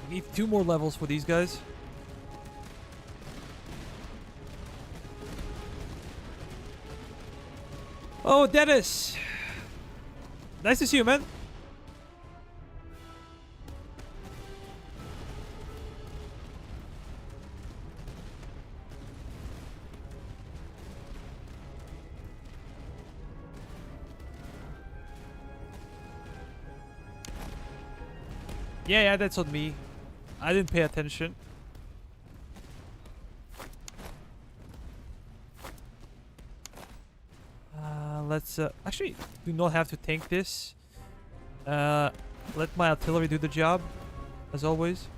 Need 2 more levels for these guys. Oh, Dennis! Nice to see you, man. Yeah, that's on me. I didn't pay attention. Let's actually do not have to tank this. Let my artillery do the job, as always.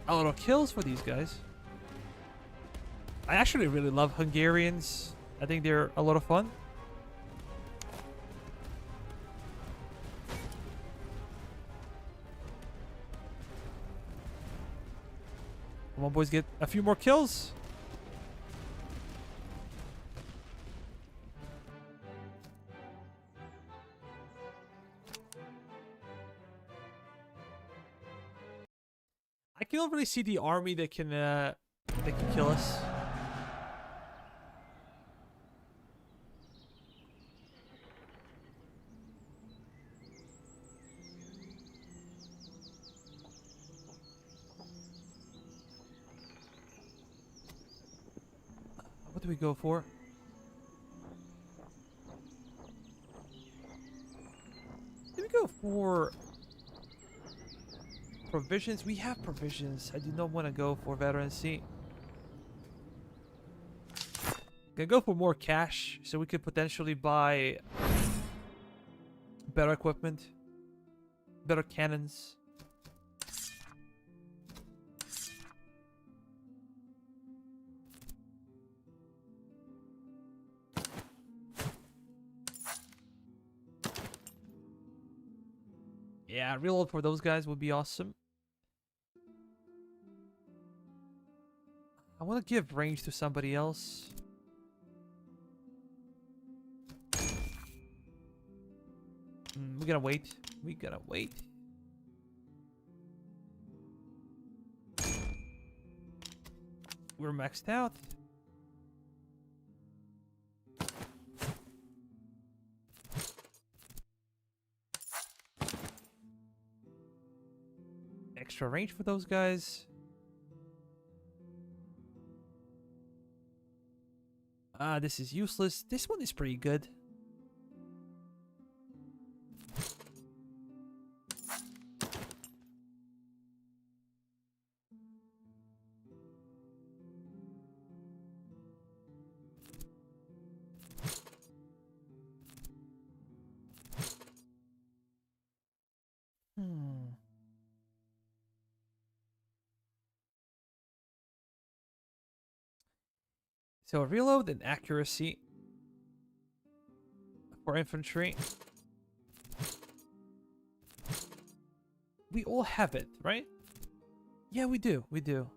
A lot of kills for these guys. I actually really love Hungarians. I think they're a lot of fun. Come on, boys, get a few more kills. I can't really see the army that can kill us. What do we go for? Did we go for provisions? We have provisions. I do not want to go for veterancy. Gonna go for more cash so we could potentially buy better equipment, better cannons. Yeah, reload for those guys would be awesome. I want to give range to somebody else. We gotta wait. We gotta wait. We're maxed out. Extra range for those guys. This is useless. This one is pretty good. So reload and accuracy for infantry. We all have it, right? Yeah, we do. We do.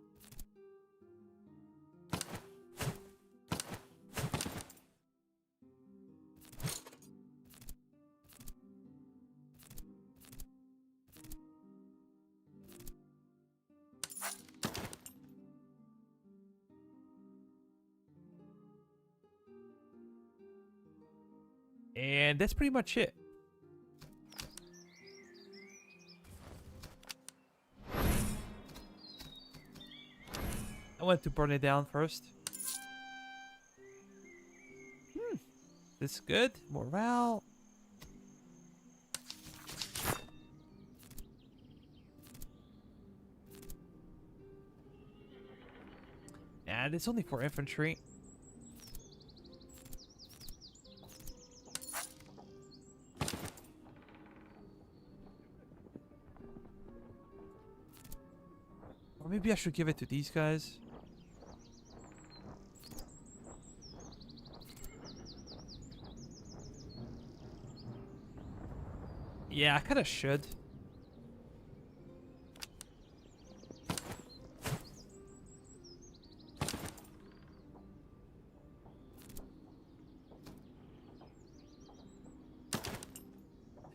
And that's pretty much it. I want to burn it down first. This is good. Morale. And it's only for infantry. Or maybe I should give it to these guys. Yeah, I kind of should.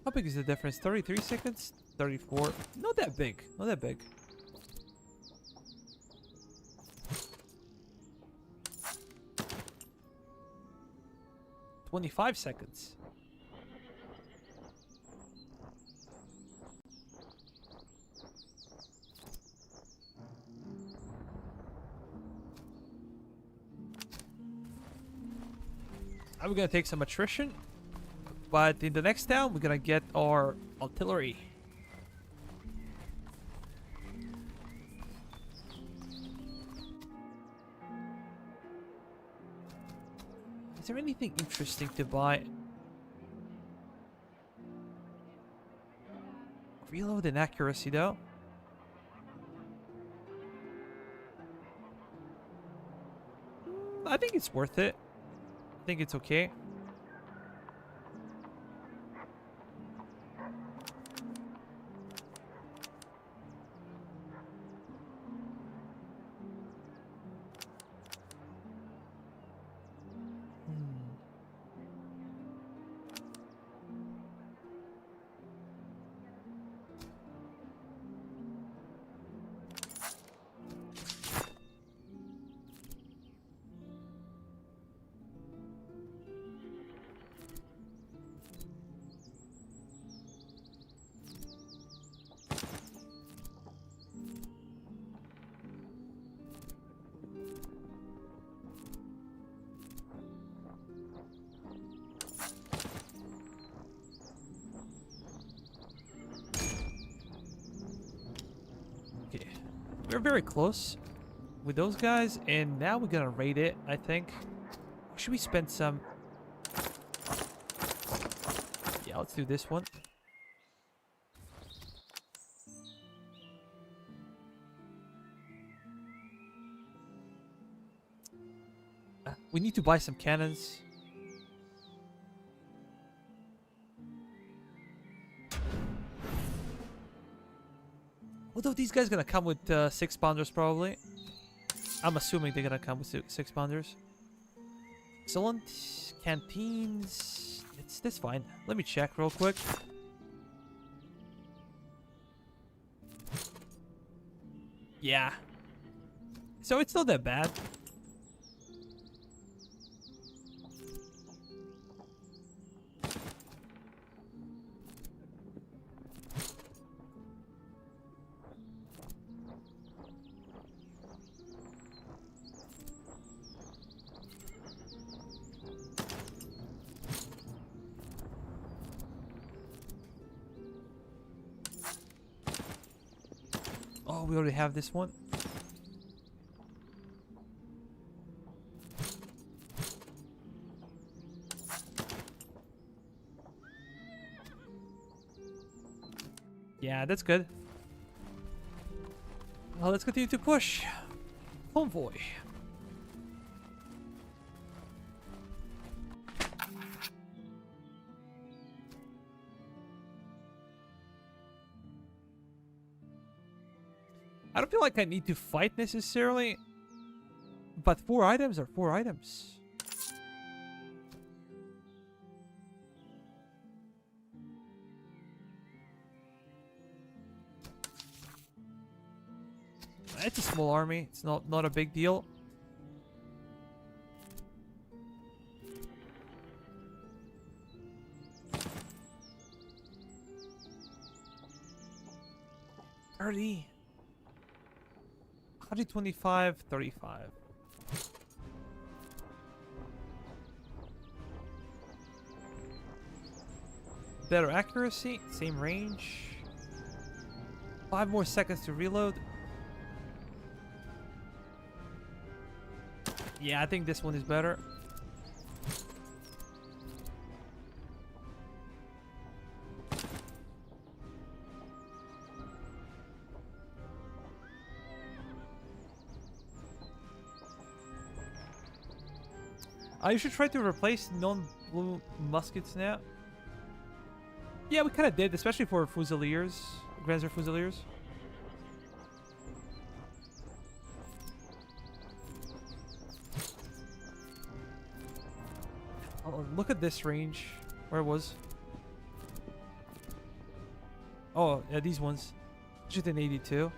How big is the difference? 33 seconds? 34. Not that big. Not that big. 25 seconds. Now we're gonna take some attrition, but in the next town we're gonna get our artillery. Is there anything interesting to buy? Reload and accuracy though. I think it's worth it. I think it's okay. We're very close with those guys, and now we're gonna raid it, I think. Should we spend some? Yeah, let's do this one. We need to buy some cannons. Although these guys gonna come with 6-pounders probably. I'm assuming they're gonna come with 6-pounders. Excellent. Canteens. That's fine. Let me check real quick. Yeah. So it's not that bad. Oh, we already have this one. Yeah, that's good. Well, let's continue to push. Convoy. I don't feel like I need to fight necessarily, but 4 items are 4 items. It's a small army. It's not a big deal. $30. 125, 35. Better accuracy, same range. 5 more seconds to reload. Yeah, I think this one is better. You should try to replace non-blue muskets now. Yeah, we kind of did, especially for Fusiliers, Granzer Fusiliers. Oh, look at this range. Where it was. Oh, yeah, these ones. 182.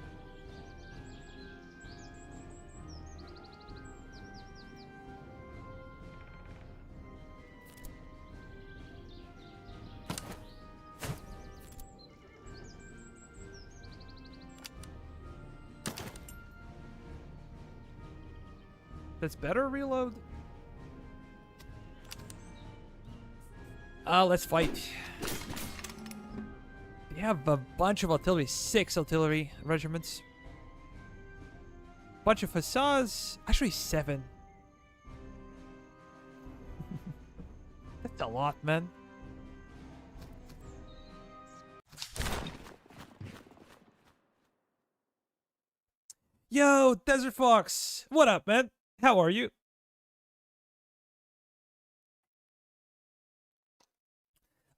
That's better. Reload. Let's fight. They have a bunch of artillery. 6 artillery regiments. Bunch of hussars. Actually, 7. That's a lot, man. Yo, Desert Fox. What up, man? How are you?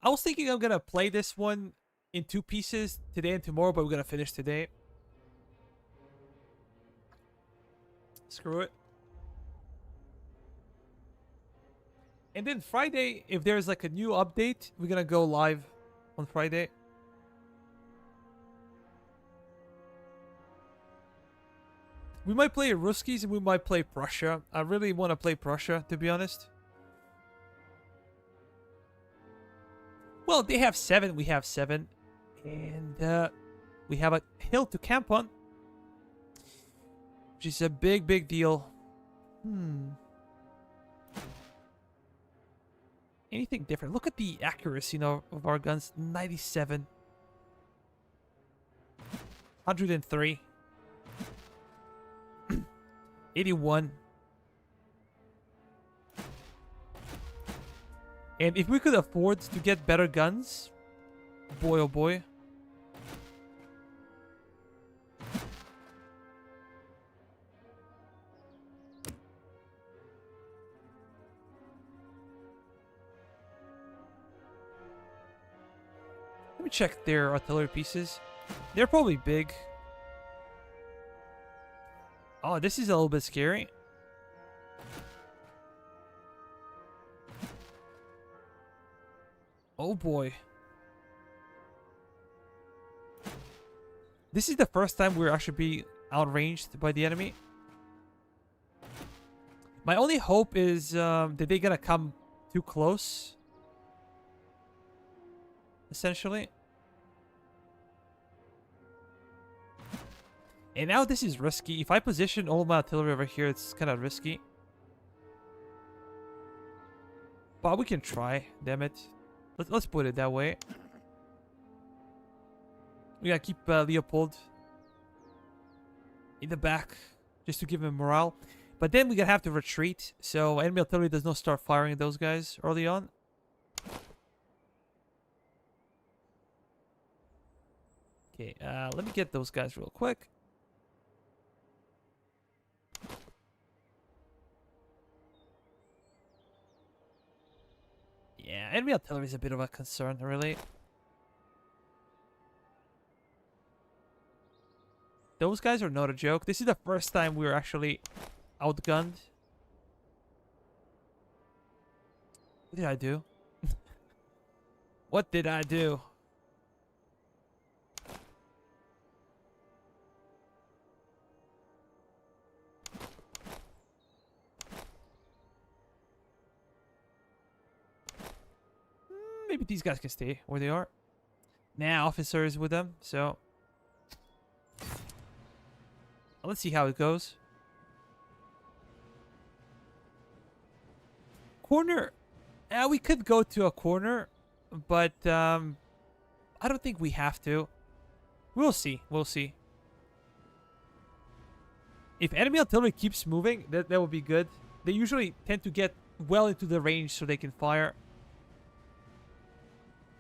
I was thinking I'm gonna play this one in 2 pieces today and tomorrow, but we're gonna finish today. Screw it. And then Friday, if there's like a new update, we're gonna go live on Friday. We might play Ruskies and we might play Prussia. I really want to play Prussia, to be honest. Well, they have 7, we have 7. And we have a hill to camp on. Which is a big, big deal. Anything different? Look at the accuracy of our guns. 97. 103. 81. And if we could afford to get better guns, boy oh boy. Let me check their artillery pieces. They're probably big. Oh, this is a little bit scary. Oh boy. This is the first time we're actually being outranged by the enemy. My only hope is that they're gonna come too close. Essentially. And now this is risky. If I position all my artillery over here, it's kind of risky. But we can try. Damn it. Let's put it that way. We gotta keep Leopold in the back just to give him morale. But then we're gonna have to retreat. So enemy artillery does not start firing at those guys early on. Okay, let me get those guys real quick. Yeah, enemy artillery is a bit of a concern, really. Those guys are not a joke. This is the first time we were actually outgunned. What did I do? What did I do? Maybe these guys can stay where they are. Nah, officers with them, so... Let's see how it goes. Corner. We could go to a corner, but I don't think we have to. We'll see. We'll see. If enemy artillery keeps moving, that would be good. They usually tend to get well into the range so they can fire.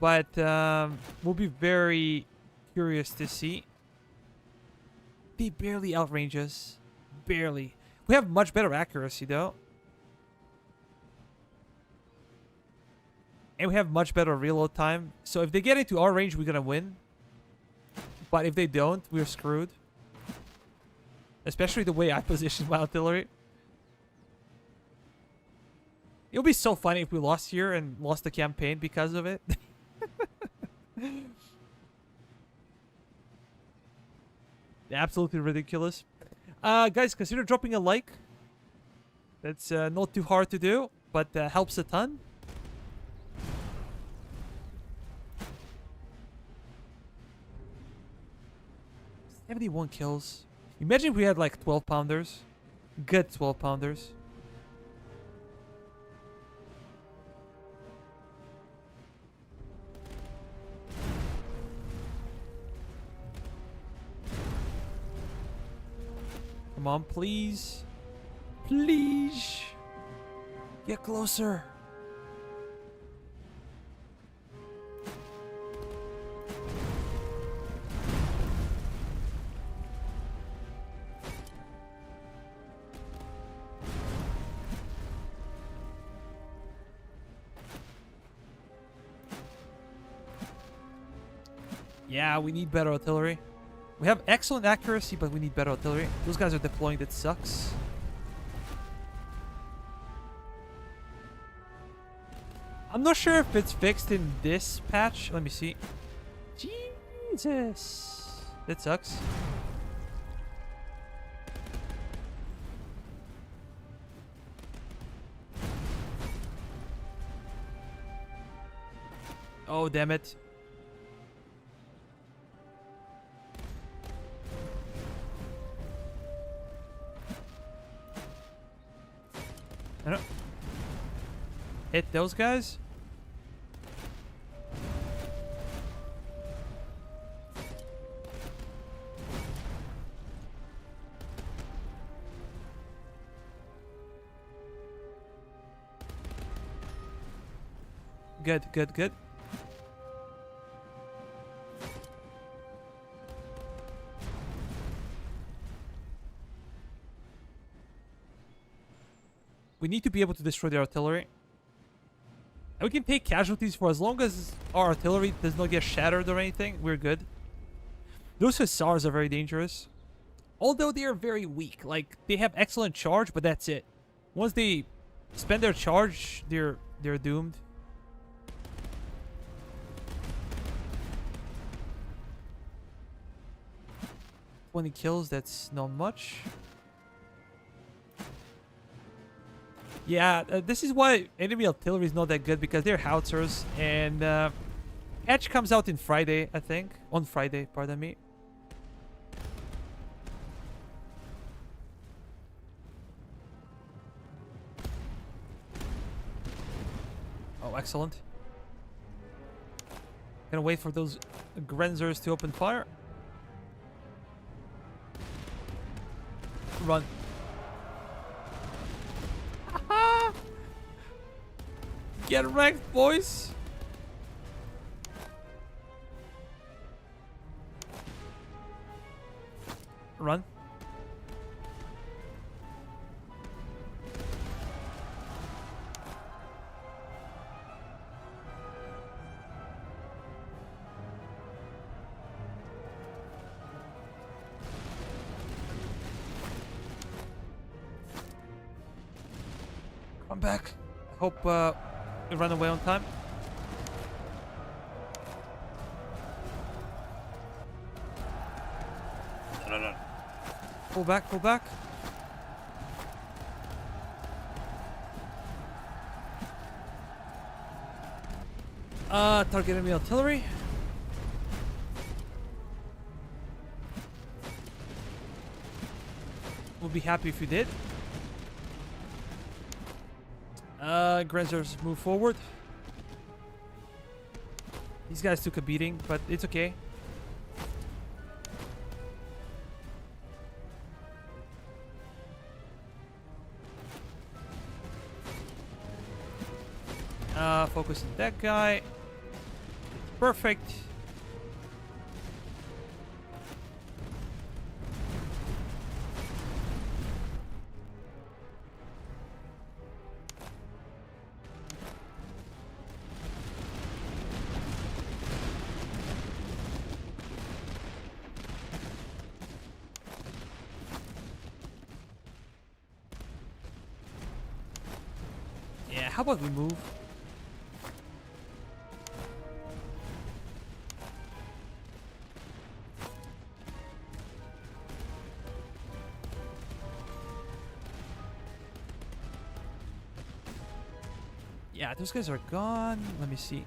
But we'll be very curious to see. They barely outrange us. Barely. We have much better accuracy, though. And we have much better reload time. So if they get into our range, we're going to win. But if they don't, we're screwed. Especially the way I position my artillery. It would be so funny if we lost here and lost the campaign because of it. Absolutely ridiculous. Guys, consider dropping a like. That's not too hard to do, but helps a ton. "71 kills. Imagine if we had like 12 pounders. Good 12 pounders. Come on, please. Please. Get closer. Yeah, we need better artillery. We have excellent accuracy, but we need better artillery. Those guys are deploying. That sucks. I'm not sure if it's fixed in this patch. Let me see. Jesus. That sucks. Oh, damn it. I don't hit those guys. Good, good, good. We need to be able to destroy the artillery. And we can take casualties for as long as our artillery does not get shattered or anything. We're good. Those hussars are very dangerous. Although they are very weak. Like, they have excellent charge, but that's it. Once they spend their charge, they're doomed. 20 kills, that's not much. Yeah, this is why enemy artillery is not that good, because they're howitzers, and patch comes out in Friday, I think. On Friday, pardon me. Oh, excellent. Gonna wait for those Grenzers to open fire. Run. Get wrecked, boys. Run. Come back. I hope we run away on time. No. Pull back, pull back. Target enemy artillery. We'll be happy if you did. Grenzers move forward. These guys took a beating, but it's okay. Focus on that guy. Perfect. Yeah, how about we move? Yeah, those guys are gone. Let me see.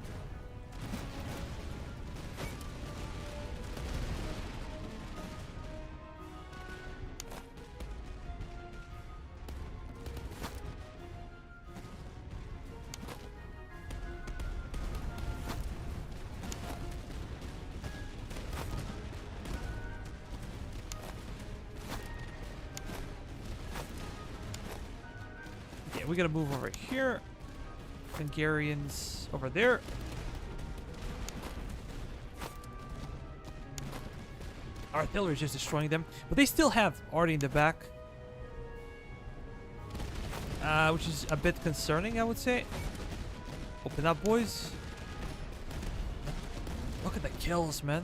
we gotta move over here. Hungarians over there. Artillery is just destroying them, but they still have arty in the back, which is a bit concerning, I would say. Open up, boys. Look at the kills, man.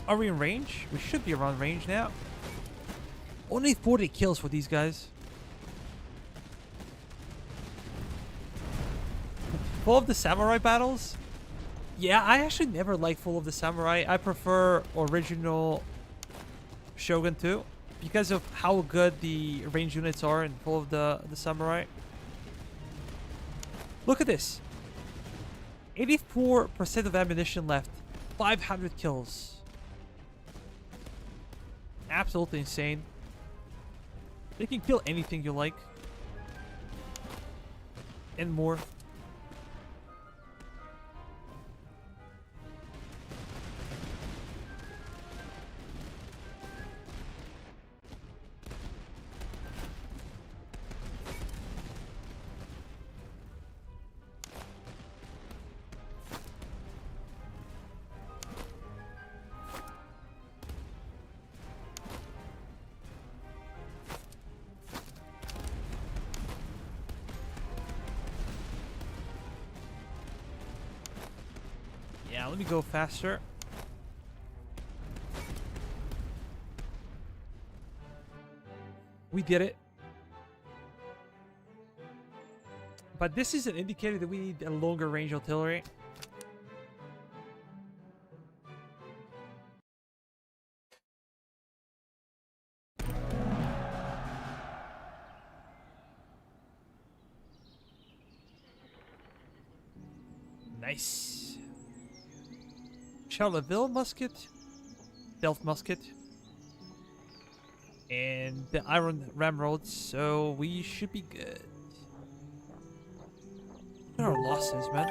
Are we in range? We should be around range now. Only 40 kills for these guys. Full of the Samurai battles? Yeah, I actually never liked Full of the Samurai. I prefer original Shogun 2 because of how good the range units are in Full of the Samurai. Look at this. 84% of ammunition left. 500 kills. Absolutely insane. They can kill anything you like. And more. Yeah, let me go faster. We did it. But this is an indicator that we need a longer range artillery. Nice. Charleville musket, Delft musket, and the iron ramrods, so we should be good. What are our losses, man?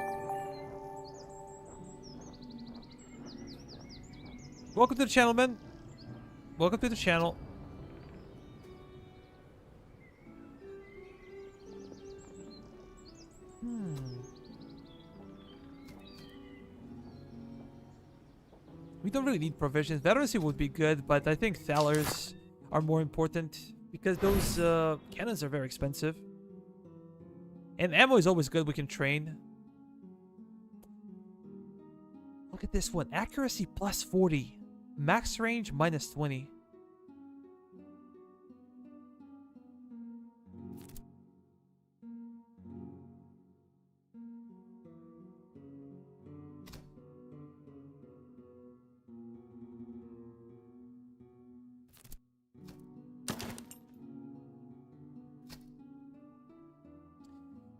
Welcome to the channel, man. Welcome to the channel. We don't really need provisions. Veterancy would be good, but I think thalers are more important because those cannons are very expensive. And ammo is always good. We can train. Look at this one. Accuracy plus 40. Max range minus 20.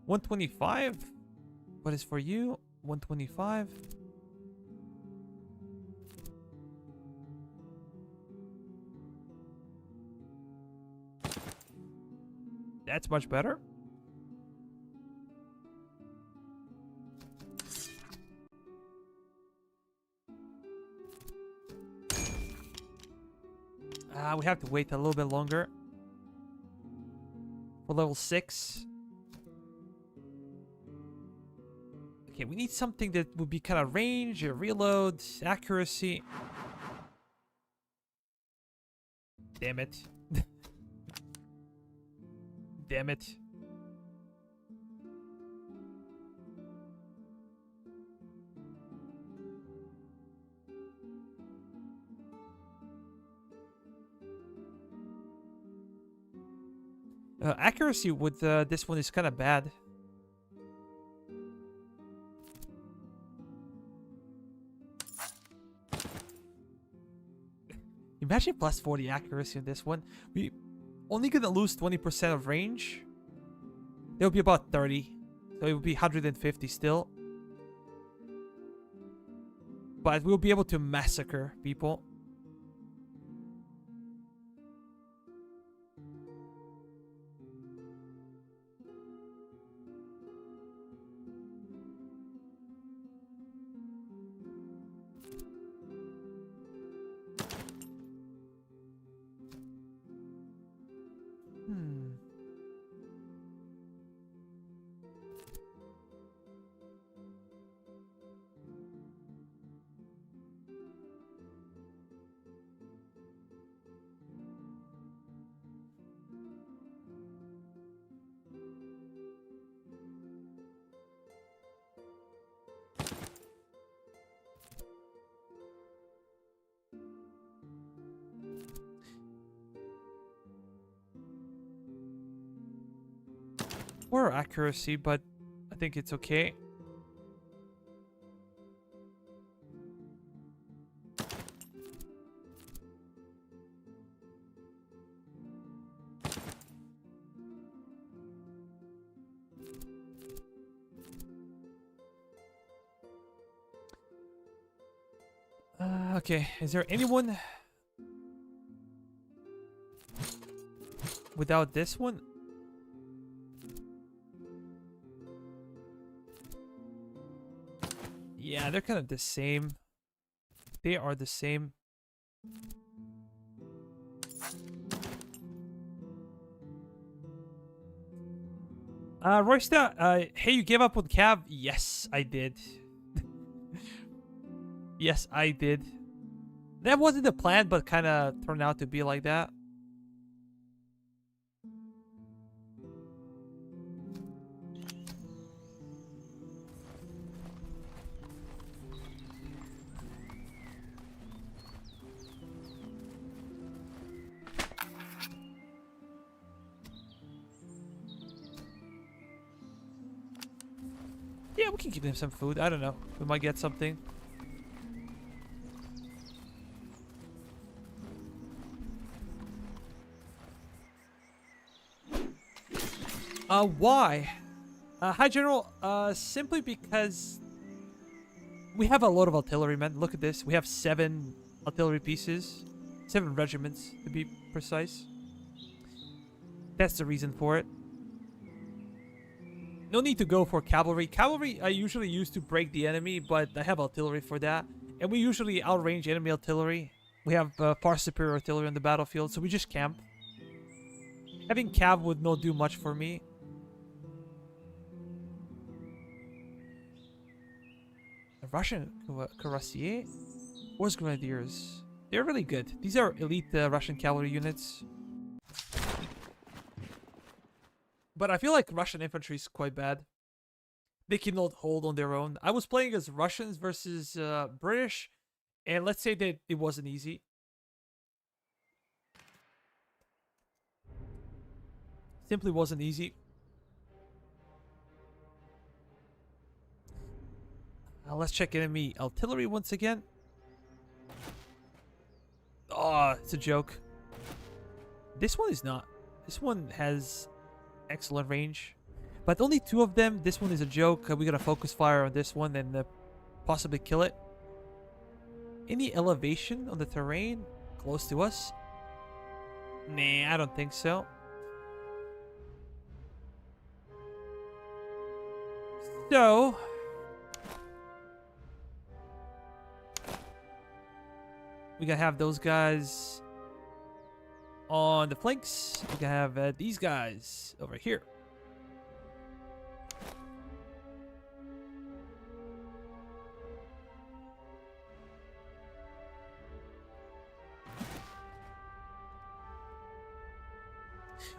$125. What is for you? $125. That's much better. We have to wait a little bit longer for level 6. Okay, we need something that would be kind of range, reload, accuracy. Damn it. Damn it. Accuracy with this one is kind of bad. Imagine plus 40 accuracy on this one. We only gonna lose 20% of range. There will be about 30. So it will be 150 still. But we'll be able to massacre people. Or accuracy, but I think it's okay. Okay, is there anyone without this one? Yeah, they're kind of the same. They are the same. Roysta, hey, you gave up on Cav? Yes, I did. Yes, I did. That wasn't the plan, but kind of turned out to be like that. Yeah, we can give them some food. I don't know. We might get something. Why? Hi, General. Simply because we have a lot of artillerymen. Look at this. We have 7 artillery pieces. 7 regiments, to be precise. That's the reason for it. No need to go for cavalry. Cavalry I usually use to break the enemy, but I have artillery for that. And we usually outrange enemy artillery. We have far superior artillery on the battlefield, so we just camp. Having cav would not do much for me. Russian cuirassier? Horse grenadiers. They're really good. These are elite Russian cavalry units. But I feel like Russian infantry is quite bad. They cannot hold on their own. I was playing as Russians versus British, and let's say that it wasn't easy. Simply wasn't easy. Let's check enemy artillery once again. Oh, it's a joke. This one is not. This one has excellent range. But only 2 of them. This one is a joke. We're going to focus fire on this one and possibly kill it. Any elevation on the terrain close to us? Nah, I don't think so. So... we gotta have those guys on the flanks. We gotta have these guys over here.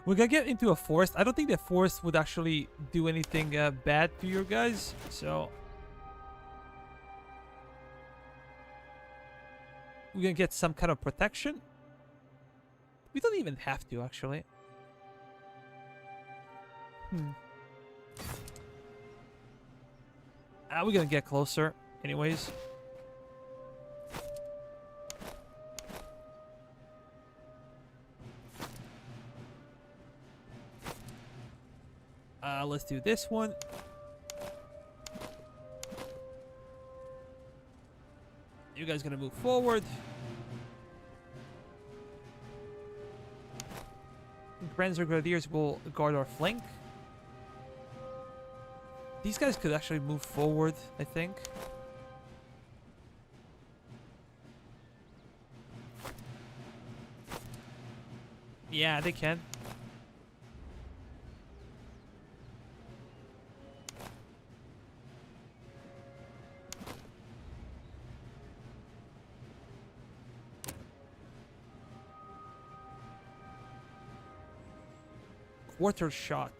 We're gonna get into a forest. I don't think the forest would actually do anything bad to you guys. So we're gonna get some kind of protection. We don't even have to, actually. We're gonna get closer anyways. Let's do this one. You guys gonna move forward. Grenadiers Grenadiers will guard our flank. These guys could actually move forward, I think. Yeah, they can. Quarter shot.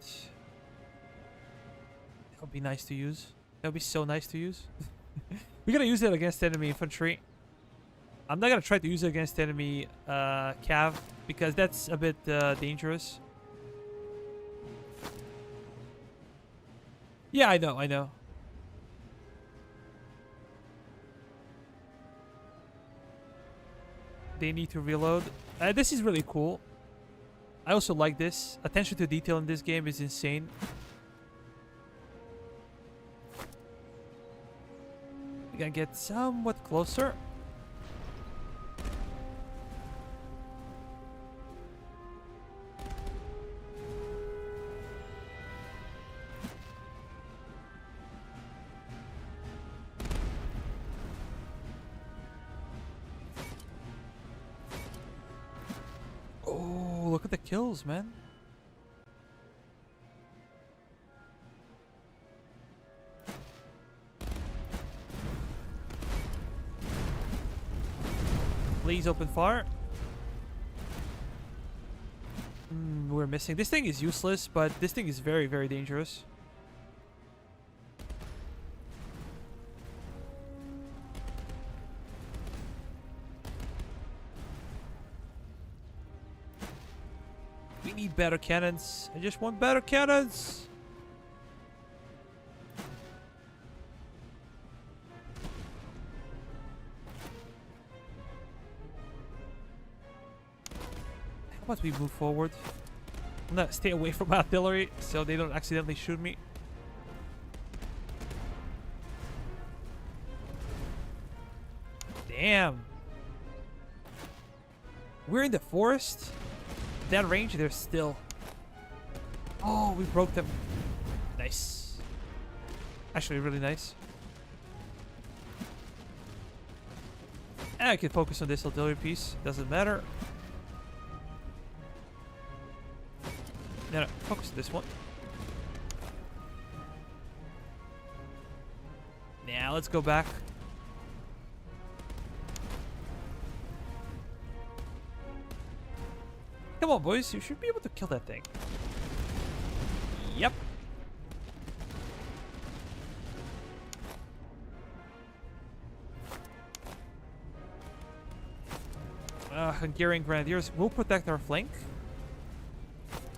That would be nice to use. That would be so nice to use. We're gonna use it against enemy infantry. I'm not gonna try to use it against enemy cav because that's a bit dangerous. Yeah, I know. They need to reload. This is really cool. I also like this. Attention to detail in this game is insane. We're gonna get somewhat closer. Look at the kills, man. Please open fire. We're missing. This thing is useless, but this thing is very, very dangerous. We need better cannons. I just want better cannons. How about we move forward? I'm gonna stay away from artillery so they don't accidentally shoot me. Damn. We're in the forest. That range, they're still. Oh, we broke them. Nice. Actually, really nice. And I can focus on this artillery piece. Doesn't matter. No, focus on this one. Now let's go back. Come on, boys. You should be able to kill that thing. Yep. Hungarian Grenadiers will protect our flank.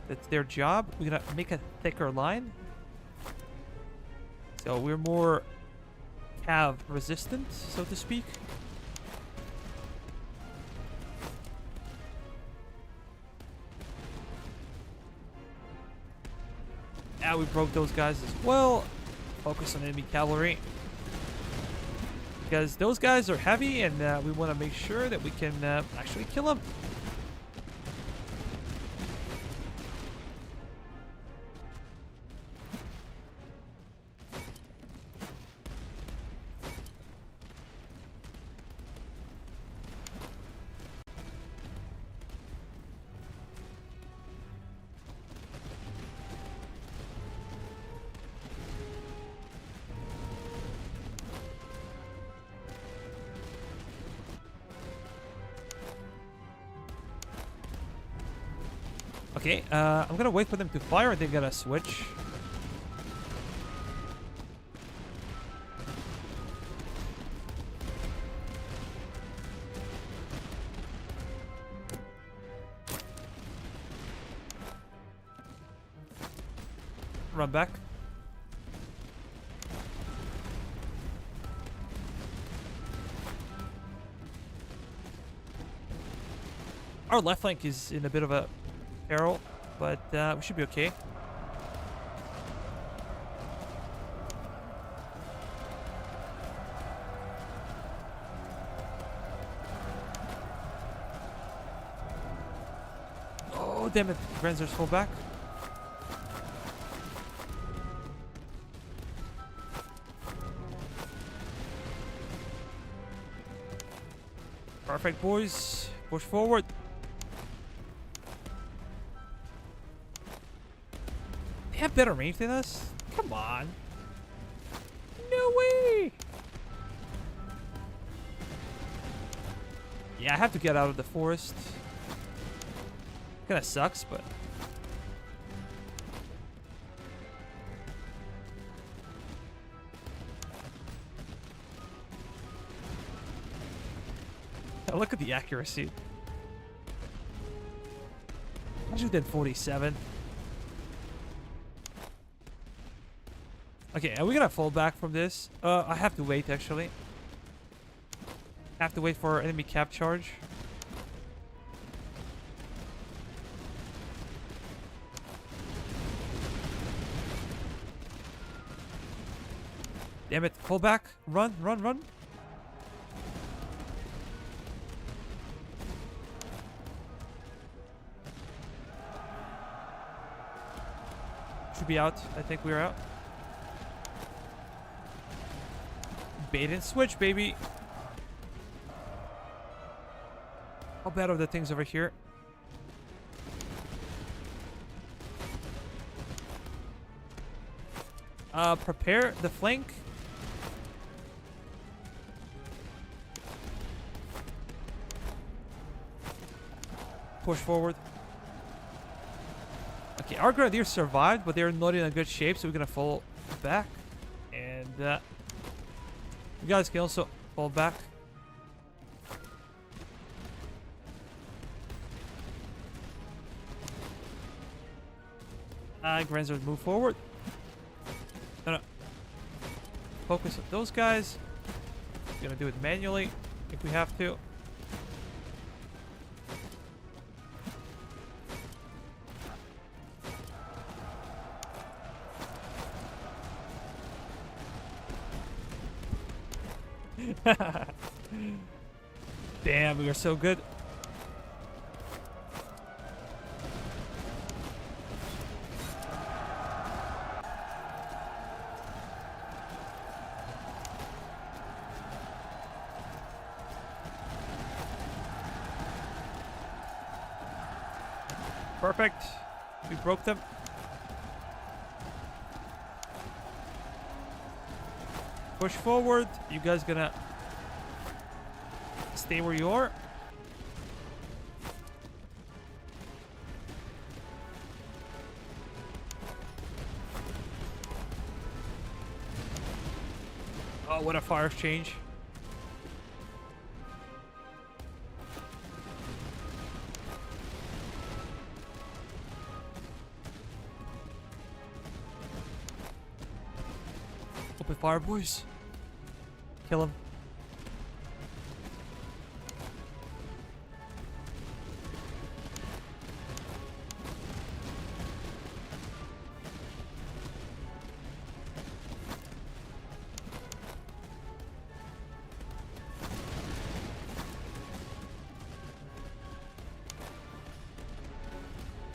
That's their job. We're gonna make a thicker line. So we're more cav resistant, so to speak. Now we broke those guys as well. Focus on enemy cavalry. Because those guys are heavy and we want to make sure that we can actually kill them. Okay, I'm gonna wait for them to fire and they're gonna switch. Run back. Our left flank is in a bit of a peril, but we should be okay. Oh, damn it. Granzer's full back. Perfect, boys. Push forward. They have better range than us? Come on. No way. Yeah, I have to get out of the forest. Kinda sucks, but... Oh, look at the accuracy. 147. Okay, are we gonna fall back from this? I have to wait, actually. I have to wait for enemy cap charge. Damn it, fall back. Run, run, run. Should be out. I think we're out. Bait and switch, baby. How bad are the things over here? Prepare the flank. Push forward. Okay, our grenadiers survived, but they're not in a good shape, so we're gonna fall back. And you guys can also fall back. Granzers move forward. No. Focus on those guys. We're gonna do it manually if we have to. Damn, we are so good. Perfect. We broke them. Push forward. You guys gonna stay where you are. Oh, what a fire exchange. Open fire, boys. Kill him.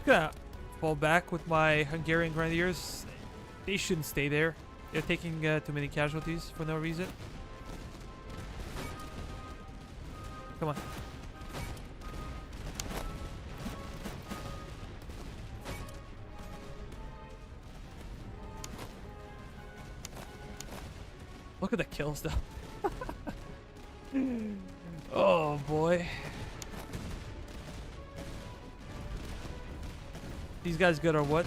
Gonna fall back with my Hungarian grenadiers. They shouldn't stay there. They're taking too many casualties for no reason. Come on. Look at the kills, though. Oh, boy. These guys good or what?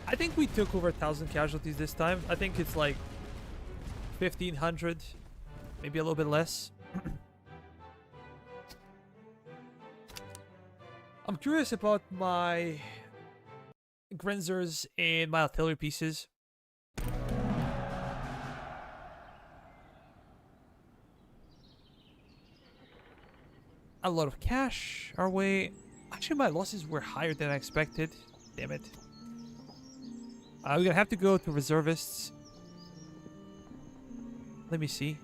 I think we took over 1,000 casualties this time. I think it's like 1,500, maybe a little bit less. I'm curious about my Grenzers and my artillery pieces. A lot of cash our way. Actually, my losses were higher than I expected. Damn it. We're gonna have to go to reservists. Let me see.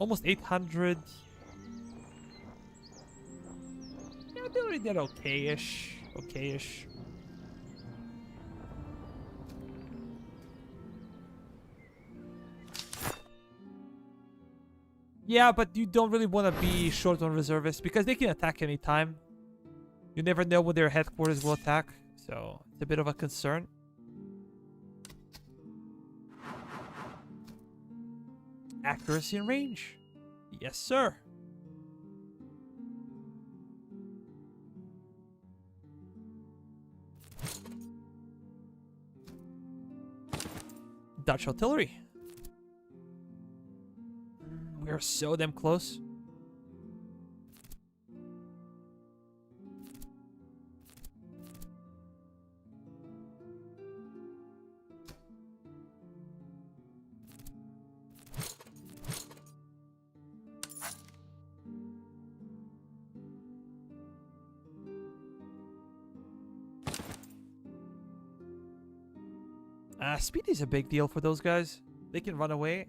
Almost 800. Yeah, they already did okay-ish. Okay-ish. Yeah, but you don't really want to be short on reservists because they can attack anytime. You never know when their headquarters will attack. So, it's a bit of a concern. Accuracy and range. Yes, sir. Dutch artillery. We are so damn close. Speed is a big deal for those guys. They can run away.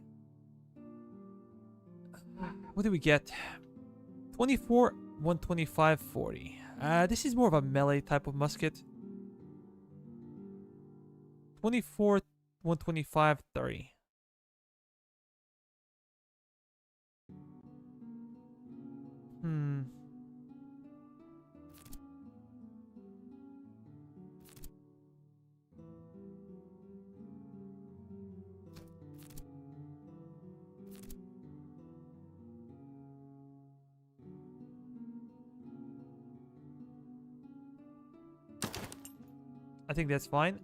What do we get? 24, 125, 40. This is more of a melee type of musket. 24, 125, 30. I think that's fine.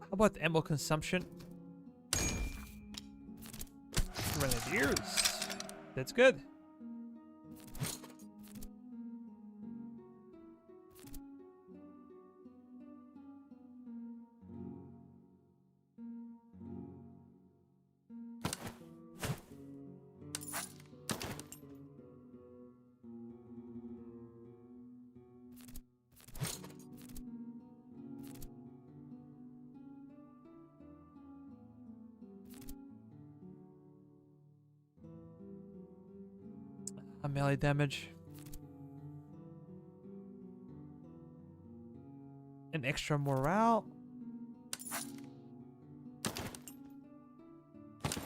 How about ammo consumption? Grenadiers. That's good. Melee damage. An extra morale.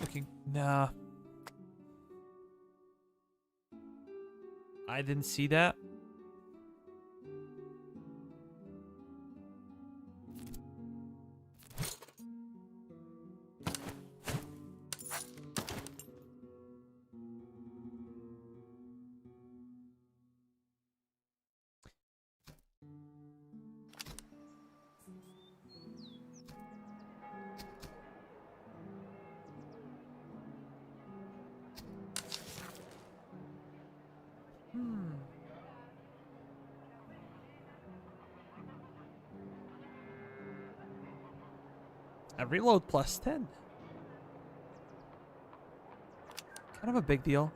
Looking. Nah. I didn't see that. A reload plus 10. Kind of a big deal.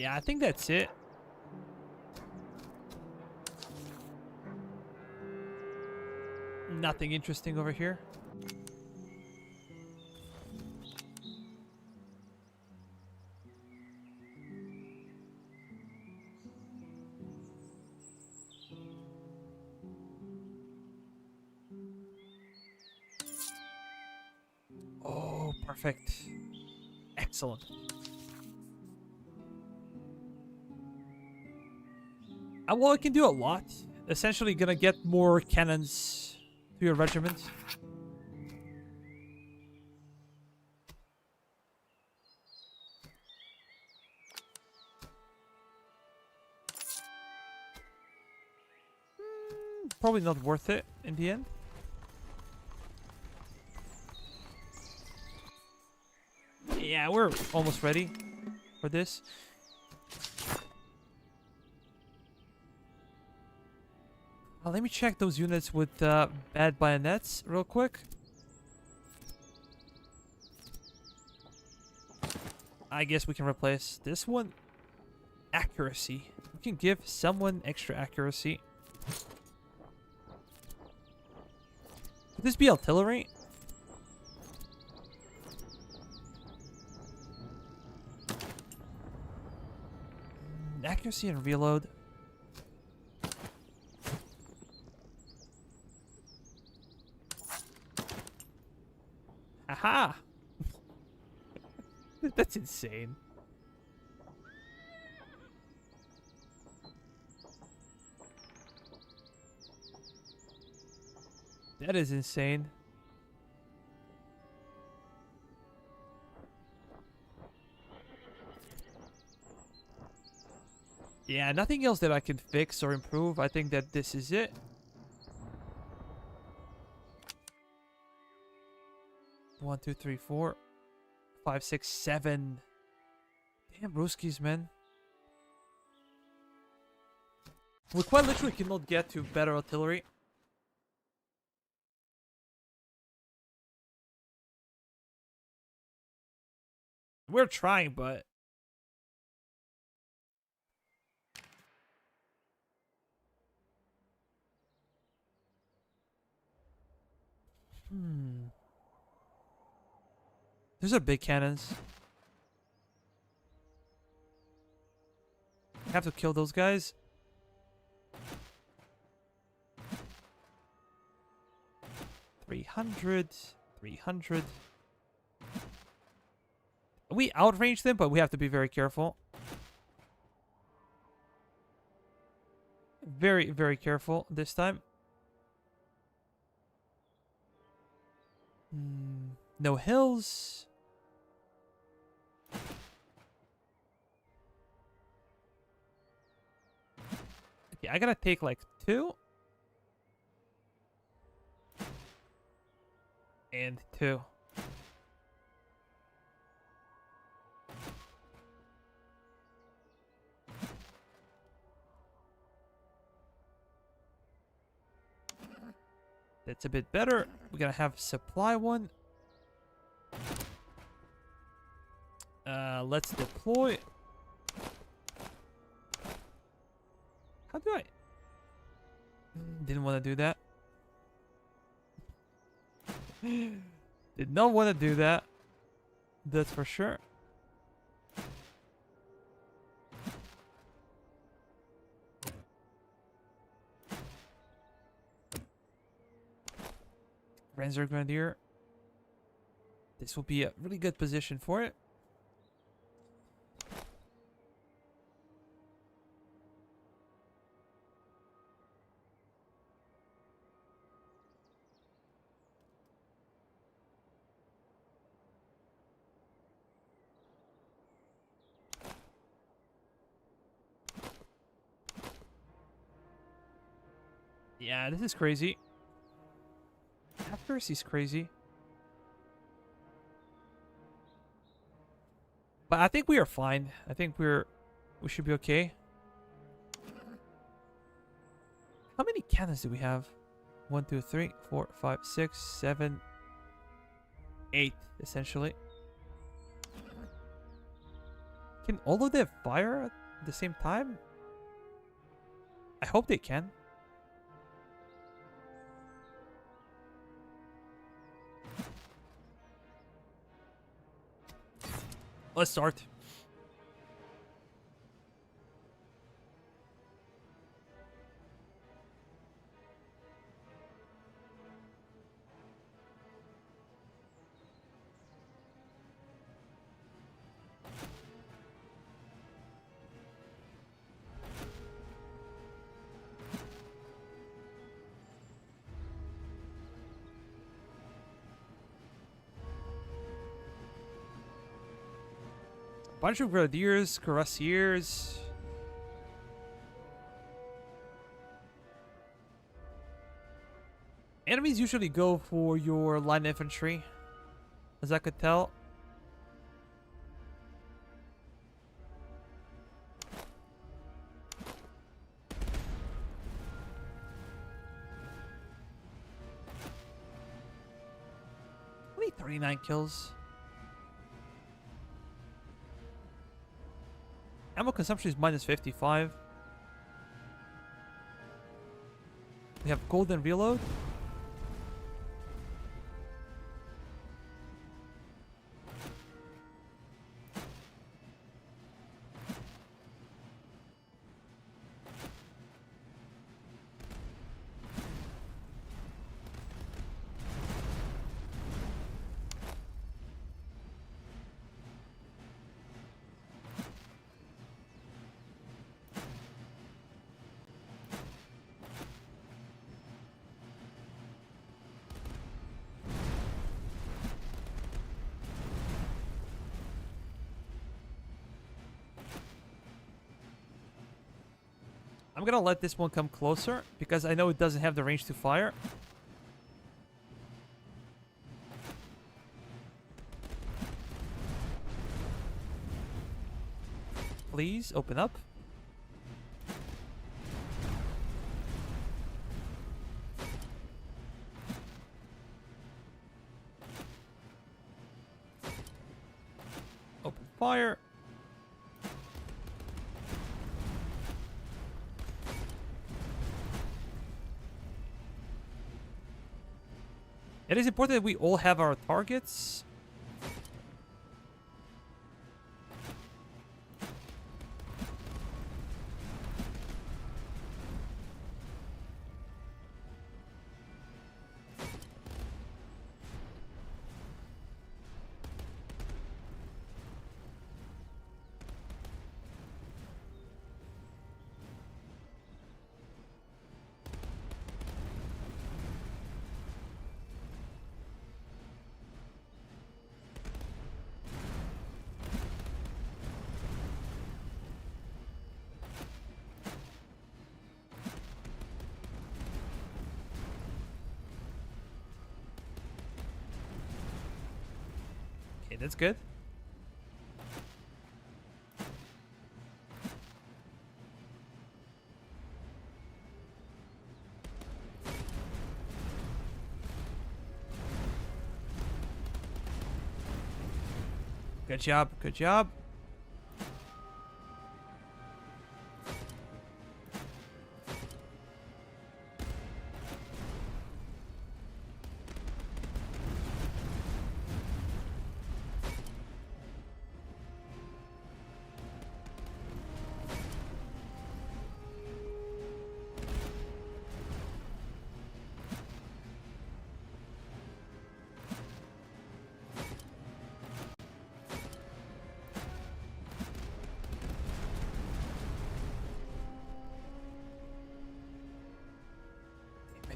Yeah, I think that's it. Nothing interesting over here. Oh, perfect. Excellent. Well, I can do a lot. Essentially gonna get more cannons to your regiment. Probably not worth it in the end. Yeah, we're almost ready for this. Let me check those units with bad bayonets real quick. I guess we can replace this one. Accuracy. We can give someone extra accuracy. Could this be artillery? Accuracy and reload. Aha! That's insane. That is insane. Yeah, nothing else that I can fix or improve. I think that this is it. One, two, three, 4, 5, 6, 7. Damn, Ruskies, man. We quite literally cannot get to better artillery. We're trying, but... Those are big cannons. Have to kill those guys. $300. We outrange them, but we have to be very careful. Very, very careful this time. No hills. Okay, I gotta take like 2. And 2. That's a bit better. We're gonna have supply one. Let's deploy. How do I? Didn't want to do that. Did not want to do that. That's for sure. Renzer Grenadier. This will be a really good position for it. Yeah, this is crazy. Accuracy's crazy. But I think we are fine. I think we should be okay. How many cannons do we have? 1, 2, 3, 4, 5, 6, 7, 8, essentially. Can all of them fire at the same time? I hope they can. Let's start. Bunch of grenadiers, cuirassiers. Enemies usually go for your line infantry, as I could tell. Only 39 kills. Ammo consumption is minus 55. We have golden reload. I'm gonna let this one come closer because I know it doesn't have the range to fire. Please open up. Open fire. It is important that we all have our targets. Okay, that's good. Good job, good job.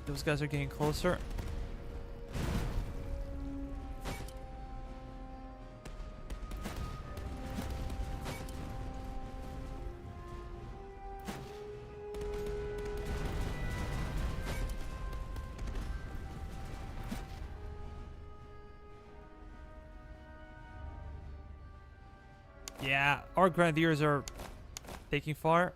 Those guys are getting closer. Yeah, our grenadiers are taking fire.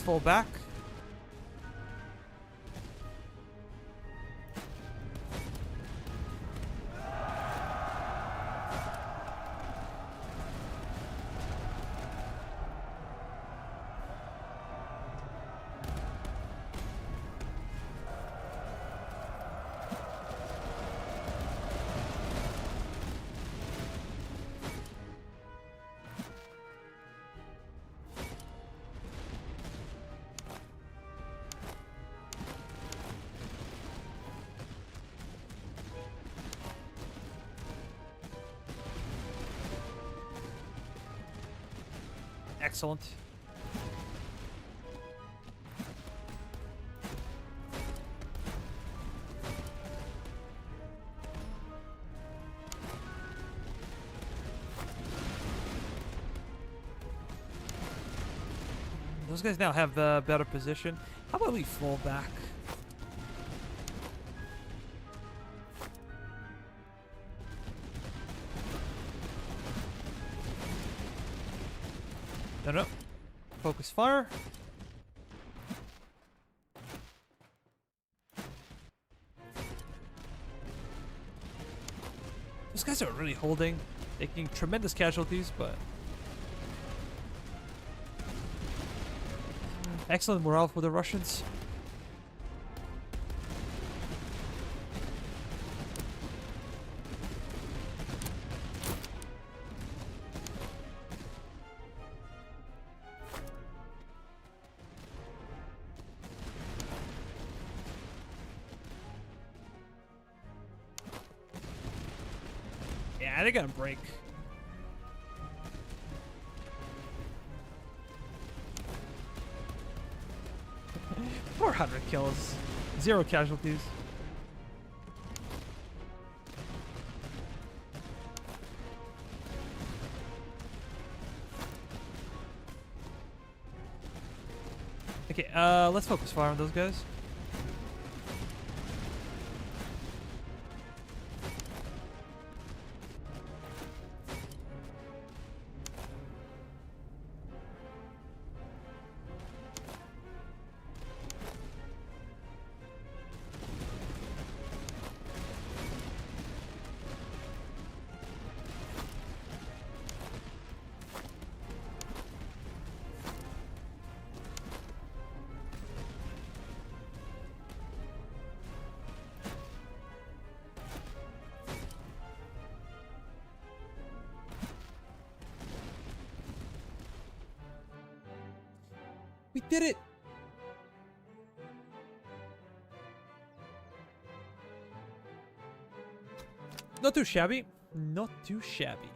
let's fall back. Excellent. Those guys now have a better position. How about we fall back? No. Focus fire. Those guys are really holding, taking tremendous casualties, but excellent morale for the Russians. Yeah, they're gonna break. Four 400 kills, 0 casualties. Okay, let's focus fire on those guys. We did it! Not too shabby. Not too shabby.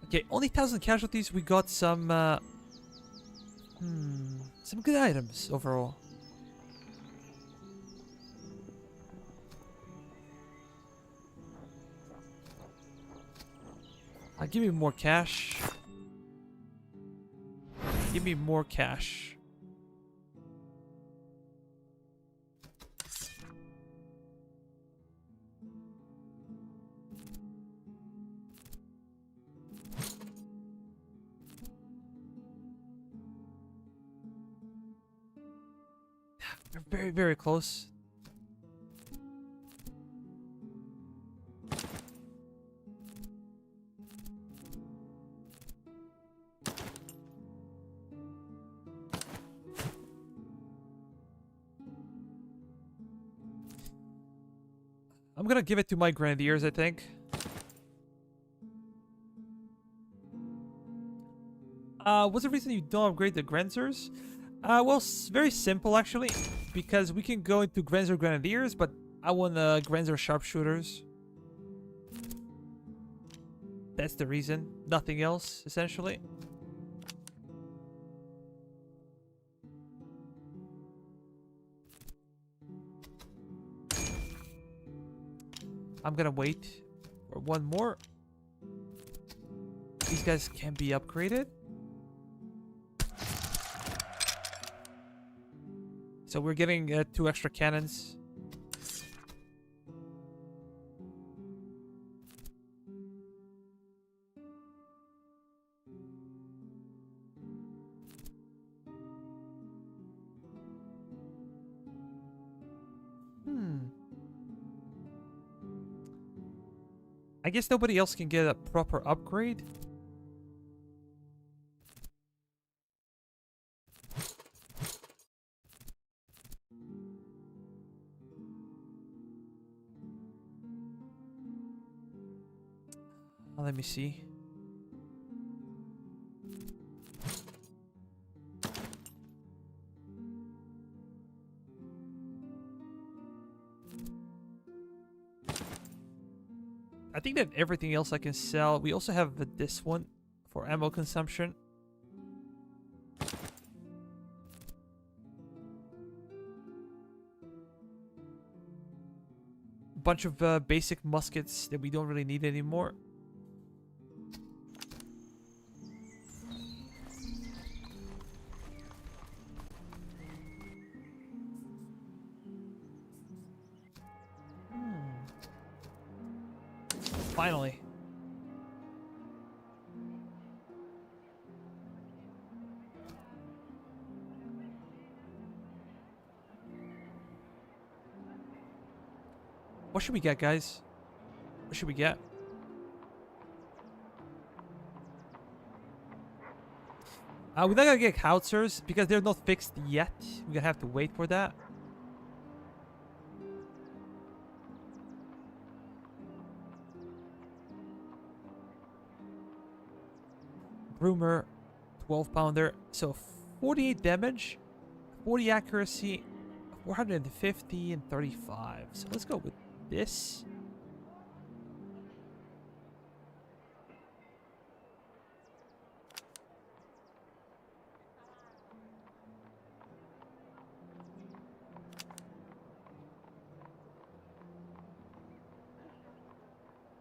Okay, only 1,000 casualties. We got some good items overall. Give me more cash. Give me more cash. We're very, very close. I'm gonna give it to my Grenadiers, I think. What's the reason you don't upgrade the Grenzers? Well, very simple actually. Because we can go into Grenzer Grenadiers, but I want Grenzer Sharpshooters. That's the reason. Nothing else, essentially. I'm gonna wait for one more. These guys can be upgraded. So we're getting 2 extra cannons. I guess nobody else can get a proper upgrade. Let me see. I think that everything else I can sell. We also have this one for ammo consumption. Bunch of basic muskets that we don't really need anymore. Finally. What should we get, guys? What should we get? We're not gonna get howitzers because they're not fixed yet. We're gonna have to wait for that. Broomer, 12-pounder. So 48 damage, 40 accuracy, 450 and 35. So let's go with this.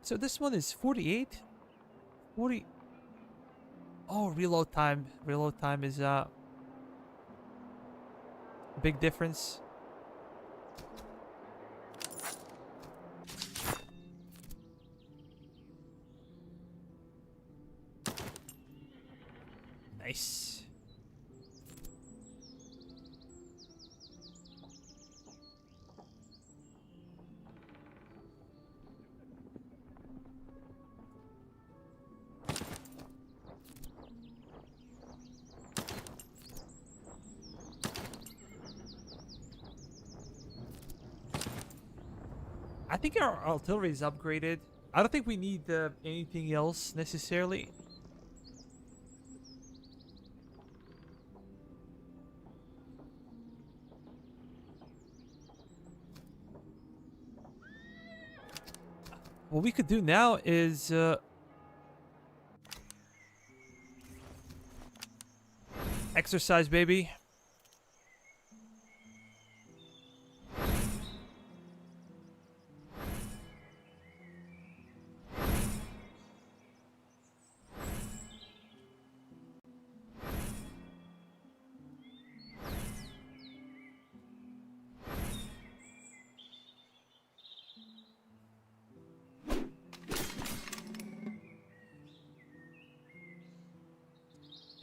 So this one is 48, 40. Oh, reload time. Reload time is big difference. Nice. I think our artillery is upgraded. I don't think we need anything else necessarily. What we could do now is exercise, baby.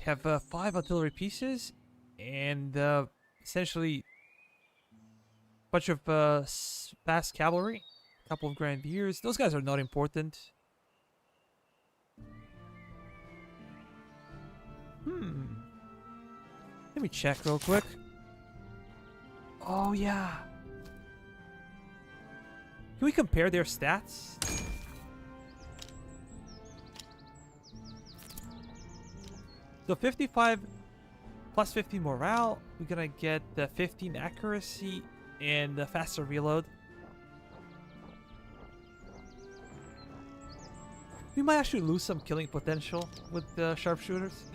Have 5 artillery pieces and essentially a bunch of fast cavalry, a couple of grenadiers. Those guys are not important. Let me check real quick. Oh yeah. Can we compare their stats? So 55 plus 15 morale. We're gonna get the 15 accuracy and the faster reload. We might actually lose some killing potential with the sharpshooters.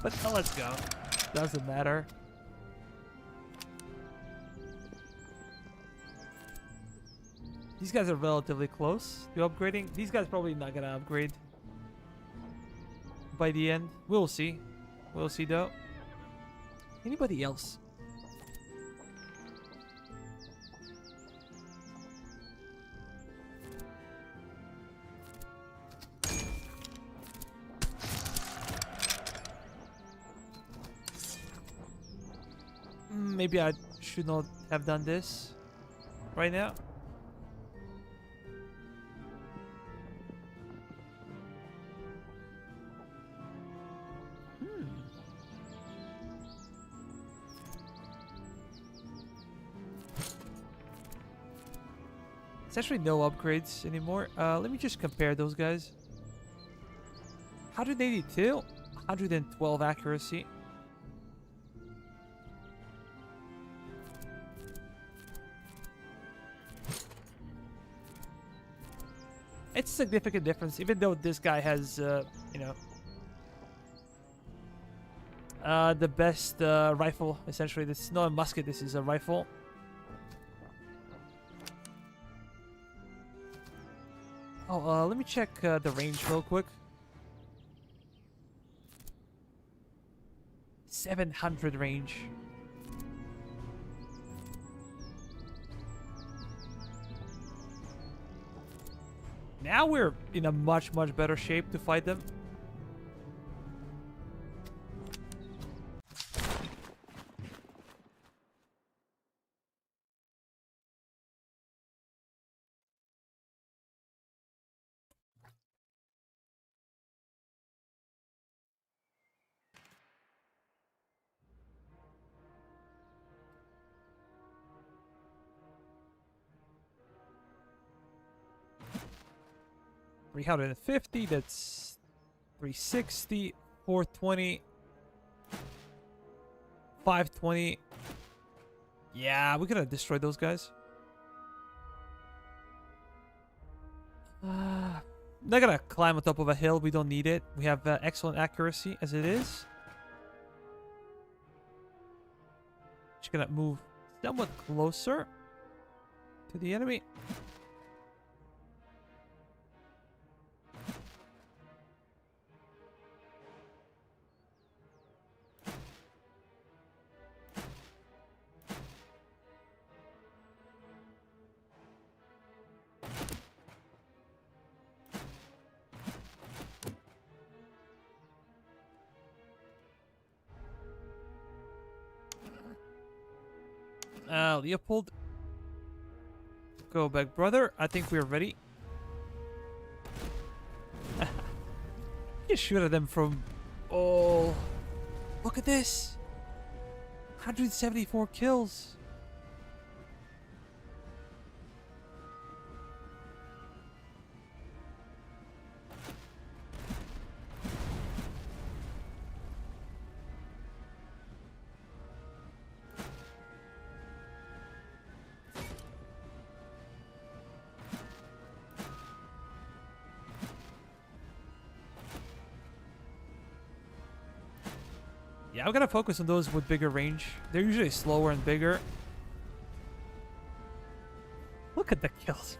But let's go. Doesn't matter. These guys are relatively close to upgrading. These guys probably not gonna upgrade by the end. We'll see. We'll see though. Anybody else? Maybe I should not have done this right now. It's actually no upgrades anymore. Let me just compare those guys. 182, 112 accuracy. It's a significant difference, even though this guy has, you know, the best rifle. Essentially, this is not a musket. This is a rifle. Oh, let me check the range real quick. 700 range. Now we're in a much better shape to fight them. $350, that's 360, 420, 520. Yeah, we're gonna destroy those guys. They're gonna climb on top of a hill. We don't need it. We have excellent accuracy as it is. Just gonna move somewhat closer to the enemy. Leopold. Go back, brother. I think we're ready. You shoot at them from... Oh, look at this. 174 kills. Yeah, I'm gonna focus on those with bigger range. They're usually slower and bigger. Look at the kills.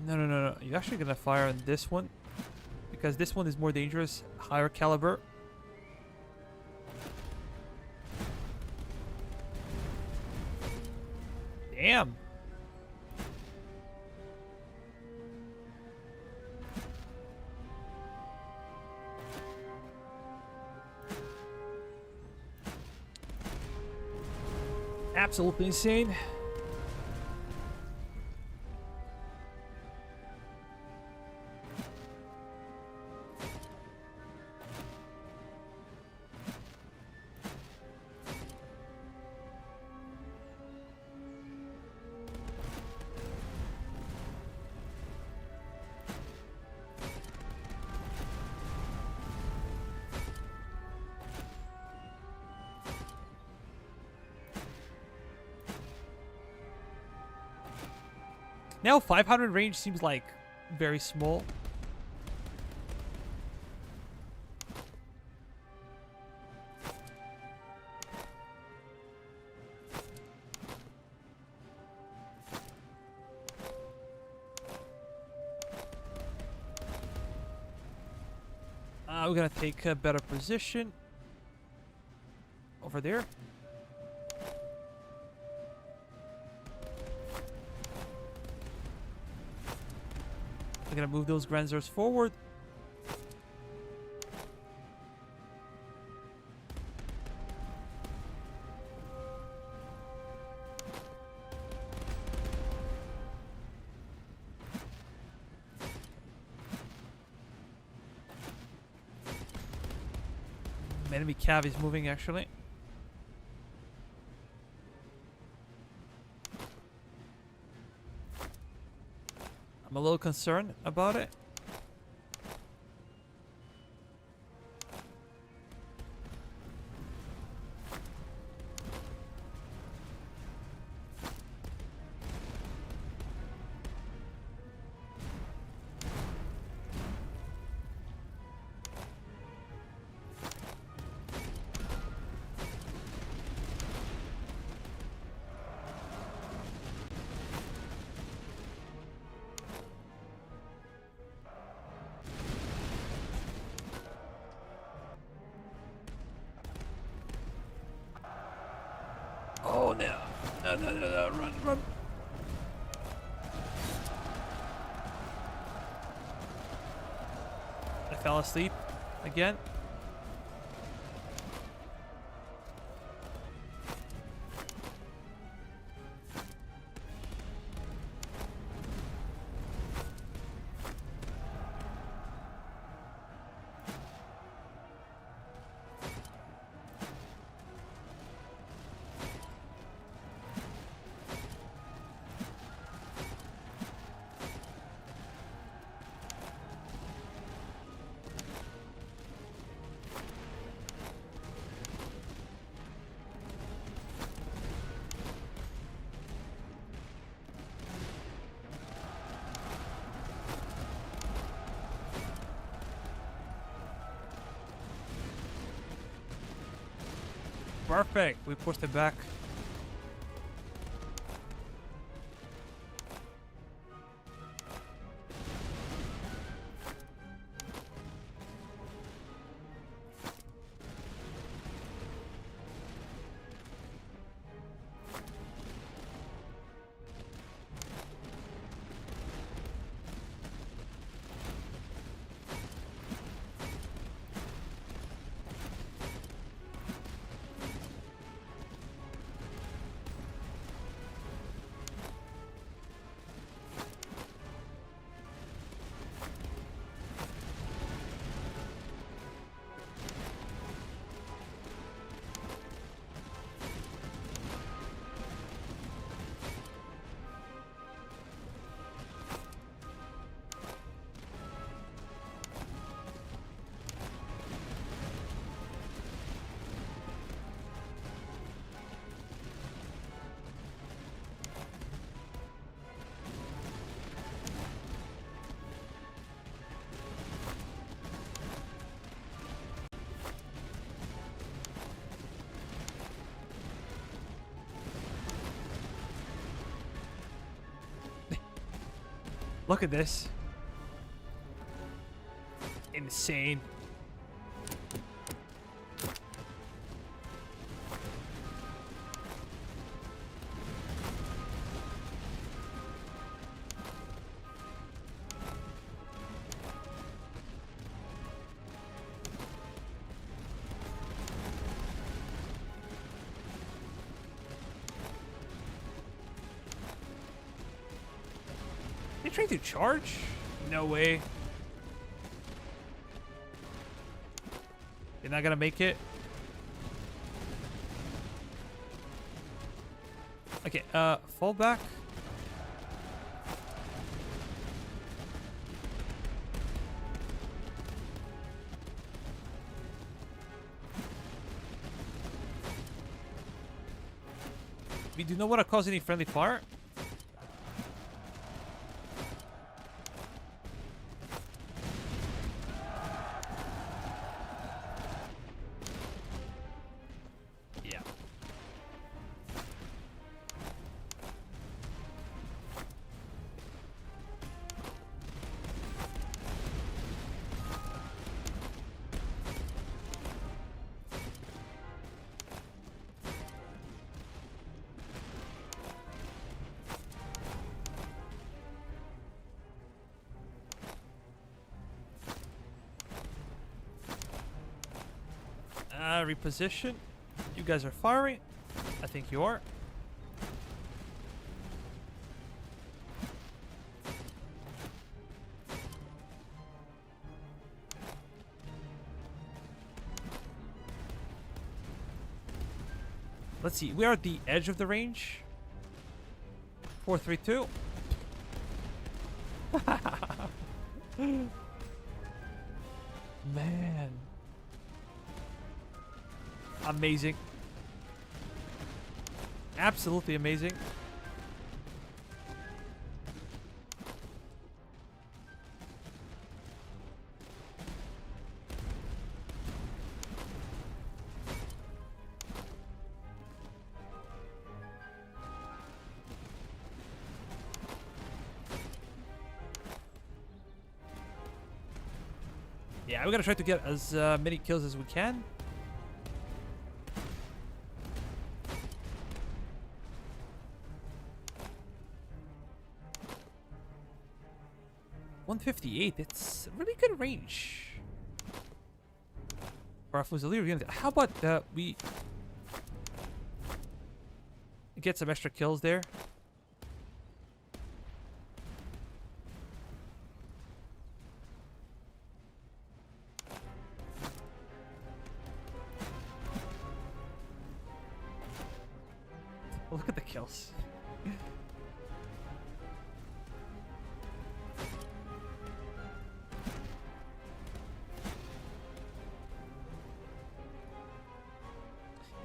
No. You're actually gonna fire on this one, because this one is more dangerous, higher caliber. Damn. Absolutely insane. Now 500 range seems like very small. We're gonna take a better position. over there. We're gonna move those Granzers forward. Enemy cav is moving actually. I'm a little concerned about it. Oh no. No, run. I fell asleep again. Perfect. We pushed it back. Look at this. Insane. They trying to charge? No way. You're not gonna make it. Okay, fall back. We do not want to cause any friendly fire. Reposition. You guys are firing. I think you are. Let's see. We are at the edge of the range. 4-3-2. Man. Amazing. Absolutely amazing. Yeah, we gotta try to get as many kills as we can. .158. It's a really good range for our Fusilier unit. How about we get some extra kills there? Look at the kills.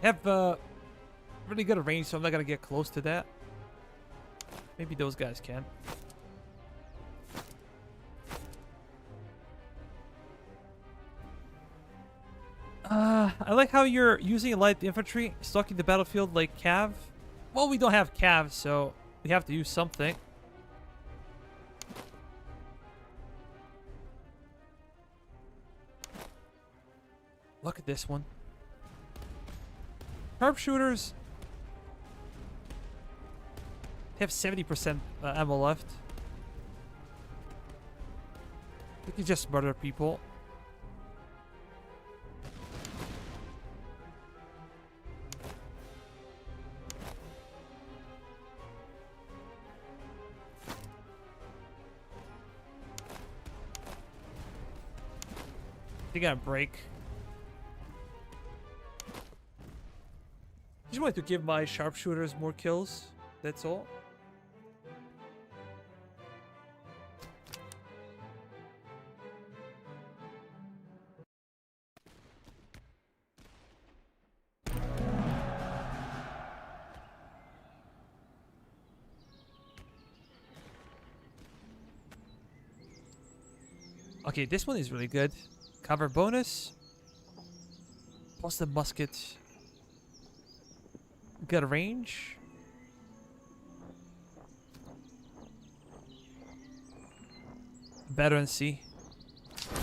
I have really good range, so I'm not gonna get close to that. Maybe those guys can. I like how you're using light infantry, stalking the battlefield like cav. Well, we don't have cav, so we have to use something. Look at this one. Sharpshooters. They have 70% ammo left. We can just murder people. They got a break. Just wanted to give my sharpshooters more kills. That's all. Okay, this one is really good. Cover bonus. Plus the musket. Got a range. Veterancy.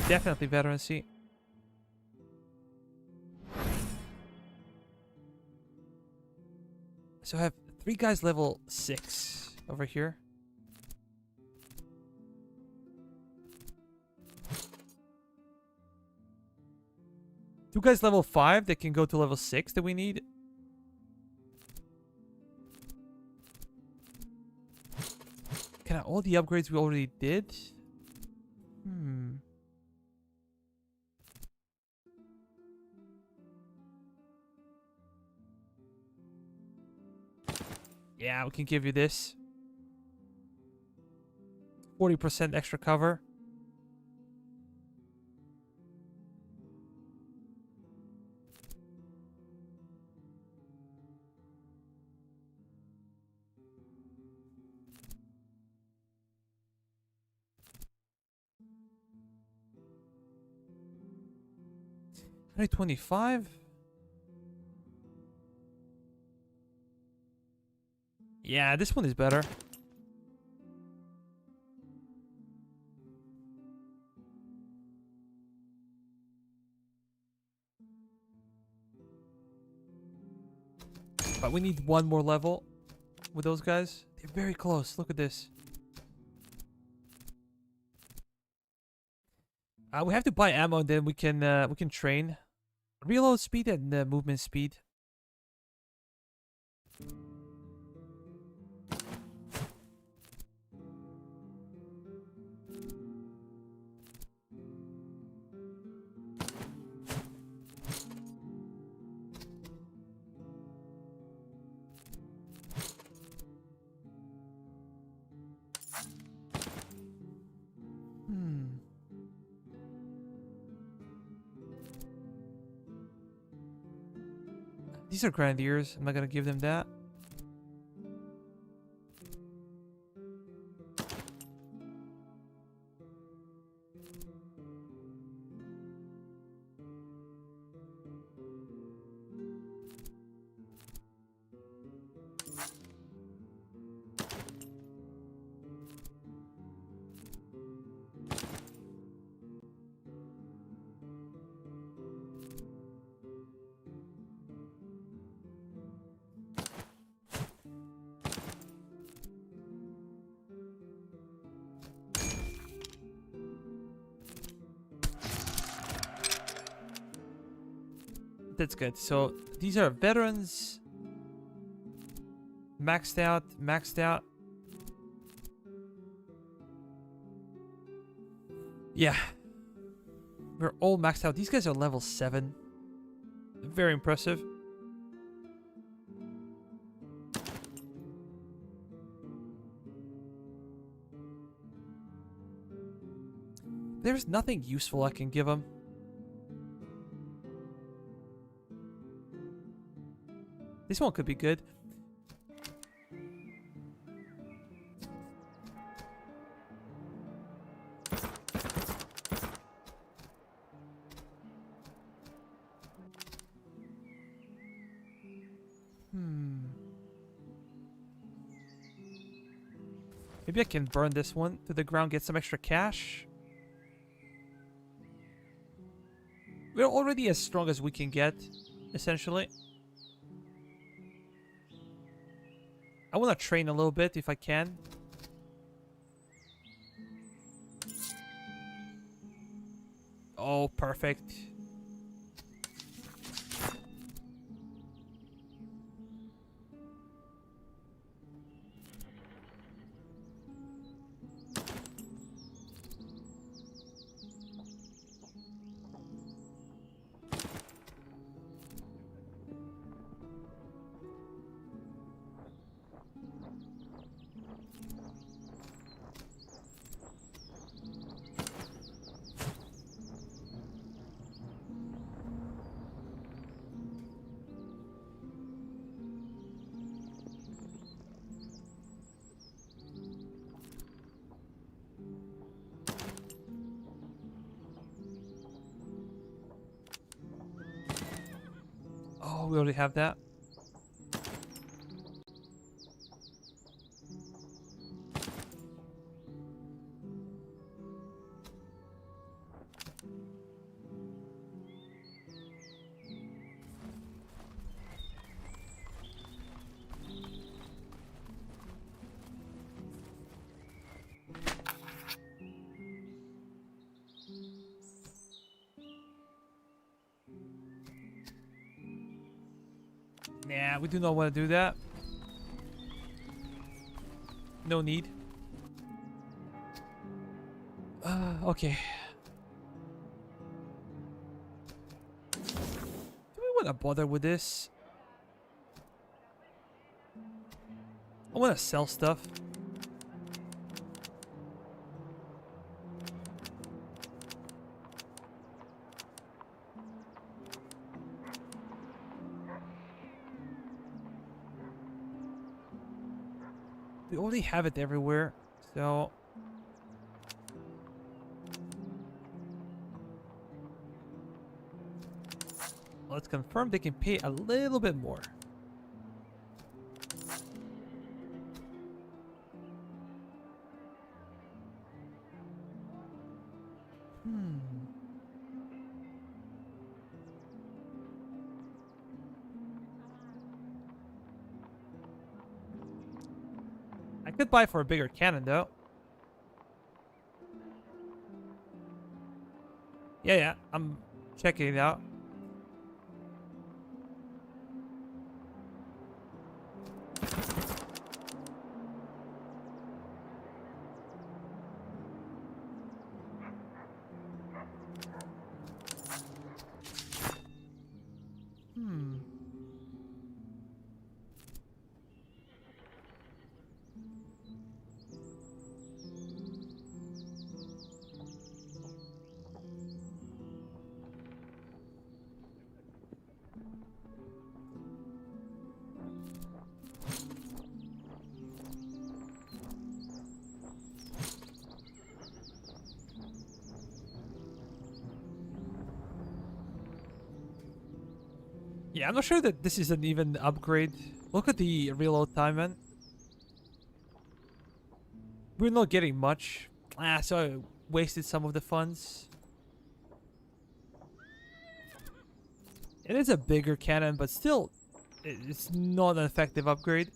Definitely veterancy. So I have 3 guys level 6 over here. Two guys level 5 that can go to level 6 that we need. Can I all the upgrades we already did? Yeah, we can give you this. 40% extra cover. $125. Yeah, this one is better. But we need one more level with those guys. They're very close. Look at this. We have to buy ammo and then we can train. Reload speed and movement speed. These are grenadiers. I'm not gonna give them that. That's good. So these are veterans. Maxed out, maxed out. Yeah. We're all maxed out. These guys are level 7. Very impressive. There's nothing useful I can give them. This one could be good. Maybe I can burn this one to the ground, get some extra cash. We're already as strong as we can get, essentially. I want to train a little bit if I can. Oh, perfect. Oh, we already have that. Nah, we do not want to do that. No need. Okay. Do we want to bother with this? I want to sell stuff. We already have it everywhere, so... Let's confirm they can pay a little bit more. I could buy for a bigger cannon, though. Yeah, I'm checking it out. Yeah, I'm not sure that this is an even upgrade. Look at the reload time, man. We're not getting much. So I wasted some of the funds. It is a bigger cannon, but still, it's not an effective upgrade.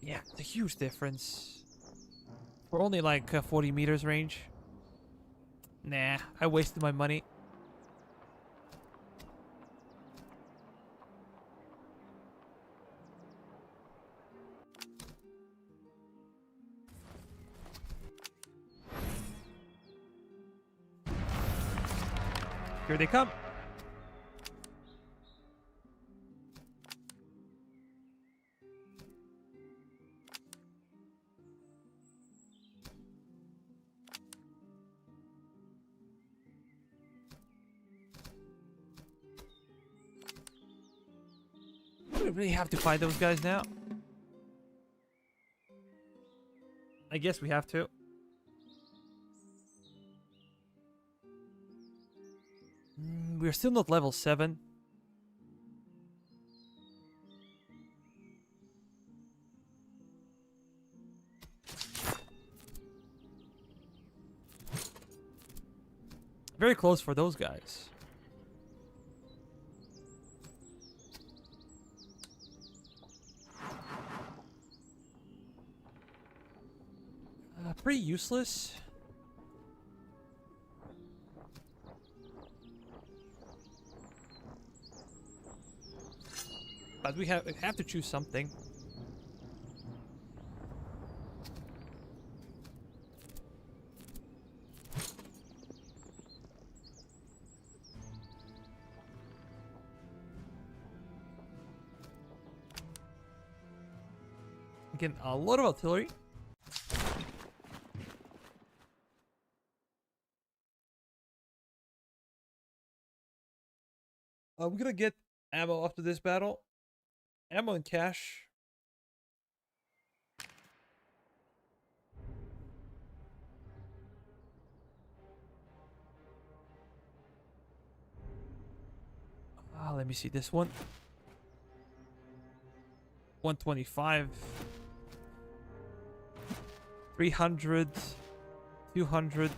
Yeah, it's a huge difference. We're only like 40 meters range. Nah, I wasted my money. Here they come. Do we really have to fight those guys now? I guess we have to. We're still not level 7. Very close for those guys. Pretty useless. But we have to choose something. Again, a lot of artillery. I'm gonna get ammo after this battle. Ammo and cash. Let me see this one. 125. 300. 200.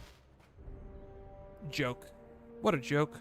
Joke. What a joke.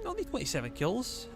Only 27 kills.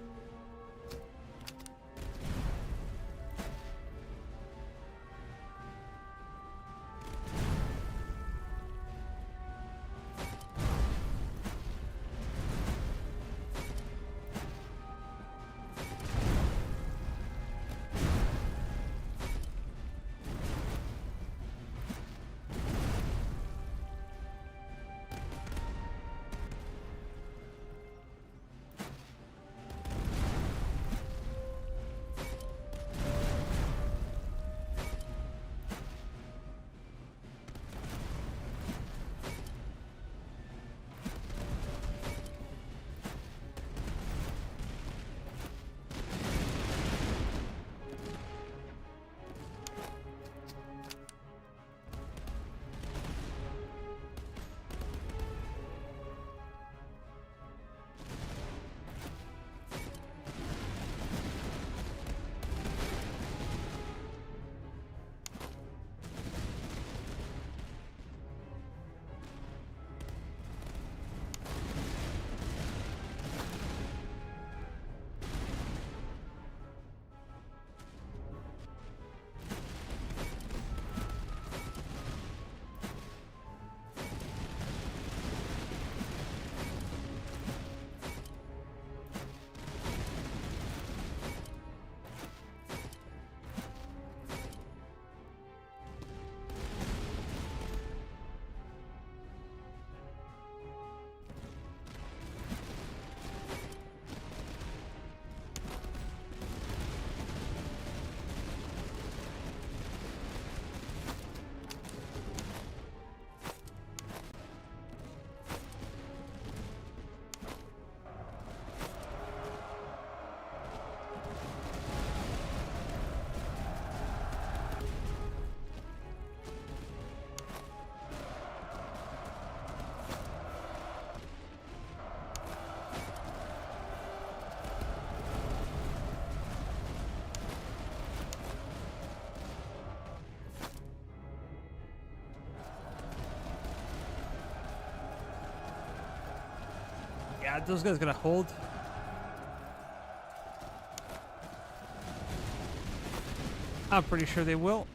those guys gonna hold. I'm pretty sure they will.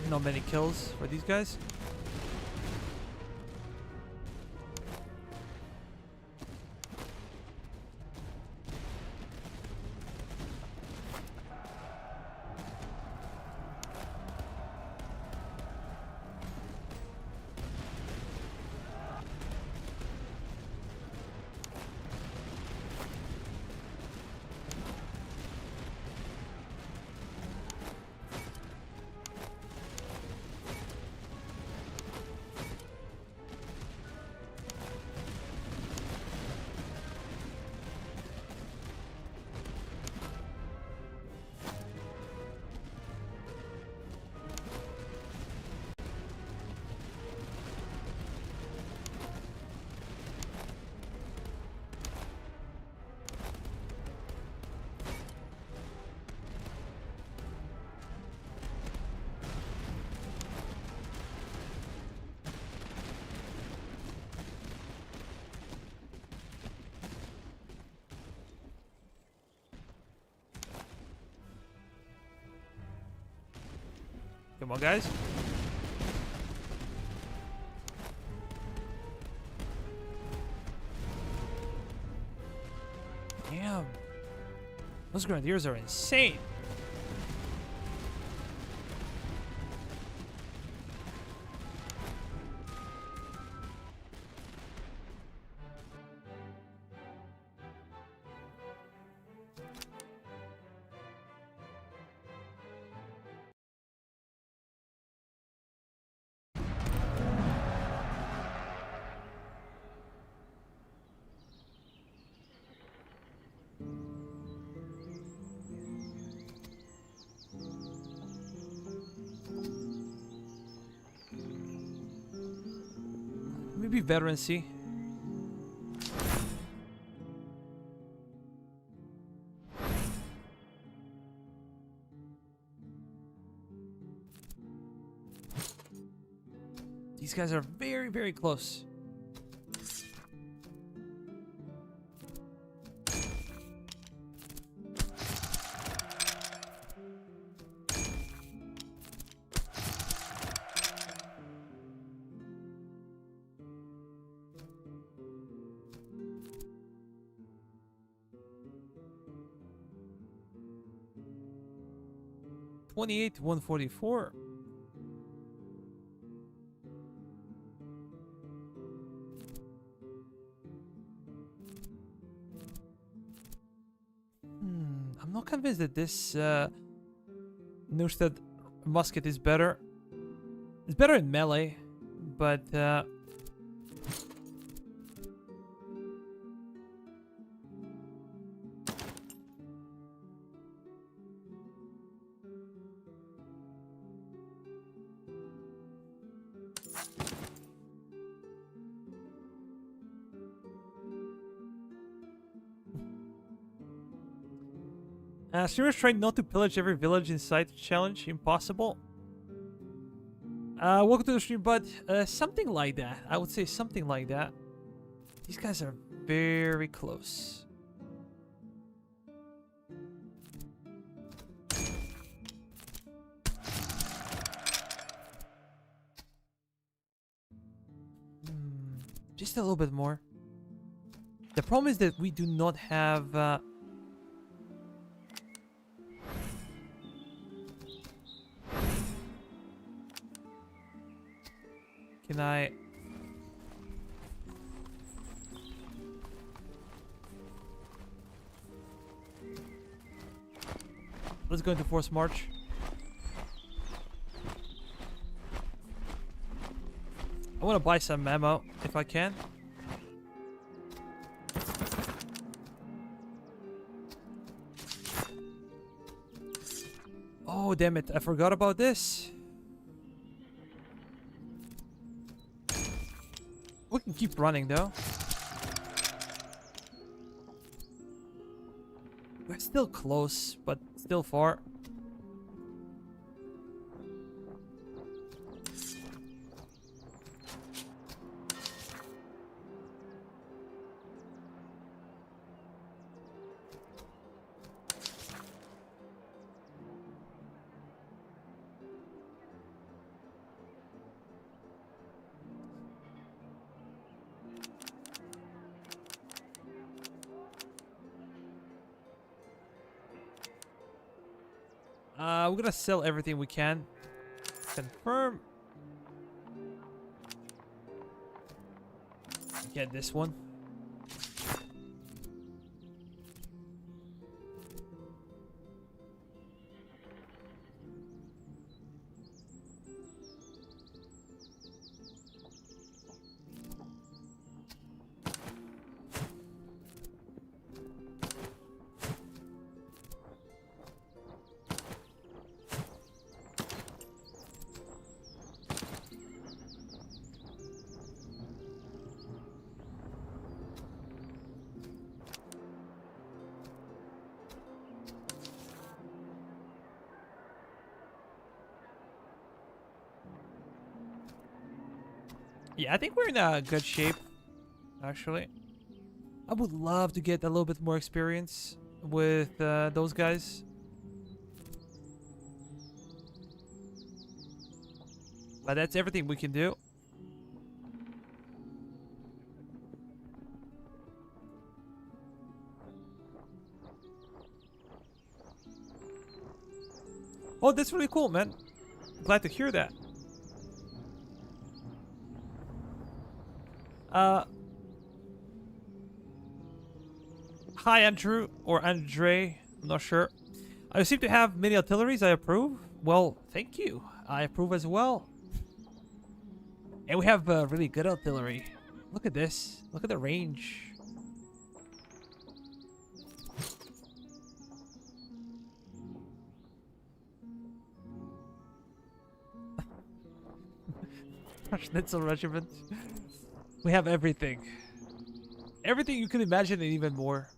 Not many kills for these guys. Come on, guys. Damn. Those grenadiers are insane. Maybe veterancy. These guys are very, very close. $28 to $144. I'm not convinced that this Neustadt musket is better. It's better in melee, but Skirmishes trying not to pillage every village in sight. Challenge impossible. Welcome to the stream, bud. Something like that. I would say something like that. These guys are very close. Just a little bit more. The problem is that we do not have... Can I... Let's go into forced march. I want to buy some ammo if I can. Oh, damn it. I forgot about this. We can keep running, though. We're still close, but still far. We're gonna sell everything we can. Confirm. Get this one. Yeah, I think we're in a good shape, actually. I would love to get a little bit more experience with those guys. But that's everything we can do. Oh, that's really cool, man. Glad to hear that. Hi, Andrew, or Andre, I'm not sure. I seem to have many artilleries. I approve. Well, thank you. I approve as well. And we have really good artillery. Look at this. Look at the range. Schnitzel regiment. We have everything. Everything you can imagine and even more.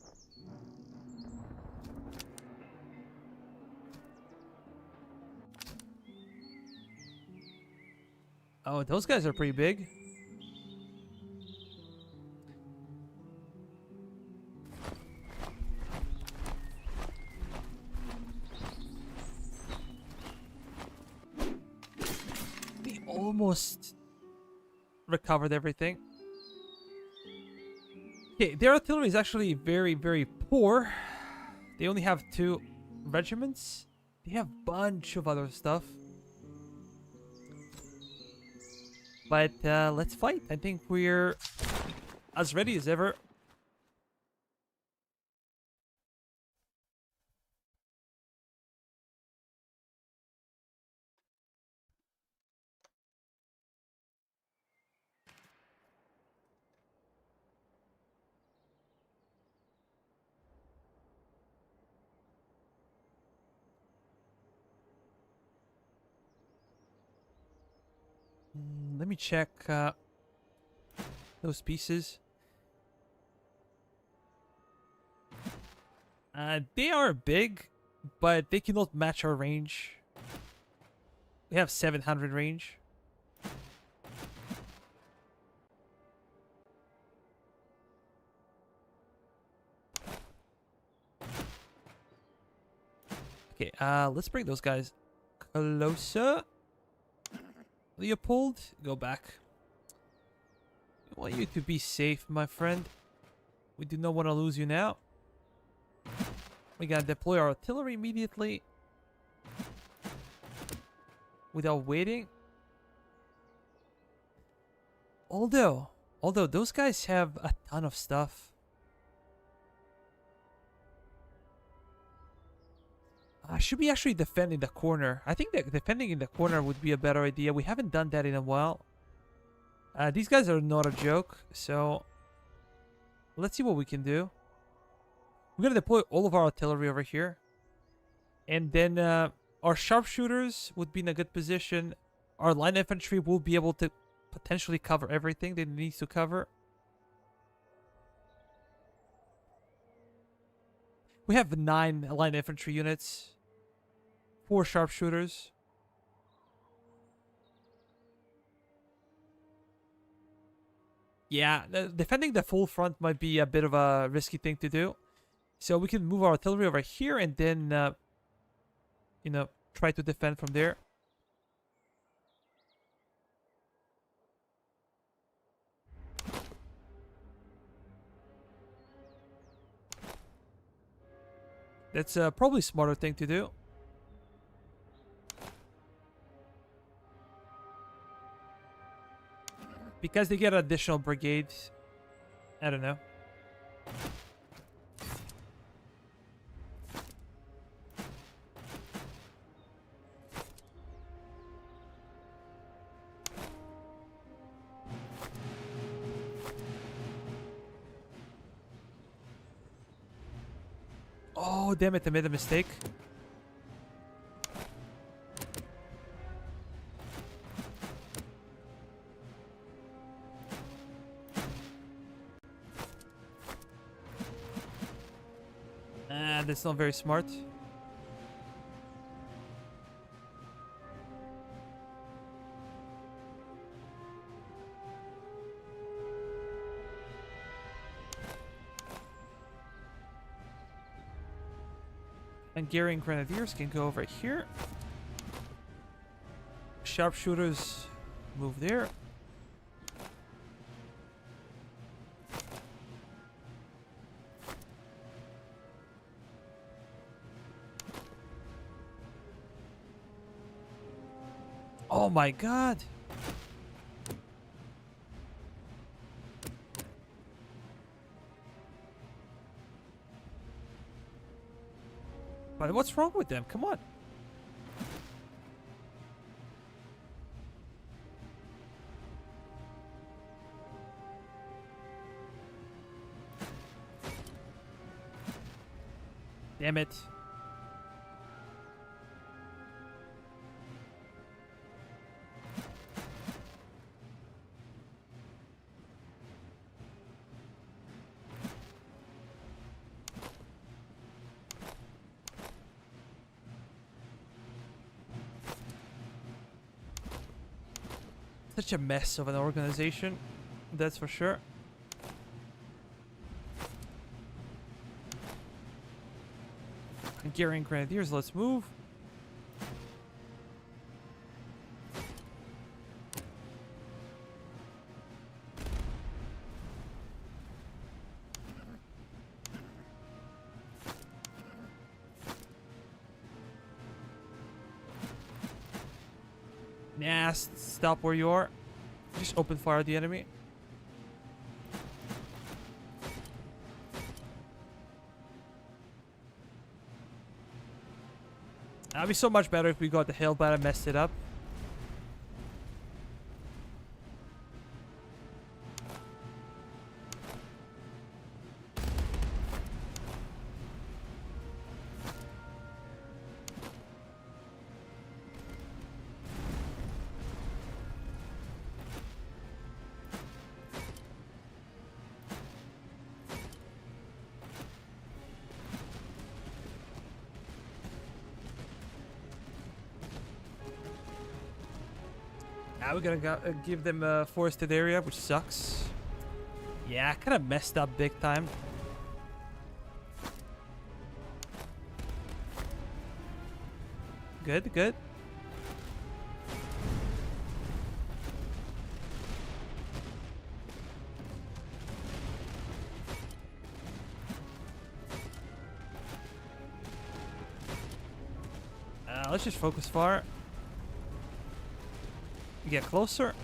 Oh, those guys are pretty big. We almost recovered everything. Okay, their artillery is actually very, very poor. They only have 2 regiments. They have a bunch of other stuff. But let's fight. I think we're as ready as ever. Let me check those pieces. They are big, but they cannot match our range. We have 700 range. Okay, let's bring those guys closer. Leopold, go back. We want you to be safe, my friend. We do not want to lose you now. We gotta deploy our artillery immediately. Without waiting. Although those guys have a ton of stuff. Should we actually defend in the corner? I think that defending in the corner would be a better idea. We haven't done that in a while. These guys are not a joke, so let's see what we can do. We're gonna deploy all of our artillery over here, and then our sharpshooters would be in a good position. Our line infantry will be able to potentially cover everything they need to cover. We have 9 line infantry units, 4 sharpshooters. Yeah, defending the full front might be a bit of a risky thing to do. So we can move our artillery over here and then, you know, try to defend from there. That's probably a smarter thing to do. Because they get additional brigades. I don't know. Oh, damn it, I made a mistake. That's not very smart. Hungarian grenadiers can go over here. Sharpshooters move there. Oh my god. But what's wrong with them? Come on. Damn it. Such a mess of an organization, that's for sure. Hungarian Grenadiers, let's move. Nah, stop where you are. Just open fire at the enemy. That'd be so much better if we got the hill, but I messed it up. Now we're gonna give them a forested area, which sucks. Yeah, I kind of messed up big time. Good, good. Let's just focus fire. Get closer.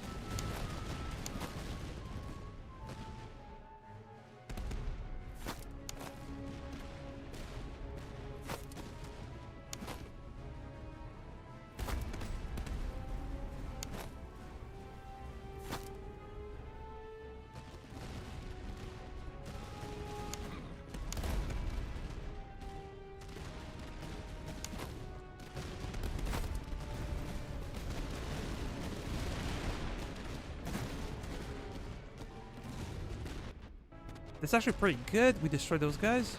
That's actually pretty good. We destroyed those guys.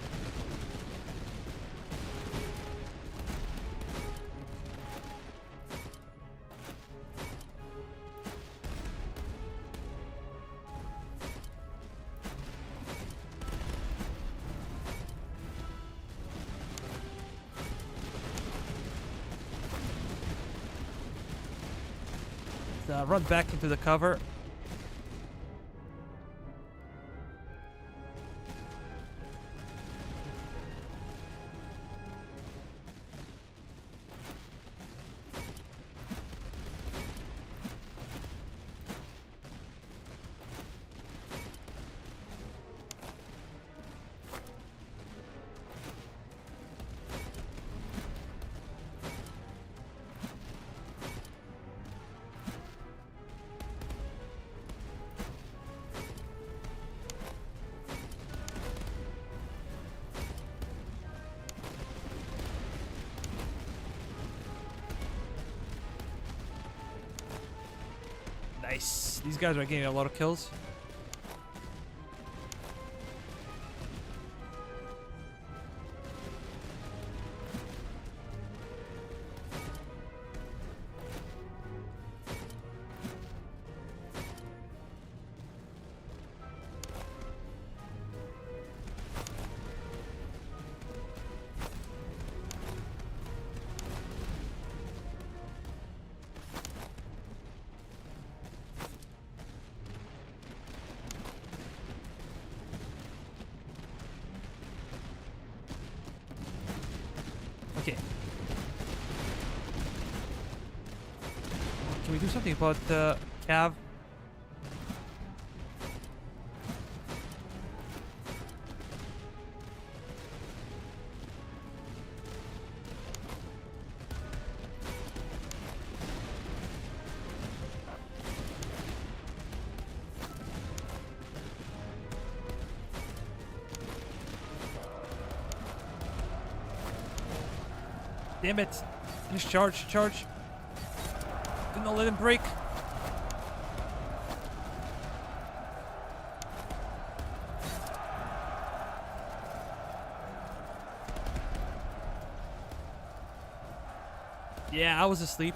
Run back into the cover. Nice. These guys are getting a lot of kills. Okay. Can we do something about Cav? Damn it. Finish charge, charge. Do not let him break. Yeah, I was asleep.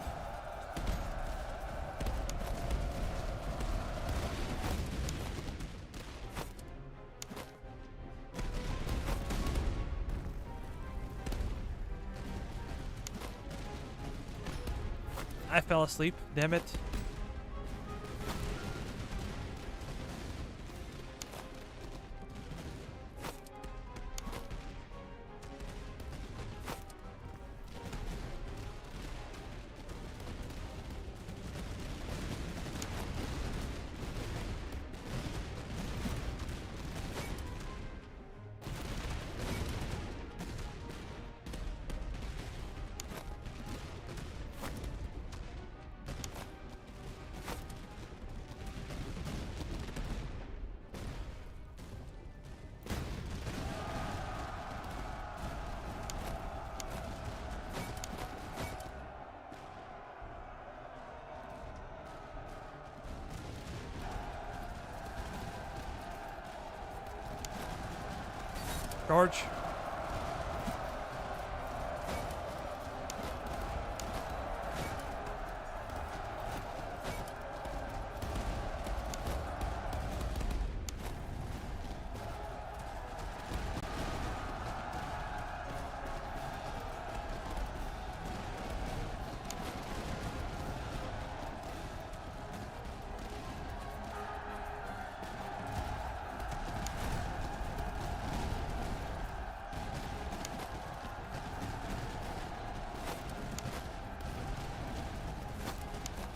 I fell asleep, damn it. Charge.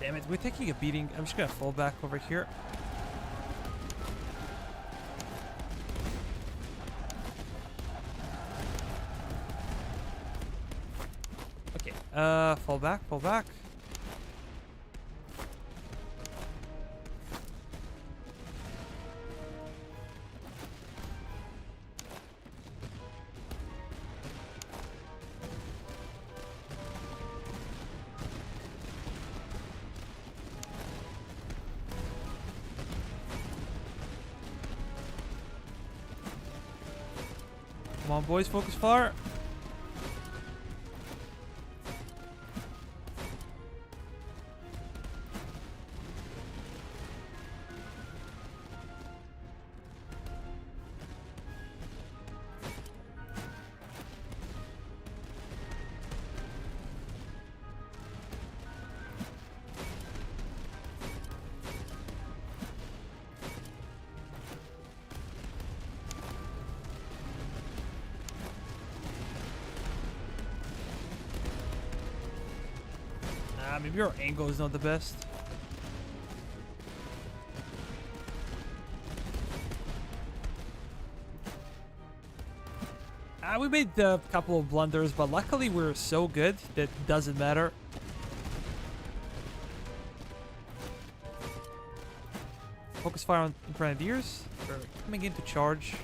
Damn it, we're taking a beating. I'm just gonna fall back over here. Okay, fall back, fall back. Come on, boys, focus fire. Maybe your angle is not the best. We made a couple of blunders, but luckily we're so good that it doesn't matter. Focus fire on grenadiers. They're coming in to charge.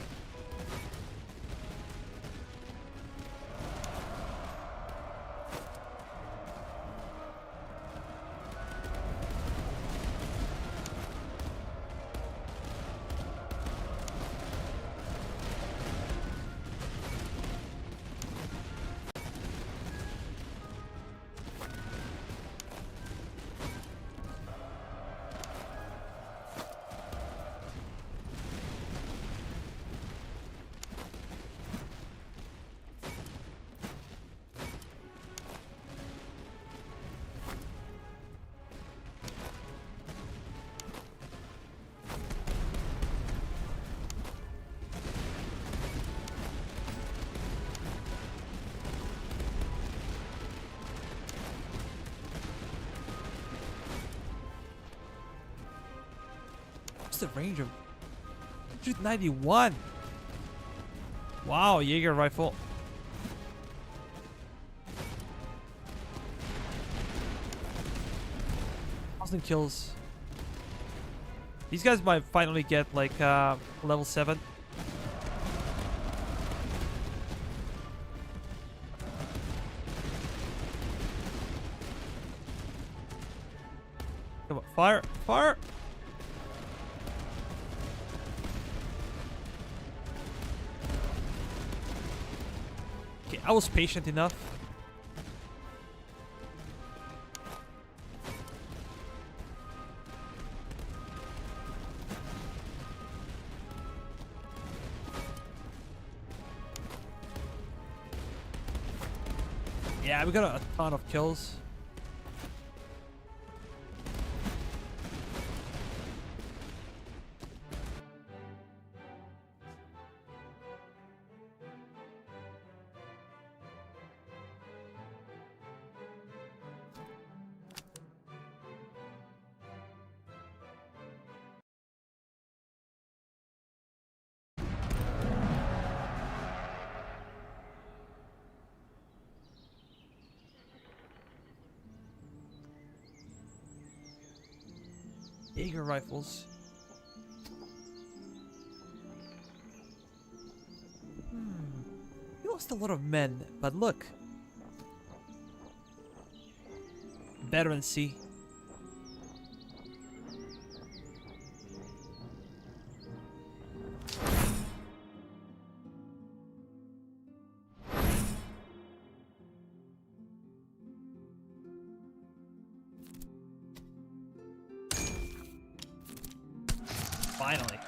What's the range of 191? Wow, Jaeger rifle. 1,000 kills. These guys might finally get like level 7. Come on, fire, fire! Okay, I was patient enough. Yeah, we got a ton of kills. Jaeger rifles. We lost a lot of men, but look. Veteran C. Finally.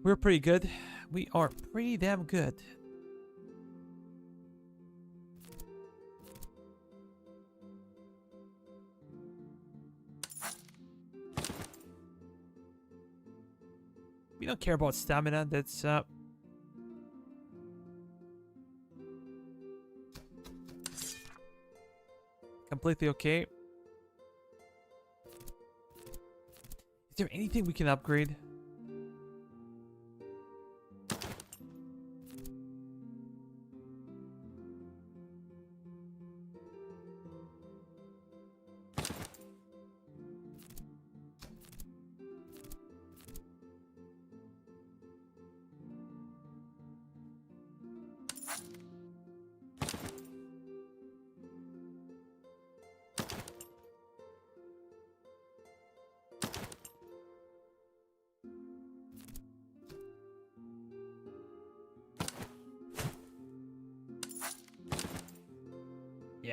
We're pretty good. We are pretty damn good. We don't care about stamina. That's completely okay. Is there anything we can upgrade?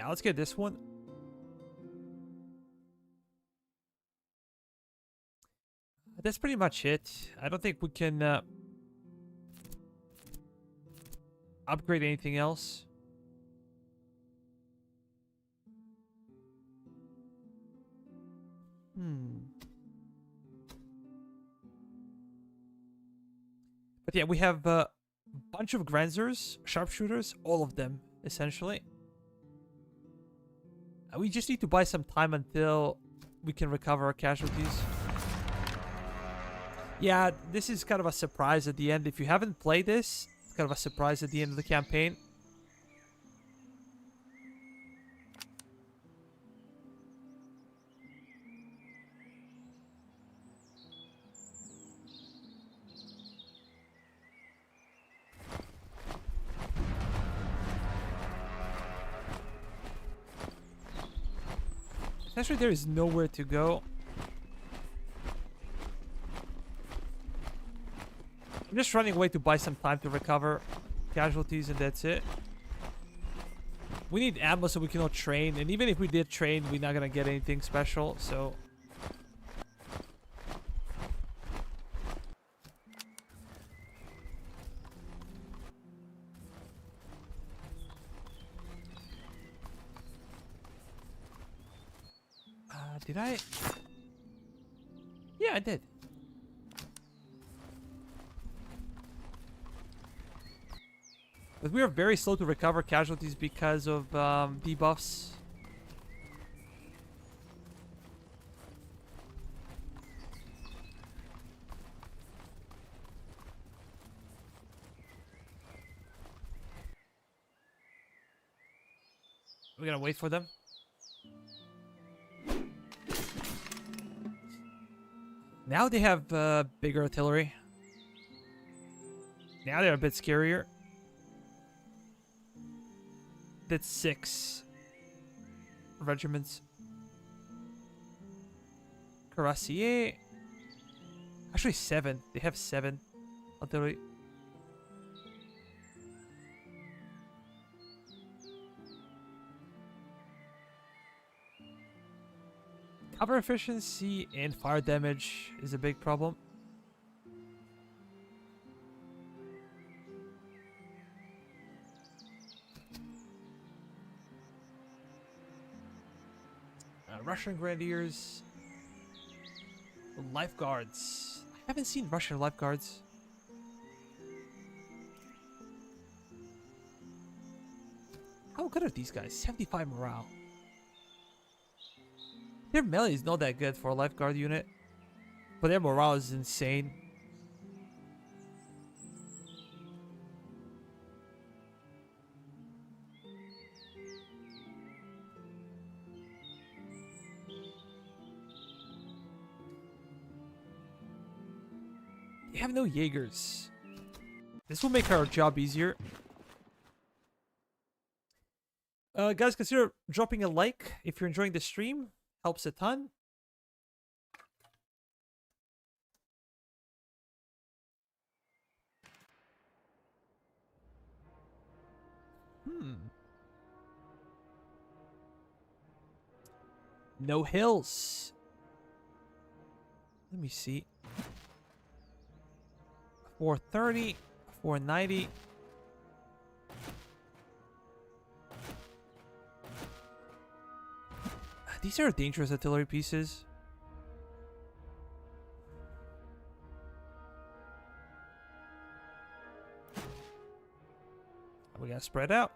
Yeah, let's get this one. That's pretty much it. I don't think we can upgrade anything else. But yeah, we have a bunch of Grenzers, sharpshooters, all of them, essentially. We just need to buy some time until we can recover our casualties. Yeah, this is kind of a surprise at the end. If you haven't played this, it's kind of a surprise at the end of the campaign. Actually, there is nowhere to go. I'm just running away to buy some time to recover casualties, and that's it. We need ammo so we can all train, and even if we did train, we're not gonna get anything special, so... did I? Yeah, I did. But we are very slow to recover casualties because of debuffs. We're gonna wait for them. Now they have bigger artillery. Now they're a bit scarier. That's 6 regiments. Cuirassier. Actually 7. They have 7 artillery. Cover efficiency and fire damage is a big problem. Russian Grenadiers. Lifeguards. I haven't seen Russian lifeguards. How good are these guys? 75 morale. Their melee is not that good for a lifeguard unit, but their morale is insane. They have no Jaegers. This will make our job easier. Guys, consider dropping a like if you're enjoying the stream. Helps a ton. No hills. Let me see. 430, 490. These are dangerous artillery pieces. We gotta spread out.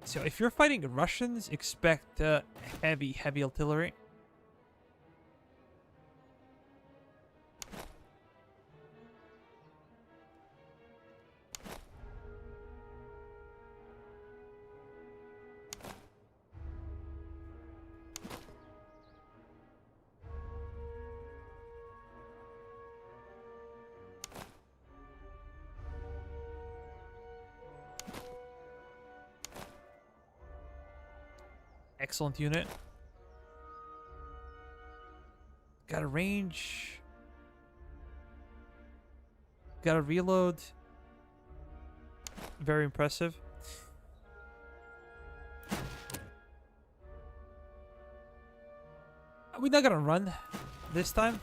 So if you're fighting Russians, expect heavy artillery. excellent unit. Got a range. Got a reload. Very impressive. We're not gonna run this time.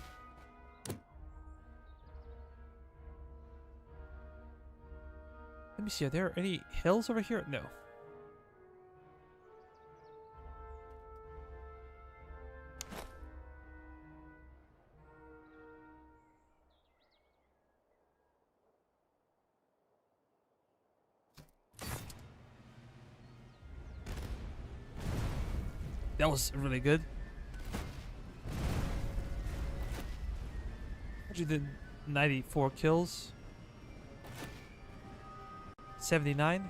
Let me see, are there any hills over here? No. That was really good. You did 94 kills. 79.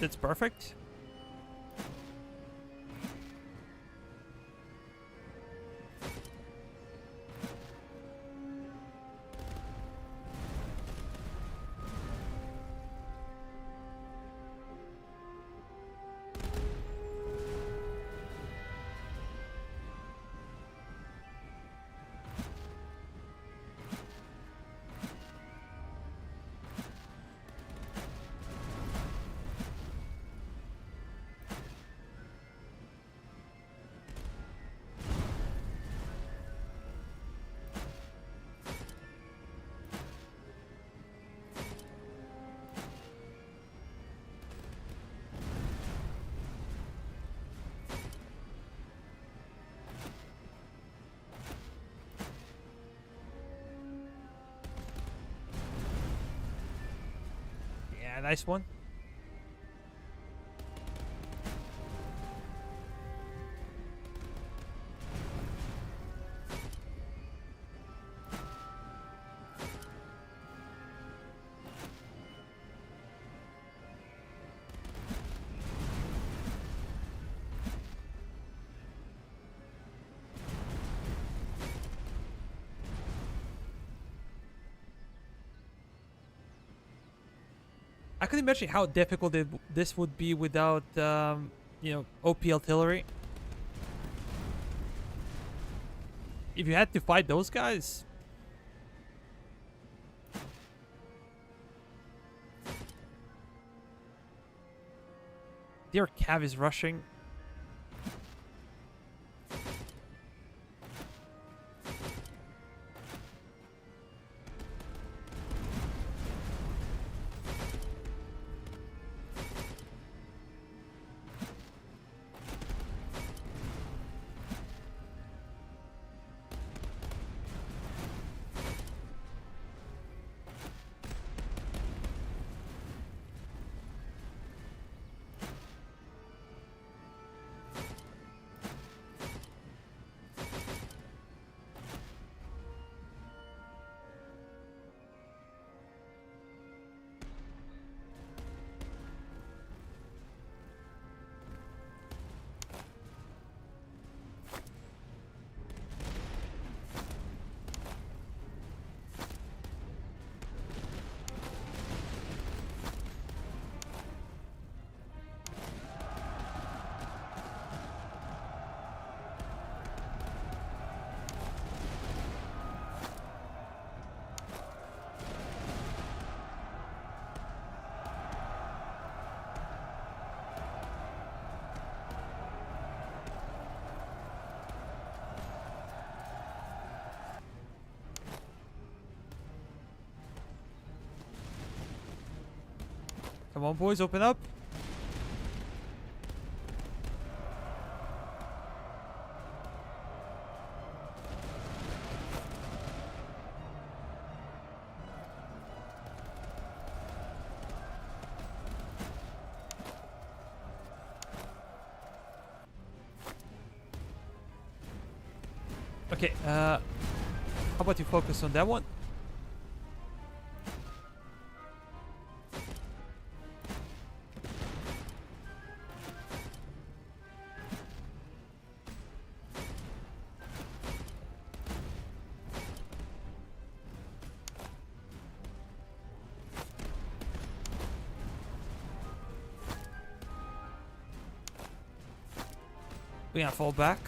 That's perfect. Yeah, nice one. I could imagine how difficult this would be without, you know, OP artillery. If you had to fight those guys. Their cav is rushing. Come on, boys, open up. Okay, how about you focus on that one? We're gonna fall back.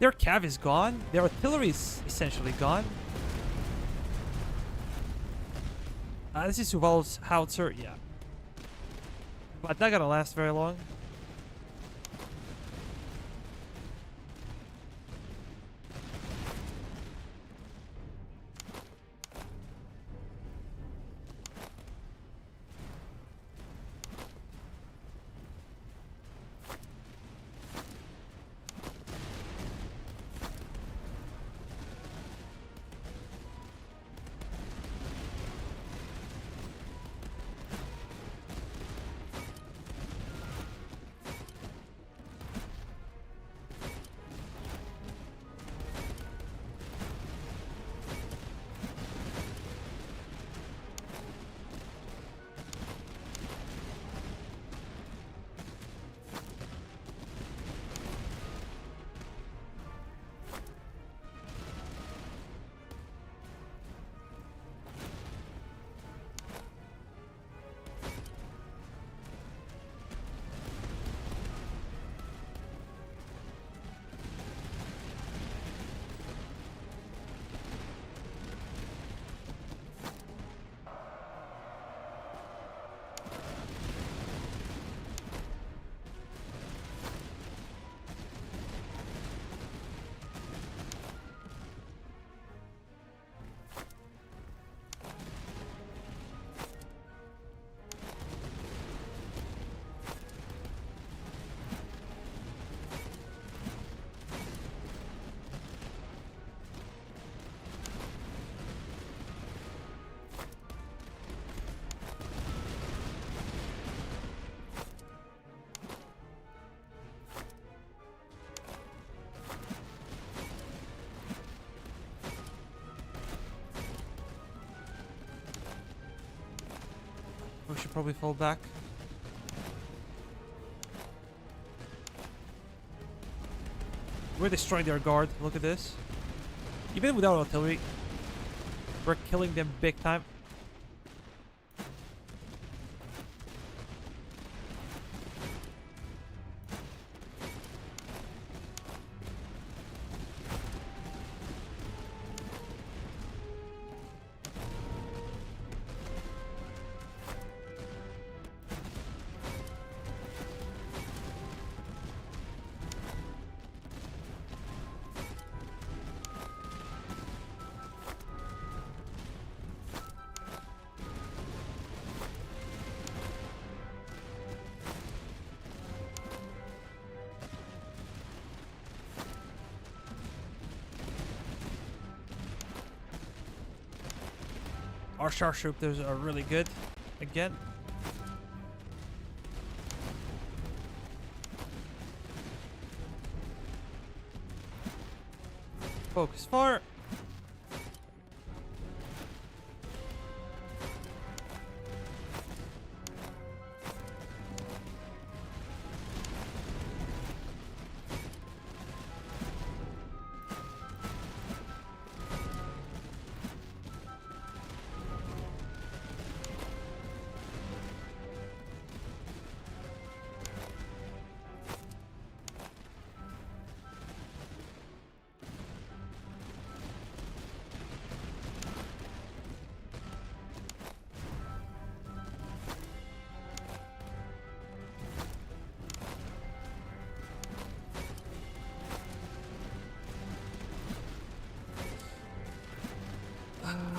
Their cav is gone. Their artillery is essentially gone. This is Suval's howitzer, yeah. But not gonna last very long. We should probably fall back. We're destroying their guard. Look at this. Even without artillery, we're killing them big time. Our sharpshooters are really good. Again. Focus fire.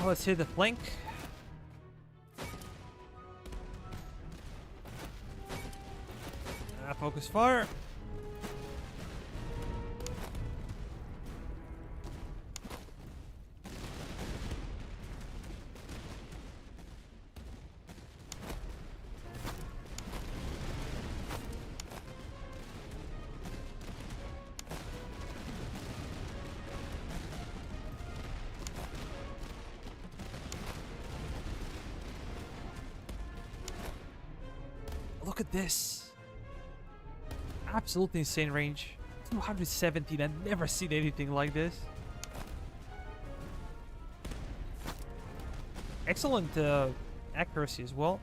Let's hit the flank. Focus fire. look at this. Absolutely insane range. 217. I've never seen anything like this. Excellent accuracy as well.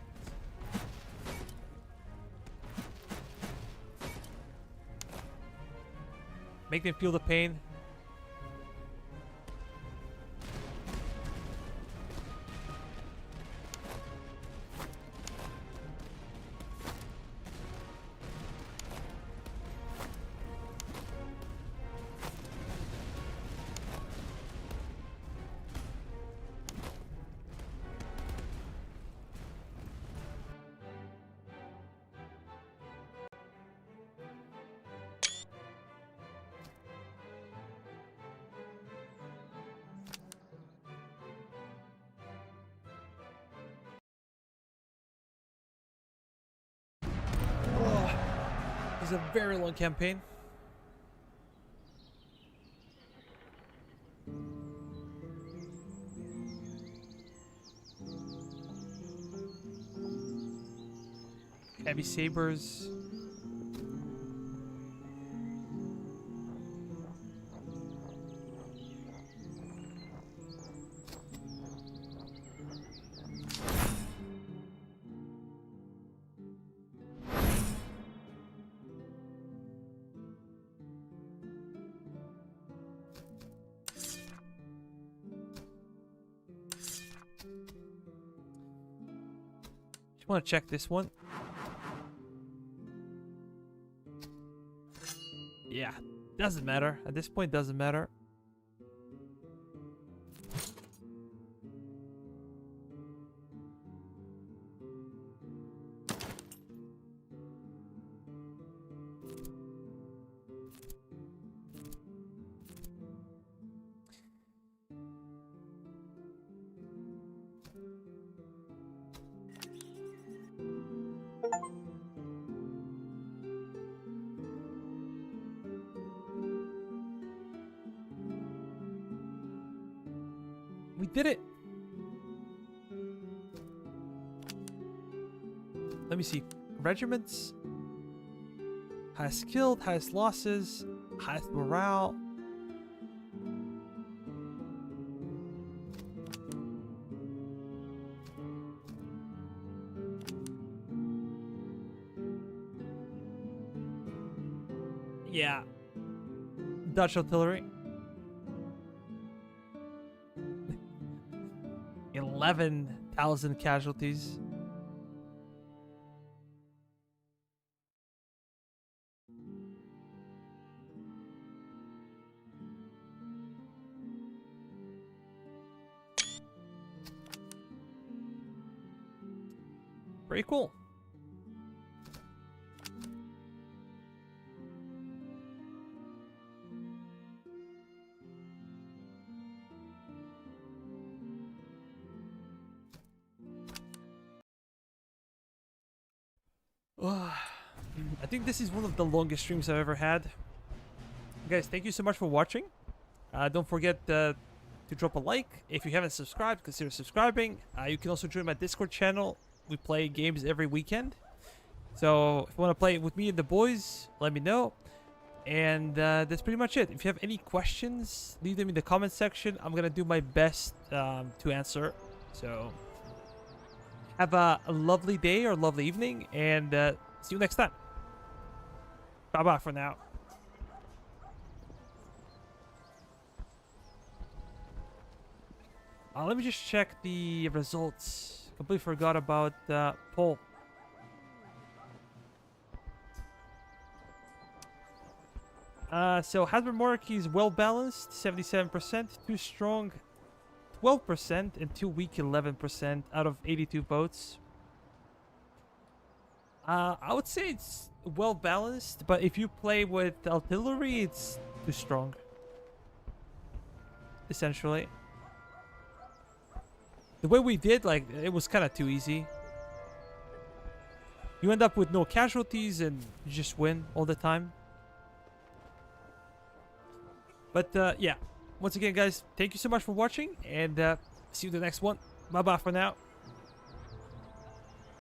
Make them feel the pain. It's a very long campaign. Heavy sabers. Want to check this one? Yeah, doesn't matter. At this point, doesn't matter. We did it. Let me see. Regiments. Highest killed, highest losses, highest morale. Yeah. Dutch artillery. 11,000 casualties. Pretty cool. I think this is one of the longest streams I've ever had. Guys, thank you so much for watching. Don't forget to drop a like. If you haven't subscribed, consider subscribing. You can also join my Discord channel. We play games every weekend. So if you want to play with me and the boys, let me know. And that's pretty much it. If you have any questions, leave them in the comment section. I'm going to do my best to answer. So have a lovely day or lovely evening, and see you next time. Bye-bye for now. Let me just check the results. Completely forgot about the poll. So Habsburg Monarchy is well balanced, 77%, too strong, 12%, and too weak, 11% out of 82 votes. I would say it's well balanced, but if you play with artillery, it's too strong. Essentially. The way we did, like, it was kind of too easy. You end up with no casualties and you just win all the time. But yeah, once again, guys, thank you so much for watching, and see you in the next one. Bye-bye for now.